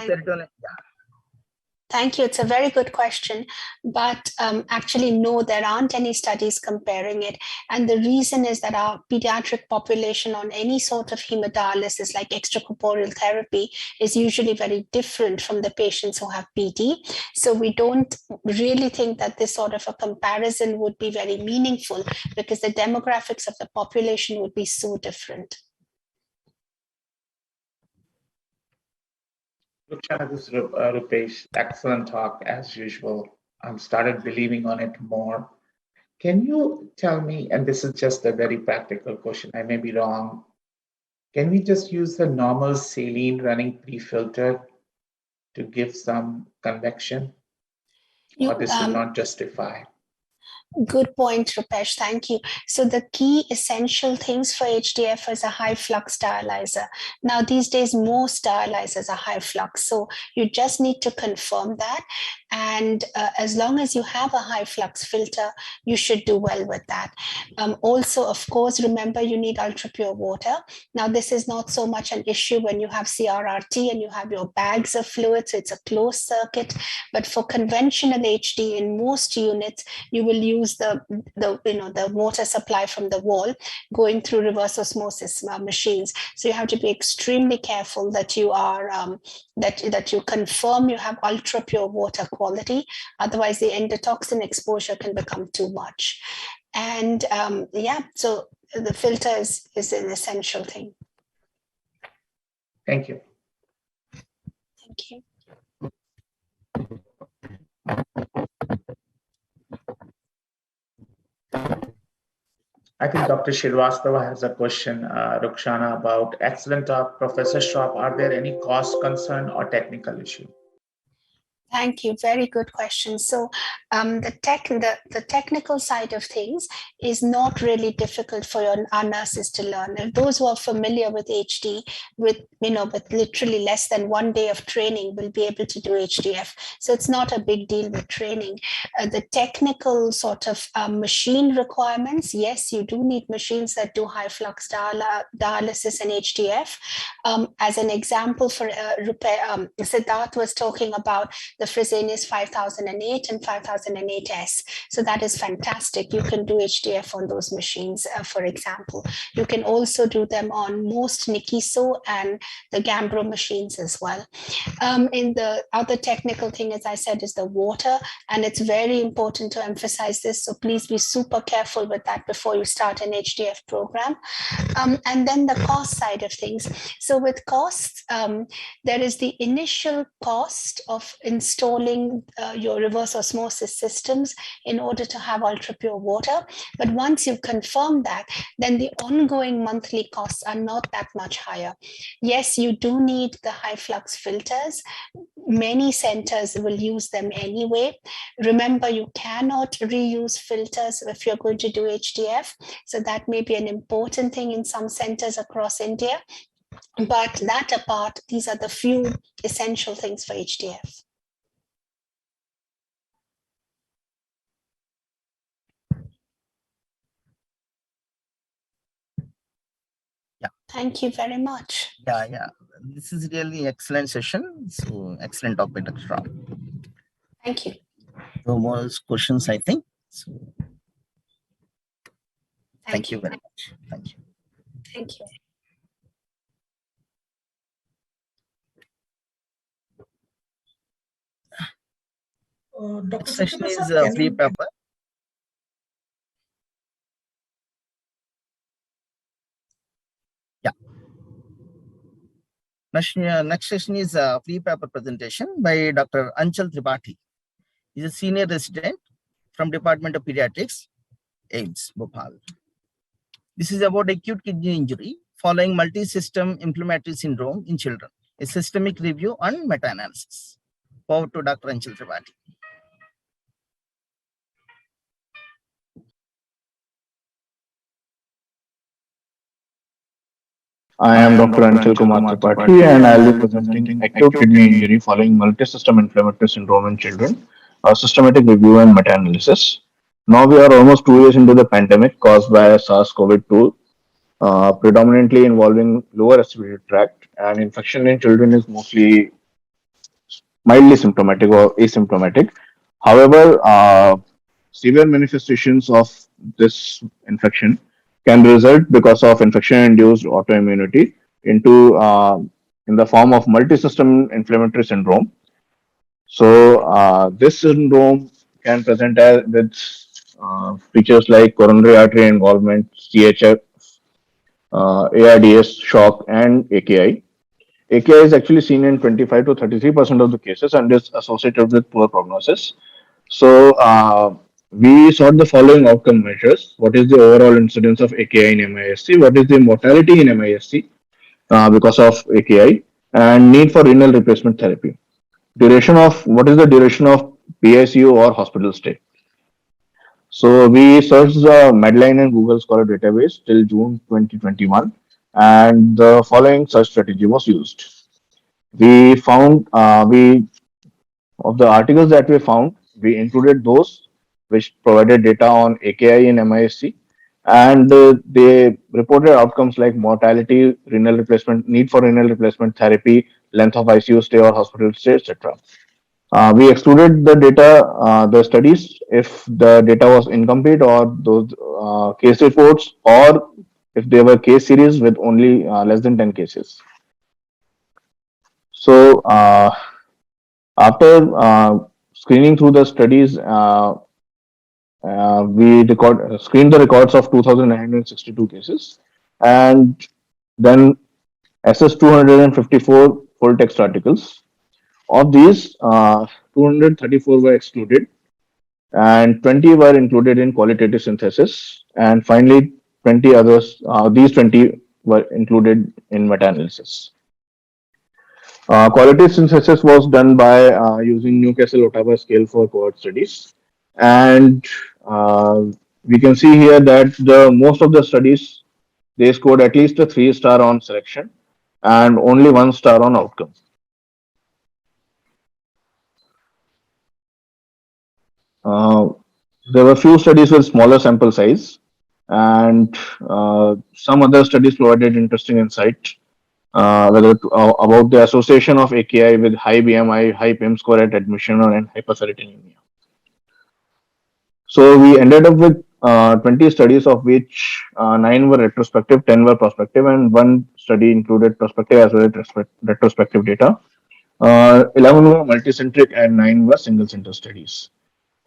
Thank you. It's a very good question, but actually, no, there aren't any studies comparing it. And the reason is that our pediatric population on any sort of hemodialysis, like extracorporeal therapy, is usually very different from the patients who have PD. So we don't really think that this sort of a comparison would be very meaningful because the demographics of the population would be so different. This is Rupesh. Excellent talk as usual. I'm started believing on it more. Can you tell me, and this is just a very practical question, I may be wrong, can we just use the normal saline running pre-filter to give some convection? Or this will not justify? Good point, Rupesh. Thank you. So the key essential things for HDF is a high flux dialyzer. Now, these days, most dialyzers are high flux. So you just need to confirm that. And as long as you have a high flux filter, you should do well with that. Also, of course, remember you need ultra pure water. Now, this is not so much an issue when you have CRRT and you have your bags of fluid, so it's a closed circuit. But for conventional HD, in most units, you will use the water supply from the wall going through reverse osmosis machines. So you have to be extremely careful that you are that you confirm you have ultra pure water quality. Otherwise, the endotoxin exposure can become too much. And yeah, so the filter is an essential thing. Thank you. Thank you. I think Dr. Srivastava has a question, Rukshana, about excellent talk. Professor Schwab, are there any cost concern or technical issue? Thank you. Very good question. So the technical side of things is not really difficult for our nurses to learn. And those who are familiar with HD, with literally less than 1 day of training, will be able to do HDF. So it's not a big deal with training. The technical sort of machine requirements, yes, you do need machines that do high flux dialysis and HDF. As an example, for Siddharth was talking about the Fresenius 5008 and 5008S. So that is fantastic. You can do HDF on those machines, for example. You can also do them on most Nikiso and the Gambro machines as well. In the other technical thing, as I said, is the water. And it's very important to emphasize this. So please be super careful with that before you start an HDF program. And then the cost side of things. So with costs, there is the initial cost of in installing your reverse osmosis systems in order to have ultra pure water. But once you confirm that, then the ongoing monthly costs are not that much higher. Yes, you do need the high flux filters. Many centers will use them anyway. Remember, you cannot reuse filters if you're going to do HDF. So that may be an important thing in some centers across India. But that apart, these are the few essential things for HDF. Yeah. Thank you very much. Yeah. This is really excellent session. So excellent talk by Dr. Ram. Thank you. No more questions, I think. So thank you very much. Thank you. Thank you. Next session is free paper. Yeah. Next session is a free paper presentation by Dr. Anchal Tripathi. He is a senior resident from Department of Pediatrics, AIIMS, Bhopal. This is about acute kidney injury following multi-system inflammatory syndrome in children, a systemic review and meta-analysis. Over to Dr. Anchal Tripathi. I am Dr. Anchal Kumar Tripathi and I will be presenting acute kidney injury following multi-system inflammatory syndrome in children, a systematic review and meta-analysis. Now we are almost 2 years into the pandemic caused by SARS-CoV-2, predominantly involving lower respiratory tract, and infection in children is mostly mildly symptomatic or asymptomatic. However, severe manifestations of this infection can result because of infection-induced autoimmunity into in the form of multi-system inflammatory syndrome. So this syndrome can present as with features like coronary artery involvement, CHF, ARDS, shock, and AKI. AKI is actually seen in 25 to 33% of the cases and is associated with poor prognosis. So we sought the following outcome measures. What is the overall incidence of AKI in MISC? What is the mortality in MISC because of AKI? And need for renal replacement therapy. What is the duration of PICU or hospital stay? So we searched the Medline and Google Scholar database till June 2021, and the following search strategy was used. We found of the articles that we found, we included those which provided data on AKI in MISC, and they reported outcomes like mortality, renal replacement, need for renal replacement therapy, length of ICU stay or hospital stay, etc. We excluded the data, the studies, if the data was incomplete or those case reports, or if they were case series with only less than 10 cases. So after screening through the studies, we screened the records of 2,962 cases and then assessed 254 full text articles. Of these, 234 were excluded and 20 were included in qualitative synthesis, and finally 20 others, these 20 were included in meta-analysis. Qualitative synthesis was done by using Newcastle-Ottawa scale for cohort studies, and we can see here that most of the studies, they scored at least a 3-star on selection and only 1 star on outcome. There were few studies with smaller sample size, and some other studies provided interesting insight about the association of AKI with high BMI, high PIM score at admission, and hyperferritinemia. So we ended up with 20 studies, of which 9 were retrospective, 10 were prospective, and 1 study included prospective as well as retrospective data. 11 were multicentric and 9 were single center studies.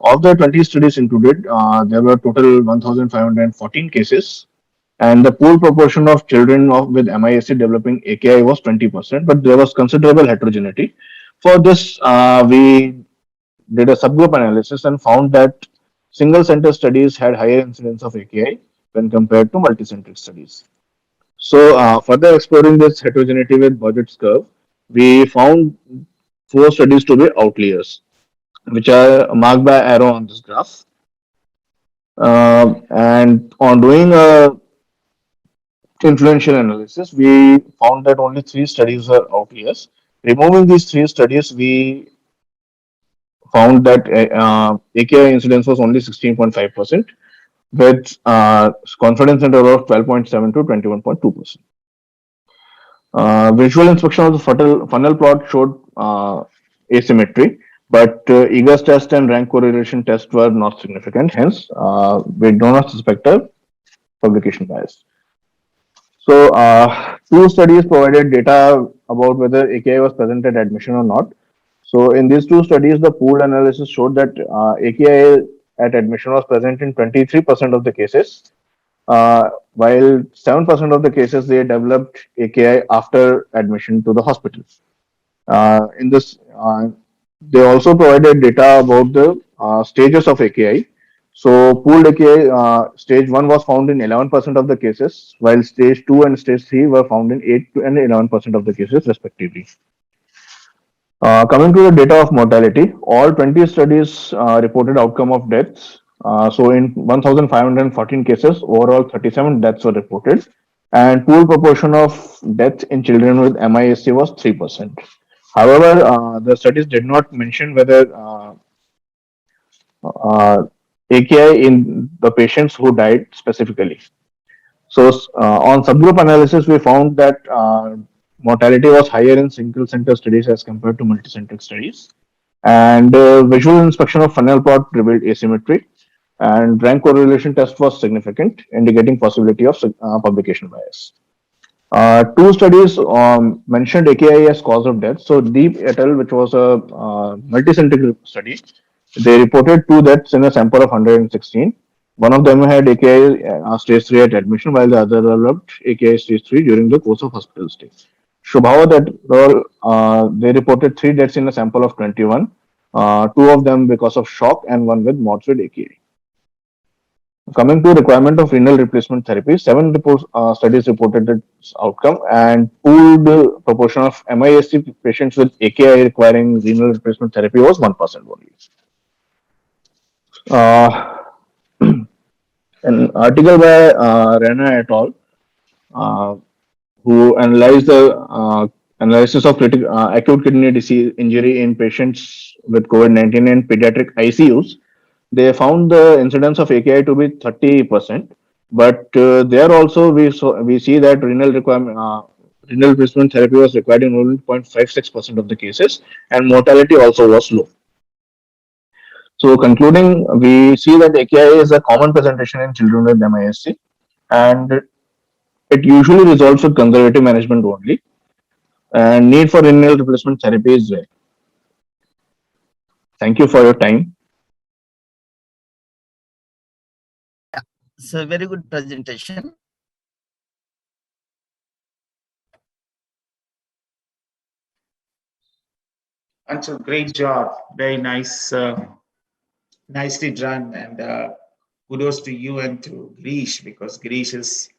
Of the 20 studies included, there were total 1,514 cases, and the pool proportion of children with MISC developing AKI was 20%, but there was considerable heterogeneity. For this, we did a subgroup analysis and found that single center studies had higher incidence of AKI when compared to multicentric studies. So, further exploring this heterogeneity with Budget's curve, we found four studies to be outliers, which are marked by arrow on this graph. And on doing a influential analysis, we found that only three studies were outliers. Removing these three studies, we found that AKI incidence was only 16.5%, with confidence interval of 12.7 to 21.2%. Visual inspection of the funnel plot showed asymmetry, but EGAS test and rank correlation test were not significant. Hence, we do not suspect a publication bias. So, two studies provided data about whether AKI was present at admission or not. So, in these two studies, the pooled analysis showed that AKI at admission was present in 23% of the cases, while 7% of the cases they developed AKI after admission to the hospital. In this, they also provided data about the stages of AKI. So, pooled AKI stage 1 was found in 11% of the cases, while stage 2 and stage 3 were found in 8 and 11% of the cases, respectively. Coming to the data of mortality, all 20 studies reported outcome of deaths. So, in 1,514 cases, overall 37 deaths were reported, and pool proportion of deaths in children with MISC was 3%. However, the studies did not mention whether AKI in the patients who died specifically. So, on subgroup analysis, we found that mortality was higher in single center studies as compared to multicentric studies. And visual inspection of funnel plot revealed asymmetry, and rank correlation test was significant, indicating possibility of publication bias. Two studies mentioned AKI as cause of death. So, Deep et al., which was a multicentric study, they reported two deaths in a sample of 116. One of them had AKI stage 3 at admission, while the other developed AKI stage 3 during the course of hospital stay. Shubhava they reported three deaths in a sample of 21, two of them because of shock and one with morbid AKI. Coming to requirement of renal replacement therapy, 7 studies reported this outcome, and pooled proportion of MISC patients with AKI requiring renal replacement therapy was 1% only. An article by Rana et al., who analyzed the analysis of acute kidney disease injury in patients with COVID-19 and pediatric ICUs, they found the incidence of AKI to be 30%. But there also we see that renal replacement therapy was required in only 0.56% of the cases, and mortality also was low. So, concluding, we see that AKI is a common presentation in children with MISC, and it usually resolves with conservative management only, and need for renal replacement therapy is rare. Thank you for your time. It's a very good presentation. Anshul, great job. Very nice, nicely done. And kudos to you and to Girish, because Girish is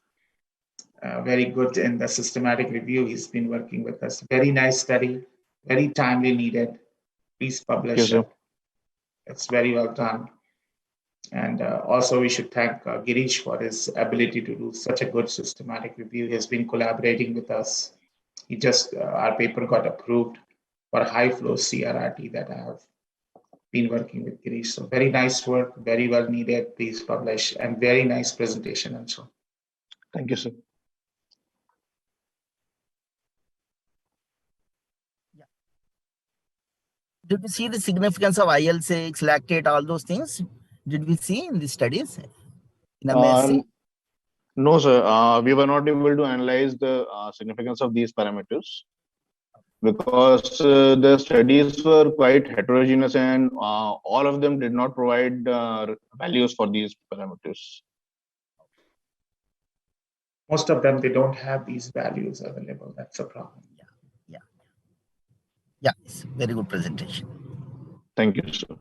very good in the systematic review. He's been working with us. Very nice study, very timely needed. Please publish it. It's very well done. And also we should thank Girish for his ability to do such a good systematic review. He has been collaborating with us. He just, our paper got approved for high flow CRRT that I have been working with Girish. So very nice work, very well needed. Please publish, and very nice presentation also. Thank you, sir. Did we see the significance of IL-6, lactate, all those things? Did we see in the studies in MSc? No, sir. We were not able to analyze the significance of these parameters because the studies were quite heterogeneous, and all of them did not provide values for these parameters. Most of them, they don't have these values available. That's a problem. Yeah. Yeah, it's very good presentation. Thank you, sir.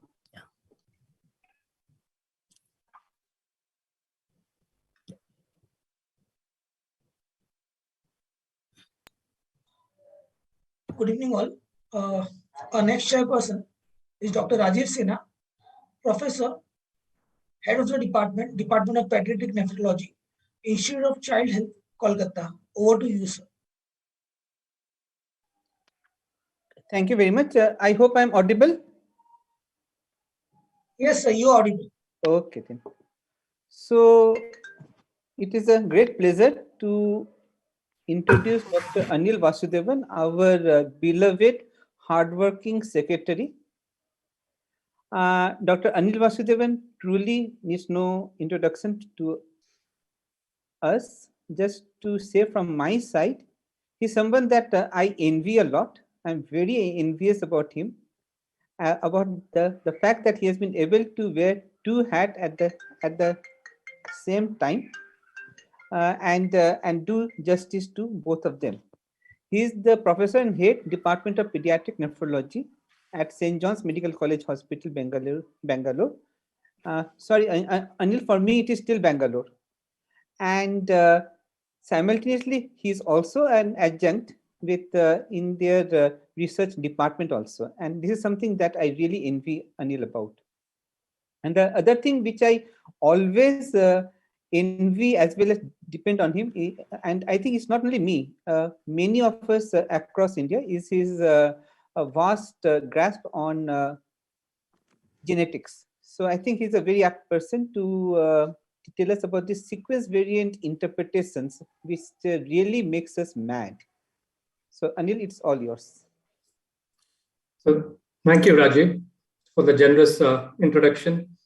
Good evening, all. Our next chairperson is Dr. Rajiv Sinha, Professor, Head of the Department of Pediatric Nephrology, Institute of Child Health, Kolkata. Over to you, sir. Thank you very much. I hope I'm audible. Yes, sir, you are audible. Okay, then. So it is a great pleasure to introduce Dr. Anil Vasudevan, our beloved, hardworking secretary. Dr. Anil Vasudevan truly needs no introduction to us. Just to say from my side, he's someone that I envy a lot. I'm very envious about him, about the fact that he has been able to wear two hats at the same time, and do justice to both of them. He is the professor and head Department of Pediatric Nephrology at St. John's Medical College Hospital, Bangalore. Sorry, Anil, for me it is still Bangalore. And simultaneously, he is also an adjunct with in their research department also. And this is something that I really envy Anil about. And the other thing which I always envy as well as depend on him, and I think it's not only me, many of us across India, is his a vast grasp on genetics. So I think he's a very apt person to tell us about the sequence variant interpretations, which really makes us mad. So Anil, it's all yours. So thank you, Rajiv, for the generous introduction.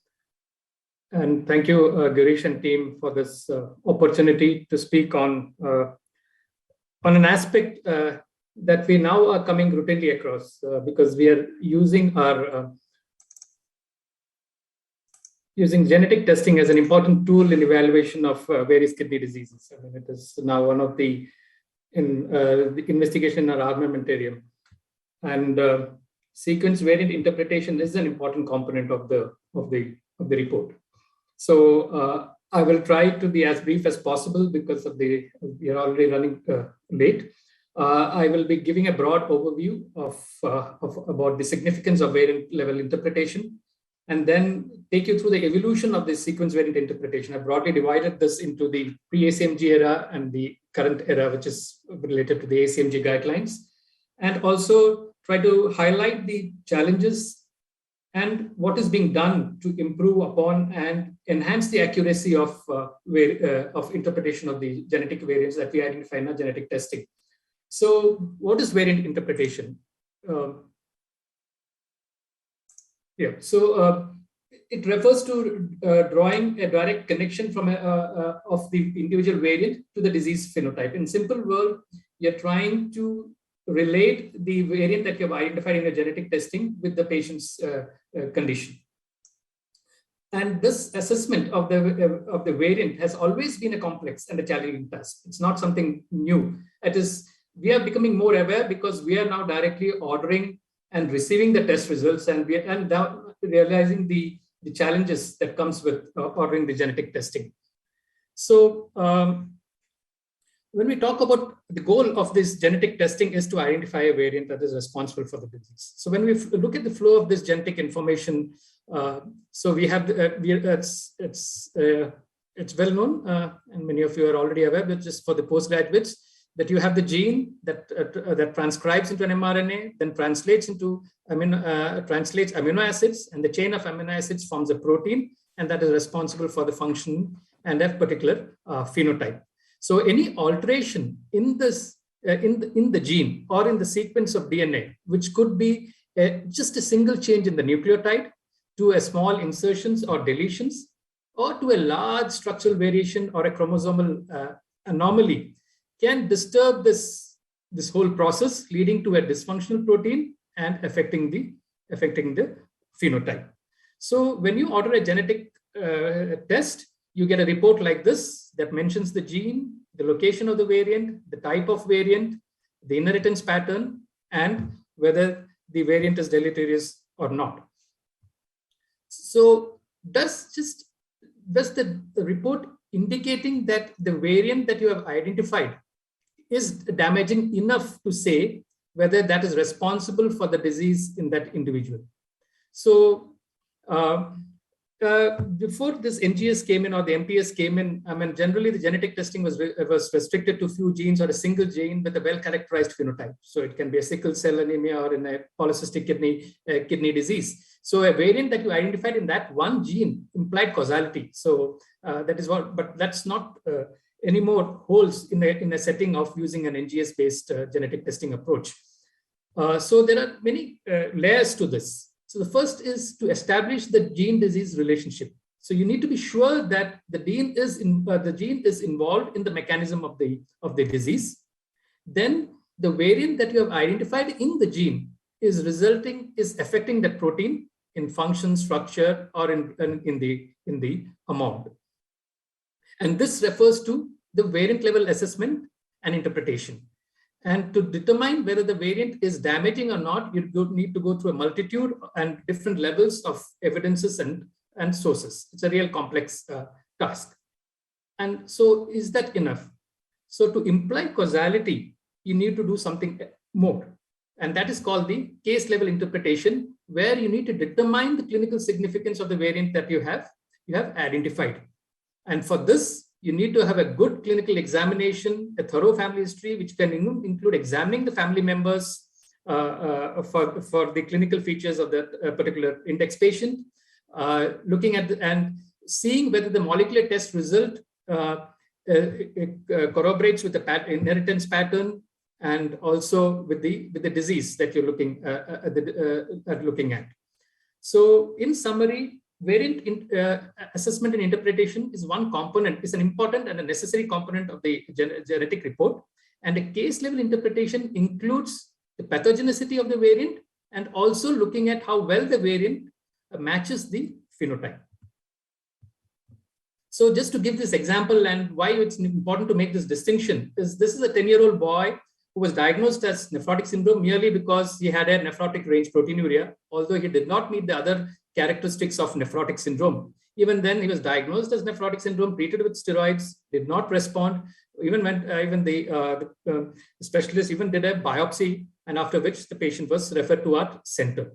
And thank you, Girish and team, for this opportunity to speak on an aspect that we now are coming routinely across because we are using our using genetic testing as an important tool in evaluation of various kidney diseases. I mean, it is now one of the investigation in our armamentarium. And sequence variant interpretation is an important component of the report. So I will try to be as brief as possible because of we are already running late. I will be giving a broad overview of about the significance of variant level interpretation, and then take you through the evolution of this sequence variant interpretation. I broadly divided this into the pre-ACMG era and the current era, which is related to the ACMG guidelines, and also try to highlight the challenges and what is being done to improve upon and enhance the accuracy of interpretation of the genetic variants that we identify in our genetic testing. So what is variant interpretation? It refers to drawing a direct connection from of the individual variant to the disease phenotype. In simple word, you're trying to relate the variant that you have identified in your genetic testing with the patient's condition. And this assessment of the variant has always been a complex and a challenging task. It's not something new. It is, we are becoming more aware because we are now directly ordering and receiving the test results, and we are now realizing the challenges that comes with ordering the genetic testing. So when we talk about the goal of this genetic testing is to identify a variant that is responsible for the disease. So when we look at the flow of this genetic information, so we have it's well known, and many of you are already aware, but just for the postgraduates, that you have the gene that transcribes into an mRNA, then translates into translates amino acids, and the chain of amino acids forms a protein, and that is responsible for the function and that particular phenotype. So any alteration in this in the gene or in the sequence of DNA, which could be just a single change in the nucleotide, to a small insertions or deletions, or to a large structural variation or a chromosomal anomaly, can disturb this whole process, leading to a dysfunctional protein and affecting the phenotype. So when you order a genetic test, you get a report like this that mentions the gene, the location of the variant, the type of variant, the inheritance pattern, and whether the variant is deleterious or not. So does the report indicating that the variant that you have identified is damaging enough to say whether that is responsible for the disease in that individual? So before this NGS came in or the MPS came in, I mean, generally the genetic testing was restricted to few genes or a single gene with a well-characterized phenotype. So it can be a sickle cell anemia or in a polycystic kidney disease. So a variant that you identified in that one gene implied causality. So that is what, but that's not anymore holds in a setting of using an NGS-based genetic testing approach. So there are many layers to this. So the first is to establish the gene-disease relationship. So you need to be sure that the gene is involved in the mechanism of the disease. Then the variant that you have identified in the gene is affecting that protein in function, structure, or in the amount. And this refers to the variant level assessment and interpretation. And to determine whether the variant is damaging or not, you need to go through a multitude and different levels of evidences and sources. It's a real complex task. And so is that enough? So to imply causality, you need to do something more. And that is called the case level interpretation, where you need to determine the clinical significance of the variant that you have identified. And for this, you need to have a good clinical examination, a thorough family history, which can include examining the family members for the clinical features of the particular index patient, looking at and seeing whether the molecular test result corroborates with the inheritance pattern and also with the disease that you're looking at. So in summary, variant assessment and interpretation is one component, is an important and a necessary component of the genetic report. And a case level interpretation includes the pathogenicity of the variant and also looking at how well the variant matches the phenotype. So just to give this example and why it's important to make this distinction is this is a 10-year-old boy who was diagnosed as nephrotic syndrome merely because he had a nephrotic range proteinuria, although he did not meet the other characteristics of nephrotic syndrome. Even then, he was diagnosed as nephrotic syndrome, treated with steroids, did not respond. Even when the specialist even did a biopsy, and after which the patient was referred to our center.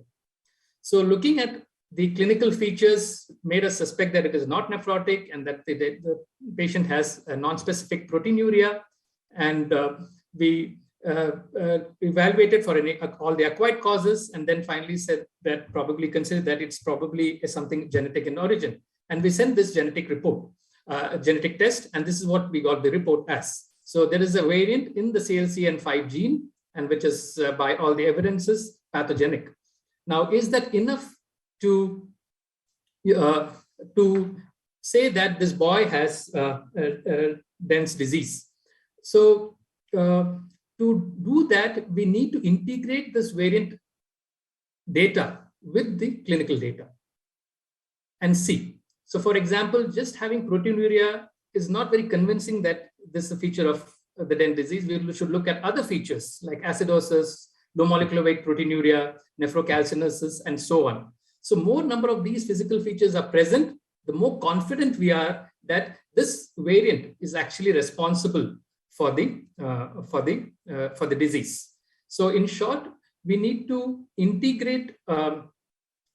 So looking at the clinical features made us suspect that it is not nephrotic and that the patient has a non-specific proteinuria, and we evaluated for all the acquired causes, and then finally said that considered that it's probably something genetic in origin. And we sent this genetic report, genetic test, and this is what we got the report as. So there is a variant in the CLCN5 gene, and which is by all the evidences pathogenic. Now, is that enough to say that this boy has dense disease? So to do that, we need to integrate this variant data with the clinical data and see. So for example, just having proteinuria is not very convincing that this is a feature of the dense disease. We should look at other features like acidosis, low molecular weight proteinuria, nephrocalcinosis, and so on. So more number of these physical features are present, the more confident we are that this variant is actually responsible for the disease. So in short, we need to integrate the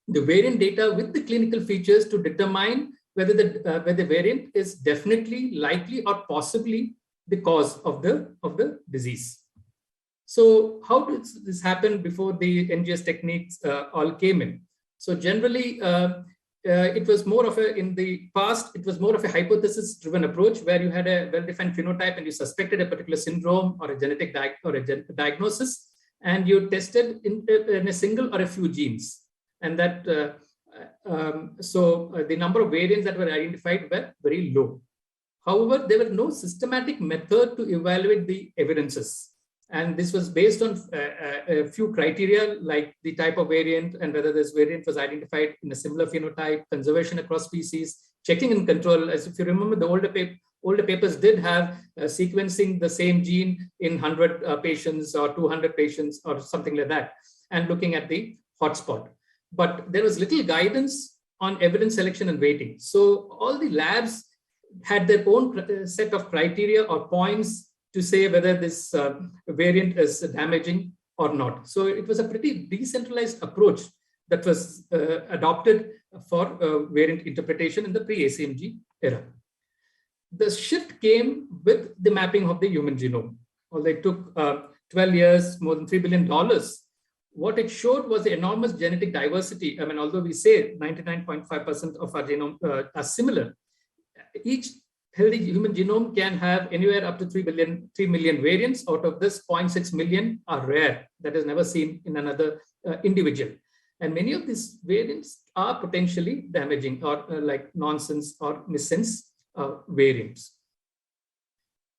variant data with the clinical features to determine whether the variant is definitely, likely, or possibly the cause of the disease. So how does this happen before the NGS techniques all came in? So generally, it was more of in the past, it was more of a hypothesis-driven approach where you had a well-defined phenotype and you suspected a particular syndrome or a genetic diagnosis, and you tested in a single or a few genes. And that, the number of variants that were identified were very low. However, there were no systematic method to evaluate the evidences. And this was based on a few criteria like the type of variant and whether this variant was identified in a similar phenotype, conservation across species, checking and control. As if you remember, the older papers did have sequencing the same gene in 100 patients or 200 patients or something like that. and looking at the hotspot. But there was little guidance on evidence selection and weighting. So all the labs had their own set of criteria or points to say whether this variant is damaging or not. So it was a pretty decentralized approach that was adopted for variant interpretation in the pre-ACMG era. The shift came with the mapping of the human genome. Although it took 12 years, more than $3 billion, what it showed was the enormous genetic diversity. I mean, although we say 99.5% of our genome are similar, each healthy human genome can have anywhere up to 3 million variants. Out of this, 0.6 million are rare. That is never seen in another individual. And many of these variants are potentially damaging or like nonsense or missense variants.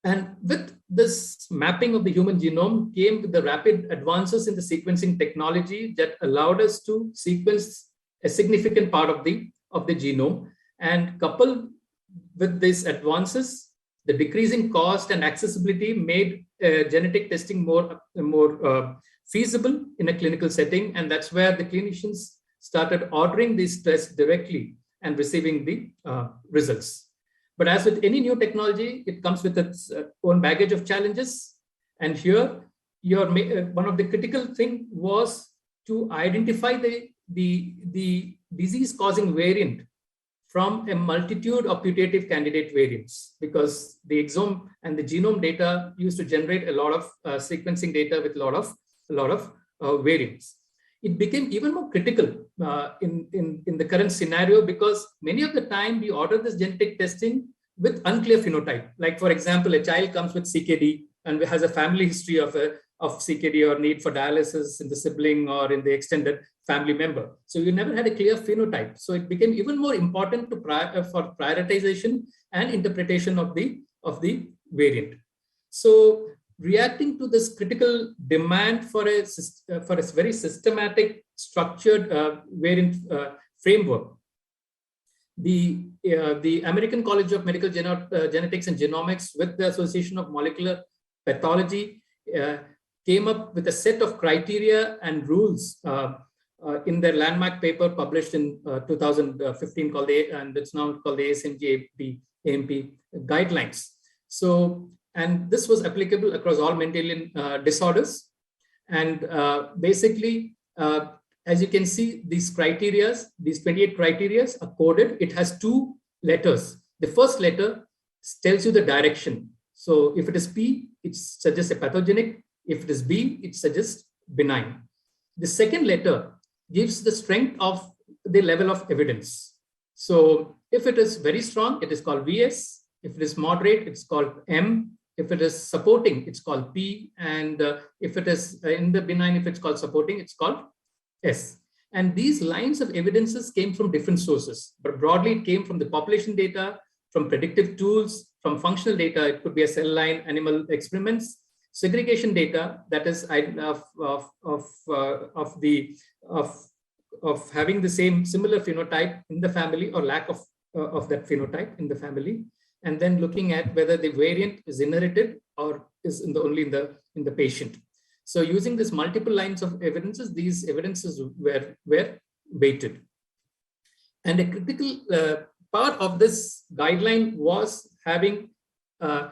And with this mapping of the human genome came with the rapid advances in the sequencing technology that allowed us to sequence a significant part of the genome. And coupled with these advances, the decreasing cost and accessibility made genetic testing more feasible in a clinical setting. And that's where the clinicians started ordering these tests directly and receiving the results. But as with any new technology, it comes with its own baggage of challenges. And here, one of the critical things was to identify the disease-causing variant from a multitude of putative candidate variants, because the exome and the genome data used to generate a lot of sequencing data with a lot of variants. It became even more critical in the current scenario, because many of the time we order this genetic testing with unclear phenotype. Like, for example, a child comes with CKD and has a family history of CKD or need for dialysis in the sibling or in the extended family member. So you never had a clear phenotype. So it became even more important to for prioritization and interpretation of the variant. So reacting to this critical demand for a very systematic, structured variant framework, the American College of Medical Genetics and Genomics, with the Association of Molecular Pathology, came up with a set of criteria and rules in their landmark paper published in 2015 called and it's now called the ASMG AMP guidelines. So, and this was applicable across all Mendelian disorders. And basically, as you can see, these 28 criteria are coded. It has 2 letters. The first letter tells you the direction. So if it is P, it suggests a pathogenic. If it is B, it suggests benign. The second letter gives the strength of the level of evidence. So if it is very strong, it is called VS. If it is moderate, it's called M. If it is supporting, it's called P. And if it is in the benign, if it's called supporting, it's called S. And these lines of evidences came from different sources, but broadly it came from the population data, from predictive tools, from functional data. It could be a cell line, animal experiments, segregation data, that is of having the similar phenotype in the family or lack of that phenotype in the family, and then looking at whether the variant is inherited or is only in the patient. So using this multiple lines of evidences, these evidences were weighted. And a critical part of this guideline was having a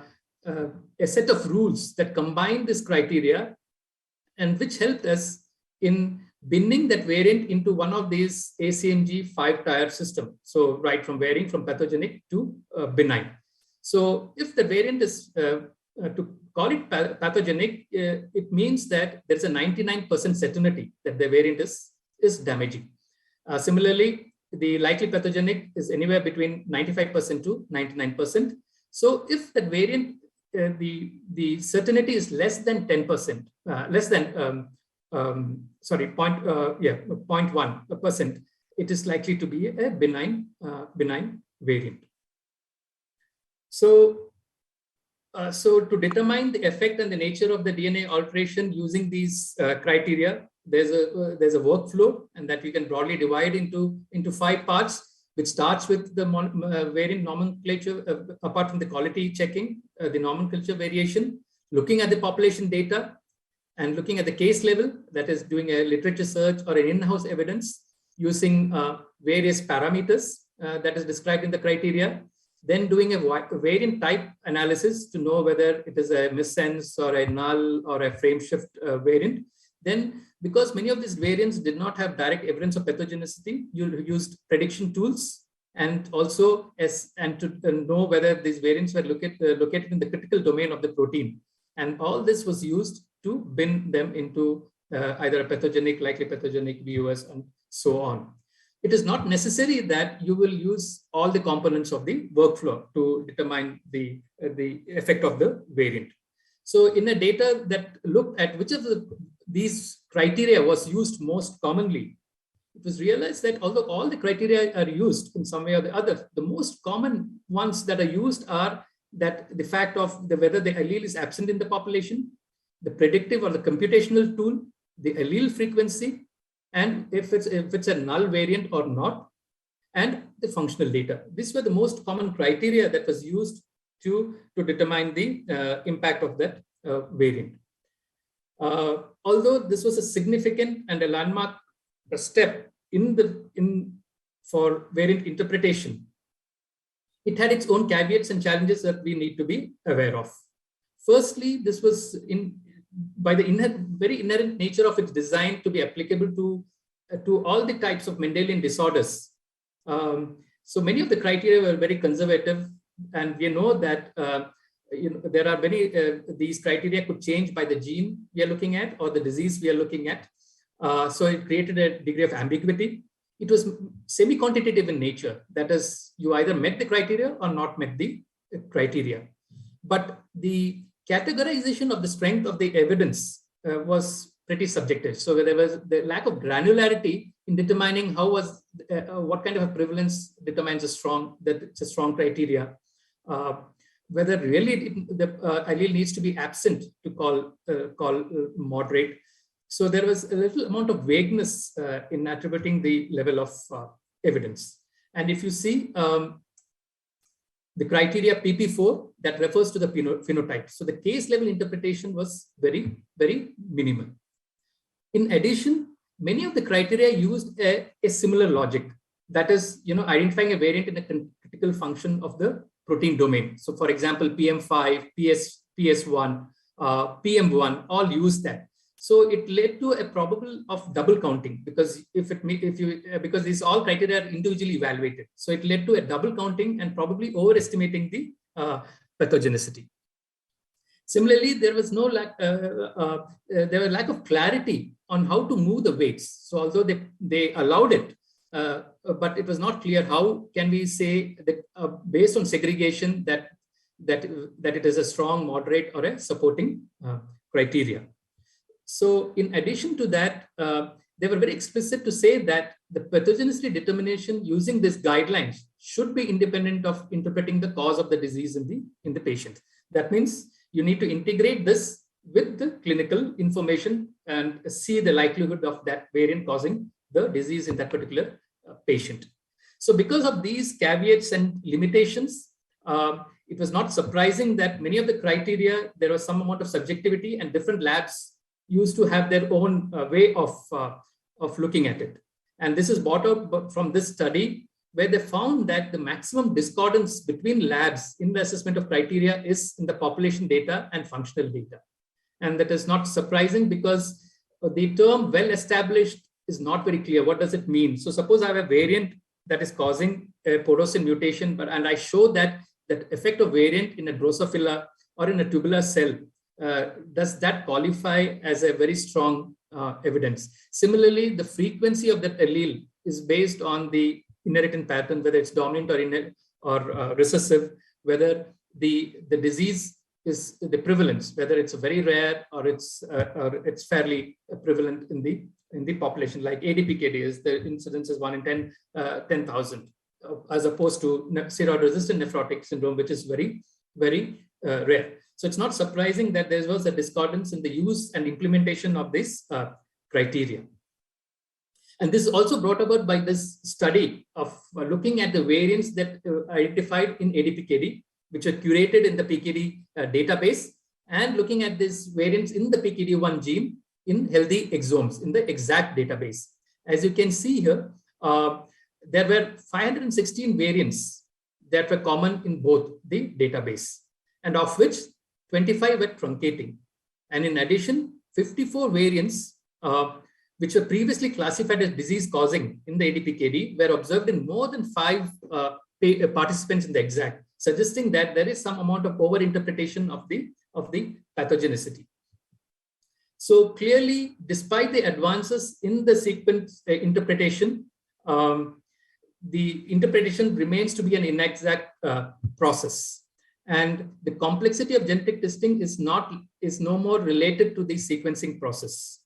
set of rules that combine this criteria and which helped us in binning that variant into one of these ACMG 5-tier system. So right from varying from pathogenic to benign. So if the variant is, to call it pathogenic, it means that there's a 99% certainty that the variant is damaging. Similarly, the likely pathogenic is anywhere between 95% to 99%. So if that variant, the certainty is less than 10%, less than, 0.1%, it is likely to be a benign variant. So to determine the effect and the nature of the DNA alteration using these criteria, there's a workflow, and that we can broadly divide into 5 parts, which starts with the variant nomenclature, apart from the quality checking, the nomenclature variation, looking at the population data, and looking at the case level, that is doing a literature search or an in-house evidence using various parameters that is described in the criteria, then doing a variant type analysis to know whether it is a missense or a null or a frame shift variant. Then, because many of these variants did not have direct evidence of pathogenicity, you used prediction tools and also to know whether these variants were located in the critical domain of the protein. And all this was used to bin them into either a pathogenic, likely pathogenic, VOS, and so on. It is not necessary that you will use all the components of the workflow to determine the effect of the variant. So in a data that looked at which of these criteria was used most commonly, it was realized that although all the criteria are used in some way or the other, the most common ones that are used are that the fact of whether the allele is absent in the population, the predictive or the computational tool, the allele frequency, and if it's a null variant or not, and the functional data. These were the most common criteria that was used to determine the impact of that variant. Although this was a significant and a landmark step for variant interpretation, it had its own caveats and challenges that we need to be aware of. Firstly, this was by the very inherent nature of its design to be applicable to all the types of Mendelian disorders. So many of the criteria were very conservative, and we know that there are many, these criteria could change by the gene we are looking at or the disease we are looking at. So it created a degree of ambiguity. It was semi-quantitative in nature. That is, you either met the criteria or not met the criteria. But the categorization of the strength of the evidence was pretty subjective. So there was the lack of granularity in determining what kind of a prevalence determines that it's a strong criteria. Whether really the allele needs to be absent to call moderate. So there was a little amount of vagueness in attributing the level of evidence. And if you see the criteria PP4, that refers to the phenotype. So the case level interpretation was very, very minimal. In addition, many of the criteria used a similar logic. That is, identifying a variant in a critical function of the protein domain. So for example, PM5, PS1, PM1, all use that. So it led to a probable of double counting because because these all criteria are individually evaluated. So it led to a double counting and probably overestimating the pathogenicity. Similarly, there was no lack of clarity on how to move the weights. So although they allowed it, but it was not clear how can we say that based on segregation that it is a strong, moderate, or a supporting criteria. So in addition to that, they were very explicit to say that the pathogenicity determination using these guidelines should be independent of interpreting the cause of the disease in the patient. That means you need to integrate this with the clinical information and see the likelihood of that variant causing the disease in that particular patient. So because of these caveats and limitations, it was not surprising that many of the criteria, there was some amount of subjectivity, and different labs used to have their own way of looking at it. And this is brought up from this study where they found that the maximum discordance between labs in the assessment of criteria is in the population data and functional data. And that is not surprising because the term well-established is not very clear. What does it mean? So suppose I have a variant that is causing a porosine mutation, and I show that effect of variant in a Drosophila or in a tubular cell, does that qualify as a very strong evidence? Similarly, the frequency of that allele is based on the inheritance pattern, whether it's dominant or recessive, whether the disease is the prevalence, whether it's very rare or it's fairly prevalent in the population. Like ADPKD is, the incidence is 1 in 10,000, as opposed to steroid-resistant nephrotic syndrome, which is very, very rare. So it's not surprising that there was a discordance in the use and implementation of this criteria. And this is also brought about by this study of looking at the variants that identified in ADPKD, which are curated in the PKD database. and looking at these variants in the PKD1 gene in healthy exomes in the exact database. As you can see here, there were 516 variants that were common in both the database, and of which 25 were truncating. And in addition, 54 variants which were previously classified as disease-causing in the ADPKD were observed in more than 5 participants in the exact, suggesting that there is some amount of overinterpretation of the pathogenicity. So clearly, despite the advances in the sequence interpretation, the interpretation remains to be an inexact process. And the complexity of genetic testing is no more related to the sequencing process.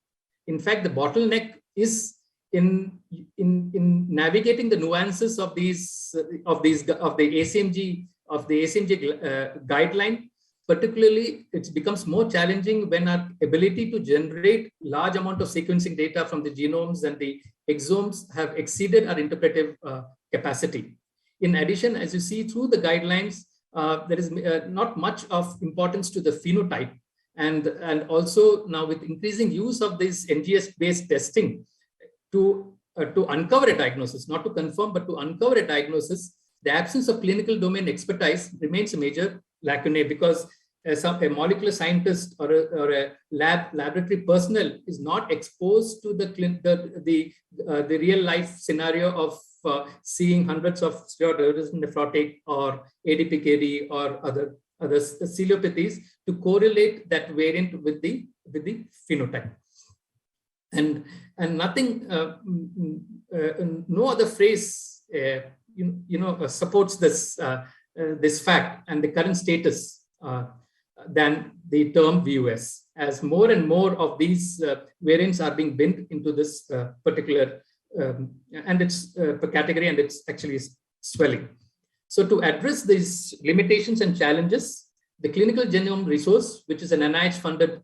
In fact, the bottleneck is in navigating the nuances of the ACMG guideline. Particularly, it becomes more challenging when our ability to generate large amount of sequencing data from the genomes and the exomes have exceeded our interpretive capacity. In addition, as you see through the guidelines, there is not much of importance to the phenotype. And also now with increasing use of this NGS-based testing to uncover a diagnosis, not to confirm, but to uncover a diagnosis, the absence of clinical domain expertise remains a major lacunae, because a molecular scientist or a laboratory personnel is not exposed to the real life scenario of seeing hundreds of steroid nephrotic or ADPKD or other ciliopathies to correlate that variant with the phenotype. And nothing, no other phrase supports this fact and the current status than the term VUS, as more and more of these variants are being binned into this particular and its category, and it's actually swelling. So to address these limitations and challenges, the Clinical Genome Resource, which is an NIH-funded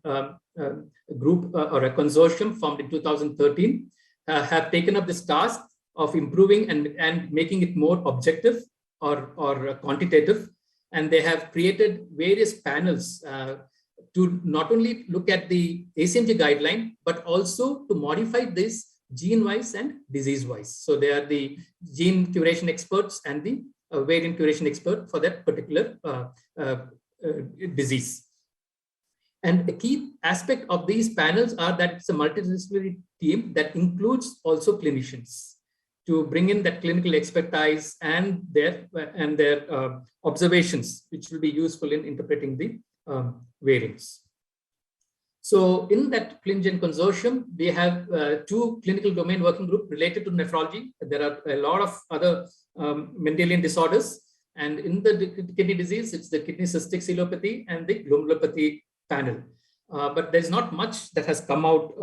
group or a consortium formed in 2013, have taken up this task of improving and making it more objective or quantitative. And they have created various panels to not only look at the ACMG guideline, but also to modify this gene-wise and disease-wise. So they are the gene curation experts and the variant curation expert for that particular disease. And a key aspect of these panels are that it's a multidisciplinary team that includes also clinicians to bring in that clinical expertise and their observations, which will be useful in interpreting the variants. So in that ClinGen consortium, we have 2 clinical domain working groups related to nephrology. There are a lot of other Mendelian disorders. And in the kidney disease, it's the kidney cystic ciliopathy and the glomerulopathy panel. But there's not much that has come out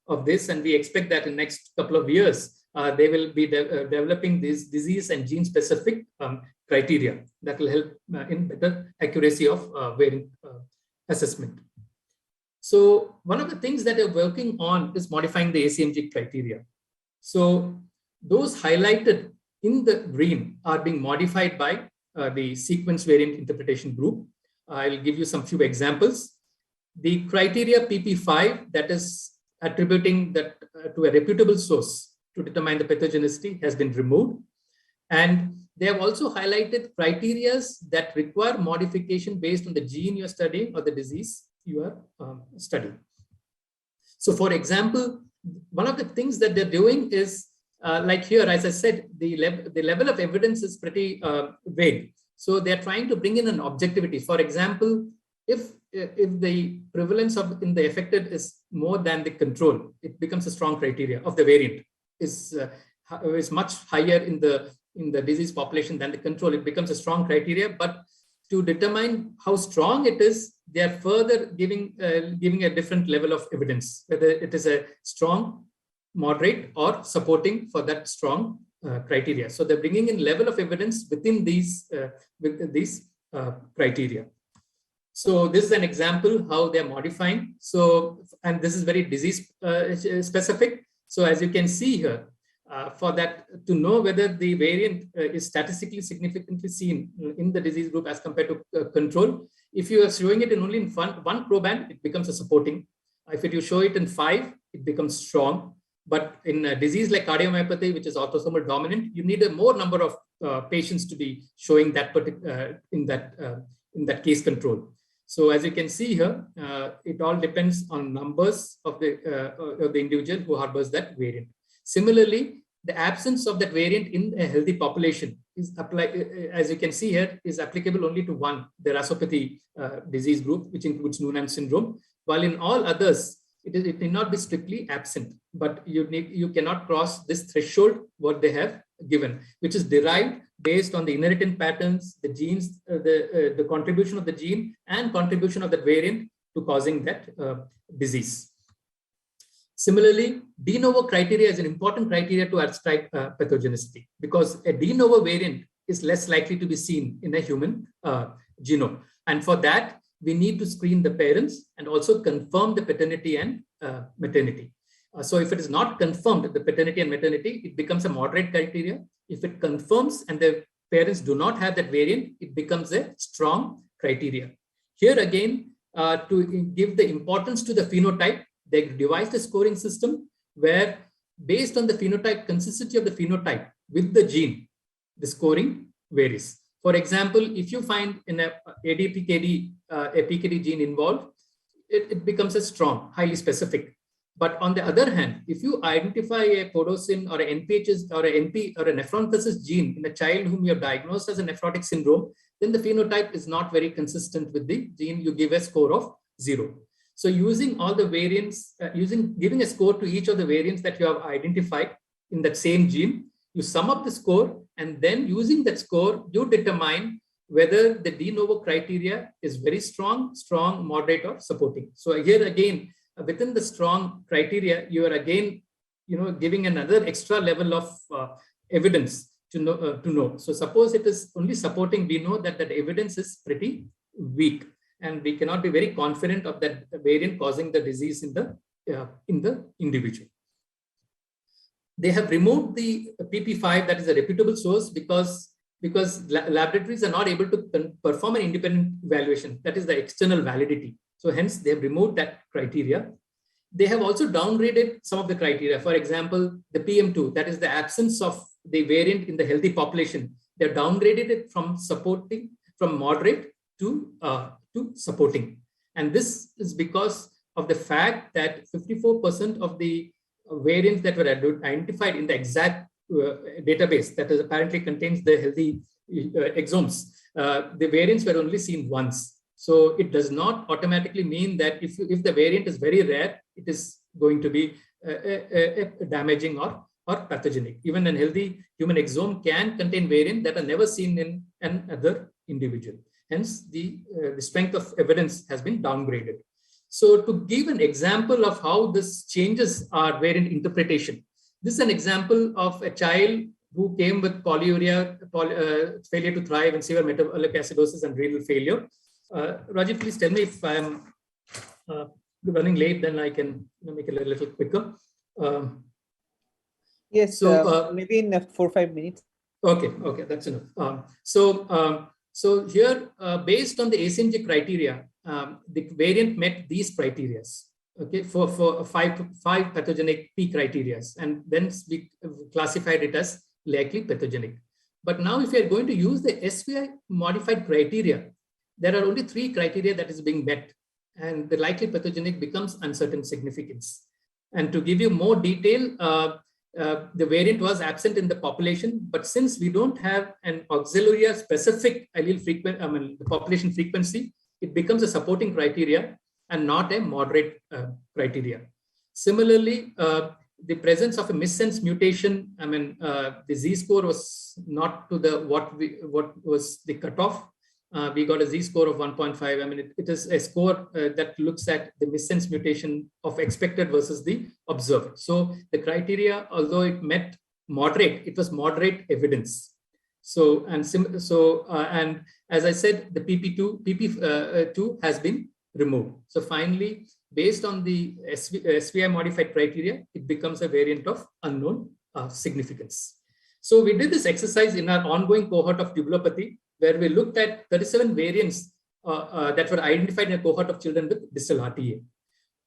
of this. And we expect that in the next couple of years, they will be developing these disease and gene-specific criteria that will help in better accuracy of variant assessment. So one of the things that they're working on is modifying the ACMG criteria. So those highlighted in the green are being modified by the sequence variant interpretation group. I'll give you some few examples. The criteria PP5, that is attributing that to a reputable source to determine the pathogenicity, has been removed. And they have also highlighted criteria that require modification based on the gene you're studying or the disease you are studying. So for example, one of the things that they're doing is, like here, as I said, the level of evidence is pretty vague. So they're trying to bring in an objectivity. For example, if the prevalence in the affected is more than the control, it becomes a strong criteria of the variant is much higher in the disease population than the control. It becomes a strong criteria, but to determine how strong it is, they are further giving a different level of evidence, whether it is a strong, moderate, or supporting for that strong criteria. So they're bringing in level of evidence within these criteria. So this is an example how they're modifying. So, and this is very disease specific. So as you can see here, for that to know whether the variant is statistically significantly seen in the disease group as compared to control. If you are showing it in only in one proband, it becomes a supporting. If you show it in 5, it becomes strong. But in a disease like cardiomyopathy, which is autosomal dominant, you need a more number of patients to be showing that in that case control. So as you can see here, it all depends on numbers of the individual who harbors that variant. Similarly, the absence of that variant in a healthy population is as you can see here, is applicable only to one, the rasopathy disease group, which includes Noonan syndrome, while in all others, it need not be strictly absent, but you cannot cross this threshold what they have given, which is derived based on the inheritance patterns, the genes, the contribution of the gene and contribution of the variant to causing that disease. Similarly, de novo criteria is an important criteria to ascribe pathogenicity, because a de novo variant is less likely to be seen in a human genome. And for that, we need to screen the parents and also confirm the paternity and maternity. So if it is not confirmed, the paternity and maternity, it becomes a moderate criteria. If it confirms and the parents do not have that variant, it becomes a strong criteria. Here again, to give the importance to the phenotype, they devised a scoring system where, based on the phenotype, consistency of the phenotype with the gene, the scoring varies. For example, if you find in a ADPKD, a PKD gene involved, it becomes a strong, highly specific. But on the other hand, if you identify a podosin or an NPHS or a NP or a nephronophthosis gene in a child whom you have diagnosed as a nephrotic syndrome, then the phenotype is not very consistent with the gene. You give a score of 0. So using all the variants, giving a score to each of the variants that you have identified in that same gene, you sum up the score, and then using that score, you determine whether the de novo criteria is very strong, moderate, or supporting. So here again, within the strong criteria, you are again, giving another extra level of evidence to know. So suppose it is only supporting, we know that that evidence is pretty weak, and we cannot be very confident of that variant causing the disease in the individual. They have removed the PP5, that is a reputable source, because laboratories are not able to perform an independent evaluation. That is the external validity. So hence they have removed that criteria. They have also downgraded some of the criteria. For example, the PM2, that is the absence of the variant in the healthy population. They have downgraded it from moderate to supporting. And this is because of the fact that 54% of the variants that were identified in the exact database that is apparently contains the healthy exomes, the variants were only seen once. So it does not automatically mean that if the variant is very rare, it is going to be damaging or pathogenic. Even a healthy human exome can contain variants that are never seen in another individual. Hence, the strength of evidence has been downgraded. So to give an example of how this changes our variant interpretation, this is an example of a child who came with polyuria, failure to thrive, and severe metabolic acidosis and renal failure. Rajiv, please tell me if I'm running late, then I can make it a little quicker. Yes, so maybe in 4 or 5 minutes. Okay, that's enough. So here, based on the ACMG criteria, the variant met these criteria. Okay, for five pathogenic P criteria, and then we classified it as likely pathogenic. But now, if you are going to use the SVI modified criteria, there are only 3 criteria that is being met, and the likely pathogenic becomes uncertain significance. And to give you more detail, the variant was absent in the population, but since we don't have an auxiliary specific allele the population frequency, it becomes a supporting criteria and not a moderate criteria. Similarly, the presence of a missense mutation, the Z-score was not to the what was the cutoff. We got a Z-score of 1.5. It is a score that looks at the missense mutation of expected versus the observed. So the criteria, although it met moderate, it was moderate evidence. So and as I said, the PP2 has been removed. So finally, based on the SVI modified criteria, it becomes a variant of unknown significance. So we did this exercise in our ongoing cohort of tubulopathy, where we looked at 37 variants that were identified in a cohort of children with distal RTA.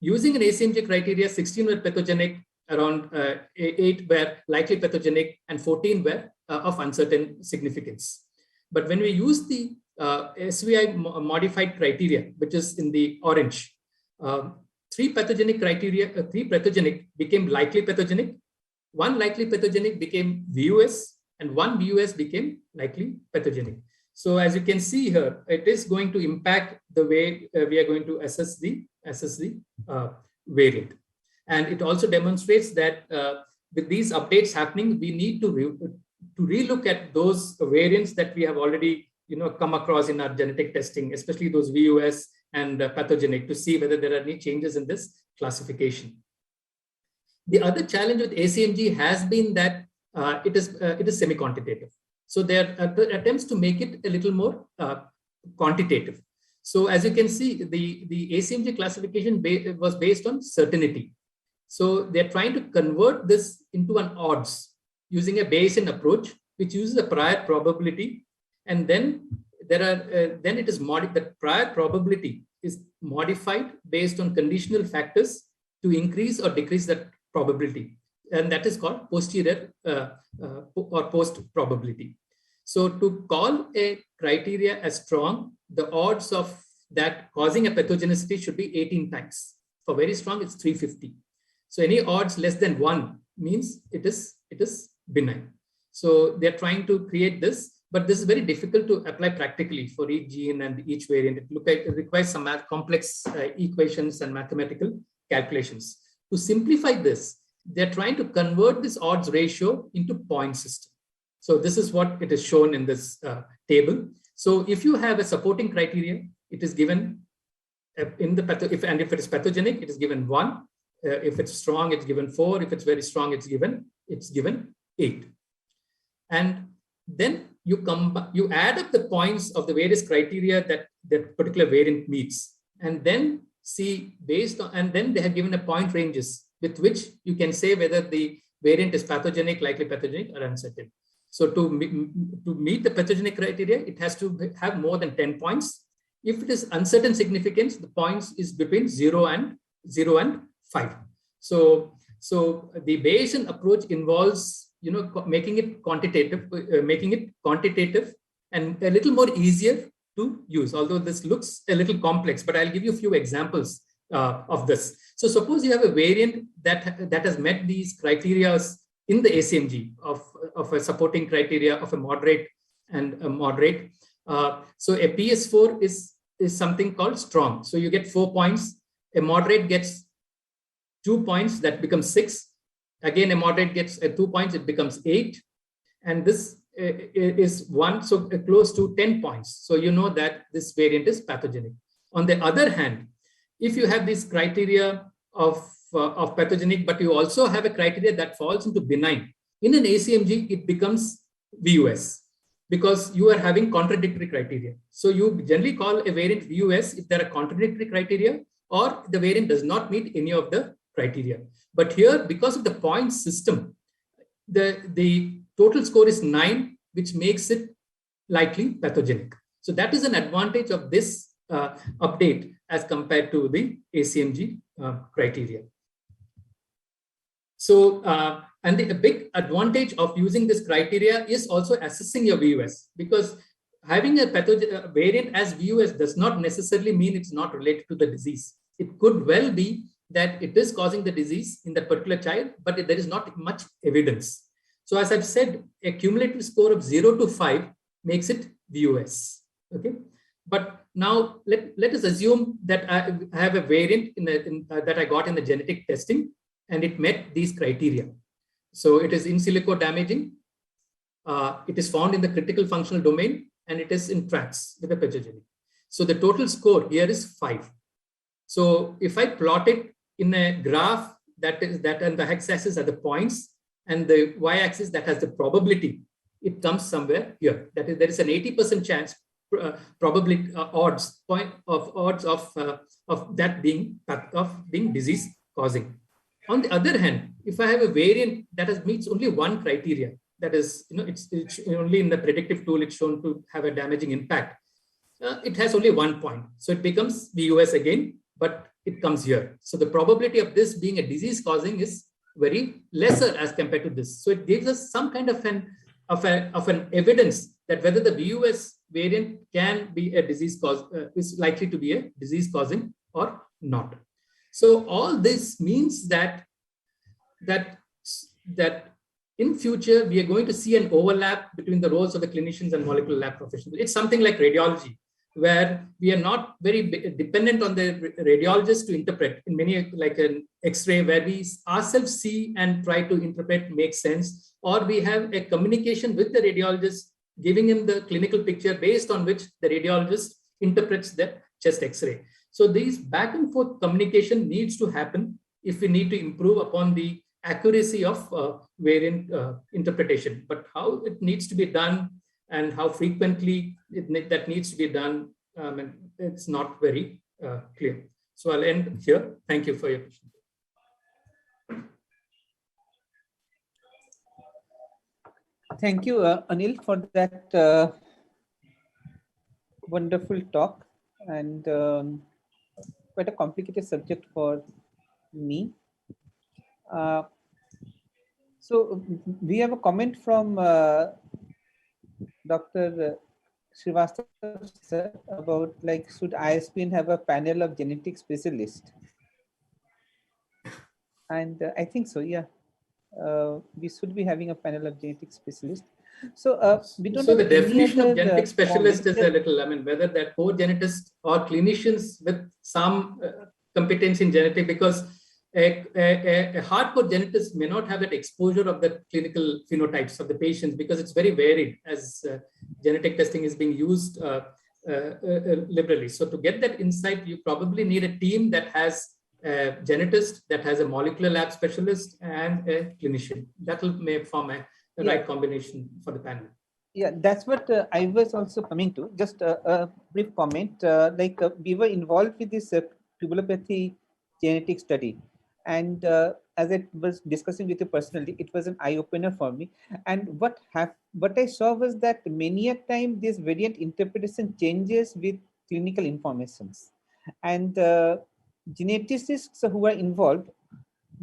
Using an ACMG criteria, 16 were pathogenic, around 8 were likely pathogenic, and 14 were of uncertain significance. But when we use the SVI modified criteria, which is in the orange, 3 pathogenic became likely pathogenic, 1 likely pathogenic became VUS, and 1 VUS became likely pathogenic. So as you can see here, it is going to impact the way we are going to assess the variant. And it also demonstrates that with these updates happening, we need to relook at those variants that we have already come across in our genetic testing, especially those VUS and pathogenic, to see whether there are any changes in this classification. The other challenge with ACMG has been that it is semi-quantitative. So there are attempts to make it a little more quantitative. So as you can see, the ACMG classification was based on certainty. So they're trying to convert this into an odds using a Bayesian approach, which uses a prior probability, and then the prior probability is modified based on conditional factors to increase or decrease that probability, and that is called posterior or post probability. So to call a criteria as strong, the odds of that causing a pathogenicity should be 18 times. For very strong, it's 350. So any odds less than 1 means it is benign. So they're trying to create this, but this is very difficult to apply practically for each gene and each variant. It requires some complex equations and mathematical calculations. To simplify this, they're trying to convert this odds ratio into point system. So this is what it is shown in this table. So if you have a supporting criteria, it is given in the if it is pathogenic, it is given 1. If it's strong, it's given 4. If it's very strong, it's given 8. And then you add up the points of the various criteria that that particular variant meets, and then see based on, and then they have given a point ranges with which you can say whether the variant is pathogenic, likely pathogenic, or uncertain. So to meet the pathogenic criteria, it has to have more than 10 points. If it is uncertain significance, the points is between 0 and 5. So the Bayesian approach involves making it quantitative, and a little more easier to use. Although this looks a little complex, but I'll give you a few examples of this. So suppose you have a variant that has met these criteria in the ACMG of a supporting criteria of a moderate and a moderate. So a PS4 is something called strong. So you get 4 points. A moderate gets 2 points, that becomes 6. Again, a moderate gets 2 points, it becomes 8. And this is 1, so close to 10 points. So you know that this variant is pathogenic. On the other hand, if you have this criteria of pathogenic, but you also have a criteria that falls into benign, in an ACMG, it becomes VUS because you are having contradictory criteria. So you generally call a variant VUS if there are contradictory criteria or the variant does not meet any of the criteria. But here, because of the point system, the total score is 9, which makes it likely pathogenic. So that is an advantage of this update as compared to the ACMG criteria. So, and the big advantage of using this criteria is also assessing your VUS, because having a variant as VUS does not necessarily mean it's not related to the disease. It could well be that it is causing the disease in that particular child, but there is not much evidence. So as I've said, a cumulative score of 0 to 5 makes it VUS. Okay, but now let us assume that I have a variant that I got in the genetic testing, and it met these criteria. So it is in silico damaging, it is found in the critical functional domain, and it is in trans with a pathogenic. So the total score here is 5. So if I plot it in a graph that and the x-axis are the points and the y-axis that has the probability, it comes somewhere here. That is, there is an 80% chance probability odds of that being disease causing. On the other hand, if I have a variant that meets only one criteria, that is, it's only in the predictive tool, it's shown to have a damaging impact. It has only 1 point. So it becomes VUS again, but it comes here. So the probability of this being a disease causing is very lesser as compared to this. So it gives us some kind of an evidence that whether the VUS variant can be a disease cause, is likely to be a disease causing or not. So all this means that in future, we are going to see an overlap between the roles of the clinicians and molecular lab professionals. It's something like radiology, where we are not very dependent on the radiologist to interpret in many, like an X-ray, where we ourselves see and try to interpret, make sense, or we have a communication with the radiologist, giving him the clinical picture based on which the radiologist interprets the chest X-ray. So these back and forth communication needs to happen if we need to improve upon the accuracy of variant interpretation. But how it needs to be done and how frequently that needs to be done, it's not very clear. So I'll end here. Thank you for your question. Thank you, Anil, for that wonderful talk, and quite a complicated subject for me. So we have a comment from Dr. Srivastava sir about, like, should ISPN have a panel of genetic specialists? And I think so, yeah. We should be having a panel of genetic specialists. So we don't. So the definition of genetic specialist is a little, whether they're core geneticists or clinicians with some competence in genetic, because a hardcore geneticist may not have that exposure of the clinical phenotypes of the patients, because it's very varied as genetic testing is being used liberally. So to get that insight, you probably need a team that has a genetist, that has a molecular lab specialist, and a clinician. That will may form a right combination for the panel. Yeah, that's what I was also coming to. Just a brief comment. We were involved with this tubulopathy genetic study, and as I was discussing with you personally, it was an eye-opener for me. And what I saw was that many a time this variant interpretation changes with clinical informations, and geneticists who are involved,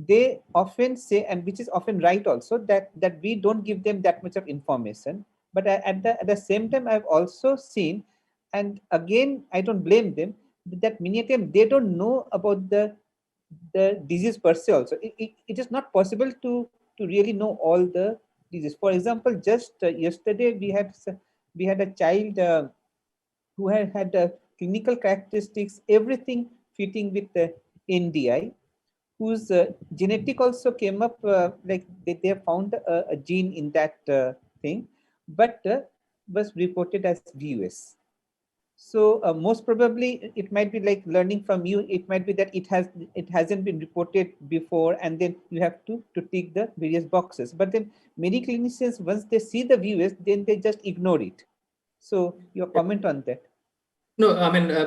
they often say, and which is often right also, that we don't give them that much of information. But at the same time, I've also seen, and again, I don't blame them, that many of them, they don't know about the disease per se also. It is not possible to really know all the disease. For example, just yesterday, we had a child who had clinical characteristics, everything fitting with the NDI, whose genetic also came up, like they found a gene in that thing, but was reported as VUS. So most probably it might be like learning from you. It might be that it hasn't been reported before, and then you have to tick the various boxes. But then many clinicians, once they see the VUS, then they just ignore it. So your comment on that? No,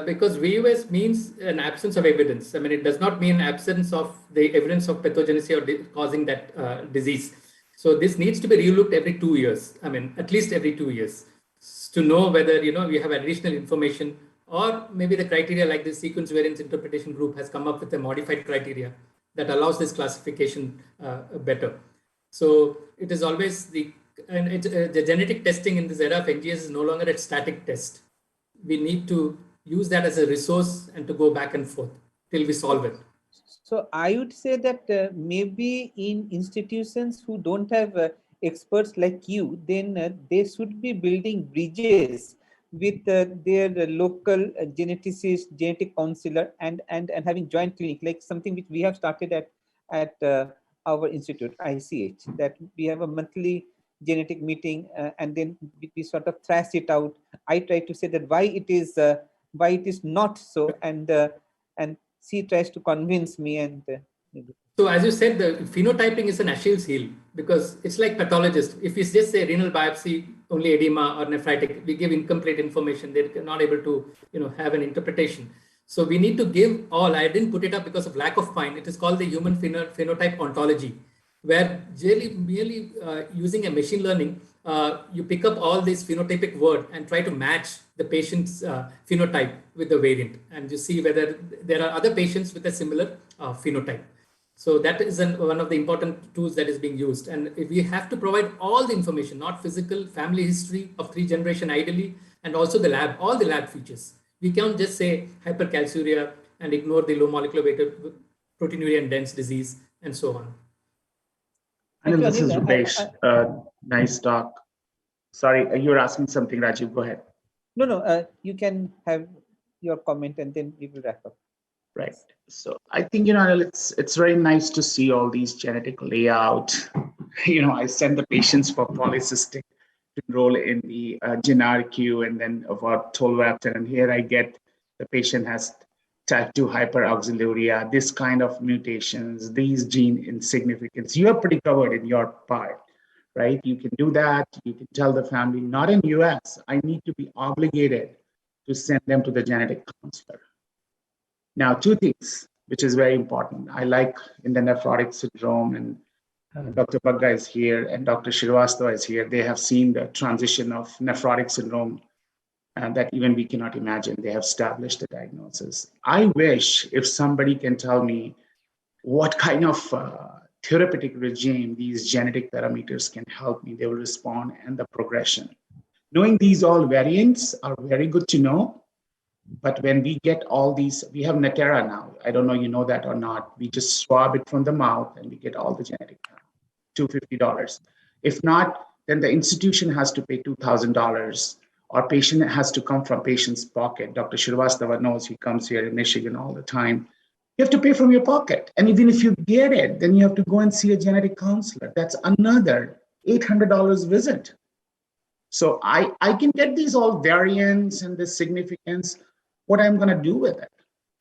because VUS means an absence of evidence. It does not mean absence of the evidence of pathogenesis or causing that disease. So this needs to be relooked every 2 years. At least every 2 years, to know whether we have additional information, or maybe the criteria like the sequence variance interpretation group has come up with a modified criteria that allows this classification better. So it is always the genetic testing in this era of NGS is no longer a static test. We need to use that as a resource and to go back and forth till we solve it. So I would say that maybe in institutions who don't have experts like you, then they should be building bridges with their local geneticist, genetic counselor, and having joint clinic, like something which we have started at our institute, ICH, that we have a monthly genetic meeting, and then we sort of thrash it out. I try to say that why it is not so, and she tries to convince me. And so, as you said, the phenotyping is an Achilles heel, because it's like pathologists. If we just say renal biopsy, only edema or nephritic, we give incomplete information. They're not able to have an interpretation. So we need to give all, I didn't put it up because of lack of time. It is called the human phenotype ontology, where merely using a machine learning, you pick up all these phenotypic word and try to match the patient's phenotype with the variant. And you see whether there are other patients with a similar phenotype. So that is one of the important tools that is being used. And we have to provide all the information, not physical, family history of 3 generation ideally, and also the lab, all the lab features. We can't just say hypercalciuria and ignore the low molecular weight proteinuria and dense disease and so on. Anil, this is Rupesh. Nice talk. Sorry, you were asking something, Rajiv. Go ahead. No, you can have your comment and then we will wrap up. Right. So I think, Anil, it's very nice to see all these genetic layout. I send the patients for polycystic to enroll in the GenR queue and then about tolvaptan. And here I get the patient has type 2 hyperoxaluria, this kind of mutations, these gene insignificance. You are pretty covered in your part, right? You can do that. You can tell the family, not in US, I need to be obligated to send them to the genetic counselor. Now, 2 things, which is very important. I like in the nephrotic syndrome, and Dr. Bagga is here and Dr. Srivastava is here. They have seen the transition of nephrotic syndrome that even we cannot imagine. They have established the diagnosis. I wish if somebody can tell me what kind of therapeutic regime these genetic parameters can help me, they will respond, and the progression. Knowing these all variants are very good to know. But when we get all these, we have Natera now. I don't know you know that or not. We just swab it from the mouth and we get all the genetic, $250. If not, then the institution has to pay $2,000 or patient has to come from patient's pocket. Dr. Srivastava knows, he comes here in Michigan all the time. You have to pay from your pocket. And even if you get it, then you have to go and see a genetic counselor. That's another $800 visit. So I can get these all variants and the significance. What I'm going to do with it.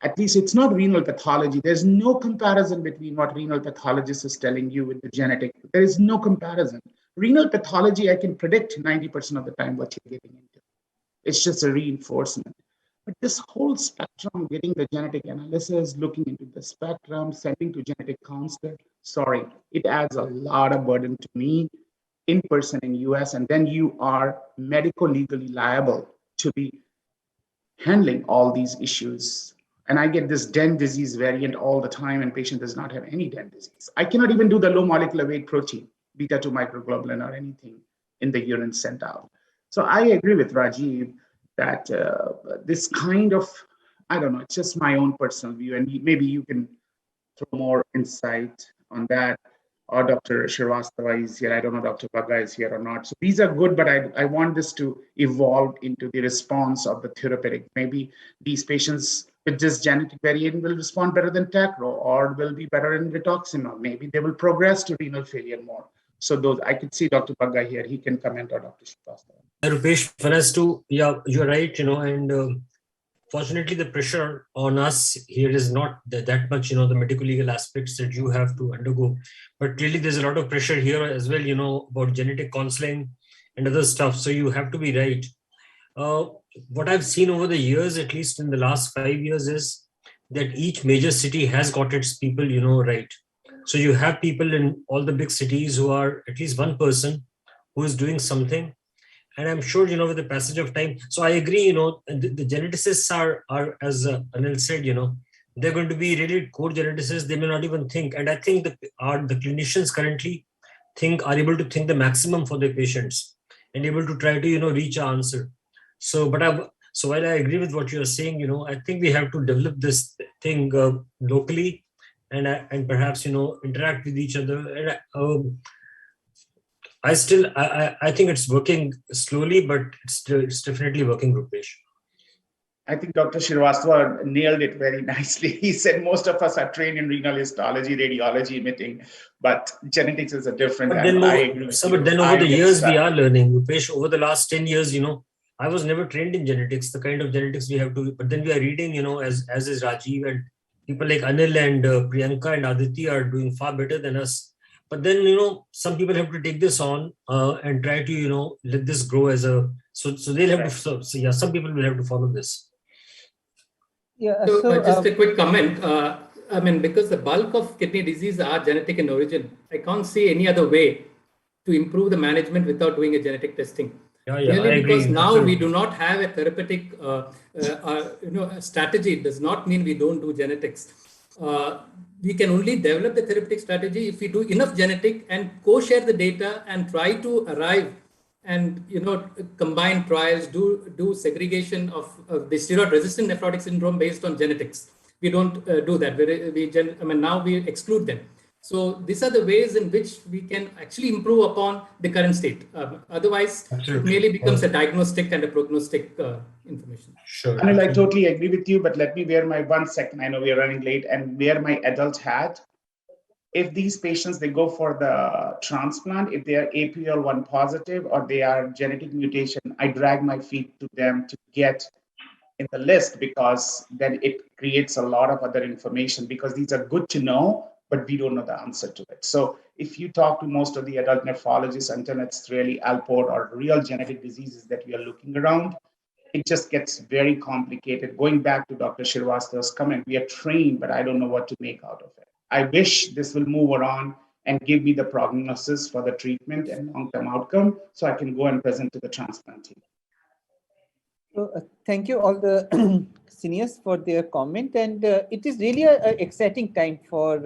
At least it's not renal pathology. There's no comparison between what renal pathologist is telling you with the genetic. There is no comparison. Renal pathology, I can predict 90% of the time what you're getting into. It's just a reinforcement. But this whole spectrum, getting the genetic analysis, looking into the spectrum, sending to genetic counselor, sorry, it adds a lot of burden to me in person in US, and then you are medico-legally liable to be handling all these issues. And I get this Den disease variant all the time, and patient does not have any Den disease. I cannot even do the low molecular weight protein, beta-2 microglobulin or anything in the urine sent out. So I agree with Rajiv that this kind of, I don't know, it's just my own personal view, and maybe you can throw more insight on that. Or Dr. Srivastava is here. I don't know Dr. Bagga is here or not. So these are good, but I want this to evolve into the response of the therapeutic. Maybe these patients with this genetic variant will respond better than Tacro, or will be better in rituximab. Maybe they will progress to renal failure more. So those, I could see Dr. Bagga here. He can comment, or Dr. Srivastava. Rupesh, for us to, yeah, you're right, and fortunately, the pressure on us here is not that much, the medical legal aspects that you have to undergo. But clearly, there's a lot of pressure here as well, about genetic counseling and other stuff. So you have to be right. What I've seen over the years, at least in the last 5 years, is that each major city has got its people, right. So you have people in all the big cities who are at least one person who is doing something. And I'm sure, with the passage of time. So I agree, the geneticists are, as Anil said, they're going to be really core geneticists. They may not even think. And I think the clinicians currently are able to think the maximum for their patients and able to try to, reach an answer. So while I agree with what you're saying, I think we have to develop this thing locally and perhaps, interact with each other. And I think it's working slowly, but it's definitely working, Rupesh. I think Dr. Srivastava nailed it very nicely. He said most of us are trained in renal histology, radiology, imaging, but genetics is a different. But then, over the years, we are learning, Rupesh. Over the last 10 years, I was never trained in genetics, the kind of genetics we have to. But then we are reading, as is Rajiv, and people like Anil and Priyanka and Aditi are doing far better than us. But then, some people have to take this on and try to, let this grow as a, so they'll have to, so yeah, some people will have to follow this. Yeah. So just a quick comment. I mean, because the bulk of kidney disease are genetic in origin, I can't see any other way to improve the management without doing a genetic testing. Really, because now we do not have a therapeutic, a strategy. It does not mean we don't do genetics. We can only develop the therapeutic strategy if we do enough genetic and co-share the data and try to arrive and combine trials, do segregation of the steroid-resistant nephrotic syndrome based on genetics. We don't do that. Now we exclude them. So these are the ways in which we can actually improve upon the current state. Otherwise, it merely becomes a diagnostic and a prognostic information. Sure. Anil, I totally agree with you, but let me wear my 1 second. I know we are running late, and wear my adult hat. If these patients, they go for the transplant, if they are APL1 positive or they are genetic mutation, I drag my feet to them to get in the list, because then it creates a lot of other information, because these are good to know, but we don't know the answer to it. So if you talk to most of the adult nephrologists, until it's really Alport or real genetic diseases that we are looking around, it just gets very complicated. Going back to Dr. Srivastava's comment, we are trained, but I don't know what to make out of it. I wish this will move on and give me the prognosis for the treatment and long-term outcome, so I can go and present to the transplant team. So, thank you all the seniors for their comment, and it is really an exciting time for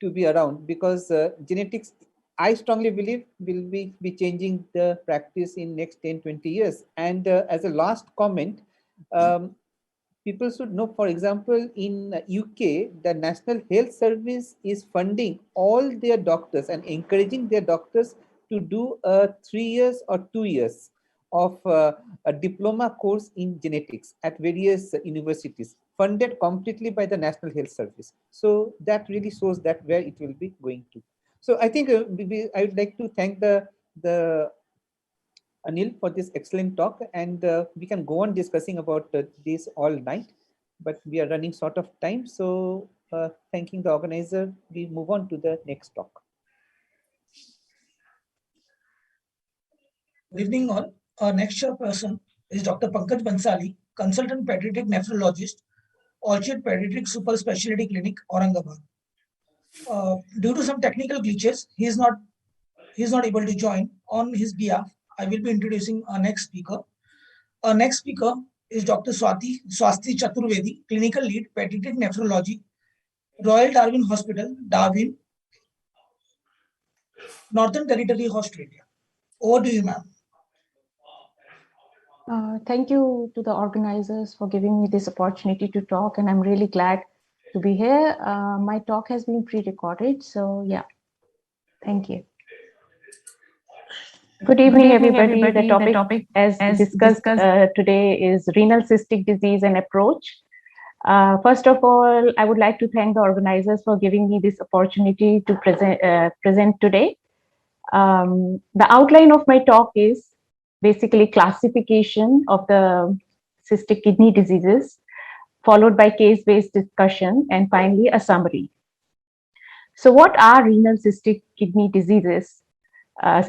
to be around, because genetics, I strongly believe, will be changing the practice in next 10-20 years. And as a last comment, people should know, for example, in UK, the National Health Service is funding all their doctors and encouraging their doctors to do 3 years or 2 years of a diploma course in genetics at various universities, funded completely by the National Health Service. So that really shows that where it will be going to. So I think I would like to thank the Anil for this excellent talk, and we can go on discussing about this all night, but we are running short of time. So thanking the organizer, we move on to the next talk. Good evening all. Our next person is Dr. Pankaj Bansali, Consultant Pediatric Nephrologist, Orchard Pediatric Super Specialty Clinic, Aurangabad. Due to some technical glitches, he is not able to join. On his behalf, I will be introducing our next speaker. Our next speaker is Dr. Swasti Chaturvedi, Clinical Lead, Pediatric Nephrology, Royal Darwin Hospital, Darwin, Northern Territory, Australia. Over to you, ma'am. Thank you to the organizers for giving me this opportunity to talk, and I'm really glad to be here. My talk has been pre-recorded, so yeah, thank you. Good evening, everybody. The topic as discussed today is renal cystic disease and approach. First of all, I would like to thank the organizers for giving me this opportunity to present today. The outline of my talk is basically classification of the cystic kidney diseases, followed by case-based discussion, and finally a summary. So what are renal cystic kidney diseases?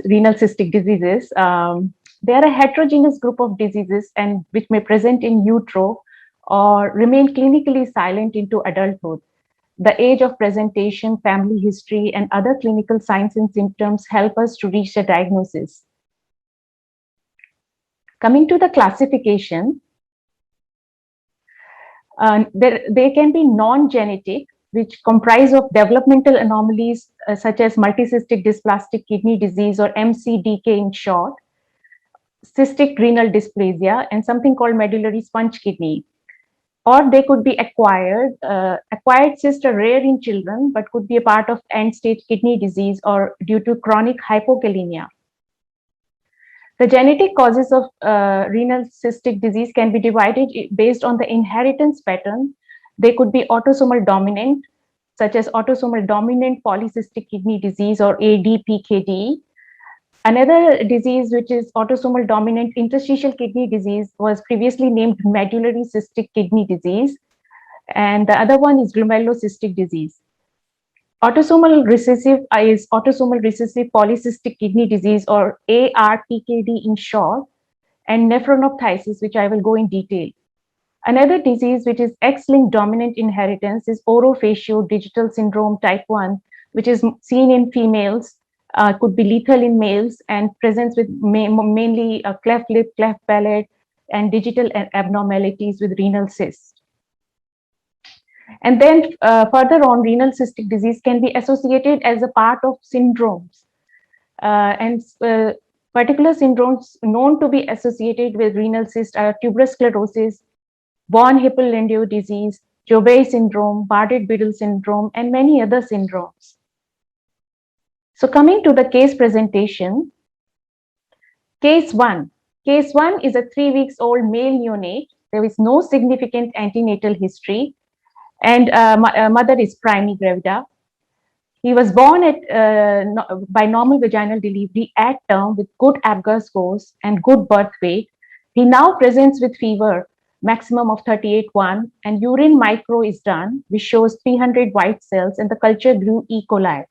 Renal cystic diseases, they are a heterogeneous group of diseases and which may present in utero or remain clinically silent into adulthood. The age of presentation, family history, and other clinical signs and symptoms help us to reach a diagnosis. Coming to the classification, they can be non-genetic, which comprise of developmental anomalies such as multicystic dysplastic kidney disease, or MCDK in short, cystic renal dysplasia, and something called medullary sponge kidney. Or they could be acquired. Acquired cysts are rare in children, but could be a part of end-stage kidney disease or due to chronic hypokalemia. The genetic causes of renal cystic disease can be divided based on the inheritance pattern. They could be autosomal dominant, such as autosomal dominant polycystic kidney disease, or ADPKD. Another disease, which is autosomal dominant interstitial kidney disease, was previously named medullary cystic kidney disease. And the other one is glomerulocystic disease. Autosomal recessive is autosomal recessive polycystic kidney disease, or ARPKD in short, and nephronophthisis, which I will go in detail. Another disease which is X-linked dominant inheritance is orofaciodigital syndrome type 1, which is seen in females, could be lethal in males, and presents with mainly a cleft lip, cleft palate, and digital abnormalities with renal cysts. And then further on, renal cystic disease can be associated as a part of syndromes. Particular syndromes known to be associated with renal cyst are tuberous sclerosis, von Hippel-Lindau disease, Joubert syndrome, Bardet-Biedl syndrome, and many other syndromes. So coming to the case presentation, case 1. Case 1 is a 3 weeks old male neonate. There is no significant antenatal history, and mother is primigravida. He was born by normal vaginal delivery at term with good Apgar scores and good birth weight. He now presents with fever, maximum of 38.1, and urine micro is done, which shows 300 white cells, and the culture grew E. coli.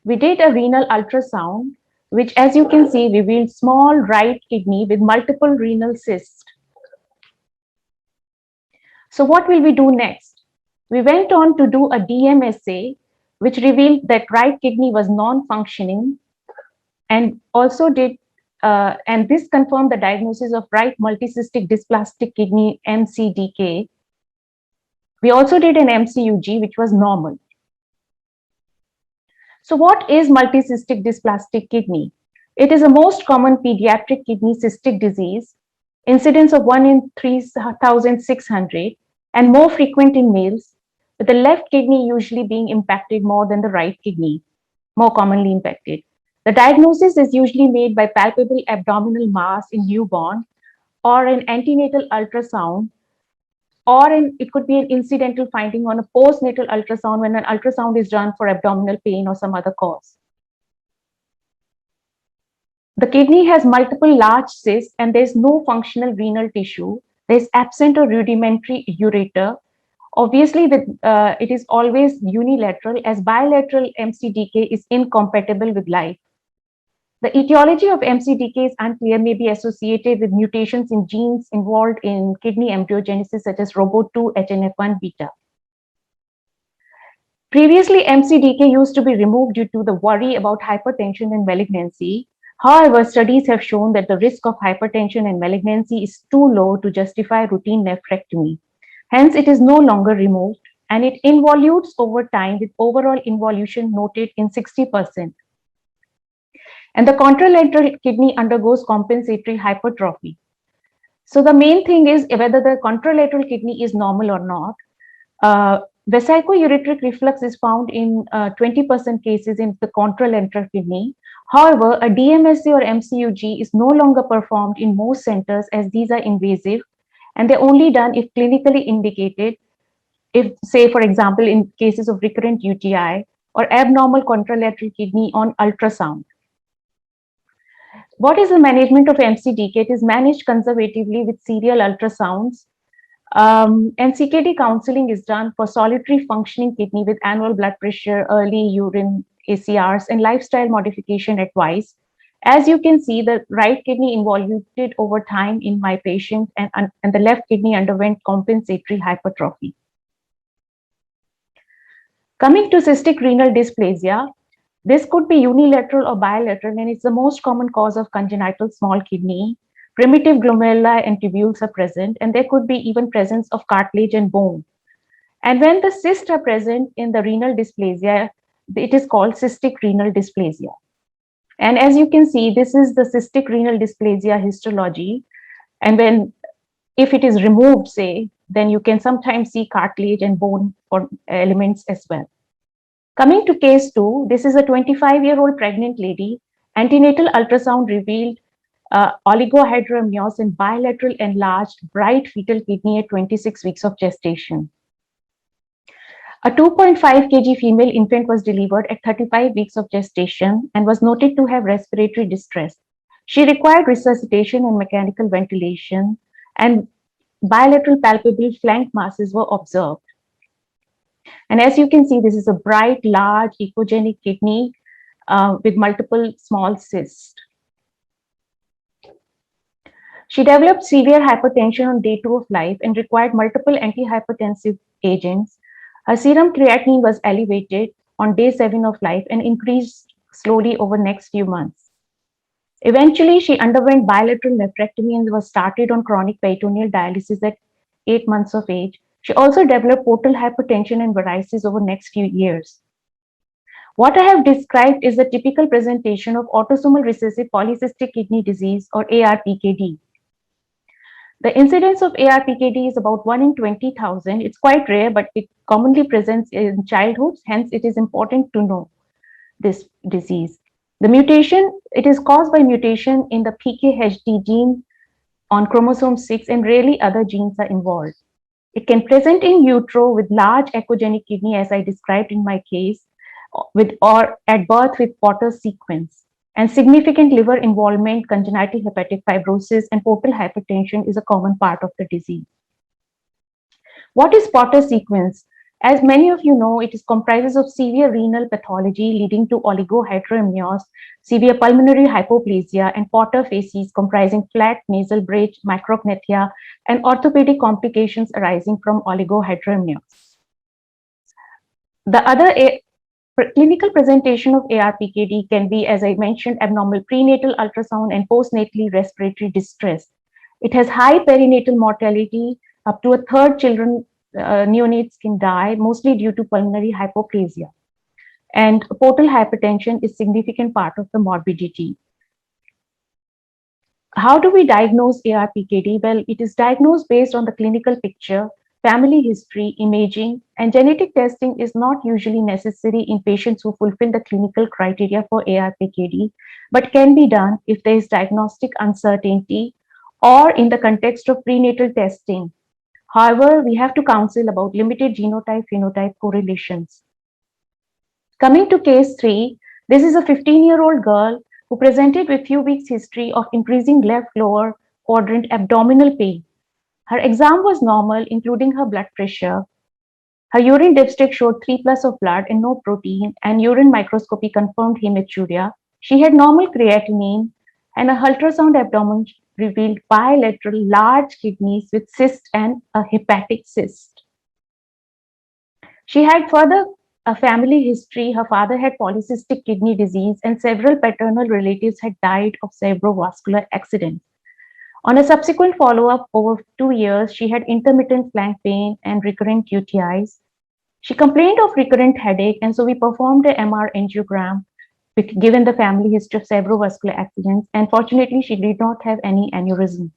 We did a renal ultrasound, which, as you can see, revealed small right kidney with multiple renal cysts. So what will we do next? We went on to do a DMSA, which revealed that right kidney was non-functioning, and also did, and this confirmed the diagnosis of right multicystic dysplastic kidney, MCDK. We also did an MCUG, which was normal. So what is multicystic dysplastic kidney? It is the most common pediatric kidney cystic disease, incidence of 1 in 3,600, and more frequent in males, with the left kidney usually being impacted more than the right kidney, more commonly impacted. The diagnosis is usually made by palpable abdominal mass in newborn, or an antenatal ultrasound, or it could be an incidental finding on a postnatal ultrasound when an ultrasound is done for abdominal pain or some other cause. The kidney has multiple large cysts, and there's no functional renal tissue. There's absent or rudimentary ureter. Obviously, it is always unilateral, as bilateral MCDK is incompatible with life. The etiology of MCDK is unclear, may be associated with mutations in genes involved in kidney embryogenesis, such as ROBO2, HNF1 beta. Previously, MCDK used to be removed due to the worry about hypertension and malignancy. However, studies have shown that the risk of hypertension and malignancy is too low to justify routine nephrectomy. Hence, it is no longer removed, and it involutes over time, with overall involution noted in 60%. And the contralateral kidney undergoes compensatory hypertrophy. So the main thing is whether the contralateral kidney is normal or not. Vesico-ureteric reflux is found in 20% cases in the contralateral kidney. However, a DMSA or MCUG is no longer performed in most centers, as these are invasive, and they're only done if clinically indicated, if, say, for example, in cases of recurrent UTI or abnormal contralateral kidney on ultrasound. What is the management of MCDK? It is managed conservatively with serial ultrasounds, and CKD counseling is done for solitary functioning kidney with annual blood pressure, early urine ACRs, and lifestyle modification advice. As you can see, the right kidney involuted over time in my patient, and the left kidney underwent compensatory hypertrophy. Coming to cystic renal dysplasia, this could be unilateral or bilateral, and it's the most common cause of congenital small kidney. Primitive glomeruli and tubules are present, and there could be even presence of cartilage and bone. And when the cysts are present in the renal dysplasia, it is called cystic renal dysplasia. And as you can see, this is the cystic renal dysplasia histology. And if it is removed, say, then you can sometimes see cartilage and bone or elements as well. Coming to case 2, this is a 25-year-old pregnant lady. Antenatal ultrasound revealed oligohydramnios and bilateral enlarged bright fetal kidney at 26 weeks of gestation. A 2.5 kg female infant was delivered at 35 weeks of gestation and was noted to have respiratory distress. She required resuscitation and mechanical ventilation, and bilateral palpable flank masses were observed. And as you can see, this is a bright, large, echogenic kidney with multiple small cysts. She developed severe hypertension on day 2 of life and required multiple antihypertensive agents. Her serum creatinine was elevated on day 7 of life and increased slowly over next few months. Eventually, she underwent bilateral nephrectomy and was started on chronic peritoneal dialysis at 8 months of age. She also developed portal hypertension and varices over next few years. What I have described is the typical presentation of autosomal recessive polycystic kidney disease or ARPKD. The incidence of ARPKD is about 1 in 20,000. It's quite rare, but it commonly presents in childhood. Hence, it is important to know this disease. The mutation, it is caused by mutation in the PKHD gene on chromosome 6, and rarely other genes are involved. It can present in utero with large echogenic kidney, as I described in my case, or at birth with Potter sequence. And significant liver involvement, congenital hepatic fibrosis, and portal hypertension is a common part of the disease. What is Potter sequence? As many of you know, it comprises of severe renal pathology leading to oligohydramnios, severe pulmonary hypoplasia, and Potter facies comprising flat nasal bridge, macrognathia, and orthopedic complications arising from oligohydramnios. The other clinical presentation of ARPKD can be, as I mentioned, abnormal prenatal ultrasound and postnatally respiratory distress. It has high perinatal mortality. Up to a third children, neonates can die, mostly due to pulmonary hypoplasia. And portal hypertension is a significant part of the morbidity. How do we diagnose ARPKD? Well, it is diagnosed based on the clinical picture, family history, imaging, and genetic testing is not usually necessary in patients who fulfill the clinical criteria for ARPKD, but can be done if there is diagnostic uncertainty or in the context of prenatal testing. However, we have to counsel about limited genotype-phenotype correlations. Coming to case 3, this is a 15-year-old girl who presented with few weeks history of increasing left lower quadrant abdominal pain. Her exam was normal, including her blood pressure. Her urine dipstick showed 3+ of blood and no protein, and urine microscopy confirmed hematuria. She had normal creatinine, and a ultrasound abdomen revealed bilateral large kidneys with cyst and a hepatic cyst. She had further a family history. Her father had polycystic kidney disease, and several paternal relatives had died of cerebrovascular accidents. On a subsequent follow-up over 2 years, she had intermittent flank pain and recurrent UTIs. She complained of recurrent headache, and so we performed an MR angiogram given the family history of cerebrovascular accidents, and fortunately, she did not have any aneurysm.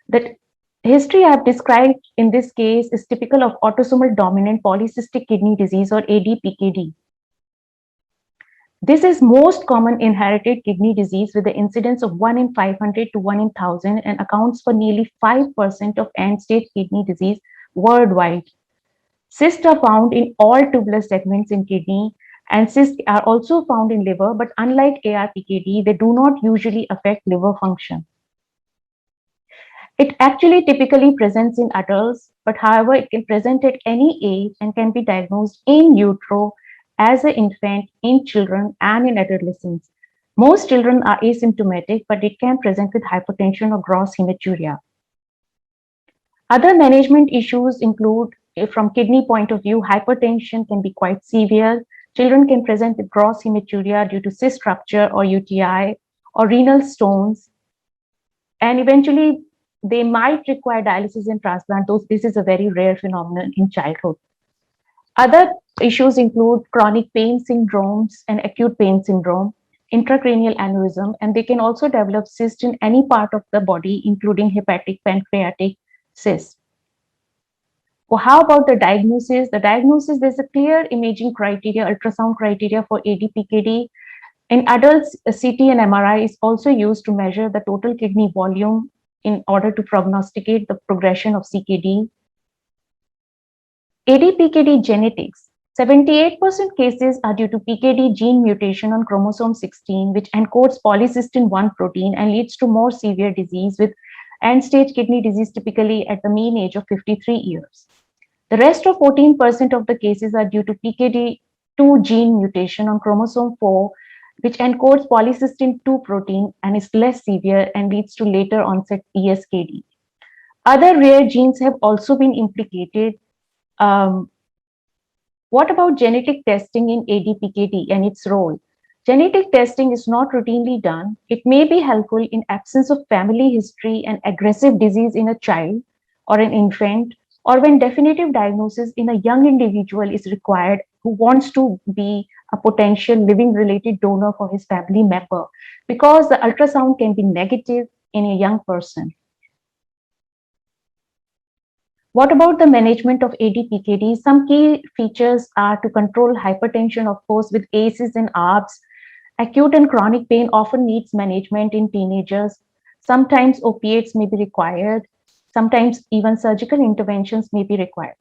The history I have described in this case is typical of autosomal dominant polycystic kidney disease or ADPKD. This is most common inherited kidney disease with the incidence of 1 in 500 to 1 in 1,000 and accounts for nearly 5% of end-stage kidney disease worldwide. Cysts are found in all tubular segments in kidney, and cysts are also found in liver, but unlike ARPKD, they do not usually affect liver function. It actually typically presents in adults, but however, it can present at any age and can be diagnosed in utero, as an infant, in children, and in adolescents. Most children are asymptomatic, but it can present with hypertension or gross hematuria. Other management issues include, from kidney point of view, hypertension can be quite severe. Children can present with gross hematuria due to cyst rupture or UTI or renal stones. And eventually, they might require dialysis and transplant. This is a very rare phenomenon in childhood. Other issues include chronic pain syndromes and acute pain syndrome, intracranial aneurysm, and they can also develop cysts in any part of the body, including hepatic, pancreatic cysts. Well, how about the diagnosis? The diagnosis, there's a clear imaging criteria, ultrasound criteria for ADPKD. In adults, a CT and MRI is also used to measure the total kidney volume in order to prognosticate the progression of CKD. ADPKD genetics. 78% cases are due to PKD gene mutation on chromosome 16, which encodes polycystin 1 protein and leads to more severe disease with end-stage kidney disease typically at the mean age of 53 years. The rest of 14% of the cases are due to PKD2 gene mutation on chromosome 4, which encodes polycystin 2 protein and is less severe and leads to later onset ESKD. Other rare genes have also been implicated. What about genetic testing in ADPKD and its role? Genetic testing is not routinely done. It may be helpful in absence of family history and aggressive disease in a child or an infant, or when definitive diagnosis in a young individual is required who wants to be a potential living related donor for his family member, because the ultrasound can be negative in a young person. What about the management of ADPKD? Some key features are to control hypertension, of course, with ACEs and ARBs. Acute and chronic pain often needs management in teenagers. Sometimes opiates may be required. Sometimes even surgical interventions may be required.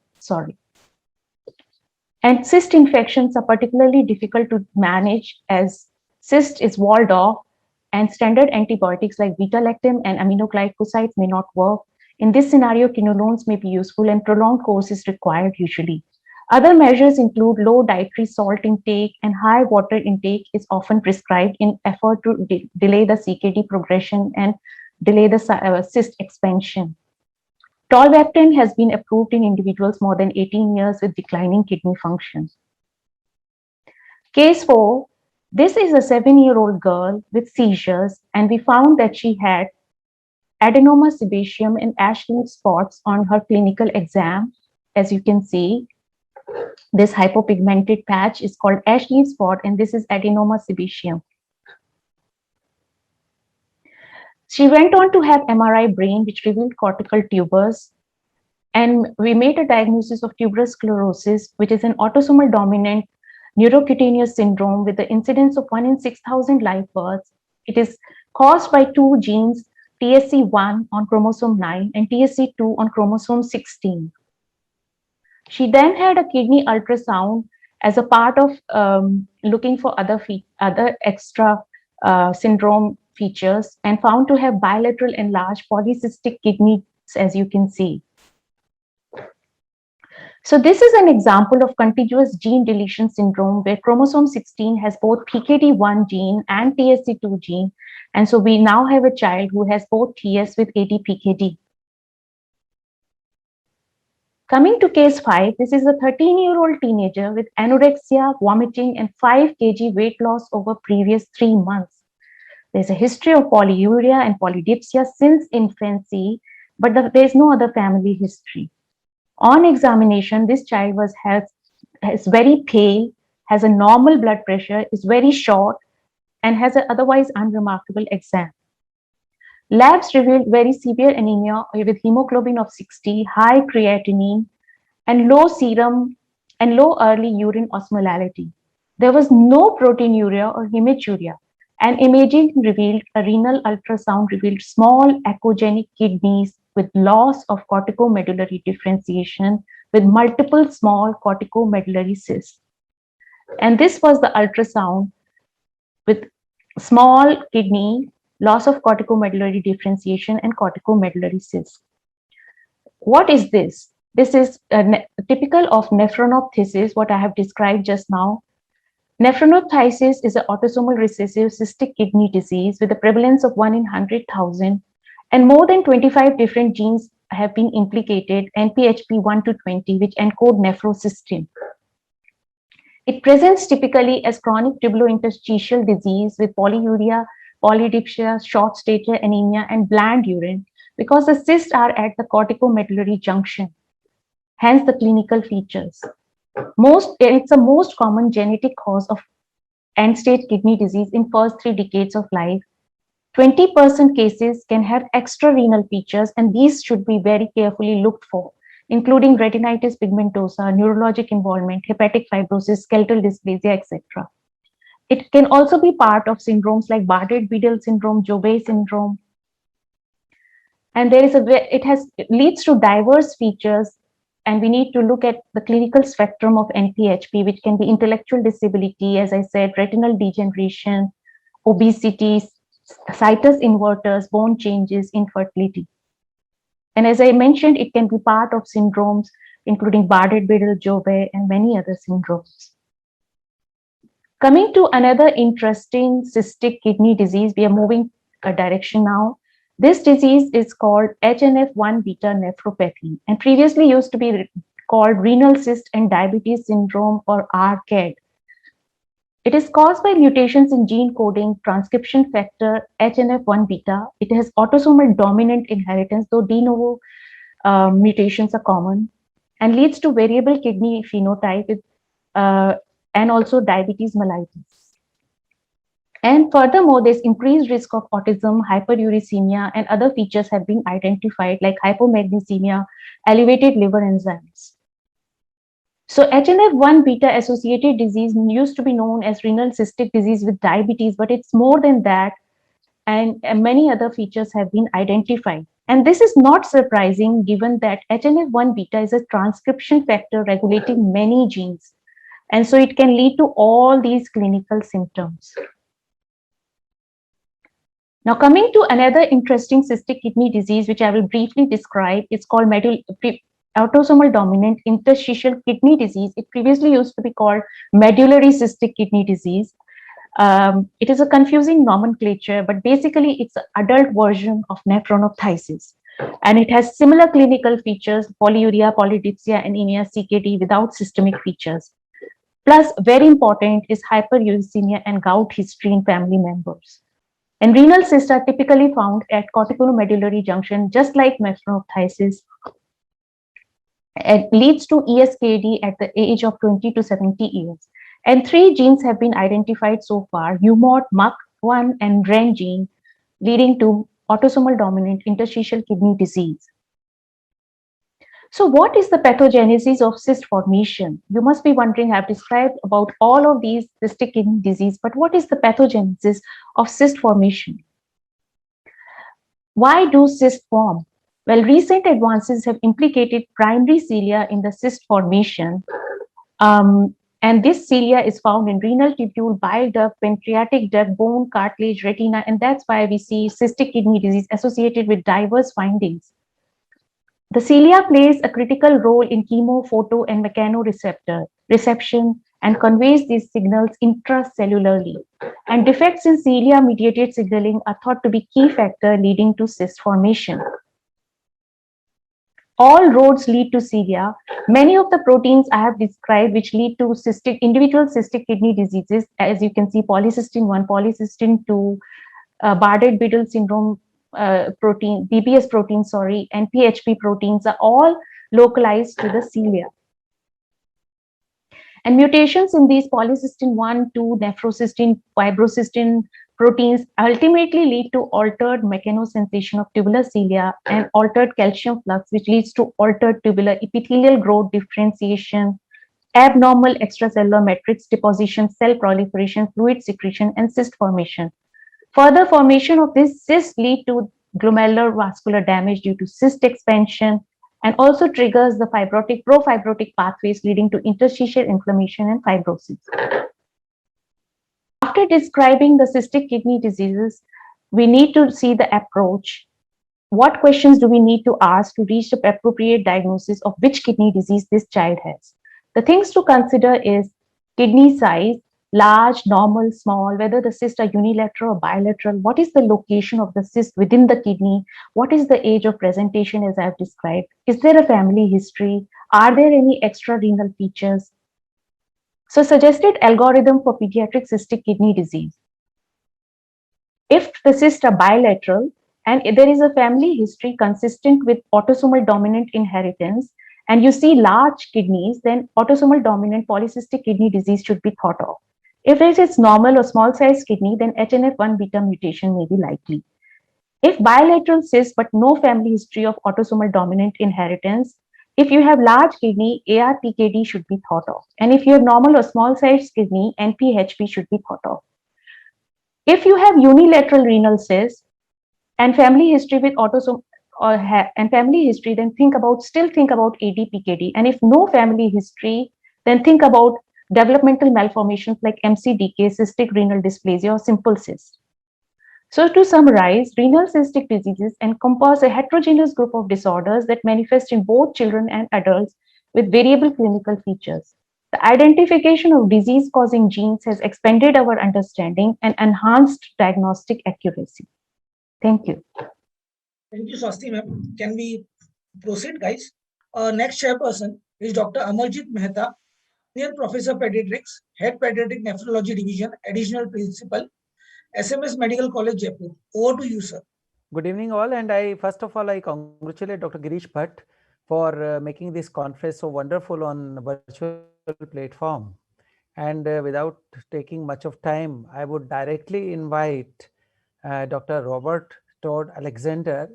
And cyst infections are particularly difficult to manage as cyst is walled off and standard antibiotics like beta-lactam and aminoglycosides may not work. In this scenario, quinolones may be useful and prolonged course is required usually. Other measures include low dietary salt intake and high water intake is often prescribed in effort to delay the CKD progression and delay the cyst expansion. Tolvaptan has been approved in individuals more than 18 years with declining kidney function. Case 4, this is a 7-year-old girl with seizures, and we found that she had adenoma sebaceum and ash leaf spots on her clinical exam. As you can see, this hypopigmented patch is called ash leaf spot, and this is adenoma sebaceum. She went on to have MRI brain, which revealed cortical tumors, and we made a diagnosis of tuberous sclerosis, which is an autosomal dominant neurocutaneous syndrome with the incidence of 1 in 6,000 live births. It is caused by 2 genes, TSC1 on chromosome 9 and TSC2 on chromosome 16. She then had a kidney ultrasound as a part of looking for other extra syndrome features and found to have bilateral enlarged polycystic kidneys, as you can see. So this is an example of contiguous gene deletion syndrome where chromosome 16 has both PKD1 gene and TSC2 gene. And so we now have a child who has both TS with ADPKD. Coming to case 5, this is a 13-year-old teenager with anorexia, vomiting, and 5 kg weight loss over previous 3 months. There's a history of polyuria and polydipsia since infancy, but there is no other family history. On examination, this child is very pale, has a normal blood pressure, is very short, and has an otherwise unremarkable exam. Labs revealed very severe anemia with hemoglobin of 60, high creatinine, and low serum and low early urine osmolality. There was no proteinuria or hematuria, and imaging revealed, a renal ultrasound revealed small echogenic kidneys with loss of corticomedullary differentiation with multiple small corticomedullary cysts. And this was the ultrasound with small kidney, loss of corticomedullary differentiation and corticomedullary cysts. What is this? This is typical of nephronophthisis, what I have described just now. Nephronophthisis is an autosomal recessive cystic kidney disease with a prevalence of 1 in 100,000, and more than 25 different genes have been implicated, NPHP1 to 20, which encode nephrocystin. It presents typically as chronic tubulointerstitial disease with polyuria, polydipsia, short stature anemia, and bland urine because the cysts are at the corticomedullary junction, hence the clinical features. It's the most common genetic cause of end-stage kidney disease in first 3 decades of life. 20% cases can have extrarenal features, and these should be very carefully looked for, including retinitis pigmentosa, neurologic involvement, hepatic fibrosis, skeletal dysplasia, etc. It can also be part of syndromes like Bardet-Biedl syndrome, Joubert syndrome. And it leads to diverse features, and we need to look at the clinical spectrum of NPHP, which can be intellectual disability, as I said, retinal degeneration, obesity, situs inverters, bone changes, infertility. And as I mentioned, it can be part of syndromes, including Bardet-Biedl, Joubert, and many other syndromes. Coming to another interesting cystic kidney disease, we are moving a direction now. This disease is called HNF1 beta nephropathy and previously used to be called renal cyst and diabetes syndrome or RCAD. It is caused by mutations in gene coding transcription factor HNF1 beta. It has autosomal dominant inheritance, though de novo mutations are common, and leads to variable kidney phenotype and also diabetes mellitus. And furthermore, there's increased risk of autism, hyperuricemia, and other features have been identified like hypomagnesemia, elevated liver enzymes. So HNF1 beta associated disease used to be known as renal cystic disease with diabetes, but it's more than that, and many other features have been identified. And this is not surprising given that HNF1 beta is a transcription factor regulating many genes. And so it can lead to all these clinical symptoms. Now coming to another interesting cystic kidney disease, which I will briefly describe, it's called autosomal dominant interstitial kidney disease. It previously used to be called medullary cystic kidney disease. It is a confusing nomenclature, but basically it's an adult version of nephronophthisis. And it has similar clinical features, polyuria, polydipsia, anemia, CKD without systemic features. Plus, very important is hyperuricemia and gout history in family members. And renal cysts are typically found at corticomedullary junction, just like nephronophthisis. It leads to ESKD at the age of 20 to 70 years. And 3 genes have been identified so far, UMOT, MUC1, and REN gene, leading to autosomal dominant interstitial kidney disease. So what is the pathogenesis of cyst formation? You must be wondering, I've described about all of these cystic kidney disease, but what is the pathogenesis of cyst formation? Why do cysts form? Well, recent advances have implicated primary cilia in the cyst formation. And this cilia is found in renal tubule, bile duct, pancreatic duct, bone, cartilage, retina, and that's why we see cystic kidney disease associated with diverse findings. The cilia plays a critical role in chemo, photo, and mechanoreceptor reception and conveys these signals intracellularly. And defects in cilia-mediated signaling are thought to be key factor leading to cyst formation. All roads lead to cilia. Many of the proteins I have described which lead to individual cystic kidney diseases, as you can see, polycystin 1, polycystin 2, Bardet-Biedl syndrome protein, BBS protein, and PHP proteins are all localized to the cilia. And mutations in these polycystin 1, 2, nephrocystin, fibrocystin proteins ultimately lead to altered mechanosensation of tubular cilia and altered calcium flux, which leads to altered tubular epithelial growth, differentiation, abnormal extracellular matrix deposition, cell proliferation, fluid secretion, and cyst formation. Further formation of this cyst lead to glomerular vascular damage due to cyst expansion and also triggers the pro-fibrotic pathways leading to interstitial inflammation and fibrosis. After describing the cystic kidney diseases, we need to see the approach. What questions do we need to ask to reach the appropriate diagnosis of which kidney disease this child has? The things to consider is kidney size, large, normal, small, whether the cysts are unilateral or bilateral, what is the location of the cyst within the kidney, what is the age of presentation as I've described, is there a family history, are there any extra-renal features? So suggested algorithm for pediatric cystic kidney disease. If the cysts are bilateral and there is a family history consistent with autosomal dominant inheritance, and you see large kidneys, then autosomal dominant polycystic kidney disease should be thought of. If it is normal or small size kidney, then HNF1 beta mutation may be likely. If bilateral cyst but no family history of autosomal dominant inheritance, if you have large kidney, ARPKD should be thought of. And if you have normal or small size kidney, NPHP should be thought of. If you have unilateral renal cyst and family history with autosomal and family history, then still think about ADPKD. And if no family history, then think about developmental malformations like MCDK, cystic renal dysplasia, or simple cyst. So to summarize, renal cystic diseases encompass a heterogeneous group of disorders that manifest in both children and adults with variable clinical features. The identification of disease-causing genes has expanded our understanding and enhanced diagnostic accuracy. Thank you. Thank you, Swasti ma'am. Can we proceed, guys? Next chairperson is Dr. Amarjit Mehta, Senior Professor Pediatrics, Head Pediatric Nephrology Division, Additional Principal, SMS Medical College, Jaipur. Over to you, sir. Good evening, all. And I first of all, I congratulate Dr. Girish Bhatt for making this conference so wonderful on virtual platform. And without taking much of time, I would directly invite Dr. Robert Todd Alexander.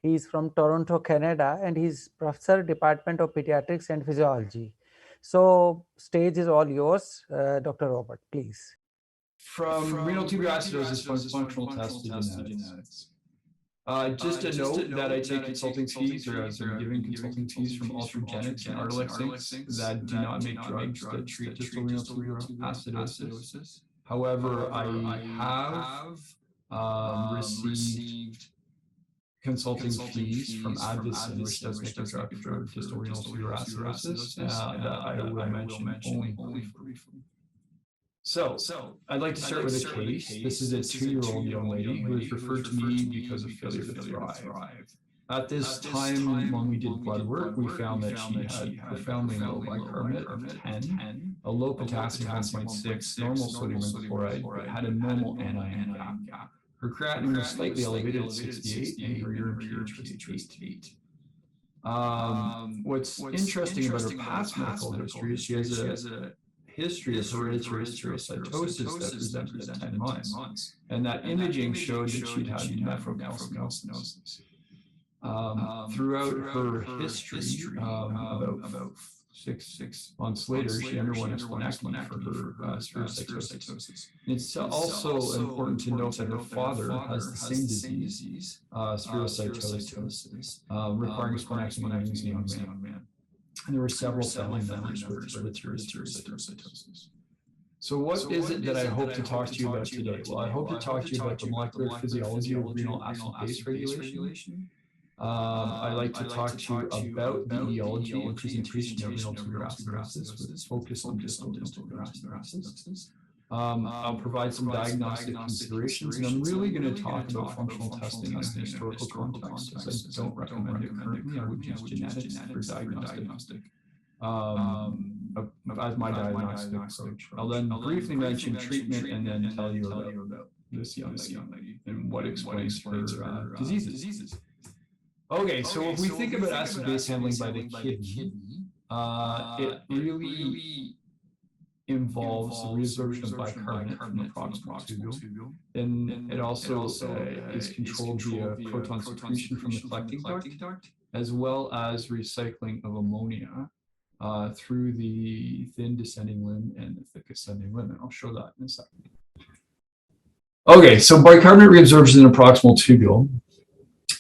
He's from Toronto, Canada, and he's Professor, Department of Pediatrics and Physiology. So stage is all yours, Dr. Robert, please. From renal tubular acidosis functional test to genetics. Just a note that I take consulting fees, or I've been giving consulting fees from Ultragenics and Artalex that do not make drugs that treat distal renal tubular acidosis. However, I have received consulting fees from Advocin, which does make a drug for distal renal tubular acidosis that I will mention only briefly. So, I'd like to start with a case. This is a 2-year-old young lady who was referred to me because of failure to thrive. At this time, when we did blood work, we found that she had profoundly low bicarbonate of 10, a low potassium 1.6, normal sodium and chloride, but had a normal anion gap. Her creatinine was slightly elevated at 68, and her urine pH was 8. What's interesting about her past medical history is she has a history of hereditary stereocytosis that presented at 10 months. And that imaging showed that she'd had nephrocalcinosis. Throughout her history, about six months later, she underwent a splenectomy for her stereocytosis. It's also important to note that her father has the same disease, stereocytosis, requiring a splenectomy when he was a young man. And there were several family members with hereditary stereocytosis. So what is it that I hope to talk to you about today? Well, I hope to talk to you about the molecular physiology of renal acid-base regulation. I'd like to talk to you about the etiology and presentation of renal tubular acidosis with focus on distal renal tubular acidosis. I'll provide some diagnostic considerations, and I'm really going to talk about functional testing in a historical context, as I don't recommend it currently. I would use genetics for diagnostic as my diagnostic approach. I'll then briefly mention treatment and then tell you about this young lady and what explains her diseases. Okay, so if we think about acid-base handling by the kidney, it really involves the reabsorption of bicarbonate from the proximal tubule. And it also is controlled via proton secretion from the collecting duct, as well as recycling of ammonia through the thin descending limb and the thick ascending limb. And I'll show that in a second. Okay, so bicarbonate reabsorption in the proximal tubule.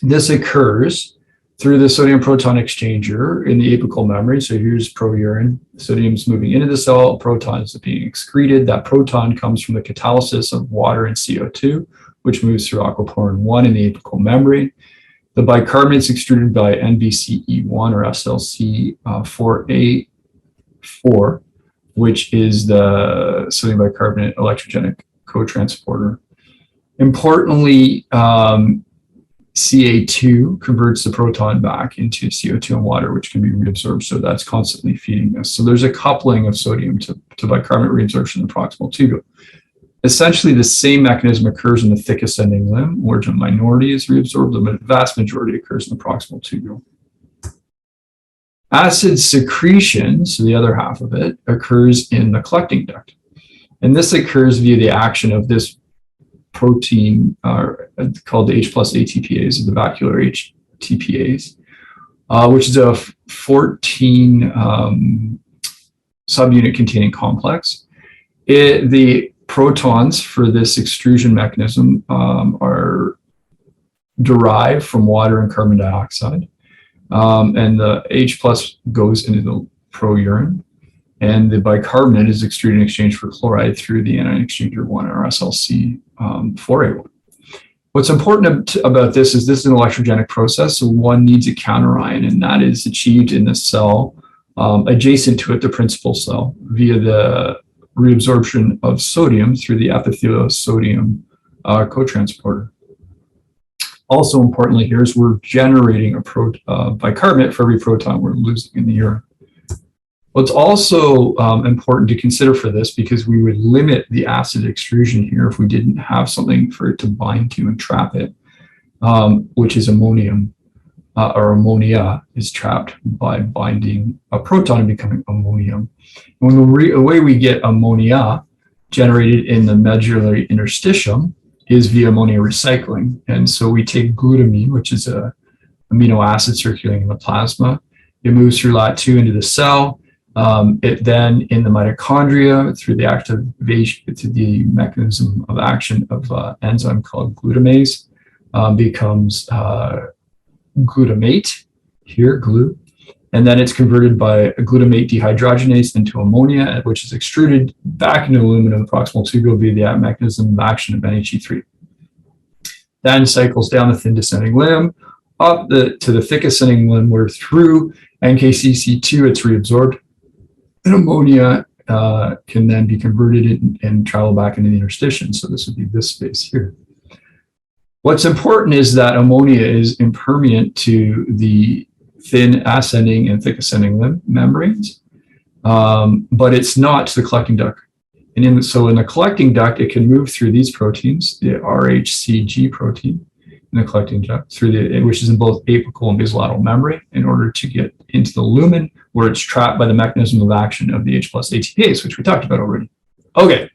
This occurs through the sodium proton exchanger in the apical membrane. So here's prourine. Sodium's moving into the cell, protons are being excreted. That proton comes from the catalysis of water and CO2, which moves through aquaporin 1 in the apical membrane. The bicarbonate is extruded by NBCE1 or SLC4A4, which is the sodium bicarbonate electrogenic cotransporter. Importantly, Ca2 converts the proton back into CO2 and water, which can be reabsorbed. So that's constantly feeding this. So there's a coupling of sodium to bicarbonate reabsorption in the proximal tubule. Essentially, the same mechanism occurs in the thick ascending limb, where a minority is reabsorbed, but the vast majority occurs in the proximal tubule. Acid secretion, so the other half of it, occurs in the collecting duct. And this occurs via the action of this protein called the H+ ATPase, the vascular HTPase, which is a 14 subunit containing complex. The protons for this extrusion mechanism are derived from water and carbon dioxide, and the H+ goes into the prourine, and the bicarbonate is extruded in exchange for chloride through the anion exchanger 1 or SLC4A1. What's important about this is an electrogenic process, so one needs a counterion, and that is achieved in the cell adjacent to it, the principal cell, via the reabsorption of sodium through the epithelial sodium cotransporter. Also importantly here is we're generating a bicarbonate for every proton we're losing in the urine. What's also important to consider for this, because we would limit the acid extrusion here if we didn't have something for it to bind to and trap it, which is ammonium, or ammonia is trapped by binding a proton and becoming ammonium. When the way we get ammonia generated in the medullary interstitium is via ammonia recycling. And so we take glutamine, which is a amino acid circulating in the plasma. It moves through LAT2 into the cell. It then in the mitochondria through the activation, through the mechanism of action of enzyme called glutamase, becomes glutamate, here, GLU, and then it's converted by a glutamate dehydrogenase into ammonia, which is extruded back into the lumen of the proximal tubule via the mechanism of action of NHE3. Then cycles down the thin descending limb, up to the thick ascending limb, where through NKCC2 it's reabsorbed, and ammonia can then be converted and travel back into the interstitium. So this would be this space here. What's important is that ammonia is impermeant to the thin ascending and thick ascending limb membranes, but it's not to the collecting duct. And so in the collecting duct, it can move through these proteins, the RHCG protein in the collecting duct, which is in both apical and basolateral membrane, in order to get into the lumen, where it's trapped by the mechanism of action of the H+ ATPase, which we talked about already. Okay.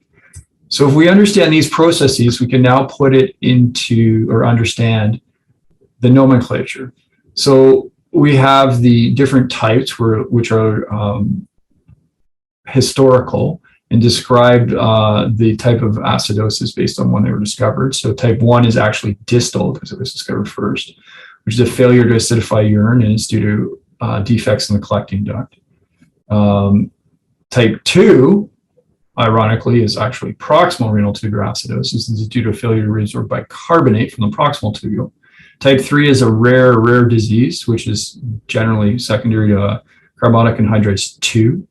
So if we understand these processes, we can now put it into, or understand the nomenclature. So we have the different types which are historical and describe the type of acidosis based on when they were discovered. So type 1 is actually distal because it was discovered first, which is a failure to acidify urine, and it's due to defects in the collecting duct. Type 2, ironically, is actually proximal renal tubular acidosis. This is due to a failure to reabsorb bicarbonate from the proximal tubule. Type 3 is a rare disease, which is generally secondary to carbonic anhydrase 2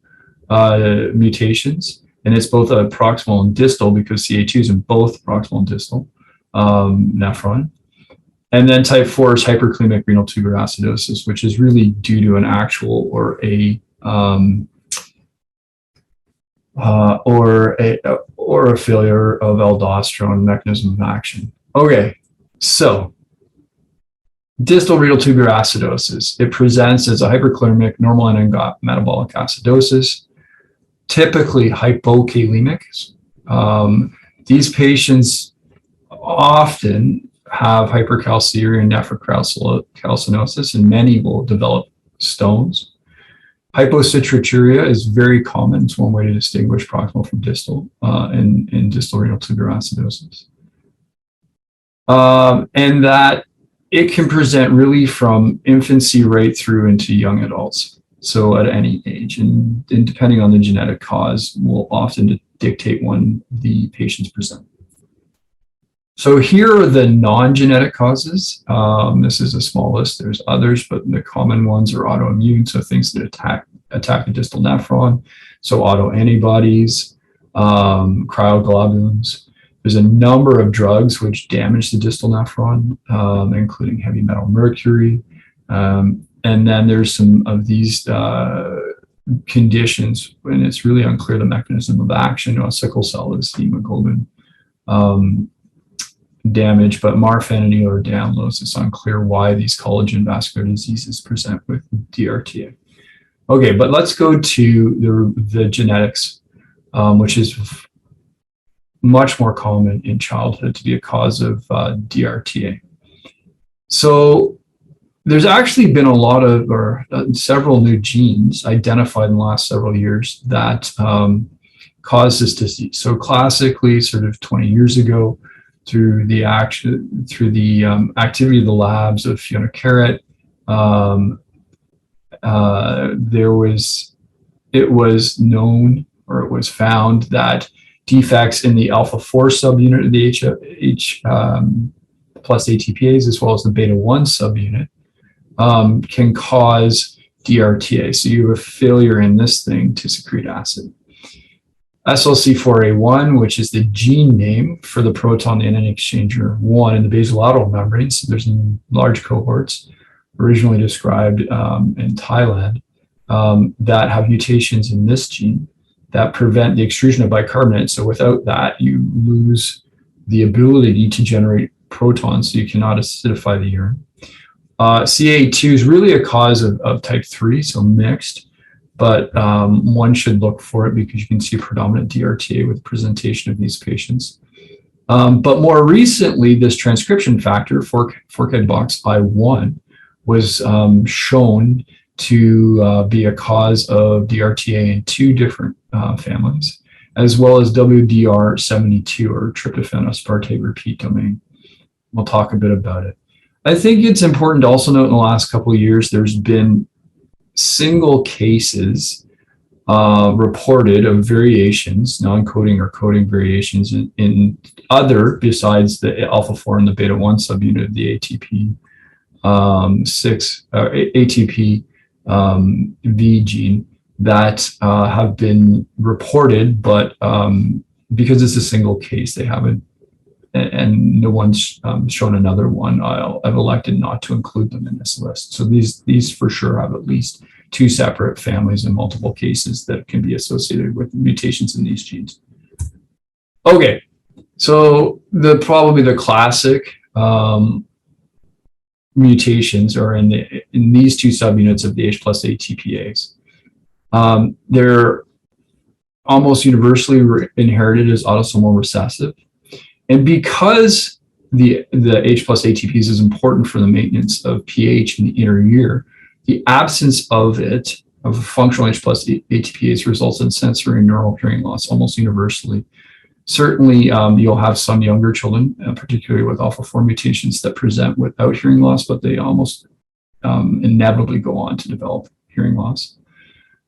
mutations. And it's both a proximal and distal because CA2 is in both proximal and distal nephron. And then type 4 is hyperkalemic renal tubular acidosis, which is really due to an actual or a failure of aldosterone mechanism of action. Okay, so distal renal tubular acidosis. It presents as a hyperkalemic normal and metabolic acidosis, typically hypokalemic. These patients often have hypercalciuria and nephrocalcinosis, and many will develop stones. Hypocitraturia is very common. It's one way to distinguish proximal from distal in distal renal tubular acidosis. And that it can present really from infancy right through into young adults. So at any age, and depending on the genetic cause, will often dictate when the patients present. So here are the non-genetic causes. This is a small list. There's others, but the common ones are autoimmune, so things that attack the distal nephron. So autoantibodies, cryoglobulins. There's a number of drugs which damage the distal nephron, including heavy metal mercury. And then there's some of these conditions when it's really unclear the mechanism of action. Sickle cell is hemoglobin damage, but marfan or downloads, it's unclear why these collagen vascular diseases present with DRTA. Okay, but let's go to the genetics, which is much more common in childhood to be a cause of DRTA. So there's actually been a lot of, several new genes identified in the last several years that cause this disease. So classically, sort of 20 years ago, through the activity of the labs of Fiona Carrott, it was known, or it was found, that defects in the alpha-4 subunit of the H plus ATPase, as well as the beta-1 subunit, can cause DRTA. So you have a failure in this thing to secrete acid. SLC4A1, which is the gene name for the proton anion exchanger 1 in the basolateral membrane. So there's large cohorts originally described in Thailand that have mutations in this gene that prevent the extrusion of bicarbonate. So without that, you lose the ability to generate protons, so you cannot acidify the urine. CA2 is really a cause of type 3, so mixed, but one should look for it because you can see predominant DRTA with presentation of these patients. But more recently, this transcription factor, forkhead box I1, was shown to be a cause of DRTA in 2 different families, as well as WDR72, or tryptophan aspartate repeat domain. We'll talk a bit about it. I think it's important to also note in the last couple of years, there's been single cases reported of variations, non-coding or coding variations in other besides the alpha-4 and the beta-1 subunit of the ATP V gene that have been reported, but because it's a single case, they haven't, and no one's shown another one. I've elected not to include them in this list. So these for sure have at least 2 separate families and multiple cases that can be associated with mutations in these genes. Okay, so probably the classic mutations are in these 2 subunits of the H+ ATPase. They're almost universally inherited as autosomal recessive. And because the H+ ATPase is important for the maintenance of pH in the inner ear, the absence of functional H+ ATPase results in sensory and neural hearing loss almost universally. Certainly, you'll have some younger children, particularly with alpha-4 mutations, that present without hearing loss, but they almost inevitably go on to develop hearing loss.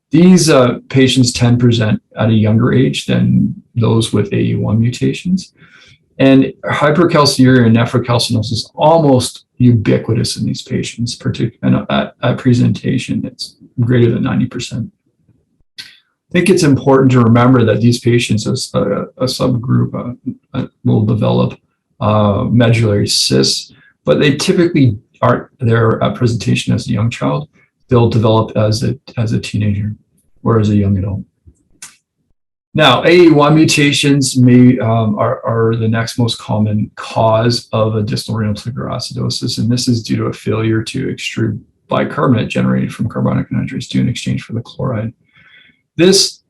These patients tend to present at a younger age than those with AE1 mutations. And hypercalciuria and nephrocalcinosis is almost ubiquitous in these patients, particularly at presentation. It's greater than 90%. I think it's important to remember that these patients, as a subgroup, will develop medullary cysts, but they typically aren't there at presentation as a young child. They'll develop as a teenager or as a young adult. Now, AE1 mutations are the next most common cause of a distal renal tubular acidosis, and this is due to a failure to extrude bicarbonate generated from carbonic anhydrase 2 in exchange for the chloride. This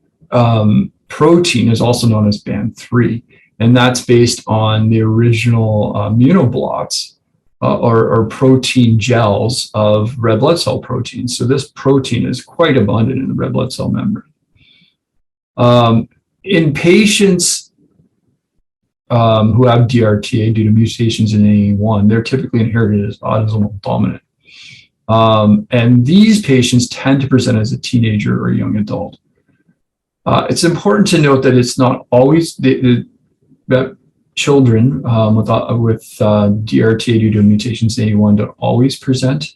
protein is also known as BAN3, and that's based on the original immunoblots or protein gels of red blood cell proteins. So this protein is quite abundant in the red blood cell membrane. In patients who have DRTA due to mutations in AE1, they're typically inherited as autosomal dominant. And these patients tend to present as a teenager or a young adult. It's important to note that it's not always that children with DRTA due to mutations in AE1 don't always present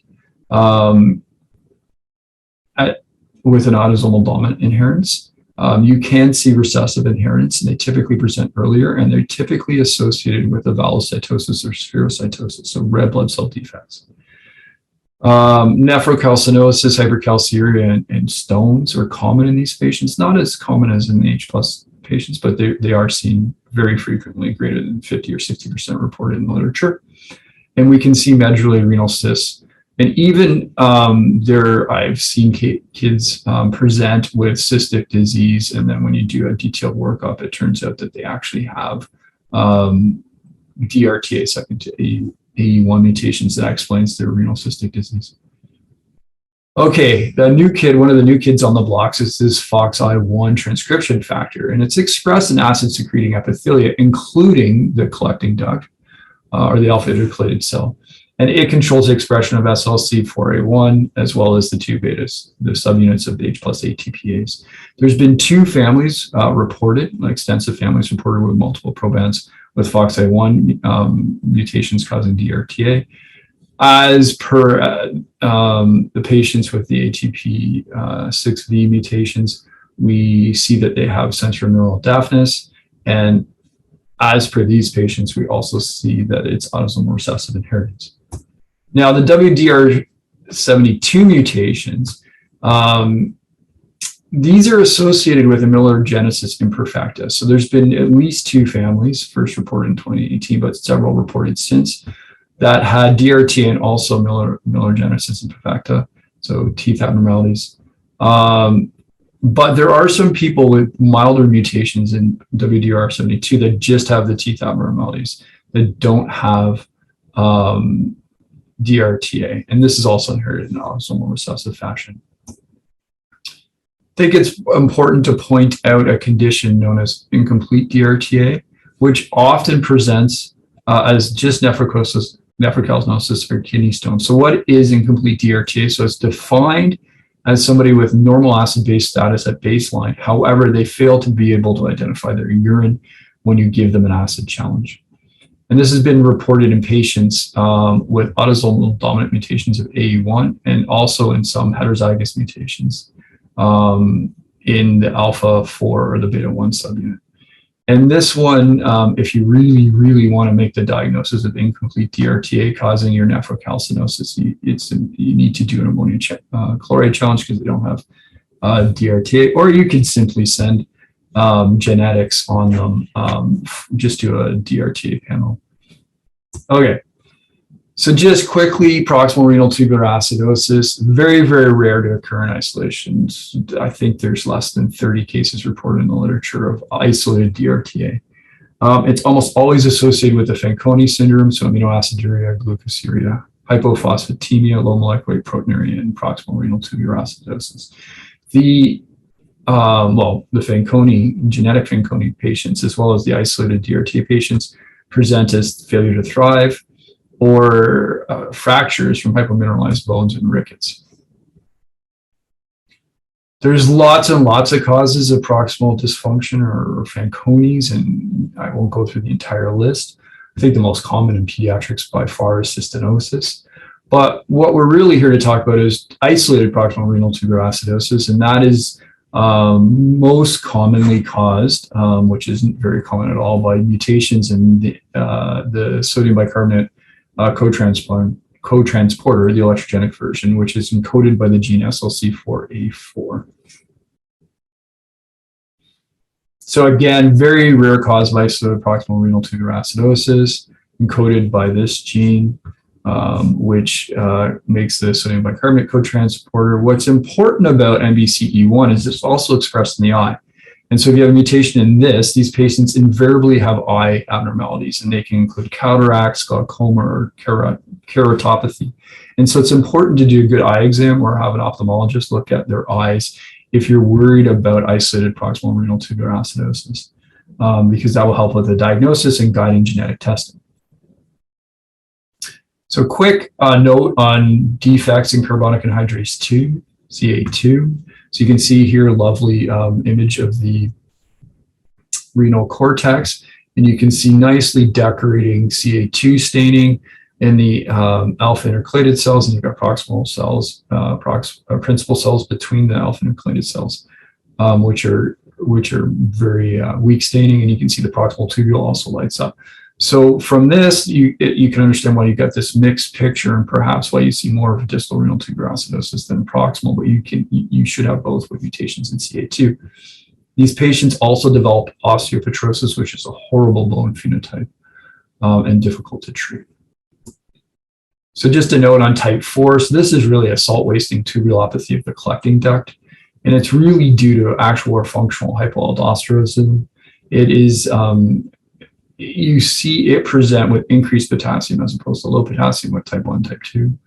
with an autosomal dominant inheritance. You can see recessive inheritance, and they typically present earlier, and they're typically associated with avalocytosis or spherocytosis, so red blood cell defects. Nephrocalcinosis, hypercalciuria, and stones are common in these patients, not as common as in the H+ patients, but they are seen very frequently, greater than 50 or 60% reported in the literature. And we can see medullary renal cysts. And even I've seen kids present with cystic disease, and then when you do a detailed workup, it turns out that they actually have DRTA second to AE1 mutations that explains their renal cystic disease. Okay, one of the new kids on the blocks is this FOXI1 transcription factor, and it's expressed in acid-secreting epithelia, including the collecting duct or the alpha-hydroxylated cell. And it controls the expression of SLC4A1 as well as the 2 betas, the subunits of the H+ ATPase. There's been 2 families reported, extensive families reported with multiple probands with FOXI1 mutations causing DRTA. as per the patients with the ATP6V mutations, we see that they have sensorineural deafness. And as per these patients, we also see that it's autosomal recessive inheritance. Now, the WDR72 mutations, these are associated with amelogenesis imperfecta. So there's been at least 2 families, first reported in 2018, but several reported since, that had DRTA and also amelogenesis imperfecta, so teeth abnormalities. But there are some people with milder mutations in WDR72 that just have the teeth abnormalities that don't have DRTA, and this is also inherited in autosomal recessive fashion. I think it's important to point out a condition known as incomplete DRTA, which often presents as just nephrocalcinosis or kidney stone. So what is incomplete DRTA? So it's defined as somebody with normal acid-base status at baseline. However, they fail to be able to identify their urine when you give them an acid challenge. And this has been reported in patients with autosomal dominant mutations of AE1 and also in some heterozygous mutations in the alpha 4 or the beta 1 subunit. And this one, if you really, really want to make the diagnosis of incomplete DRTA causing your nephrocalcinosis, you need to do an ammonium chloride challenge because they don't have DRTA, or you can simply send genetics on them, just do a DRTA panel. Okay, so just quickly, proximal renal tubular acidosis, very, very rare to occur in isolation. I think there's less than 30 cases reported in the literature of isolated DRTA. It's almost always associated with the Fanconi syndrome, so aminoaciduria, glucosuria, hypophosphatemia, low molecular weight proteinuria, and proximal renal tubular acidosis. The Fanconi, genetic Fanconi patients, as well as the isolated DRTA patients, present as failure to thrive or fractures from hypomineralized bones and rickets. There's lots and lots of causes of proximal dysfunction or Fanconi's, and I won't go through the entire list. I think the most common in pediatrics by far is cystinosis. But what we're really here to talk about is isolated proximal renal tubular acidosis, and that is most commonly caused, which isn't very common at all, by mutations in the sodium bicarbonate co-transporter, the electrogenic version, which is encoded by the gene SLC4A4. So again, very rare cause of isolated proximal renal tubular acidosis, encoded by this gene, which makes the sodium bicarbonate co-transporter. What's important about MBCE1 is it's also expressed in the eye. And so if you have a mutation in this, these patients invariably have eye abnormalities, and they can include cataracts, glaucoma, or keratopathy. And so it's important to do a good eye exam or have an ophthalmologist look at their eyes if you're worried about isolated proximal renal tubular acidosis, because that will help with the diagnosis and guiding genetic testing. So quick note on defects in carbonic anhydrase 2, CA2. So you can see here a lovely image of the renal cortex, and you can see nicely decorating CA2 staining in the alpha intercalated cells, and you've got proximal cells, principal cells between the alpha intercalated cells, which are very weak staining, and you can see the proximal tubule also lights up. So from this, you can understand why you got this mixed picture, and perhaps why you see more of distal renal tubular acidosis than proximal, but you should have both with mutations in CA2. These patients also develop osteopetrosis, which is a horrible bone phenotype and difficult to treat. So just a note on type 4, so this is really a salt wasting tubulopathy of the collecting duct, and it's really due to actual or functional hypoaldosteronism. It is you see it present with increased potassium as opposed to low potassium with type 1, type 2.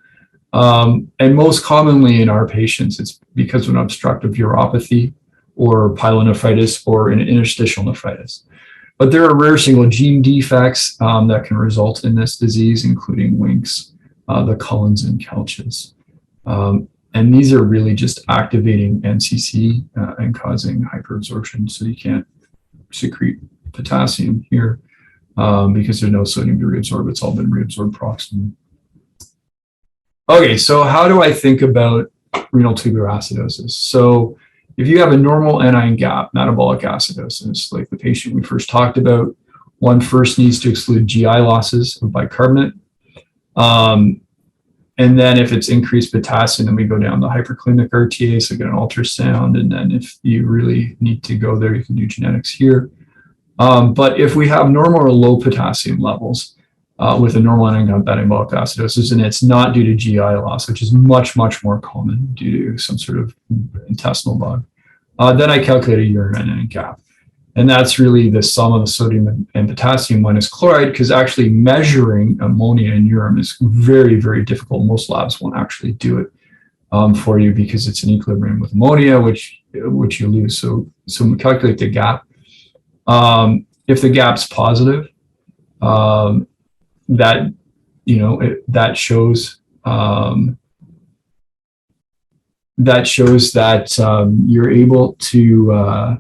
And most commonly in our patients, it's because of an obstructive uropathy or pyelonephritis or an interstitial nephritis. But there are rare single gene defects that can result in this disease, including Winks, the Cullens, and Kelch's. And these are really just activating NCC and causing hyperabsorption, so you can't secrete potassium here. Because there's no sodium to reabsorb, it's all been reabsorbed proximally. Okay, so how do I think about renal tubular acidosis? So if you have a normal anion gap metabolic acidosis, like the patient we first talked about, one first needs to exclude GI losses of bicarbonate. And then if it's increased potassium, then we go down the hyperkalemic RTA, so get an ultrasound. And then if you really need to go there, you can do genetics here. But if we have normal or low potassium levels with a normal metabolic acidosis, and it's not due to GI loss, which is much, much more common due to some sort of intestinal bug, then I calculate a urine anion gap. And that's really the sum of the sodium and potassium minus chloride, because actually measuring ammonia in urine is very, very difficult. Most labs won't actually do it for you because it's in equilibrium with ammonia, which you lose. So we calculate the gap. If the gap's positive, that shows that you're able to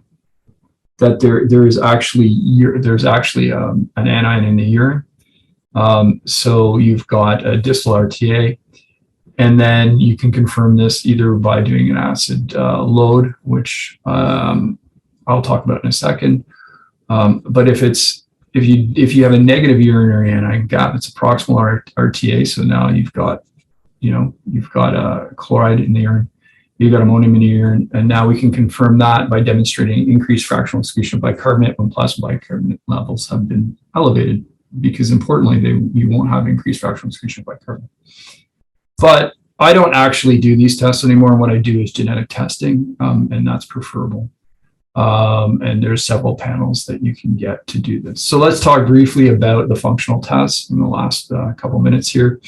that there's actually an anion in the urine. So you've got a distal RTA, and then you can confirm this either by doing an acid load, which I'll talk about in a second. But if you have a negative urinary anion gap, it's a proximal RTA. So now you've got a chloride in the urine. You've got ammonium in the urine, and now we can confirm that by demonstrating increased fractional excretion of bicarbonate when plasma bicarbonate levels have been elevated, because importantly, you won't have increased fractional excretion of bicarbonate. But I don't actually do these tests anymore, and what I do is genetic testing, and that's preferable. And there's several panels that you can get to do this. So let's talk briefly about the functional tests in the last couple minutes here.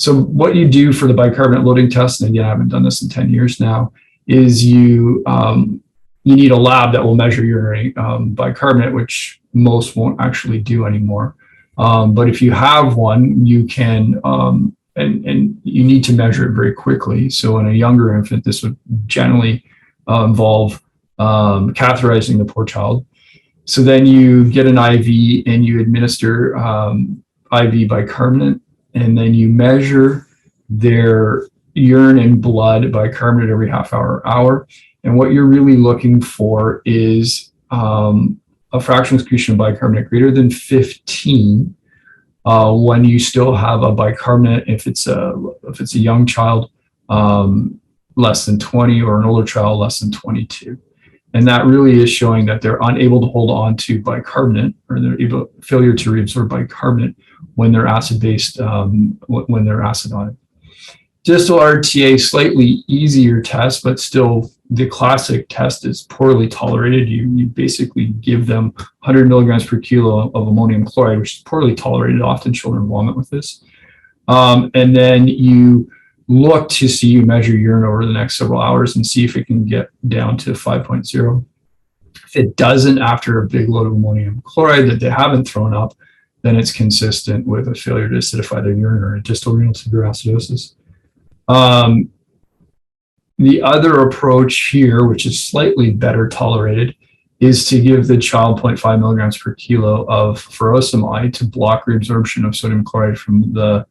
So what you do for the bicarbonate loading test, and again, I haven't done this in 10 years now, is you need a lab that will measure urinary bicarbonate, which most won't actually do anymore. But if you have one, you can, and you need to measure it very quickly. So in a younger infant, this would generally involve catheterizing the poor child. So then you get an IV and you administer IV bicarbonate, and then you measure their urine and blood bicarbonate every half hour. And what you're really looking for is a fractional excretion of bicarbonate greater than 15 when you still have a bicarbonate, if it's a young child, less than 20, or an older child less than 22. And that really is showing that they're unable to hold on to bicarbonate, or they're failure to reabsorb bicarbonate when they're acid-based, when they're acidotic. Distal RTA, slightly easier test, but still the classic test is poorly tolerated. You basically give them 100 milligrams per kilo of ammonium chloride, which is poorly tolerated. Often children vomit with this. And then you look to see, you measure urine over the next several hours and see if it can get down to 5.0. If it doesn't, after a big load of ammonium chloride that they haven't thrown up, then it's consistent with a failure to acidify their urine or a distal renal tubular acidosis. The other approach here, which is slightly better tolerated, is to give the child 0.5 milligrams per kilo of furosemide to block reabsorption of sodium chloride from the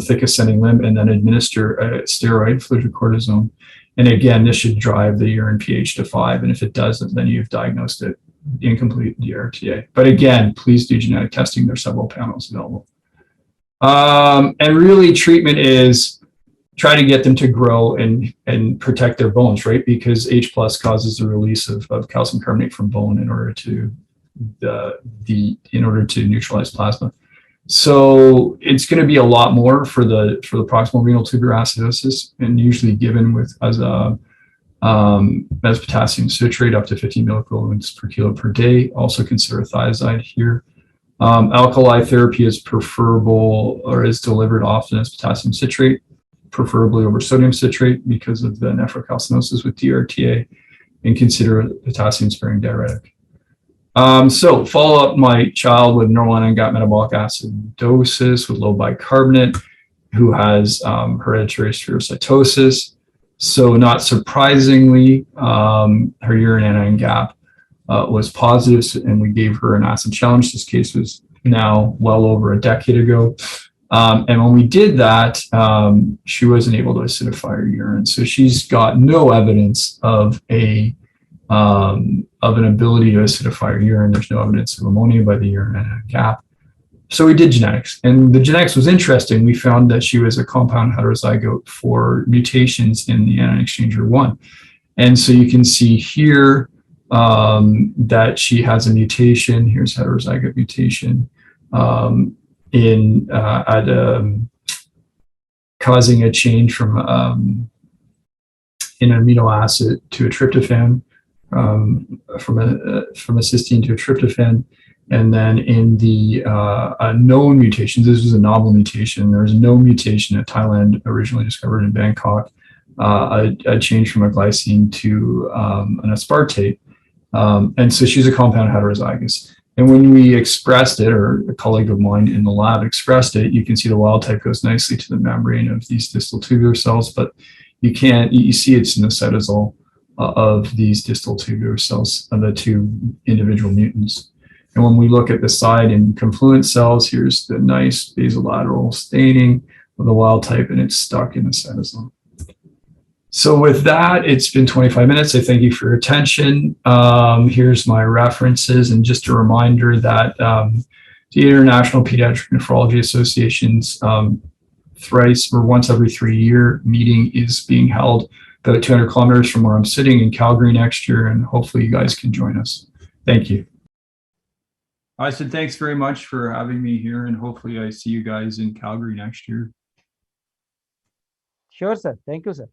thick ascending limb, and then administer a steroid, fludrocortisone. And again, this should drive the urine pH to 5. And if it doesn't, then you've diagnosed it incomplete DRTA. But again, please do genetic testing. There's several panels available. And really, treatment is try to get them to grow and protect their bones, right? Because H+ causes the release of calcium carbonate from bone in order to neutralize plasma. So it's going to be a lot more for the proximal renal tubular acidosis, and usually given as potassium citrate up to 15 milliequivalents per kilo per day. Also consider thiazide here. Alkali therapy is preferable, or is delivered often as potassium citrate, preferably over sodium citrate because of the nephrocalcinosis with DRTA, and consider a potassium sparing diuretic. So follow up my child with normal anion gap metabolic acidosis with low bicarbonate, who has hereditary spherocytosis. So not surprisingly, her urine anion gap was positive, and we gave her an acid challenge. This case was now well over a decade ago. And when we did that, she wasn't able to acidify her urine. So she's got no evidence of an ability to acidify her urine. There's no evidence of ammonia by the urine gap. So we did genetics, and the genetics was interesting. We found that she was a compound heterozygote for mutations in the anion exchanger 1. And so you can see here that she has a mutation. Here's heterozygote mutation causing a change from an amino acid to a tryptophan, from a cysteine to a tryptophan. And then in the known mutations, this was a novel mutation. There was no mutation in Thailand, originally discovered in Bangkok, a change from a glycine to an aspartate. And so she's a compound heterozygous. And when we expressed it, or a colleague of mine in the lab expressed it, you can see the wild type goes nicely to the membrane of these distal tubular cells, but you see it's in the cytosol of these distal tubular cells of the two individual mutants. And when we look at the side in confluent cells, here's the nice basolateral staining of the wild type, and it's stuck in the cytosol. So with that, it's been 25 minutes. I thank you for your attention. Here's my references, and just a reminder that the International Pediatric Nephrology Association's thrice or once every 3-year meeting is being held about 200 kilometers from where I'm sitting in Calgary next year, and hopefully you guys can join us. Thank you. I said thanks very much for having me here, and hopefully I see you guys in Calgary next year. Sure, sir. Thank you, sir.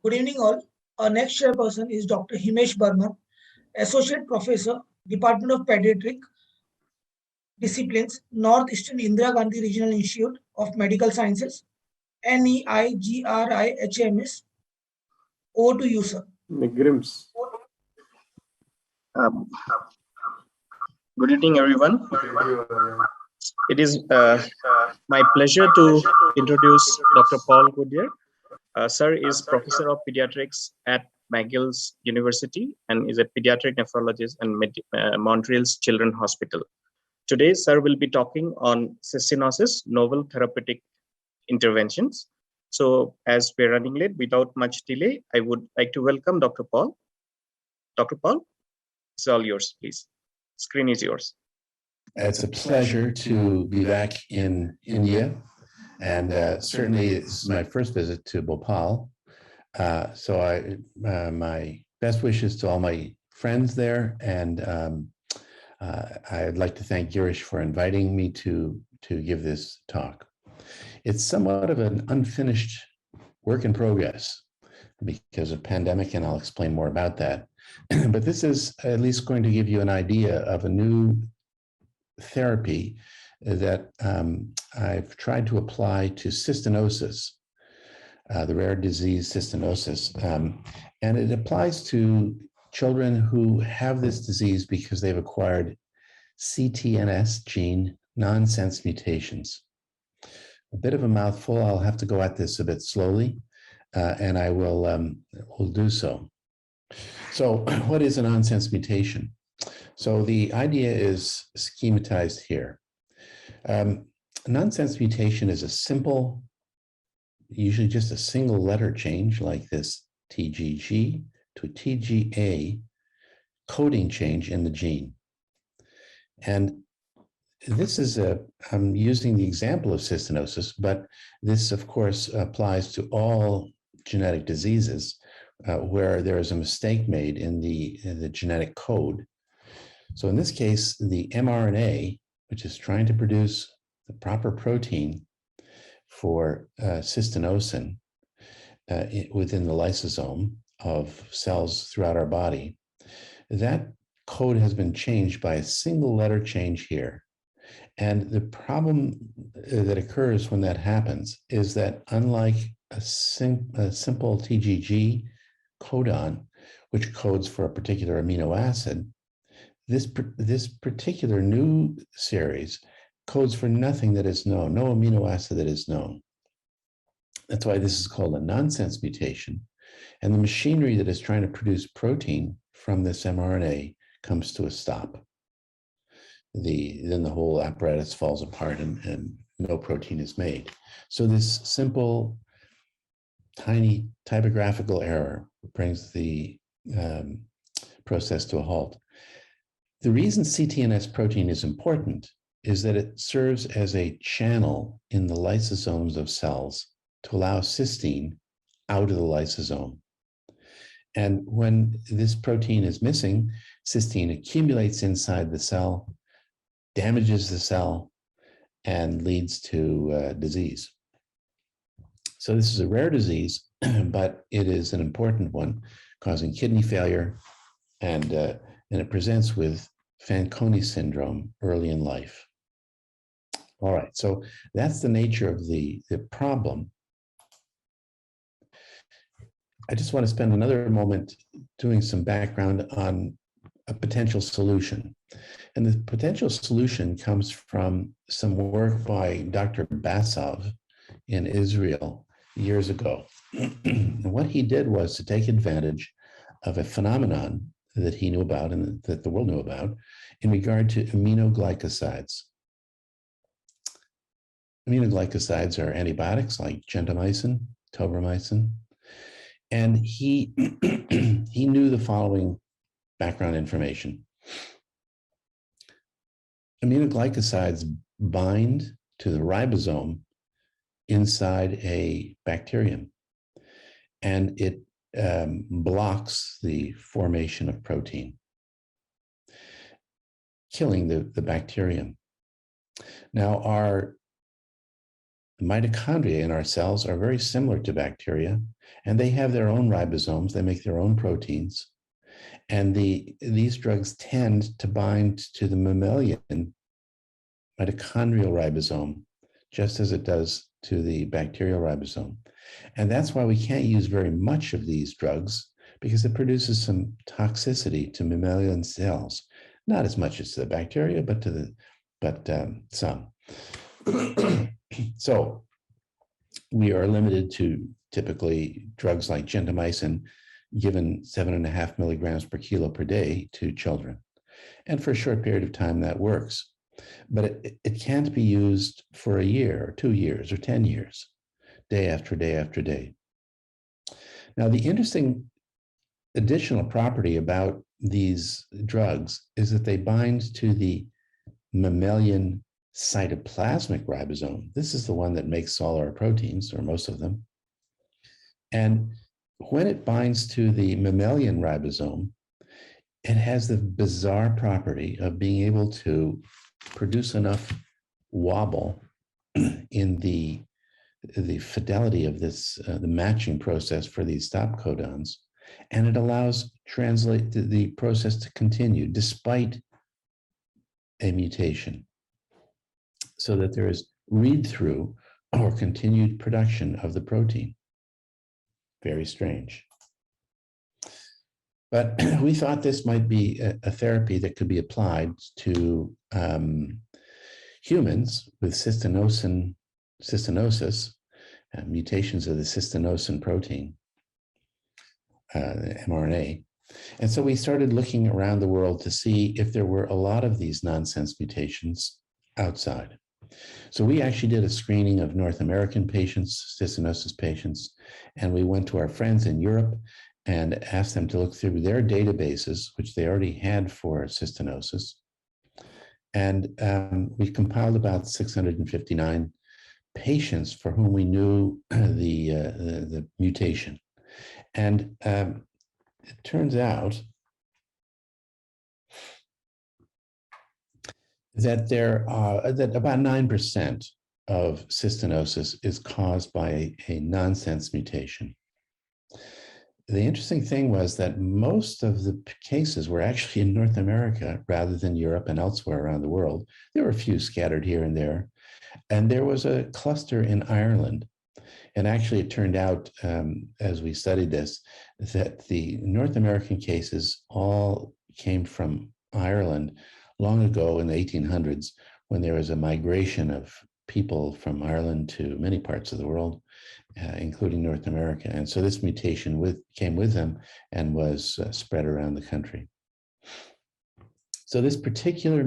Good evening, all. Our next chairperson is Dr. Himesh Burman, Associate Professor, Department of Pediatric Disciplines, Northeastern Indira Gandhi Regional Institute of Medical Sciences, NEIGRIHMS. Over to you, sir. Grims. Good evening, everyone. It is my pleasure to introduce Dr. Paul Goodyear. Sir is Professor of Pediatrics at McGill's University and is a pediatric nephrologist at Montreal's Children's Hospital. Today, Sir will be talking on cystinosis, novel therapeutic interventions. So as we're running late, without much delay, I would like to welcome Dr. Paul. Dr. Paul, it's all yours, please. Screen is yours. It's a pleasure to be back in India. And certainly this is my first visit to Bhopal. So my best wishes to all my friends there. And I'd like to thank Girish for inviting me to give this talk. It's somewhat of an unfinished work in progress because of pandemic, and I'll explain more about that. But this is at least going to give you an idea of a new therapy that I've tried to apply to cystinosis, the rare disease cystinosis. And it applies to children who have this disease because they've acquired CTNS gene nonsense mutations. A bit of a mouthful. I'll have to go at this a bit slowly, and I will do so. So what is a nonsense mutation? So the idea is schematized here. Nonsense mutation is a simple, usually just a single letter change like this TGG to TGA coding change in the gene. And this is I'm using the example of cystinosis, but this of course applies to all genetic diseases where there is a mistake made in the genetic code. So in this case, the mRNA, which is trying to produce the proper protein for cystinosin within the lysosome of cells throughout our body, that code has been changed by a single letter change here. And the problem that occurs when that happens is that unlike a simple TGG codon, which codes for a particular amino acid, this particular new series codes for nothing that is known, no amino acid that is known. That's why this is called a nonsense mutation. And the machinery that is trying to produce protein from this mRNA comes to a stop. Then the whole apparatus falls apart and no protein is made. So this simple, tiny typographical error brings the process to a halt. The reason CTNS protein is important is that it serves as a channel in the lysosomes of cells to allow cysteine out of the lysosome. And when this protein is missing, cysteine accumulates inside the cell, damages the cell, and leads to disease. So this is a rare disease, but it is an important one, causing kidney failure, and it presents with Fanconi syndrome early in life. All right, so that's the nature of the problem. I just want to spend another moment doing some background on a potential solution. And the potential solution comes from some work by Dr. Basov in Israel years ago. And what he did was to take advantage of a phenomenon that he knew about and that the world knew about in regard to aminoglycosides. Aminoglycosides are antibiotics like gentamicin, tobramycin, and he he knew the following background information. Aminoglycosides bind to the ribosome inside a bacterium, and it blocks the formation of protein, killing the bacterium. Now, our mitochondria in our cells are very similar to bacteria, and they have their own ribosomes. They make their own proteins. And these drugs tend to bind to the mammalian mitochondrial ribosome, just as it does to the bacterial ribosome. And that's why we can't use very much of these drugs, because it produces some toxicity to mammalian cells. Not as much as to the bacteria, but some. So we are limited to typically drugs like gentamicin, given 7.5 milligrams per kilo per day to children. And for a short period of time, that works. But it can't be used for a year, or 2 years, or 10 years, day after day after day. Now, the interesting additional property about these drugs is that they bind to the mammalian cytoplasmic ribosome. This is the one that makes all our proteins, or most of them. And when it binds to the mammalian ribosome, it has the bizarre property of being able to produce enough wobble in the fidelity of this, the matching process for these stop codons, and it allows the process to continue despite a mutation, so that there is read-through or continued production of the protein. Very strange. But we thought this might be a therapy that could be applied to humans with cystinosis, mutations of the cystinosin protein, mRNA. And so we started looking around the world to see if there were a lot of these nonsense mutations outside. So we actually did a screening of North American patients, cystinosis patients, and we went to our friends in Europe and asked them to look through their databases, which they already had for cystinosis. And we compiled about 659 patients for whom we knew the mutation. And it turns out that that about 9% of cystinosis is caused by a nonsense mutation. The interesting thing was that most of the cases were actually in North America rather than Europe and elsewhere around the world. There were a few scattered here and there. And there was a cluster in Ireland. And actually, it turned out, as we studied this, that the North American cases all came from Ireland long ago in the 1800s, when there was a migration of people from Ireland to many parts of the world, including North America. And so this mutation came with them and was spread around the country. So this particular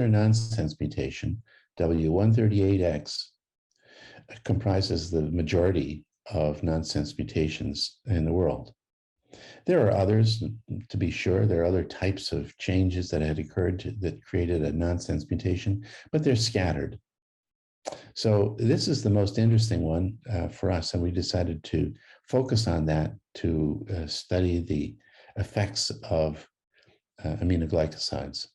nonsense mutation W138X comprises the majority of nonsense mutations in the world. There are others, to be sure. There are other types of changes that had occurred that created a nonsense mutation, but they're scattered. So this is the most interesting one for us, and we decided to focus on that to study the effects of aminoglycosides.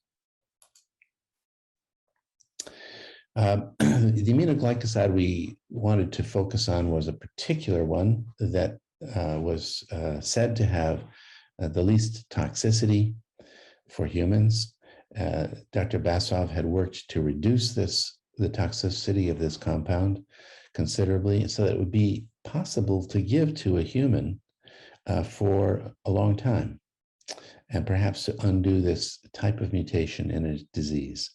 The aminoglycoside we wanted to focus on was a particular one that was said to have the least toxicity for humans. Dr. Basov had worked to reduce the toxicity of this compound considerably so that it would be possible to give to a human for a long time, and perhaps to undo this type of mutation in a disease.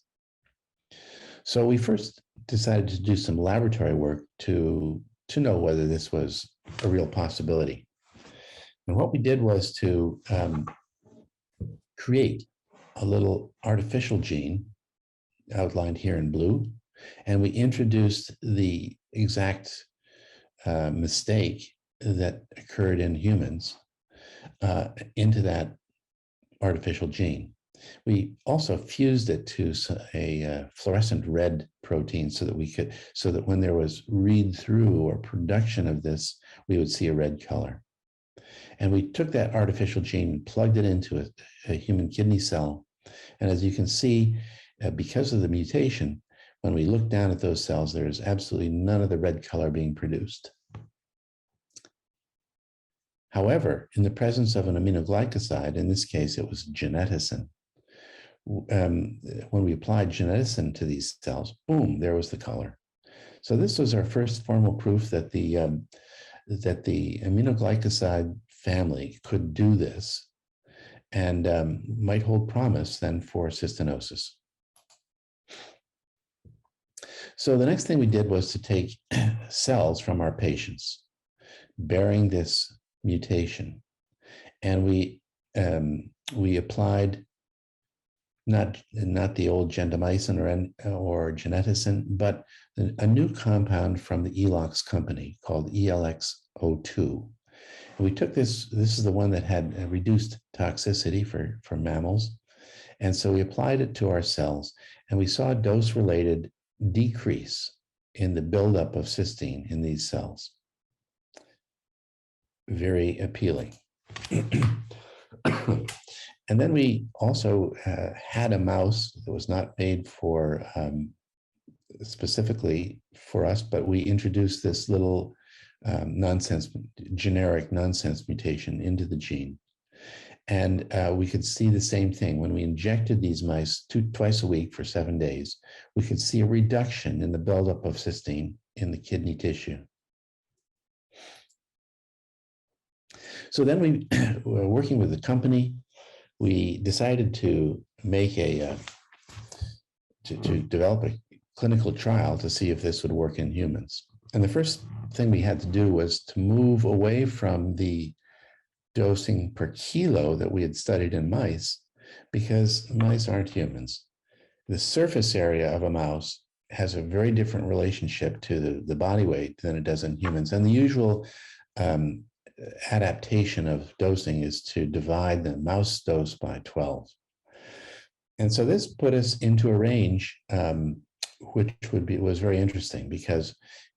So we first decided to do some laboratory work to know whether this was a real possibility. And what we did was to create a little artificial gene outlined here in blue, and we introduced the exact mistake that occurred in humans into that artificial gene. We also fused it to a fluorescent red protein so that when there was read through or production of this, we would see a red color. And we took that artificial gene and plugged it into a human kidney cell. And as you can see, because of the mutation, when we look down at those cells, there is absolutely none of the red color being produced. However, in the presence of an aminoglycoside, in this case, it was geneticin, when we applied geneticin to these cells, boom, there was the color. So this was our first formal proof that the aminoglycoside family could do this and might hold promise then for cystinosis. So the next thing we did was to take cells from our patients bearing this mutation, and we applied not the old gentamicin or geneticin, but a new compound from the ELOX company called ELX02. And we took this is the one that had reduced toxicity for mammals. And so we applied it to our cells, and we saw a dose-related decrease in the buildup of cysteine in these cells. Very appealing. And then we also had a mouse that was not made for specifically for us, but we introduced this little generic nonsense mutation into the gene. And we could see the same thing. When we injected these mice twice a week for 7 days, we could see a reduction in the buildup of cysteine in the kidney tissue. So then we were working with the company. We decided to make to develop a clinical trial to see if this would work in humans. And the first thing we had to do was to move away from the dosing per kilo that we had studied in mice, because mice aren't humans. The surface area of a mouse has a very different relationship to the body weight than it does in humans. And the usual adaptation of dosing is to divide the mouse dose by 12. And so this put us into a range which was very interesting, because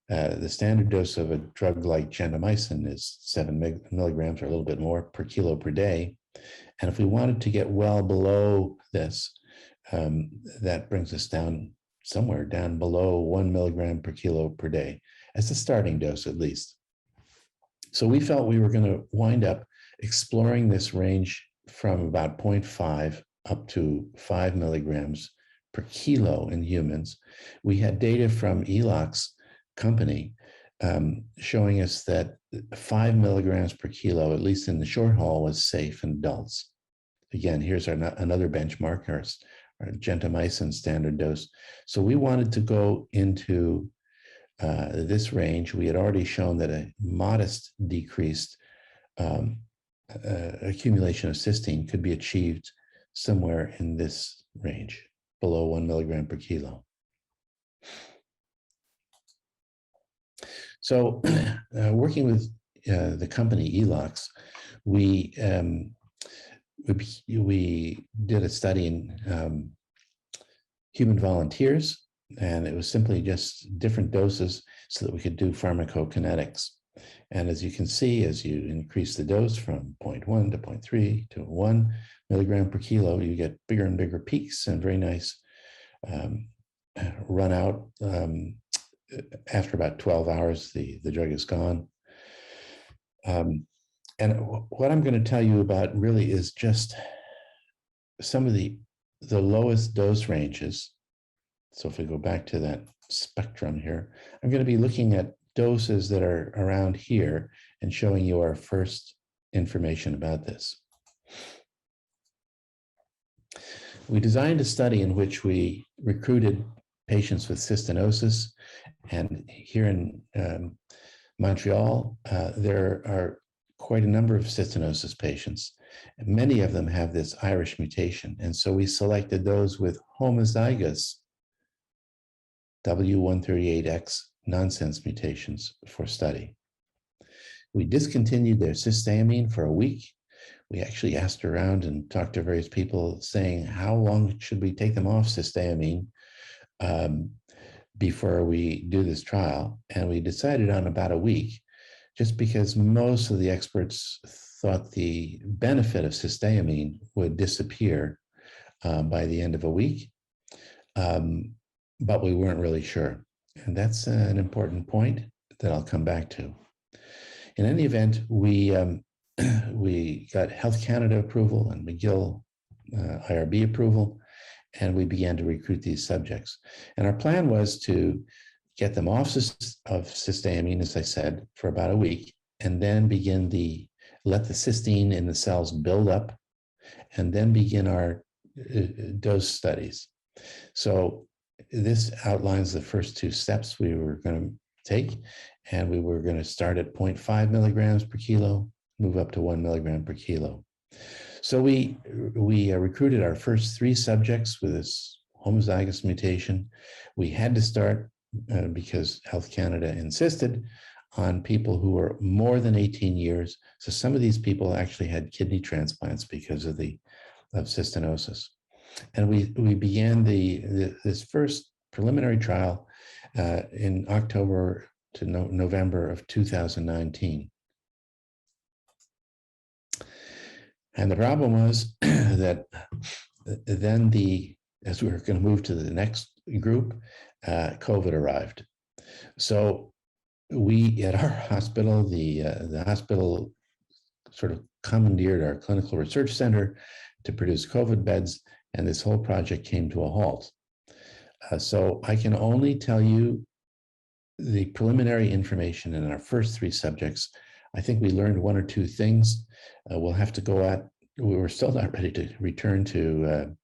the standard dose of a drug like gentamicin is 7 milligrams or a little bit more per kilo per day. And if we wanted to get well below this, that brings us down somewhere down below 1 milligram per kilo per day as the starting dose, at least. So we felt we were going to wind up exploring this range from about 0.5 up to 5 milligrams per kilo in humans. We had data from ELOX company showing us that 5 milligrams per kilo, at least in the short haul, was safe in adults. Again, here's another benchmark, our gentamicin standard dose. So we wanted to go into this range. We had already shown that a modest decreased accumulation of cysteine could be achieved somewhere in this range, below 1 milligram per kilo. So working with the company ELOX, we did a study in human volunteers, and it was simply just different doses so that we could do pharmacokinetics. And as you can see, as you increase the dose from 0.1 to 0.3 to 1 milligram per kilo, you get bigger and bigger peaks and very nice run out. After about 12 hours, the drug is gone. And what I'm going to tell you about really is just some of the lowest dose ranges. So if we go back to that spectrum here, I'm going to be looking at doses that are around here and showing you our first information about this. We designed a study in which we recruited patients with cystinosis, and here in Montreal, there are quite a number of cystinosis patients. Many of them have this Irish mutation, and so we selected those with homozygous W138X nonsense mutations for study. We discontinued their cysteamine for a week. We actually asked around and talked to various people saying, how long should we take them off cysteamine before we do this trial? And we decided on about a week, just because most of the experts thought the benefit of cysteamine would disappear by the end of a week, but we weren't really sure. And that's an important point that I'll come back to. In any event, we got Health Canada approval and McGill IRB approval, and we began to recruit these subjects. And our plan was to get them off of cysteamine, as I said, for about a week, and then let the cysteine in the cells build up, and then begin our dose studies. So this outlines the first two steps we were going to take, and we were going to start at 0.5 milligrams per kilo, move up to 1 milligram per kilo. So we recruited our first 3 subjects with this homozygous mutation. We had to start, because Health Canada insisted, on people who were more than 18 years. So some of these people actually had kidney transplants because of cystinosis. And we began this first preliminary trial in October to November of 2019. And the problem was that then as we were going to move to the next group, COVID arrived. So we, at our hospital, the hospital sort of commandeered our clinical research center to produce COVID beds, and this whole project came to a halt. So I can only tell you the preliminary information in our first 3 subjects. I think we learned 1 or 2 things. We'll have to go at, we were still not ready to return to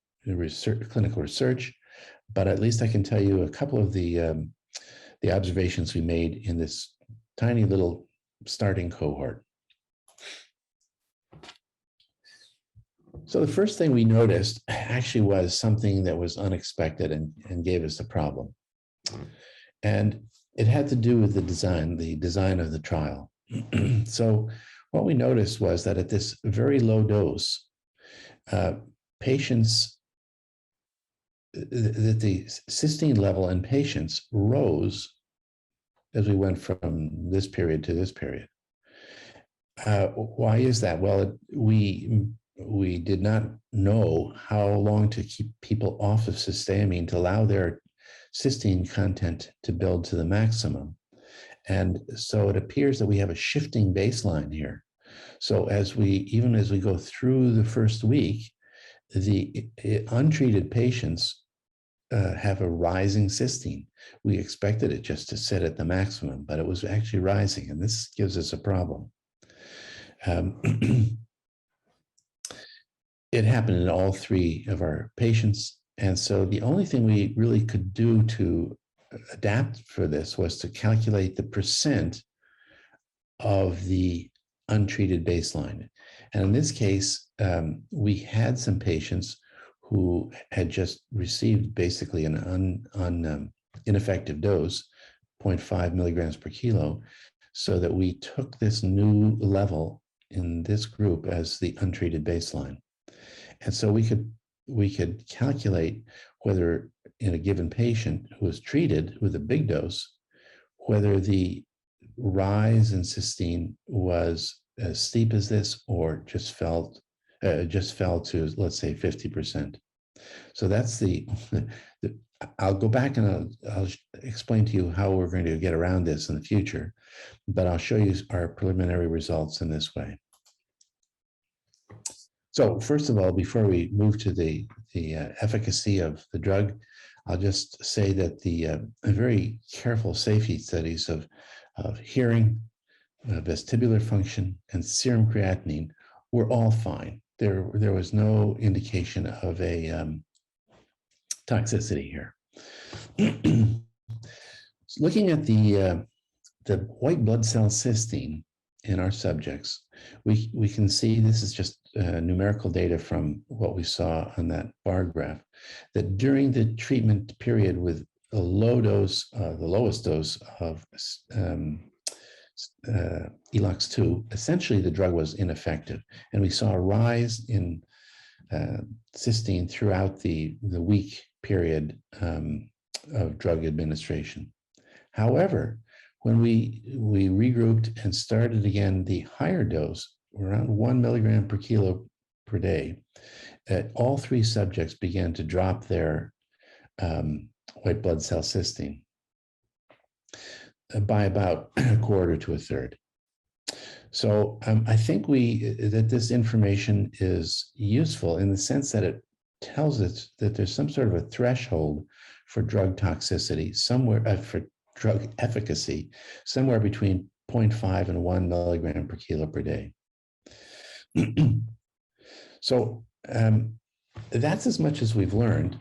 clinical research, but at least I can tell you a couple of the observations we made in this tiny little starting cohort. So the first thing we noticed actually was something that was unexpected and gave us a problem. And it had to do with the design of the trial. So what we noticed was that at this very low dose, patients, the cysteine level in patients rose as we went from this period to this period. Why is that? Well, we did not know how long to keep people off of cysteamine to allow their cysteine content to build to the maximum. And so it appears that we have a shifting baseline here. So even as we go through the first week, the untreated patients have a rising cysteine. We expected it just to sit at the maximum, but it was actually rising, and this gives us a problem. It happened in all 3 of our patients, and so the only thing we really could do to adapt for this was to calculate the percent of the untreated baseline. And in this case, we had some patients who had just received basically an ineffective dose, 0.5 milligrams per kilo, so that we took this new level in this group as the untreated baseline. And so we could calculate whether in a given patient who was treated with a big dose, whether the rise in cysteine was as steep as this or just fell to, let's say, 50%. So that's I'll go back and I'll explain to you how we're going to get around this in the future, but I'll show you our preliminary results in this way. So first of all, before we move to the efficacy of the drug, I'll just say that the very careful safety studies of hearing, vestibular function, and serum creatinine were all fine. There was no indication of a toxicity here. Looking at the white blood cell cysteine in our subjects, we can see, this is just numerical data from what we saw on that bar graph, that during the treatment period with a low dose, the lowest dose of ELOX-2, essentially the drug was ineffective. And we saw a rise in cysteine throughout the week period of drug administration. However, when we regrouped and started again the higher dose, around 1 milligram per kilo per day, all three subjects began to drop their white blood cell cysteine by about a quarter to a third. So I think that this information is useful in the sense that it tells us that there's some sort of a threshold for drug toxicity somewhere, for drug efficacy, somewhere between 0.5 and 1 milligram per kilo per day. So that's as much as we've learned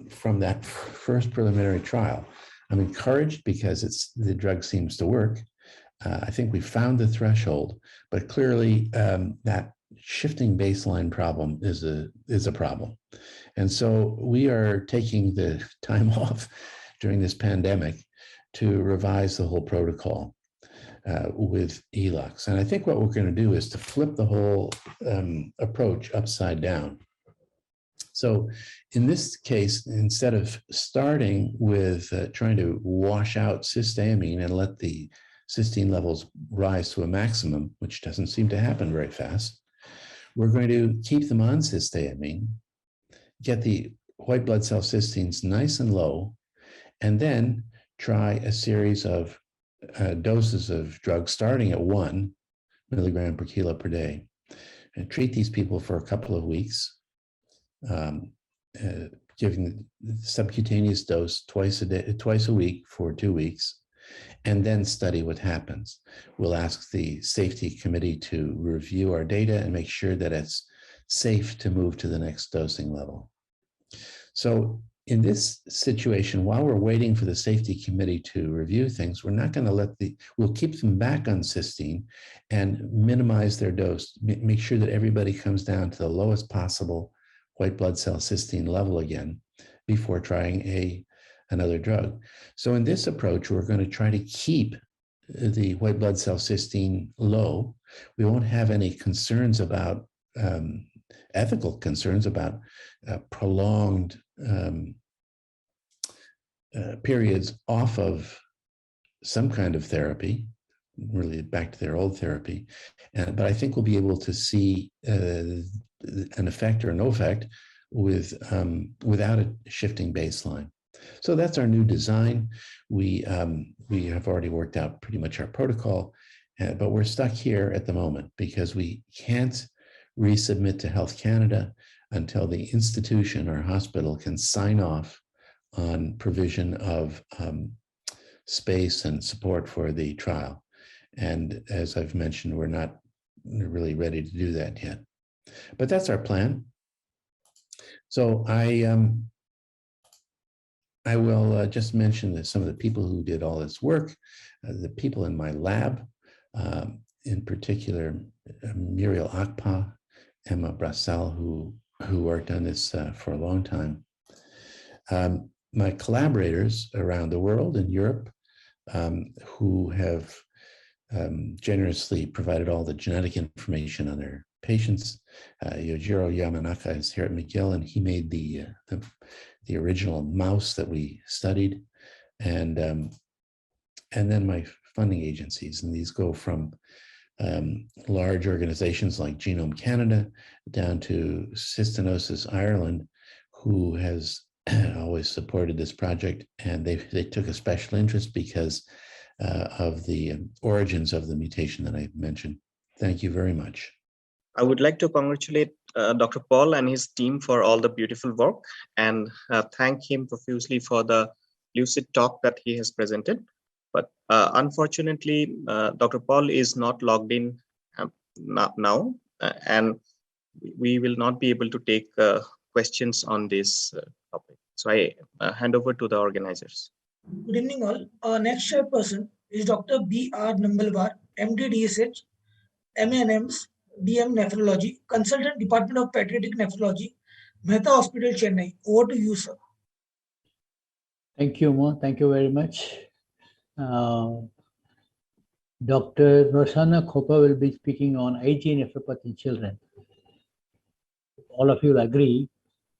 from that first preliminary trial. I'm encouraged because the drug seems to work. I think we found the threshold, but clearly that shifting baseline problem is a problem. And so we are taking the time off during this pandemic to revise the whole protocol with ELOX. And I think what we're going to do is to flip the whole approach upside down. So in this case, instead of starting with trying to wash out cysteamine and let the cysteine levels rise to a maximum, which doesn't seem to happen very fast, we're going to keep them on cysteamine, get the white blood cell cysteines nice and low, and then try a series of doses of drugs starting at 1 milligram per kilo per day, and treat these people for a couple of weeks, giving the subcutaneous dose twice a week for 2 weeks, and then study what happens. We'll ask the safety committee to review our data and make sure that it's safe to move to the next dosing level. So in this situation, while we're waiting for the safety committee to review things, we're not going to we'll keep them back on cysteine and minimize their dose, make sure that everybody comes down to the lowest possible white blood cell cysteine level again before trying another drug. So in this approach, we're going to try to keep the white blood cell cysteine low. We won't have any concerns about ethical concerns about prolonged periods off of some kind of therapy, really back to their old therapy. But I think we'll be able to see an effect or no effect without a shifting baseline. So that's our new design. We have already worked out pretty much our protocol, but we're stuck here at the moment because we can't resubmit to Health Canada until the institution or hospital can sign off on provision of space and support for the trial. And as I've mentioned, we're not really ready to do that yet. But that's our plan. So I will just mention that some of the people who did all this work, the people in my lab, in particular, Muriel Akpa, Emma Brassel, who worked on this for a long time. my collaborators around the world in Europe who have generously provided all the genetic information on their patients. Yojiro Yamanaka is here at McGill, and he made the original mouse that we studied, and then my funding agencies, and these go from large organizations like Genome Canada down to Cystinosis Ireland, who has always supported this project, and they took a special interest because of the origins of the mutation that I mentioned. Thank you very much. I would like to congratulate Dr. Paul and his team for all the beautiful work, and thank him profusely for the lucid talk that he has presented. But unfortunately, Dr. Paul is not logged in now, and we will not be able to take questions on this topic. So I hand over to the organizers. Good evening all. Our next chairperson is Dr. B.R. Nambalwar, MD DSH, MNMs, DM Nephrology, Consultant Department of Pediatric Nephrology, Mehta Hospital, Chennai. Over to you, sir. Thank you, Mo. Thank you very much. Dr. Rosanna Khopa will be speaking on IgA nephropathy in children. All of you will agree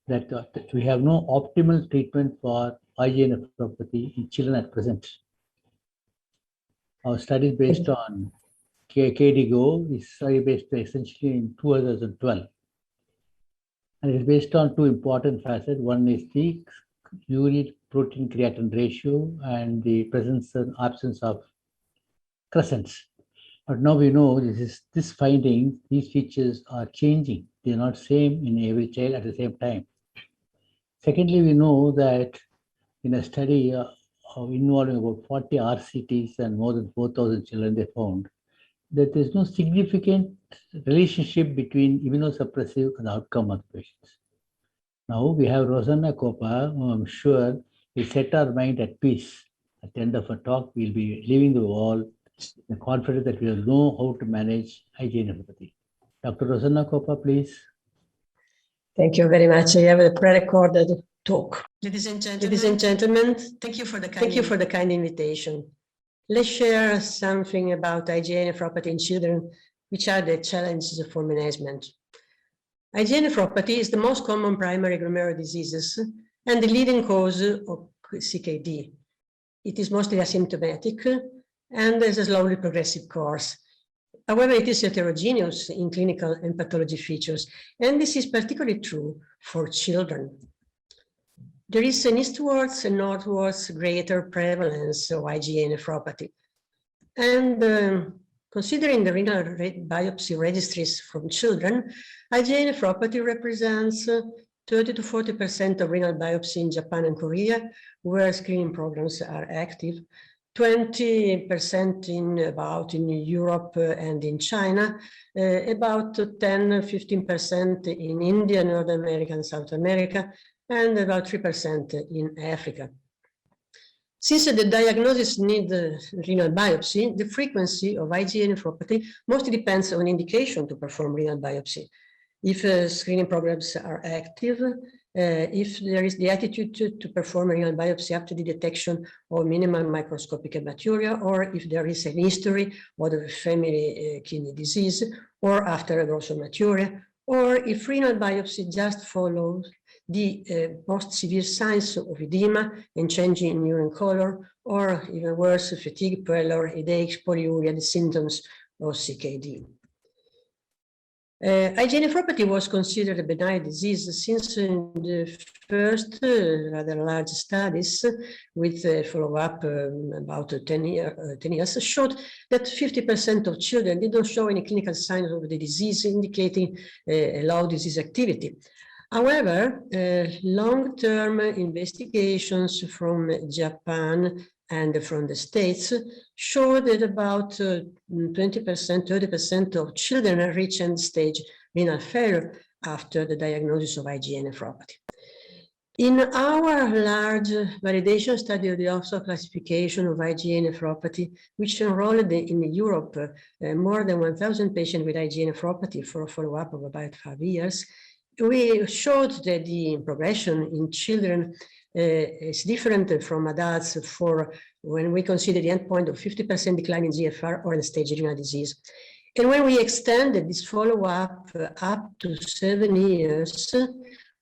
that we have no optimal treatment for IgA nephropathy in children at present. Our study is based on KDIGO, is study based essentially in 2012. And it is based on two important facets. One is the urine protein creatinine ratio and the presence and absence of crescents. But now we know this finding, these features are changing. They are not same in every child at the same time. Secondly, we know that in a study involving about 40 RCTs and more than 4,000 children, they found that there is no significant relationship between immunosuppressive and outcome of the patients. Now we have Rosanna Khopa, who I'm sure will set our mind at peace. At the end of our talk, we'll be leaving the wall in confidence that we will know how to manage IgA nephropathy. Dr. Rosanna Khopa, please. Thank you very much. I have a pre-recorded talk. Ladies and gentlemen, thank you for the kind invitation. Let's share something about IgA nephropathy in children, which are the challenges for management. IgA nephropathy is the most common primary glomerular diseases and the leading cause of CKD. It is mostly asymptomatic and has a slowly progressive course. However, it is heterogeneous in clinical and pathology features, and this is particularly true for children. There is an eastwards and northwards greater prevalence of IgA nephropathy. And considering the renal biopsy registries from children, IgA nephropathy represents 30 to 40% of renal biopsy in Japan and Korea, where screening programs are active, 20% in Europe and in China, about 10-15% in India, North America and South America, and about 3% in Africa. Since the diagnosis needs renal biopsy, the frequency of IgA nephropathy mostly depends on indication to perform renal biopsy. If screening programs are active, if there is the attitude to perform a renal biopsy after the detection of minimal microscopic hematuria, or if there is an history of the family kidney disease, or after a gross hematuria, or if renal biopsy just follows the post-severe signs of edema and changing in urine color, or even worse, fatigue, pallor, headaches, polyuria, the symptoms of CKD. IgA nephropathy was considered a benign disease since the first rather large studies with follow-up about 10 years showed that 50% of children didn't show any clinical signs of the disease, indicating low disease activity. However, long-term investigations from Japan and from the States show that about 20%, 30% of children reach end-stage renal failure after the diagnosis of IgA nephropathy. In our large validation study of the Oxford classification of IgA nephropathy, which enrolled in Europe more than 1,000 patients with IgA nephropathy for a follow-up of about 5 years, we showed that the progression in children is different from adults for when we consider the endpoint of 50% decline in GFR or end-stage renal disease. And when we extended this follow-up up to 7 years,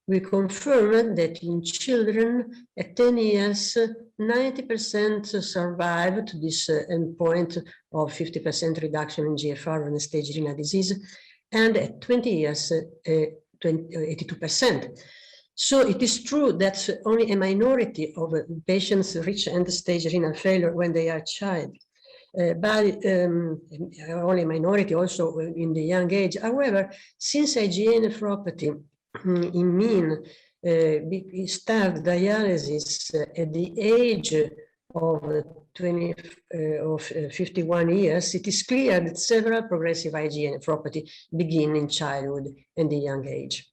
we confirmed that in children at 10 years, 90% survived to this endpoint of 50% reduction in GFR or end-stage renal disease, and at 20 years, 82%. So it is true that only a minority of patients reach end-stage renal failure when they are child, but only a minority also in the young age. However, since IgA nephropathy in mean start dialysis at the age of 51 years, it is clear that several progressive IgA nephropathy begin in childhood and the young age.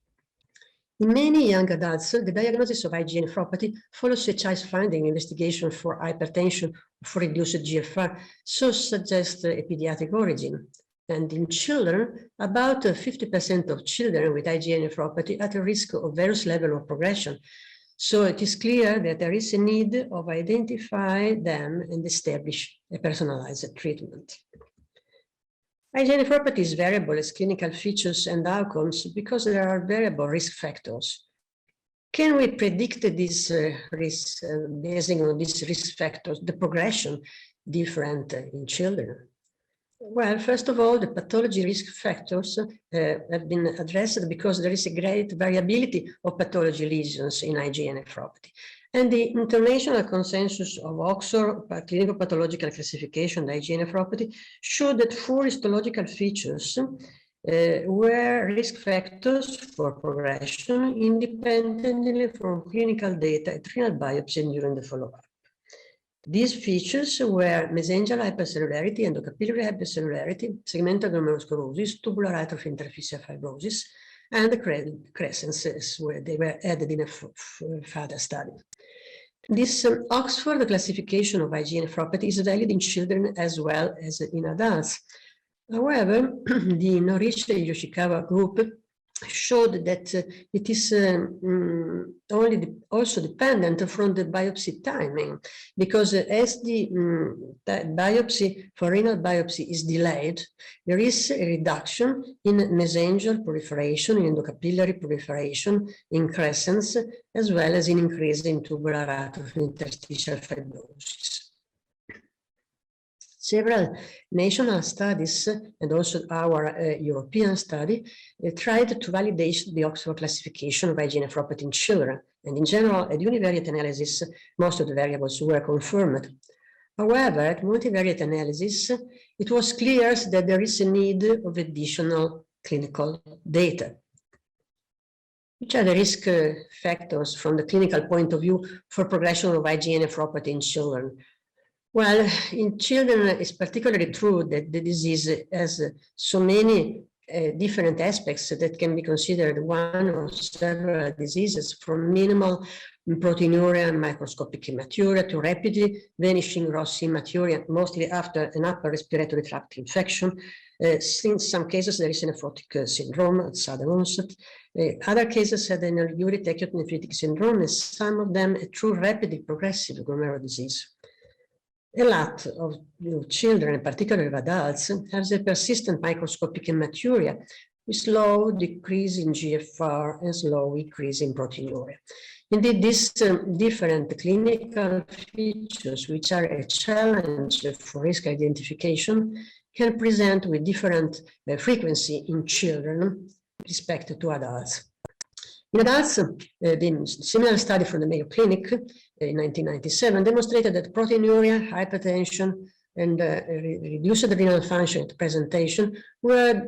In many young adults, the diagnosis of IgA nephropathy follows a child-finding investigation for hypertension for reduced GFR, so suggests a pediatric origin. And in children, about 50% of children with IgA nephropathy are at risk of various levels of progression. So it is clear that there is a need of identify them and establish a personalized treatment. IgA nephropathy is variable as clinical features and outcomes because there are variable risk factors. Can we predict this risk, basing on these risk factors, the progression different in children? Well, first of all, the pathology risk factors have been addressed because there is a great variability of pathology lesions in IgA nephropathy. And the international consensus of Oxford clinical pathological classification of IgA nephropathy showed that 4 histological features were risk factors for progression independently from clinical data at renal biopsy and during the follow-up. These features were mesangial hypercellularity, endocapillary hypercellularity, segmental glomerulosclerosis, tubular atrophy interstitial fibrosis, and the crescences, where they were added in a further study. This Oxford classification of IgA nephropathy is valid in children as well as in adults. However, the Norwich Yoshikawa group showed that it is also dependent from the biopsy timing, because as the biopsy for renal biopsy is delayed, there is a reduction in mesangial proliferation, in endocapillary proliferation, in crescents, as well as in increase in tubular atrophy interstitial fibrosis. Several national studies and also our European study tried to validate the Oxford classification of IgA nephropathy in children. And in general, at univariate analysis, most of the variables were confirmed. However, at multivariate analysis, it was clear that there is a need of additional clinical data. Which are the risk factors from the clinical point of view for progression of IgA nephropathy in children? Well, in children, it's particularly true that the disease has so many different aspects that can be considered one or several diseases, from minimal proteinuria and microscopic hematuria to rapidly vanishing gross hematuria, mostly after an upper respiratory tract infection. In some cases, there is a nephrotic syndrome at sudden onset. Other cases had an urate acute nephritic syndrome, and some of them a true rapidly progressive glomerular disease. A lot of children, particularly adults, have a persistent microscopic hematuria with slow decrease in GFR and slow increase in proteinuria. Indeed, these different clinical features, which are a challenge for risk identification, can present with different frequency in children with respect to adults. In adults, the similar study from the Mayo Clinic in 1997 demonstrated that proteinuria, hypertension, and reduced renal function at presentation were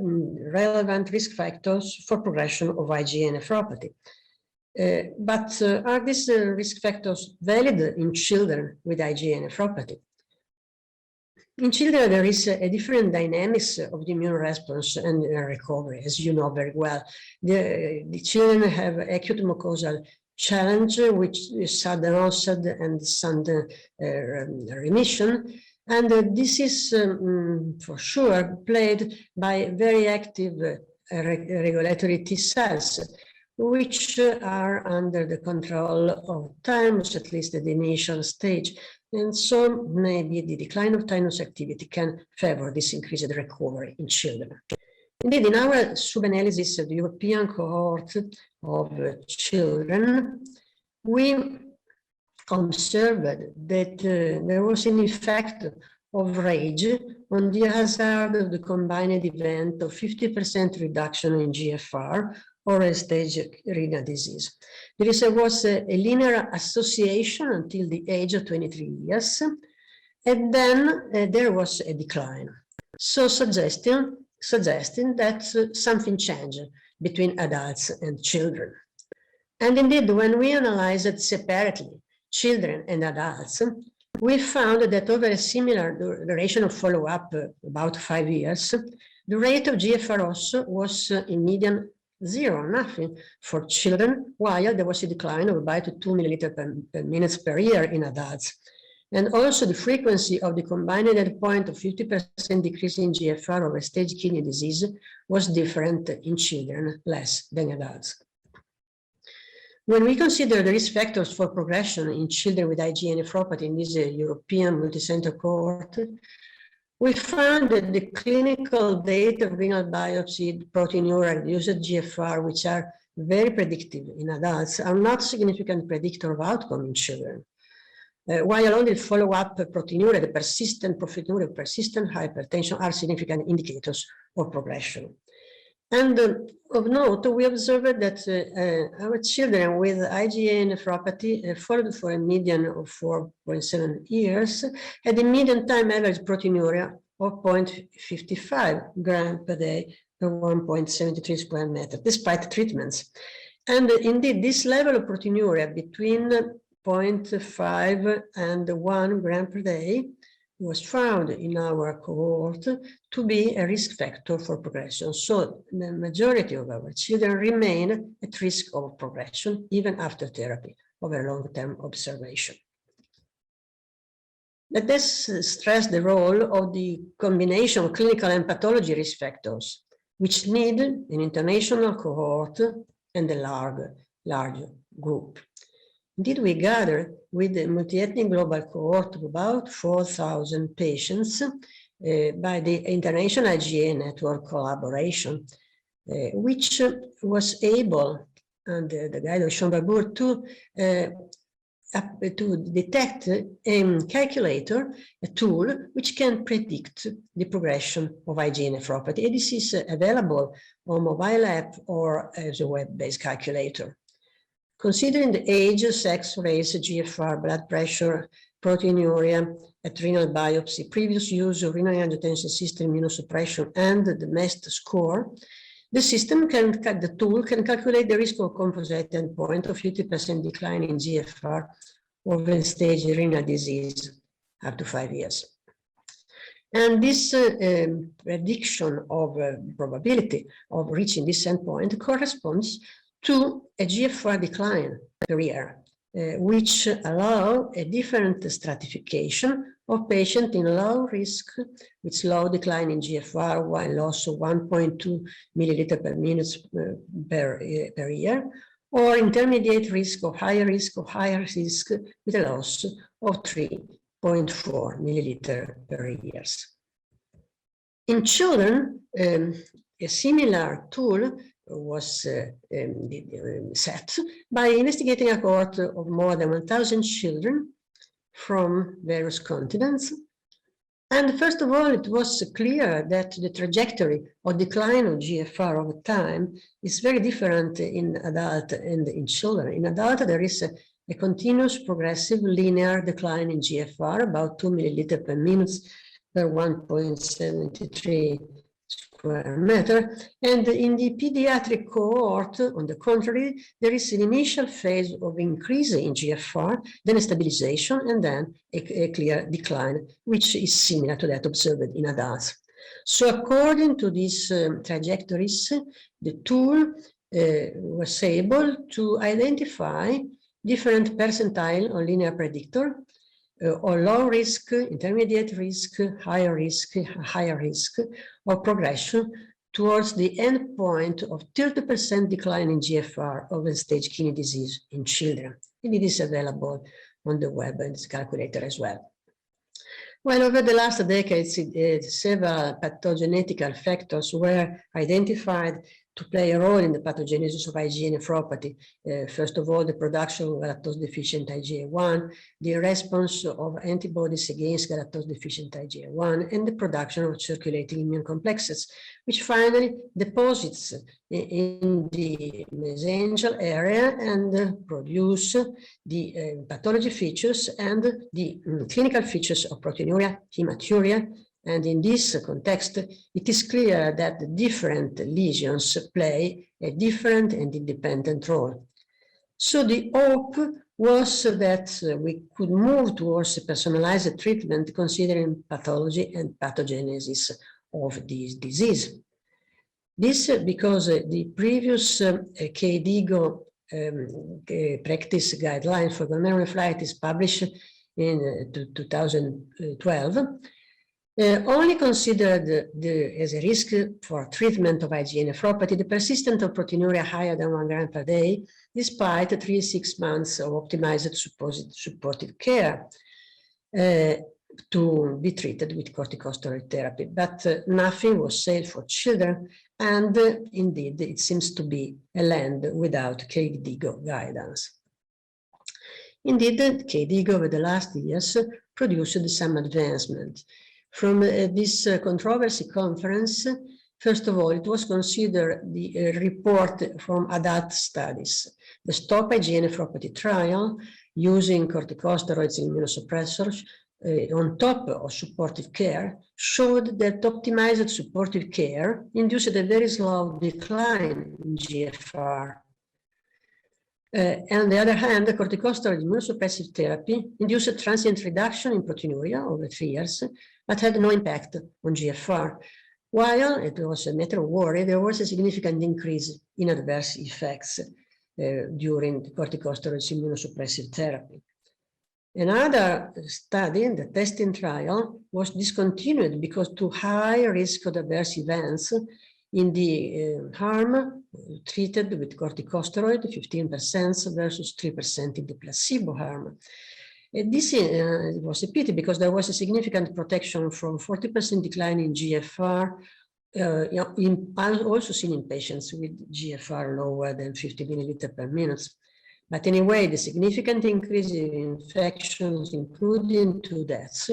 relevant risk factors for progression of IgA nephropathy. But are these risk factors valid in children with IgA nephropathy? In children, there is a different dynamics of the immune response and recovery, as you know very well. The children have acute mucosal challenge, which is sudden onset and sudden remission. And this is for sure played by very active regulatory T cells, which are under the control of thymus, at least at the initial stage. And so maybe the decline of thymus activity can favor this increased recovery in children. Indeed, in our sub-analysis of the European cohort of children, we observed that there was an effect of RAGE on the hazard of the combined event of 50% reduction in GFR or a stage renal disease. There was a linear association until the age of 23 years, and then there was a decline. So suggesting that something changed between adults and children. And indeed, when we analyzed separately children and adults, we found that over a similar duration of follow-up, about 5 years, the rate of GFR also was in median 0, nothing for children, while there was a decline of about 2 milliliters per minute per year in adults. And also the frequency of the combined endpoint of 50% decrease in GFR over stage kidney disease was different in children, less than adults. When we consider the risk factors for progression in children with IgA nephropathy in this European multicenter cohort, we found that the clinical data of renal biopsy, proteinuria, reduced GFR, which are very predictive in adults, are not significant predictor of outcome in children. While on the follow-up proteinuria, the persistent proteinuria, persistent hypertension are significant indicators of progression. And of note, we observed that our children with IgA nephropathy followed for a median of 4.7 years had a median time average proteinuria of 0.55 grams per day per 1.73 square meter, despite treatments. And indeed, this level of proteinuria between 0.5 and 1 gram per day was found in our cohort to be a risk factor for progression. So the majority of our children remain at risk of progression even after therapy over long-term observation. Let us stress the role of the combination of clinical and pathology risk factors, which need an international cohort and a large group. Indeed, we gathered with the multi-ethnic global cohort of about 4,000 patients by the International IgA Network collaboration, which was able, under the guide of Schomburg, to detect a calculator, a tool, which can predict the progression of IgA nephropathy. And this is available on mobile app or as a web-based calculator. Considering the age, sex, race, GFR, blood pressure, proteinuria, at renal biopsy, previous use of renal angiotensin system immunosuppression, and the MEST score, the tool can calculate the risk of composite endpoint of 50% decline in GFR over stage renal disease up to 5 years. And this prediction of probability of reaching this endpoint corresponds to a GFR decline per year, which allow a different stratification of patients in low risk with slow decline in GFR, while loss of 1.2 milliliter per minute per year, or intermediate risk of higher risk with a loss of 3.4 milliliter per year. In children, a similar tool was set by investigating a cohort of more than 1,000 children from various continents. And first of all, it was clear that the trajectory of decline of GFR over time is very different in adult and in children. In adult, there is a continuous progressive linear decline in GFR, about 2 milliliter per minute per 1.73 square meter. And in the pediatric cohort, on the contrary, there is an initial phase of increase in GFR, then a stabilization, and then a clear decline, which is similar to that observed in adults. So according to these trajectories, the tool was able to identify different percentile on linear predictor, or low risk, intermediate risk, higher risk of progression towards the end point of 30% decline in GFR of end-stage kidney disease in children. And it is available on the web and it's calculated as well. Well, over the last decades, several pathogenetical factors were identified to play a role in the pathogenesis of IgA nephropathy. First of all, the production of galactose-deficient IgA1, the response of antibodies against galactose-deficient IgA1, and the production of circulating immune complexes, which finally deposits in the mesangial area and produce the pathology features and the clinical features of proteinuria, hematuria. And in this context, it is clear that the different lesions play a different and independent role. So the hope was that we could move towards a personalized treatment considering pathology and pathogenesis of this disease. This because the previous KDIGO practice guideline for glomerulonephritis published in 2012 only considered as a risk for treatment of IgA nephropathy the persistence of proteinuria higher than 1 gram per day, despite 3-6 months of optimized supportive care to be treated with corticosteroid therapy. But nothing was said for children, and indeed it seems to be a land without KDIGO guidance. Indeed, KDIGO over the last years produced some advancement. From this controversy conference, first of all, it was considered the report from adult studies. The STOP IgA nephropathy trial using corticosteroids and immunosuppressors on top of supportive care showed that optimized supportive care induced a very slow decline in GFR. On the other hand, the corticosteroid immunosuppressive therapy induced a transient reduction in proteinuria over 3 years, but had no impact on GFR. While it was a matter of worry, there was a significant increase in adverse effects during the corticosteroid immunosuppressive therapy. Another study, the testing trial, was discontinued because too high risk of adverse events in the arm treated with corticosteroid, 15% versus 3% in the placebo arm. This was a pity because there was a significant protection from 40% decline in GFR, also seen in patients with GFR lower than 50 milliliter per minute. But anyway, the significant increase in infections, including 2 deaths,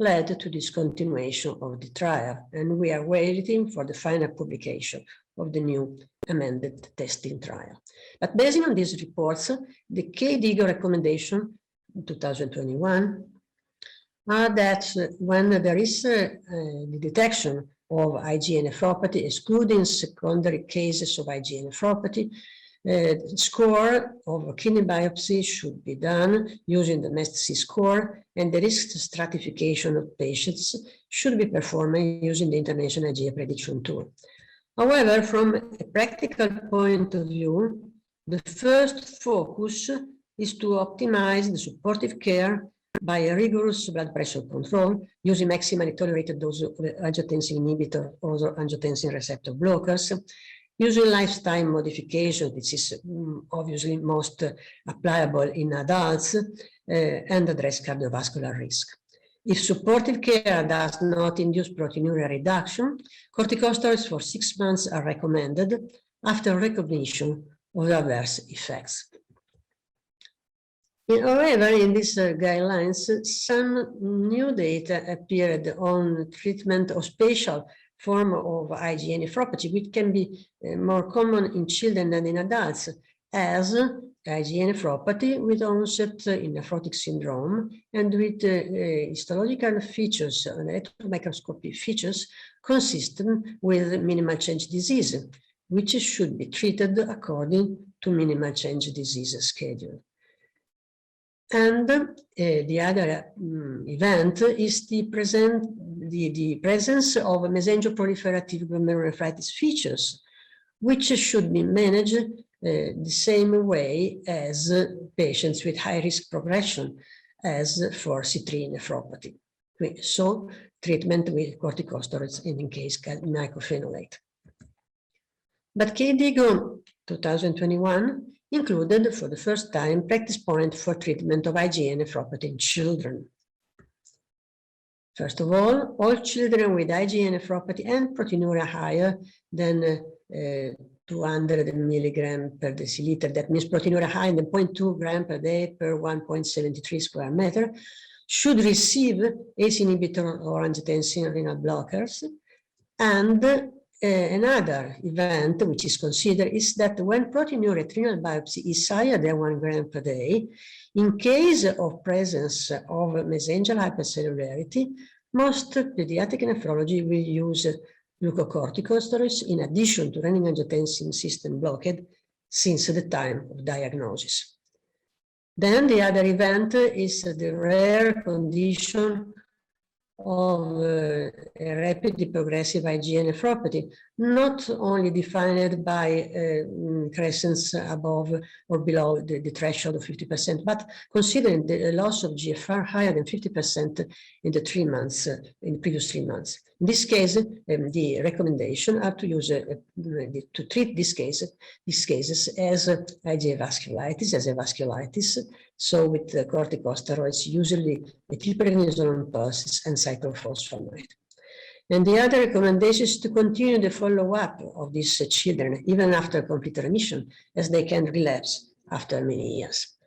led to discontinuation of the trial, and we are waiting for the final publication of the new amended testing trial. But based on these reports, the KDIGO recommendation in 2021 are that when there is the detection of IgA nephropathy, excluding secondary cases of IgA nephropathy, score of kidney biopsy should be done using the MEST-C score, and the risk stratification of patients should be performed using the International IgA prediction tool. However, from a practical point of view, the first focus is to optimize the supportive care by a rigorous blood pressure control using maximally tolerated dose of angiotensin inhibitor or angiotensin receptor blockers, using lifestyle modification, which is obviously most applicable in adults, and address cardiovascular risk. If supportive care does not induce proteinuria reduction, corticosteroids for 6 months are recommended after recognition of the adverse effects. However, in these guidelines, some new data appeared on treatment of special form of IgA nephropathy, which can be more common in children than in adults, as IgA nephropathy with onset in nephrotic syndrome and with histological features and electron features consistent with minimal change disease, which should be treated according to minimal change disease schedule. And the other event is the presence of mesangial-proliferative glomerulonephritis features, which should be managed the same way as patients with high-risk progression as for C3 nephropathy. So treatment with corticosteroids and in case mycophenolate. But KDIGO 2021 included for the first time practice point for treatment of IgA nephropathy in children. First of all children with IgA nephropathy and proteinuria higher than 200 milligram per deciliter, that means proteinuria higher than 0.2 gram per day per 1.73 square meter, should receive ACE inhibitor or angiotensin renal blockers. And another event which is considered is that when proteinuria at renal biopsy is higher than 1 gram per day, in case of presence of mesangial hypercellularity, most pediatric nephrology will use glucocorticosteroids in addition to renin-angiotensin system blockade since the time of diagnosis. Then the other event is the rare condition of a rapidly progressive IgA nephropathy, not only defined by crescents above or below the threshold of 50%, but considering the loss of GFR higher than 50% in the 3 months, in the previous 3 months. In this case, the recommendation are to use to treat these cases as IgA vasculitis, as a vasculitis. So with corticosteroids, usually methylprednisolone pulses and cyclophosphamide. And the other recommendation is to continue the follow-up of these children, even after complete remission, as they can relapse after many years.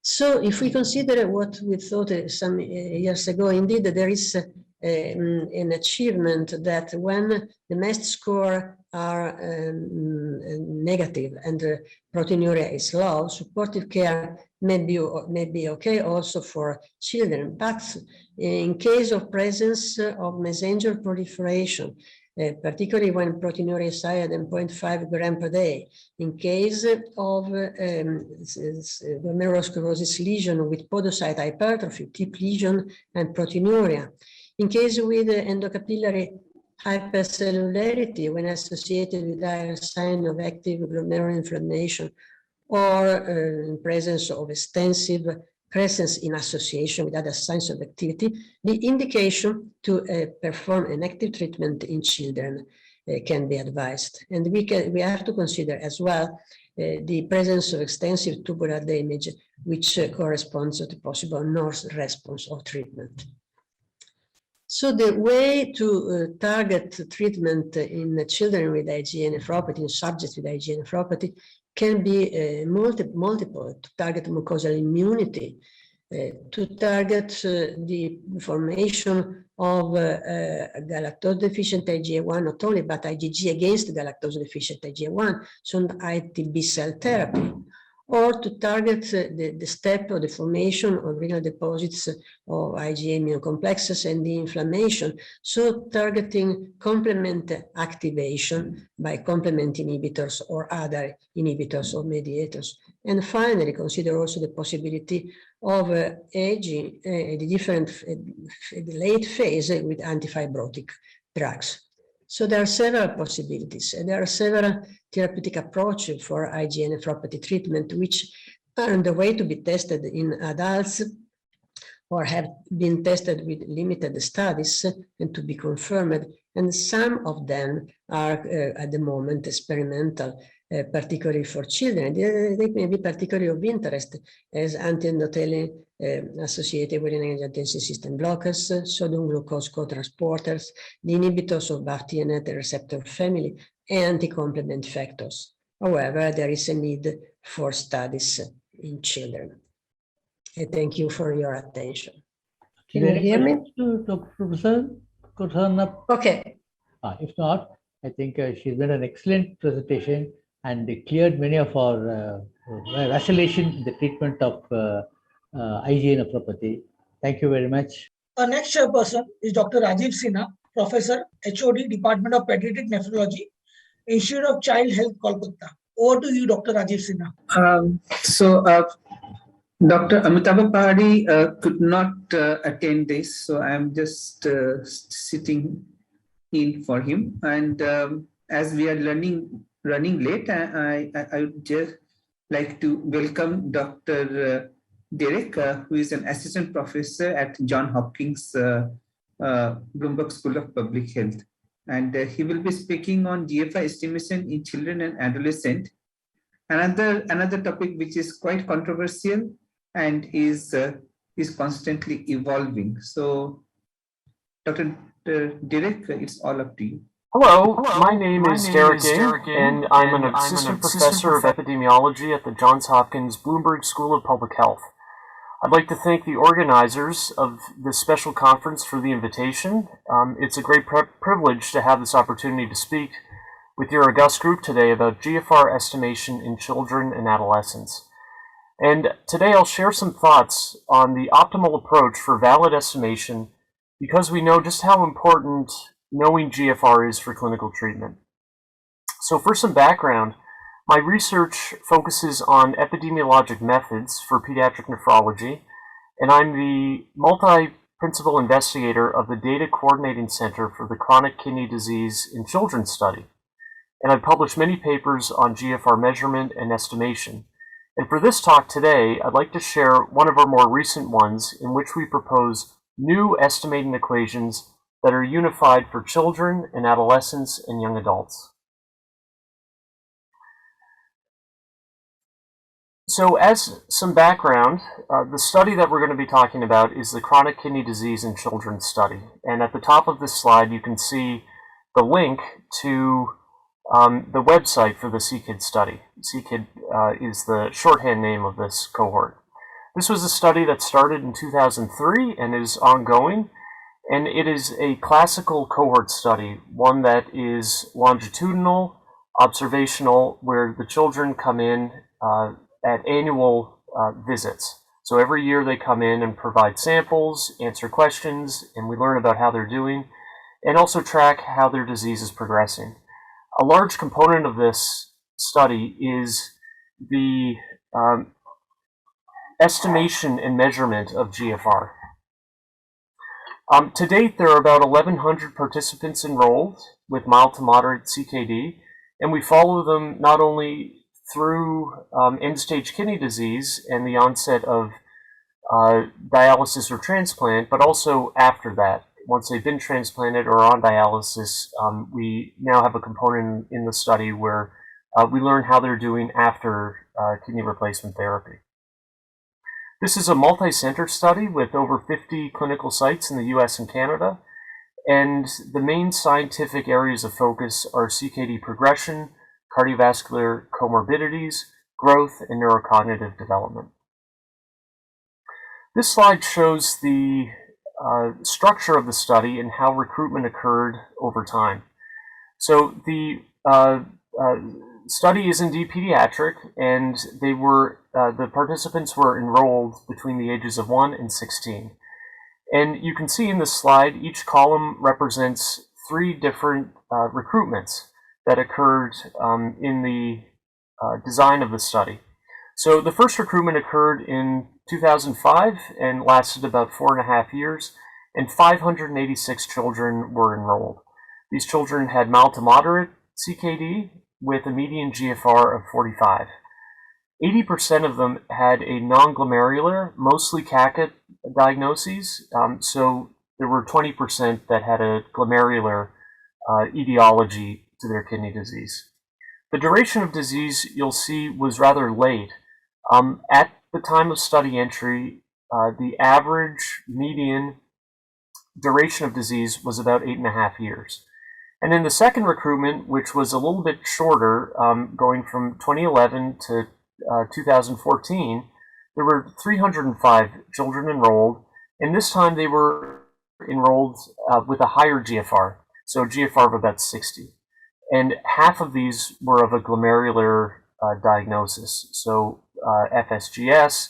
So if we consider what we thought some years ago, indeed, there is an achievement that when the MEST score are negative and proteinuria is low, supportive care may be okay also for children. But in case of presence of mesangial proliferation, particularly when proteinuria is higher than 0.5 gram per day, in case of glomerulosclerosis lesion with podocyte hypertrophy, tip lesion and proteinuria, in case with endocapillary hypercellularity when associated with higher sign of active glomerular inflammation, or in presence of extensive crescents in association with other signs of activity, the indication to perform an active treatment in children can be advised. And we have to consider as well the presence of extensive tubular damage, which corresponds to the possible non-response of treatment. So the way to target treatment in children with IgA nephropathy, in subjects with IgA nephropathy, can be multiple: to target mucosal immunity, to target the formation of galactose-deficient IgA1, not only, but IgG against galactose-deficient IgA1, so ITB cell therapy, or to target the step of the formation of renal deposits of IgA immune complexes and the inflammation, so targeting complement activation by complement inhibitors or other inhibitors or mediators. And finally, consider also the possibility of aging the late phase with antifibrotic drugs. So there are several possibilities, and there are several therapeutic approaches for IgA nephropathy treatment, which are on the way to be tested in adults or have been tested with limited studies and to be confirmed. And some of them are at the moment experimental, particularly for children. They may be particularly of interest as anti-endothelin associated with angiotensin system blockers, sodium glucose co-transporters, the inhibitors of BAF-TNF receptor family, and anti-complement factors. However, there is a need for studies in children. I thank you for your attention. Can you hear me? Okay. If not, I think she's done an excellent presentation and cleared many of our vacillation in the treatment of IgA nephropathy. Thank you very much. Our next chairperson is Dr. Rajiv Sinha, Professor, HOD, Department of Pediatric Nephrology, Institute of Child Health, Kolkata. Over to you, Dr. Rajiv Sinha. Dr. Amitabh Pahari could not attend this, so I am just sitting in for him. And as we are running late, I would just like to welcome Dr. Derek, who is an assistant professor at Johns Hopkins Bloomberg School of Public Health. and he will be speaking on GFR estimation in children and adolescents. Another topic which is quite controversial and is constantly evolving. So, Dr. Derek, it's all up to you. Hello, my name is Derek and I'm an assistant professor of epidemiology at the Johns Hopkins Bloomberg School of Public Health. I'd like to thank the organizers of this special conference for the invitation. It's a great privilege to have this opportunity to speak with your august group today about GFR estimation in children and adolescents. And today I'll share some thoughts on the optimal approach for valid estimation because we know just how important knowing GFR is for clinical treatment. So for some background, my research focuses on epidemiologic methods for pediatric nephrology, and I'm the multi-principal investigator of the Data Coordinating Center for the Chronic Kidney Disease in Children study. And I've published many papers on GFR measurement and estimation. And for this talk today, I'd like to share one of our more recent ones in which we propose new estimating equations that are unified for children and adolescents and young adults. So as some background, the study that we're going to be talking about is the Chronic Kidney Disease in Children study. And at the top of this slide, you can see the link to the website for the CKID study. CKID is the shorthand name of this cohort. This was a study that started in 2003 and is ongoing, and it is a classical cohort study, one that is longitudinal, observational, where the children come in at annual visits. So every year they come in and provide samples, answer questions, and we learn about how they're doing, and also track how their disease is progressing. A large component of this study is the estimation and measurement of GFR. To date, there are about 1,100 participants enrolled with mild to moderate CKD, and we follow them not only through end-stage kidney disease and the onset of dialysis or transplant, but also after that. Once they've been transplanted or on dialysis, we now have a component in the study where we learn how they're doing after kidney replacement therapy. This is a multi-center study with over 50 clinical sites in the US and Canada, and the main scientific areas of focus are CKD progression, cardiovascular comorbidities, growth, and neurocognitive development. This slide shows the structure of the study and how recruitment occurred over time. So the study is indeed pediatric, and they were the participants were enrolled between the ages of 1 and 16. And you can see in this slide, each column represents 3 different recruitments that occurred in the design of the study. So the first recruitment occurred in 2005 and lasted about 4.5 years, and 586 children were enrolled. These children had mild to moderate CKD with a median GFR of 45. 80% of them had a non-glomerular, mostly CACA diagnoses, so there were 20% that had a glomerular etiology to their kidney disease. The duration of disease, you'll see, was rather late. At the time of study entry, the average median duration of disease was about 8.5 years. And in the second recruitment, which was a little bit shorter, going from 2011 to 2014, there were 305 children enrolled, and this time they were enrolled with a higher GFR, so GFR of about 60. And half of these were of a glomerular diagnosis, so FSGS,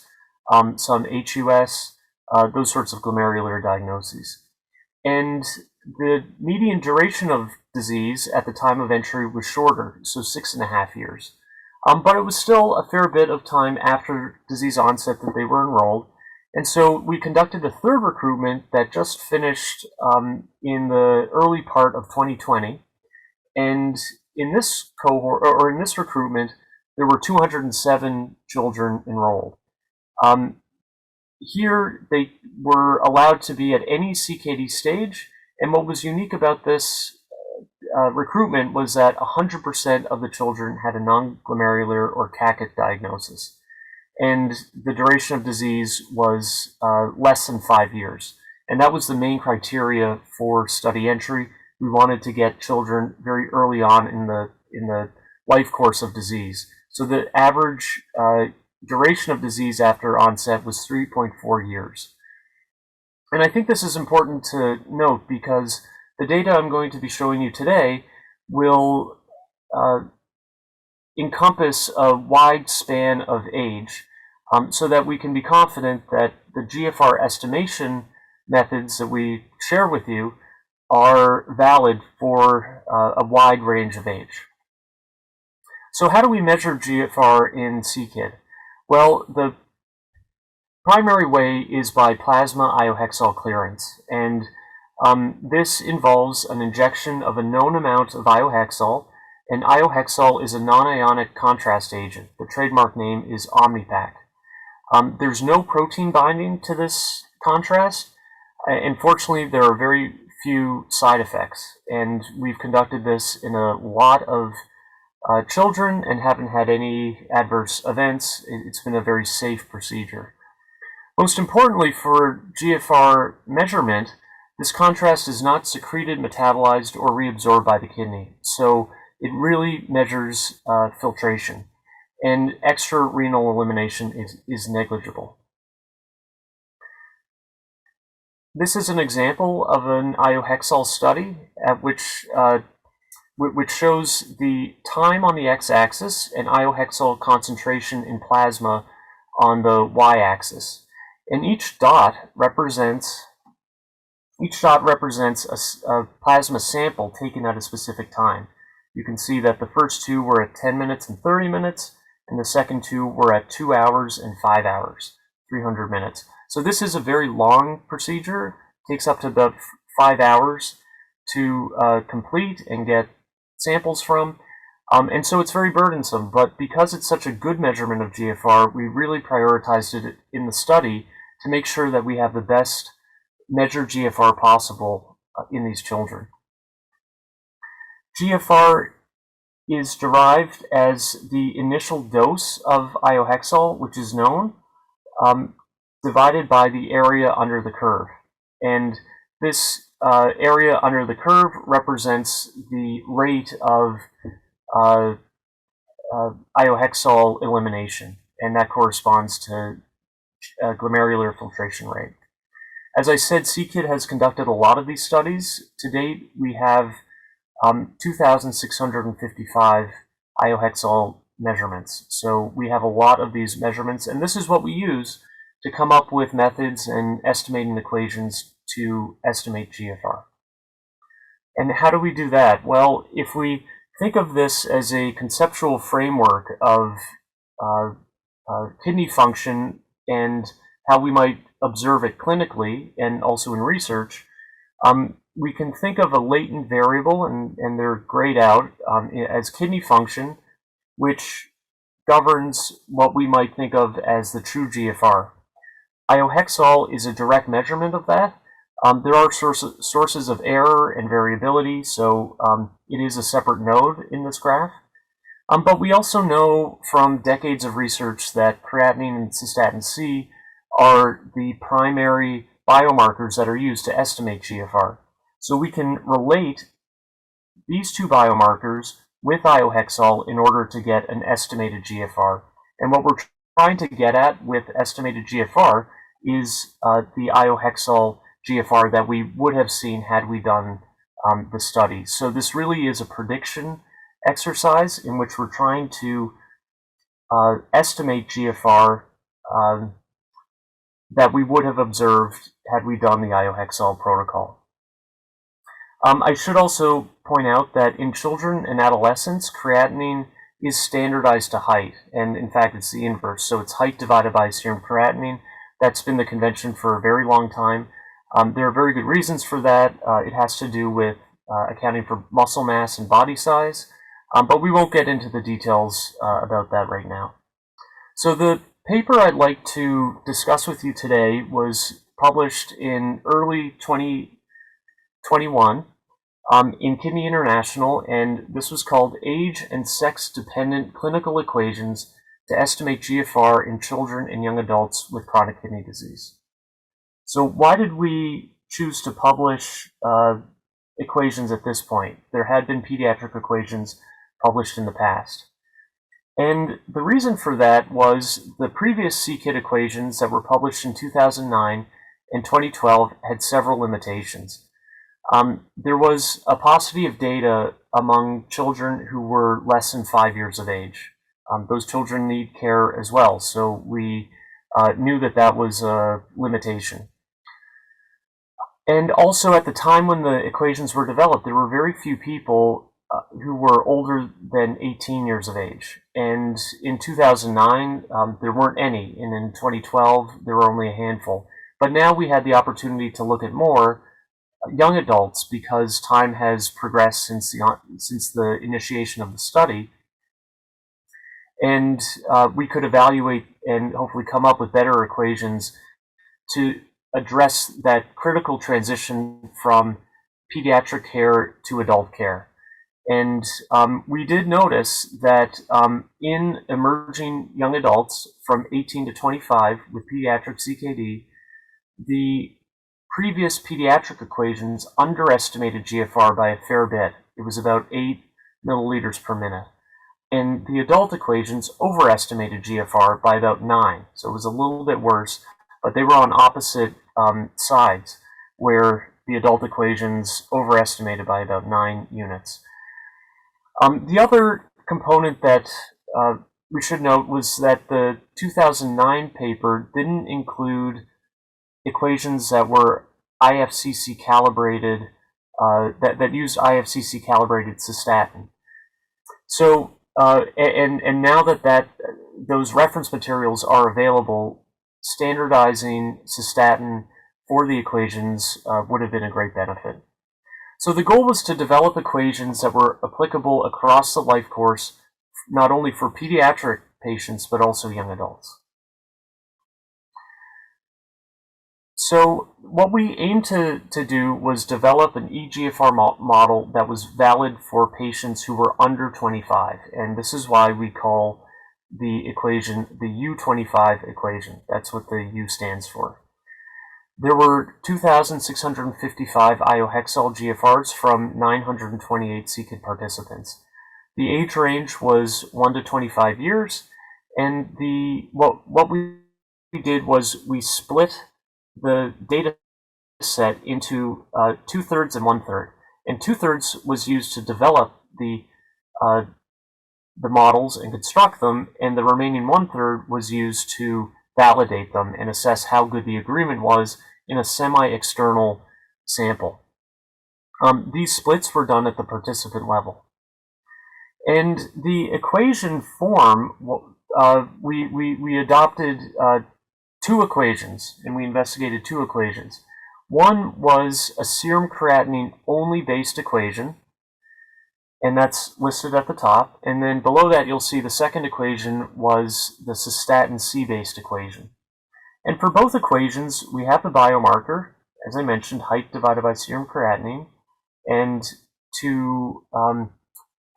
some HUS, those sorts of glomerular diagnoses. And the median duration of disease at the time of entry was shorter, so 6.5 years. But it was still a fair bit of time after disease onset that they were enrolled. And so we conducted a third recruitment that just finished in the early part of 2020. And in this cohort, or in this recruitment, there were 207 children enrolled. Here, they were allowed to be at any CKD stage, and what was unique about this recruitment was that 100% of the children had a non-glomerular or CACIT diagnosis, and the duration of disease was less than 5 years. And that was the main criteria for study entry. We wanted to get children very early on in the life course of disease. So the average duration of disease after onset was 3.4 years. And I think this is important to note because the data I'm going to be showing you today will encompass a wide span of age so that we can be confident that the GFR estimation methods that we share with you are valid for a wide range of age. So how do we measure GFR in CKID? Well, the primary way is by plasma iohexol clearance, and this involves an injection of a known amount of iohexol, and iohexol is a non-ionic contrast agent. The trademark name is Omnipac. There's no protein binding to this contrast. Unfortunately, there are very few side effects, and we've conducted this in a lot of children and haven't had any adverse events. It's been a very safe procedure. Most importantly, for GFR measurement, this contrast is not secreted, metabolized, or reabsorbed by the kidney. So it really measures filtration, and extra-renal elimination is negligible. This is an example of an iohexol study at which shows the time on the x-axis and iohexol concentration in plasma on the y-axis. And each dot represents a plasma sample taken at a specific time. You can see that the first two were at 10 minutes and 30 minutes, and the second two were at 2 hours and 5 hours, 300 minutes. So this is a very long procedure. It takes up to about 5 hours to complete and get samples from. And so it's very burdensome, but because it's such a good measurement of GFR, we really prioritized it in the study to make sure that we have the best measured GFR possible in these children. GFR is derived as the initial dose of iohexol, which is known, divided by the area under the curve. And this area under the curve represents the rate of iohexol elimination, and that corresponds to glomerular filtration rate. As I said, CKID has conducted a lot of these studies. To date, we have 2,655 iohexol measurements. So we have a lot of these measurements, and this is what we use to come up with methods and estimating equations to estimate GFR. And how do we do that? Well, if we think of this as a conceptual framework of kidney function and how we might observe it clinically and also in research, we can think of a latent variable, and they're grayed out, as kidney function, which governs what we might think of as the true GFR. Iohexol is a direct measurement of that. There are sources of error and variability, so it is a separate node in this graph. But we also know from decades of research that creatinine and cystatin C are the primary biomarkers that are used to estimate GFR. So we can relate these two biomarkers with iohexol in order to get an estimated GFR. And what we're trying to get at with estimated GFR is the iohexol GFR that we would have seen had we done the study. So this really is a prediction exercise in which we're trying to estimate GFR that we would have observed had we done the iohexol protocol. I should also point out that in children and adolescents, creatinine is standardized to height, and in fact it's the inverse. So it's height divided by serum creatinine. That's been the convention for a very long time. There are very good reasons for that. It has to do with accounting for muscle mass and body size, but we won't get into the details about that right now. So the paper I'd like to discuss with you today was published in early 2021 in Kidney International, and this was called Age and Sex-Dependent Clinical Equations to Estimate GFR in Children and Young Adults with Chronic Kidney Disease. So why did we choose to publish equations at this point? There had been pediatric equations published in the past. And the reason for that was the previous CKID equations that were published in 2009 and 2012 had several limitations. There was a paucity of data among children who were less than 5 years of age. Those children need care as well, so we knew that that was a limitation. And also at the time when the equations were developed, there were very few people who were older than 18 years of age. And in 2009, there weren't any, and in 2012, there were only a handful. But now we had the opportunity to look at more young adults because time has progressed since the initiation of the study. And we could evaluate and hopefully come up with better equations to address that critical transition from pediatric care to adult care. And we did notice that in emerging young adults from 18 to 25 with pediatric CKD, the previous pediatric equations underestimated GFR by a fair bit. It was about 8 milliliters per minute. And the adult equations overestimated GFR by about 9. So it was a little bit worse, but they were on opposite sides, where the adult equations overestimated by about 9 units. The other component that we should note was that the 2009 paper didn't include equations that were IFCC calibrated, that used IFCC calibrated cystatin. So, and now that those reference materials are available, standardizing cystatin for the equations would have been a great benefit. So the goal was to develop equations that were applicable across the life course, not only for pediatric patients, but also young adults. So what we aimed to do was develop an eGFR model that was valid for patients who were under 25. And this is why we call the equation the U25 equation. That's what the U stands for. There were 2,655 iohexol GFRs from 928 CKID participants. The age range was 1 to 25 years, and what we did was we split the data set into 2/3 and 1/3. And 2/3 was used to develop the models and construct them, and the remaining 1/3 was used to validate them and assess how good the agreement was in a semi-external sample. These splits were done at the participant level. And the equation form, we adopted 2 equations, and we investigated 2 equations. One was a serum creatinine only based equation, and that's listed at the top. And then below that, you'll see the second equation was the cystatin C based equation. And for both equations, we have the biomarker, as I mentioned, height divided by serum creatinine. And to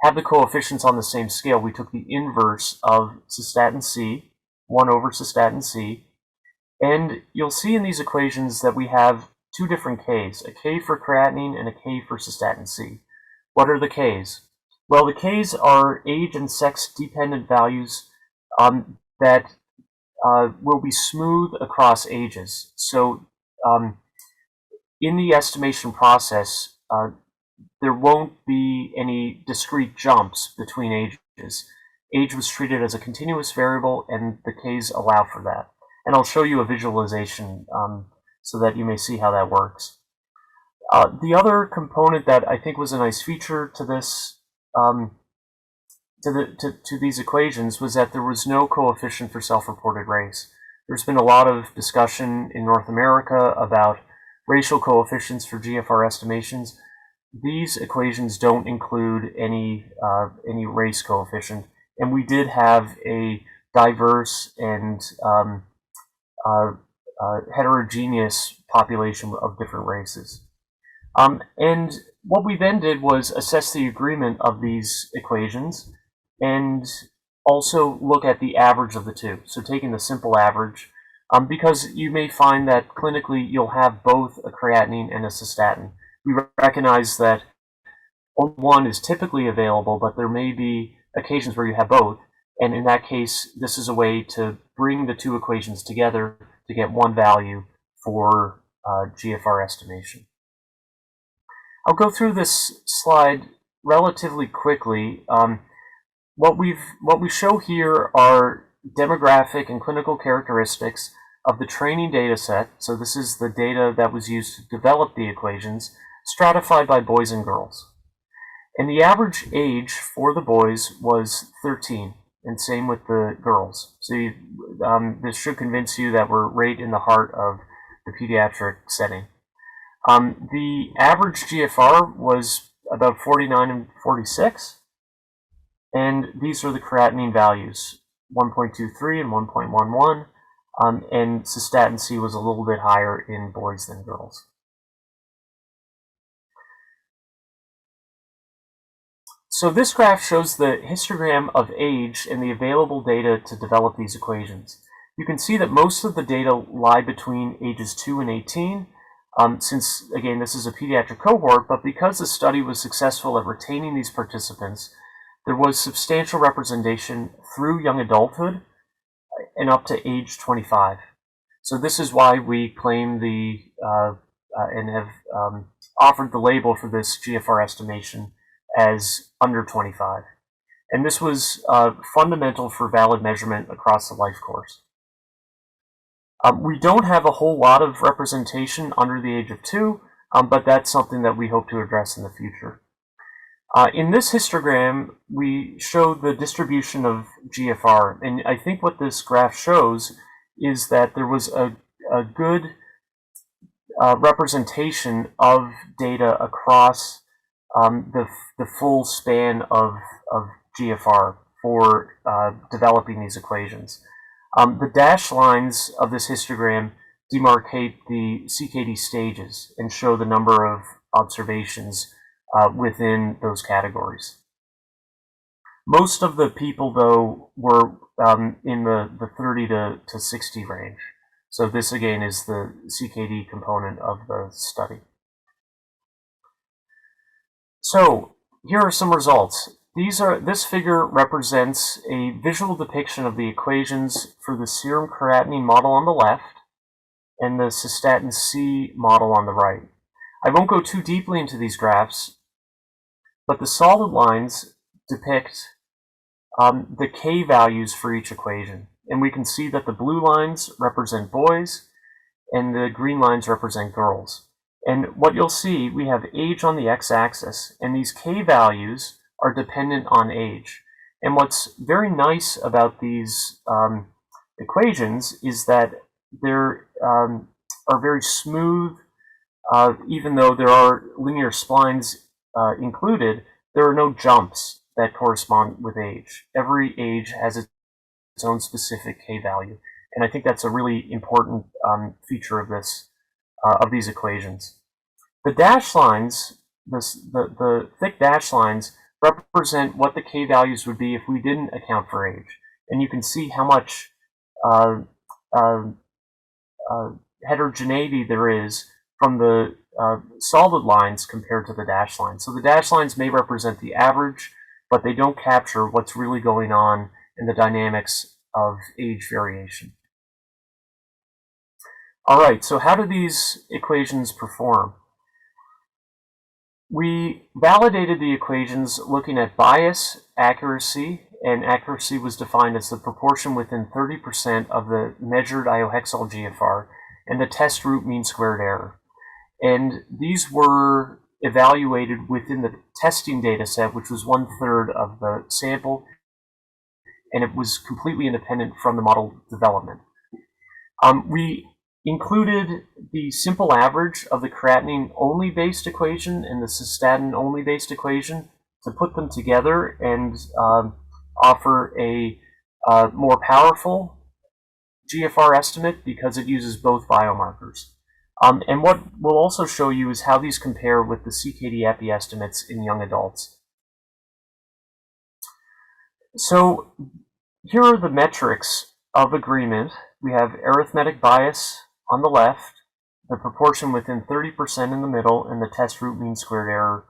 have the coefficients on the same scale, we took the inverse of cystatin C, 1 over cystatin C. And you'll see in these equations that we have 2 different Ks, a K for creatinine and a K for cystatin C. What are the Ks? Well, the Ks are age and sex dependent values that will be smooth across ages. So in the estimation process, there won't be any discrete jumps between ages. Age was treated as a continuous variable, and the Ks allow for that. And I'll show you a visualization so that you may see how that works. The other component that I think was a nice feature to this, to these equations, was that there was no coefficient for self-reported race. There's been a lot of discussion in North America about racial coefficients for GFR estimations. These equations don't include any race coefficient, and we did have a diverse and heterogeneous population of different races. And what we then did was assess the agreement of these equations and also look at the average of the two. So taking the simple average, because you may find that clinically you'll have both a creatinine and a cystatin. We recognize that only one is typically available, but there may be occasions where you have both. And in that case, this is a way to bring the two equations together to get one value for GFR estimation. I'll go through this slide relatively quickly. What we show here are demographic and clinical characteristics of the training data set. So this is the data that was used to develop the equations, stratified by boys and girls. And the average age for the boys was 13, and same with the girls. So this should convince you that we're right in the heart of the pediatric setting. The average GFR was about 49 and 46, and these are the creatinine values, 1.23 and 1.11, and cystatin C was a little bit higher in boys than girls. So this graph shows the histogram of age and the available data to develop these equations. You can see that most of the data lie between ages 2 and 18, since, again, this is a pediatric cohort, but because the study was successful at retaining these participants, there was substantial representation through young adulthood and up to age 25. So this is why we claim the, and have offered the label for this GFR estimation as under 25. And this was fundamental for valid measurement across the life course. We don't have a whole lot of representation under the age of 2, but that's something that we hope to address in the future. In this histogram, we show the distribution of GFR, and I think what this graph shows is that there was a good representation of data across the full span of GFR for developing these equations. The dashed lines of this histogram demarcate the CKD stages and show the number of observations within those categories. Most of the people, though, were in the 30 to 60 range. So this, again, is the CKD component of the study. So here are some results. This figure represents a visual depiction of the equations for the serum creatinine model on the left and the cystatin C model on the right. I won't go too deeply into these graphs, but the solid lines depict the K values for each equation. And we can see that the blue lines represent boys and the green lines represent girls. And what you'll see, we have age on the x-axis, and these K values are dependent on age. And what's very nice about these equations is that they are very smooth. Even though there are linear splines included, there are no jumps that correspond with age. Every age has its own specific K value, and I think that's a really important feature of this of these equations. The dashed lines, the thick dashed lines, represent what the K values would be if we didn't account for age, and you can see how much heterogeneity there is from the solid lines compared to the dashed lines. So the dashed lines may represent the average, but they don't capture what's really going on in the dynamics of age variation. All right, so how do these equations perform? We validated the equations looking at bias, accuracy, and accuracy was defined as the proportion within 30% of the measured iohexol GFR and the test root mean squared error. And these were evaluated within the testing data set, which was 1/3 of the sample, and it was completely independent from the model development. We included the simple average of the creatinine-only based equation and the cystatin-only based equation to put them together and offer a more powerful GFR estimate because it uses both biomarkers. And what we'll also show you is how these compare with the CKD-EPI estimates in young adults. So here are the metrics of agreement. We have arithmetic bias on the left, the proportion within 30% in the middle, and the test root mean squared error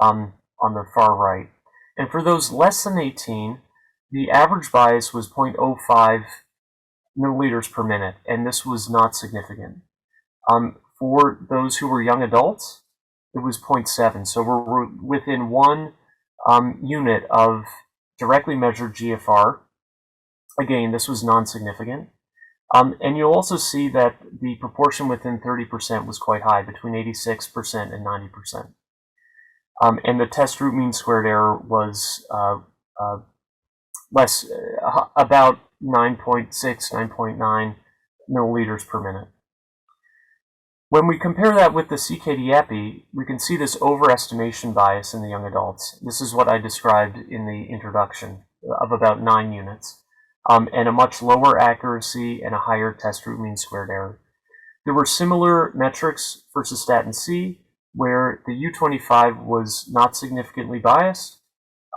on the far right. And for those less than 18, the average bias was 0.05 milliliters per minute, and this was not significant. For those who were young adults, it was 0.7, so we're within 1 unit of directly measured GFR. Again, this was non-significant. And you'll also see that the proportion within 30% was quite high, between 86% and 90%. And the test root mean squared error was less, about 9.6, 9.9 milliliters per minute. When we compare that with the CKD-EPI, we can see this overestimation bias in the young adults. This is what I described in the introduction, of about 9 units, and a much lower accuracy and a higher test root mean squared error. There were similar metrics for cystatin C, where the U25 was not significantly biased.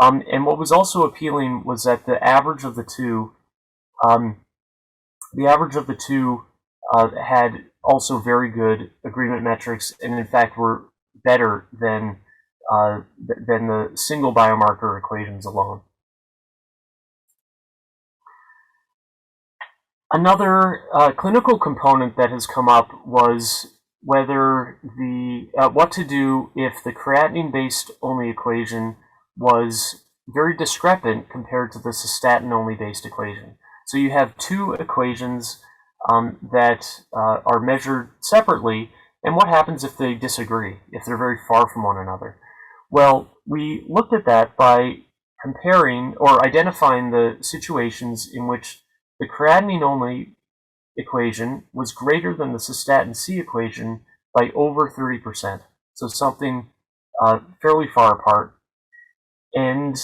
And what was also appealing was that the average of the two, had also very good agreement metrics, and in fact were better than the single biomarker equations alone. Another clinical component that has come up was whether what to do if the creatinine-based only equation was very discrepant compared to the cystatin-only based equation. So you have 2 equations that are measured separately, and what happens if they disagree, if they're very far from one another? Well, we looked at that by comparing or identifying the situations in which the creatinine-only equation was greater than the cystatin C equation by over 30%, so something fairly far apart. And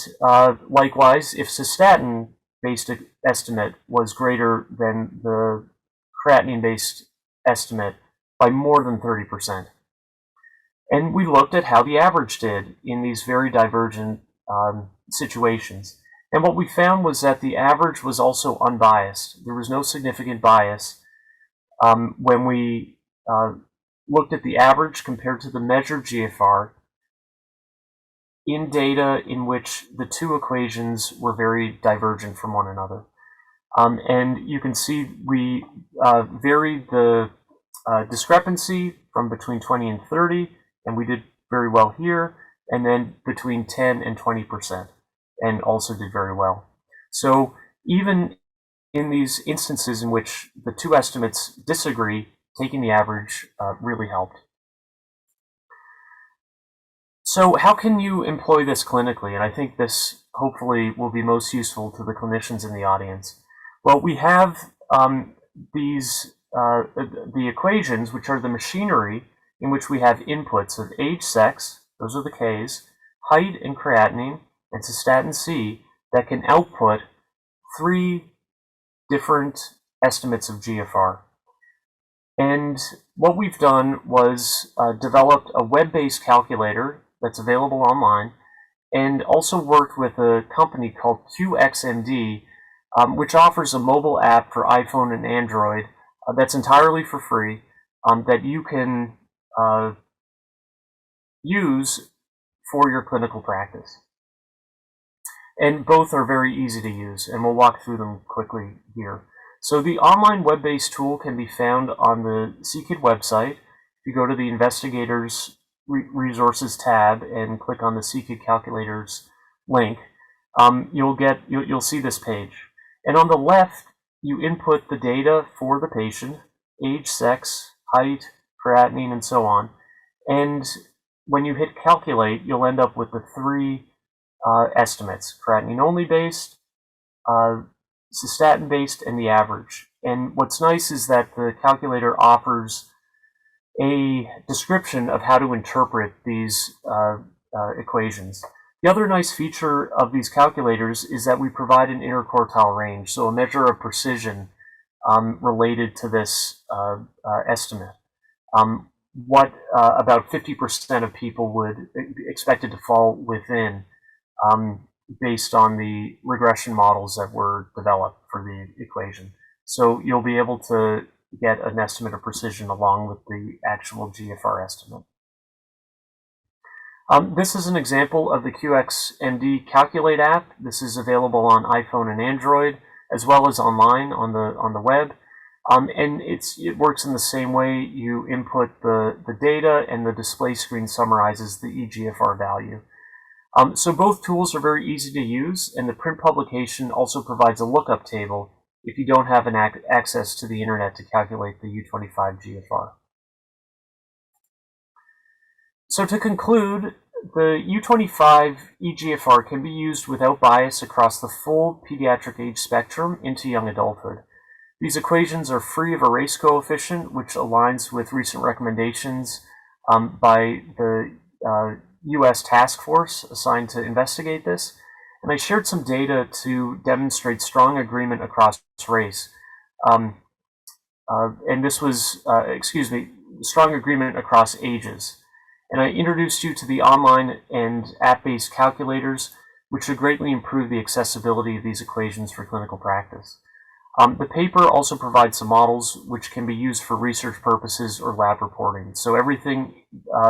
likewise, if cystatin-based estimate was greater than the creatinine-based estimate by more than 30%. And we looked at how the average did in these very divergent situations. And what we found was that the average was also unbiased. There was no significant bias when we looked at the average compared to the measured GFR in data in which the 2 equations were very divergent from one another. And you can see we varied the discrepancy from between 20 and 30, and we did very well here, and then between 10 and 20%, and also did very well. So even in these instances in which the 2 estimates disagree, taking the average really helped. So how can you employ this clinically? And I think this hopefully will be most useful to the clinicians in the audience. Well, we have the equations, which are the machinery in which we have inputs of age, sex, those are the Ks, height and creatinine, and cystatin C that can output 3 different estimates of GFR. And what we've done was developed a web-based calculator that's available online, and also worked with a company called QXMD, which offers a mobile app for iPhone and Android that's entirely for free, that you can use for your clinical practice. And both are very easy to use, and we'll walk through them quickly here. So the online web-based tool can be found on the CKID website. If you go to the Investigators Resources tab and click on the CKID Calculators link, you'll see this page. And on the left, you input the data for the patient, age, sex, height, creatinine, and so on. And when you hit calculate, you'll end up with the 3 estimates: creatinine only based, cystatin based, and the average. And what's nice is that the calculator offers a description of how to interpret these equations. The other nice feature of these calculators is that we provide an interquartile range, so a measure of precision related to this estimate. what about 50% of people would expected to fall within based on the regression models that were developed for the equation. So you'll be able to get an estimate of precision along with the actual GFR estimate. This is an example of the QXMD Calculate app. This is available on iPhone and Android, as well as online on the web. And it works in the same way. You input the data, and the display screen summarizes the eGFR value. So both tools are very easy to use, and the print publication also provides a lookup table if you don't have access to the internet to calculate the U25 GFR. So to conclude, the U25 eGFR can be used without bias across the full pediatric age spectrum into young adulthood. These equations are free of a race coefficient, which aligns with recent recommendations by the US task force assigned to investigate this. And I shared some data to demonstrate strong agreement across race. And this was, strong agreement across ages. And I introduced you to the online and app-based calculators, which should greatly improve the accessibility of these equations for clinical practice. The paper also provides some models which can be used for research purposes or lab reporting. So everything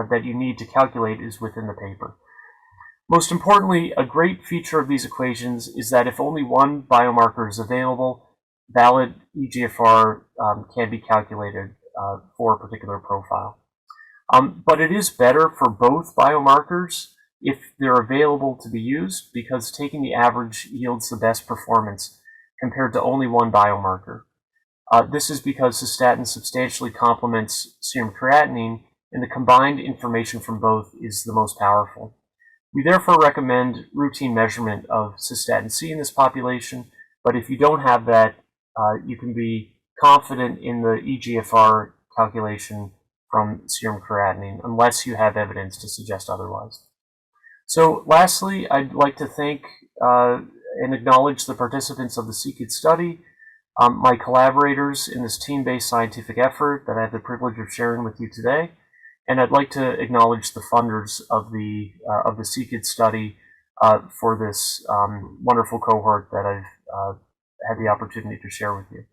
that you need to calculate is within the paper. Most importantly, a great feature of these equations is that if only one biomarker is available, valid eGFR can be calculated for a particular profile. But it is better for both biomarkers if they're available to be used, because taking the average yields the best performance compared to only one biomarker. This is because cystatin substantially complements serum creatinine, and the combined information from both is the most powerful. We therefore recommend routine measurement of cystatin C in this population, but if you don't have that, you can be confident in the eGFR calculation from serum creatinine, unless you have evidence to suggest otherwise. So lastly, I'd like to thank and acknowledge the participants of the Secret study, my collaborators in this team-based scientific effort that I have the privilege of sharing with you today, and I'd like to acknowledge the funders of the Secret study for this wonderful cohort that I've had the opportunity to share with you.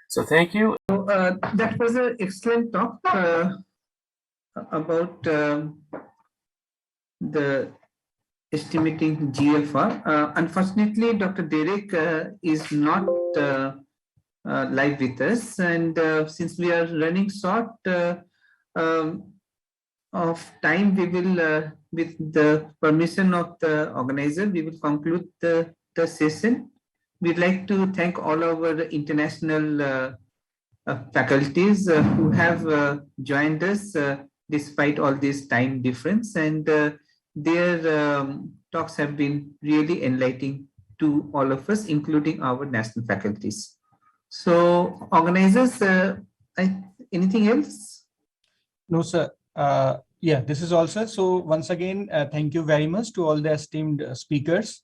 So thank you. That was an excellent talk about the estimating GFR. Unfortunately, Dr. Derek is not live with us, and since we are running short of time, we will, with the permission of the organizer, we will conclude the session. We'd like to thank all our international faculties who have joined us despite all this time difference, and their talks have been really enlightening to all of us, including our national faculties. So, organizers, anything else? No, sir. Yeah, this is all, sir. So once again, thank you very much to all the esteemed speakers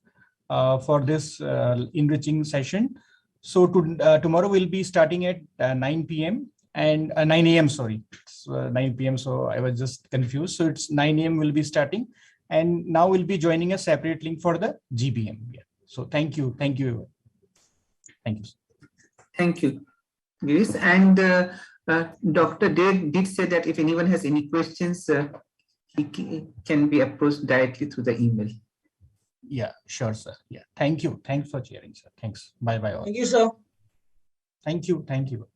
for this enriching session. So tomorrow we'll be starting at 9 p.m. and 9 a.m. Sorry, it's 9 p.m. So I was just confused. So it's 9 a.m. we'll be starting, and now we'll be joining a separate link for the GBM. Yeah. So thank you, thank you, thank you. Thank you, Girish. And Dr. Dave did say that if anyone has any questions, he can be approached directly through the email. Yeah, sure, sir. Yeah, thank you. Thanks for sharing, sir. Thanks. Bye bye all. Thank you, sir. Thank you. Thank you.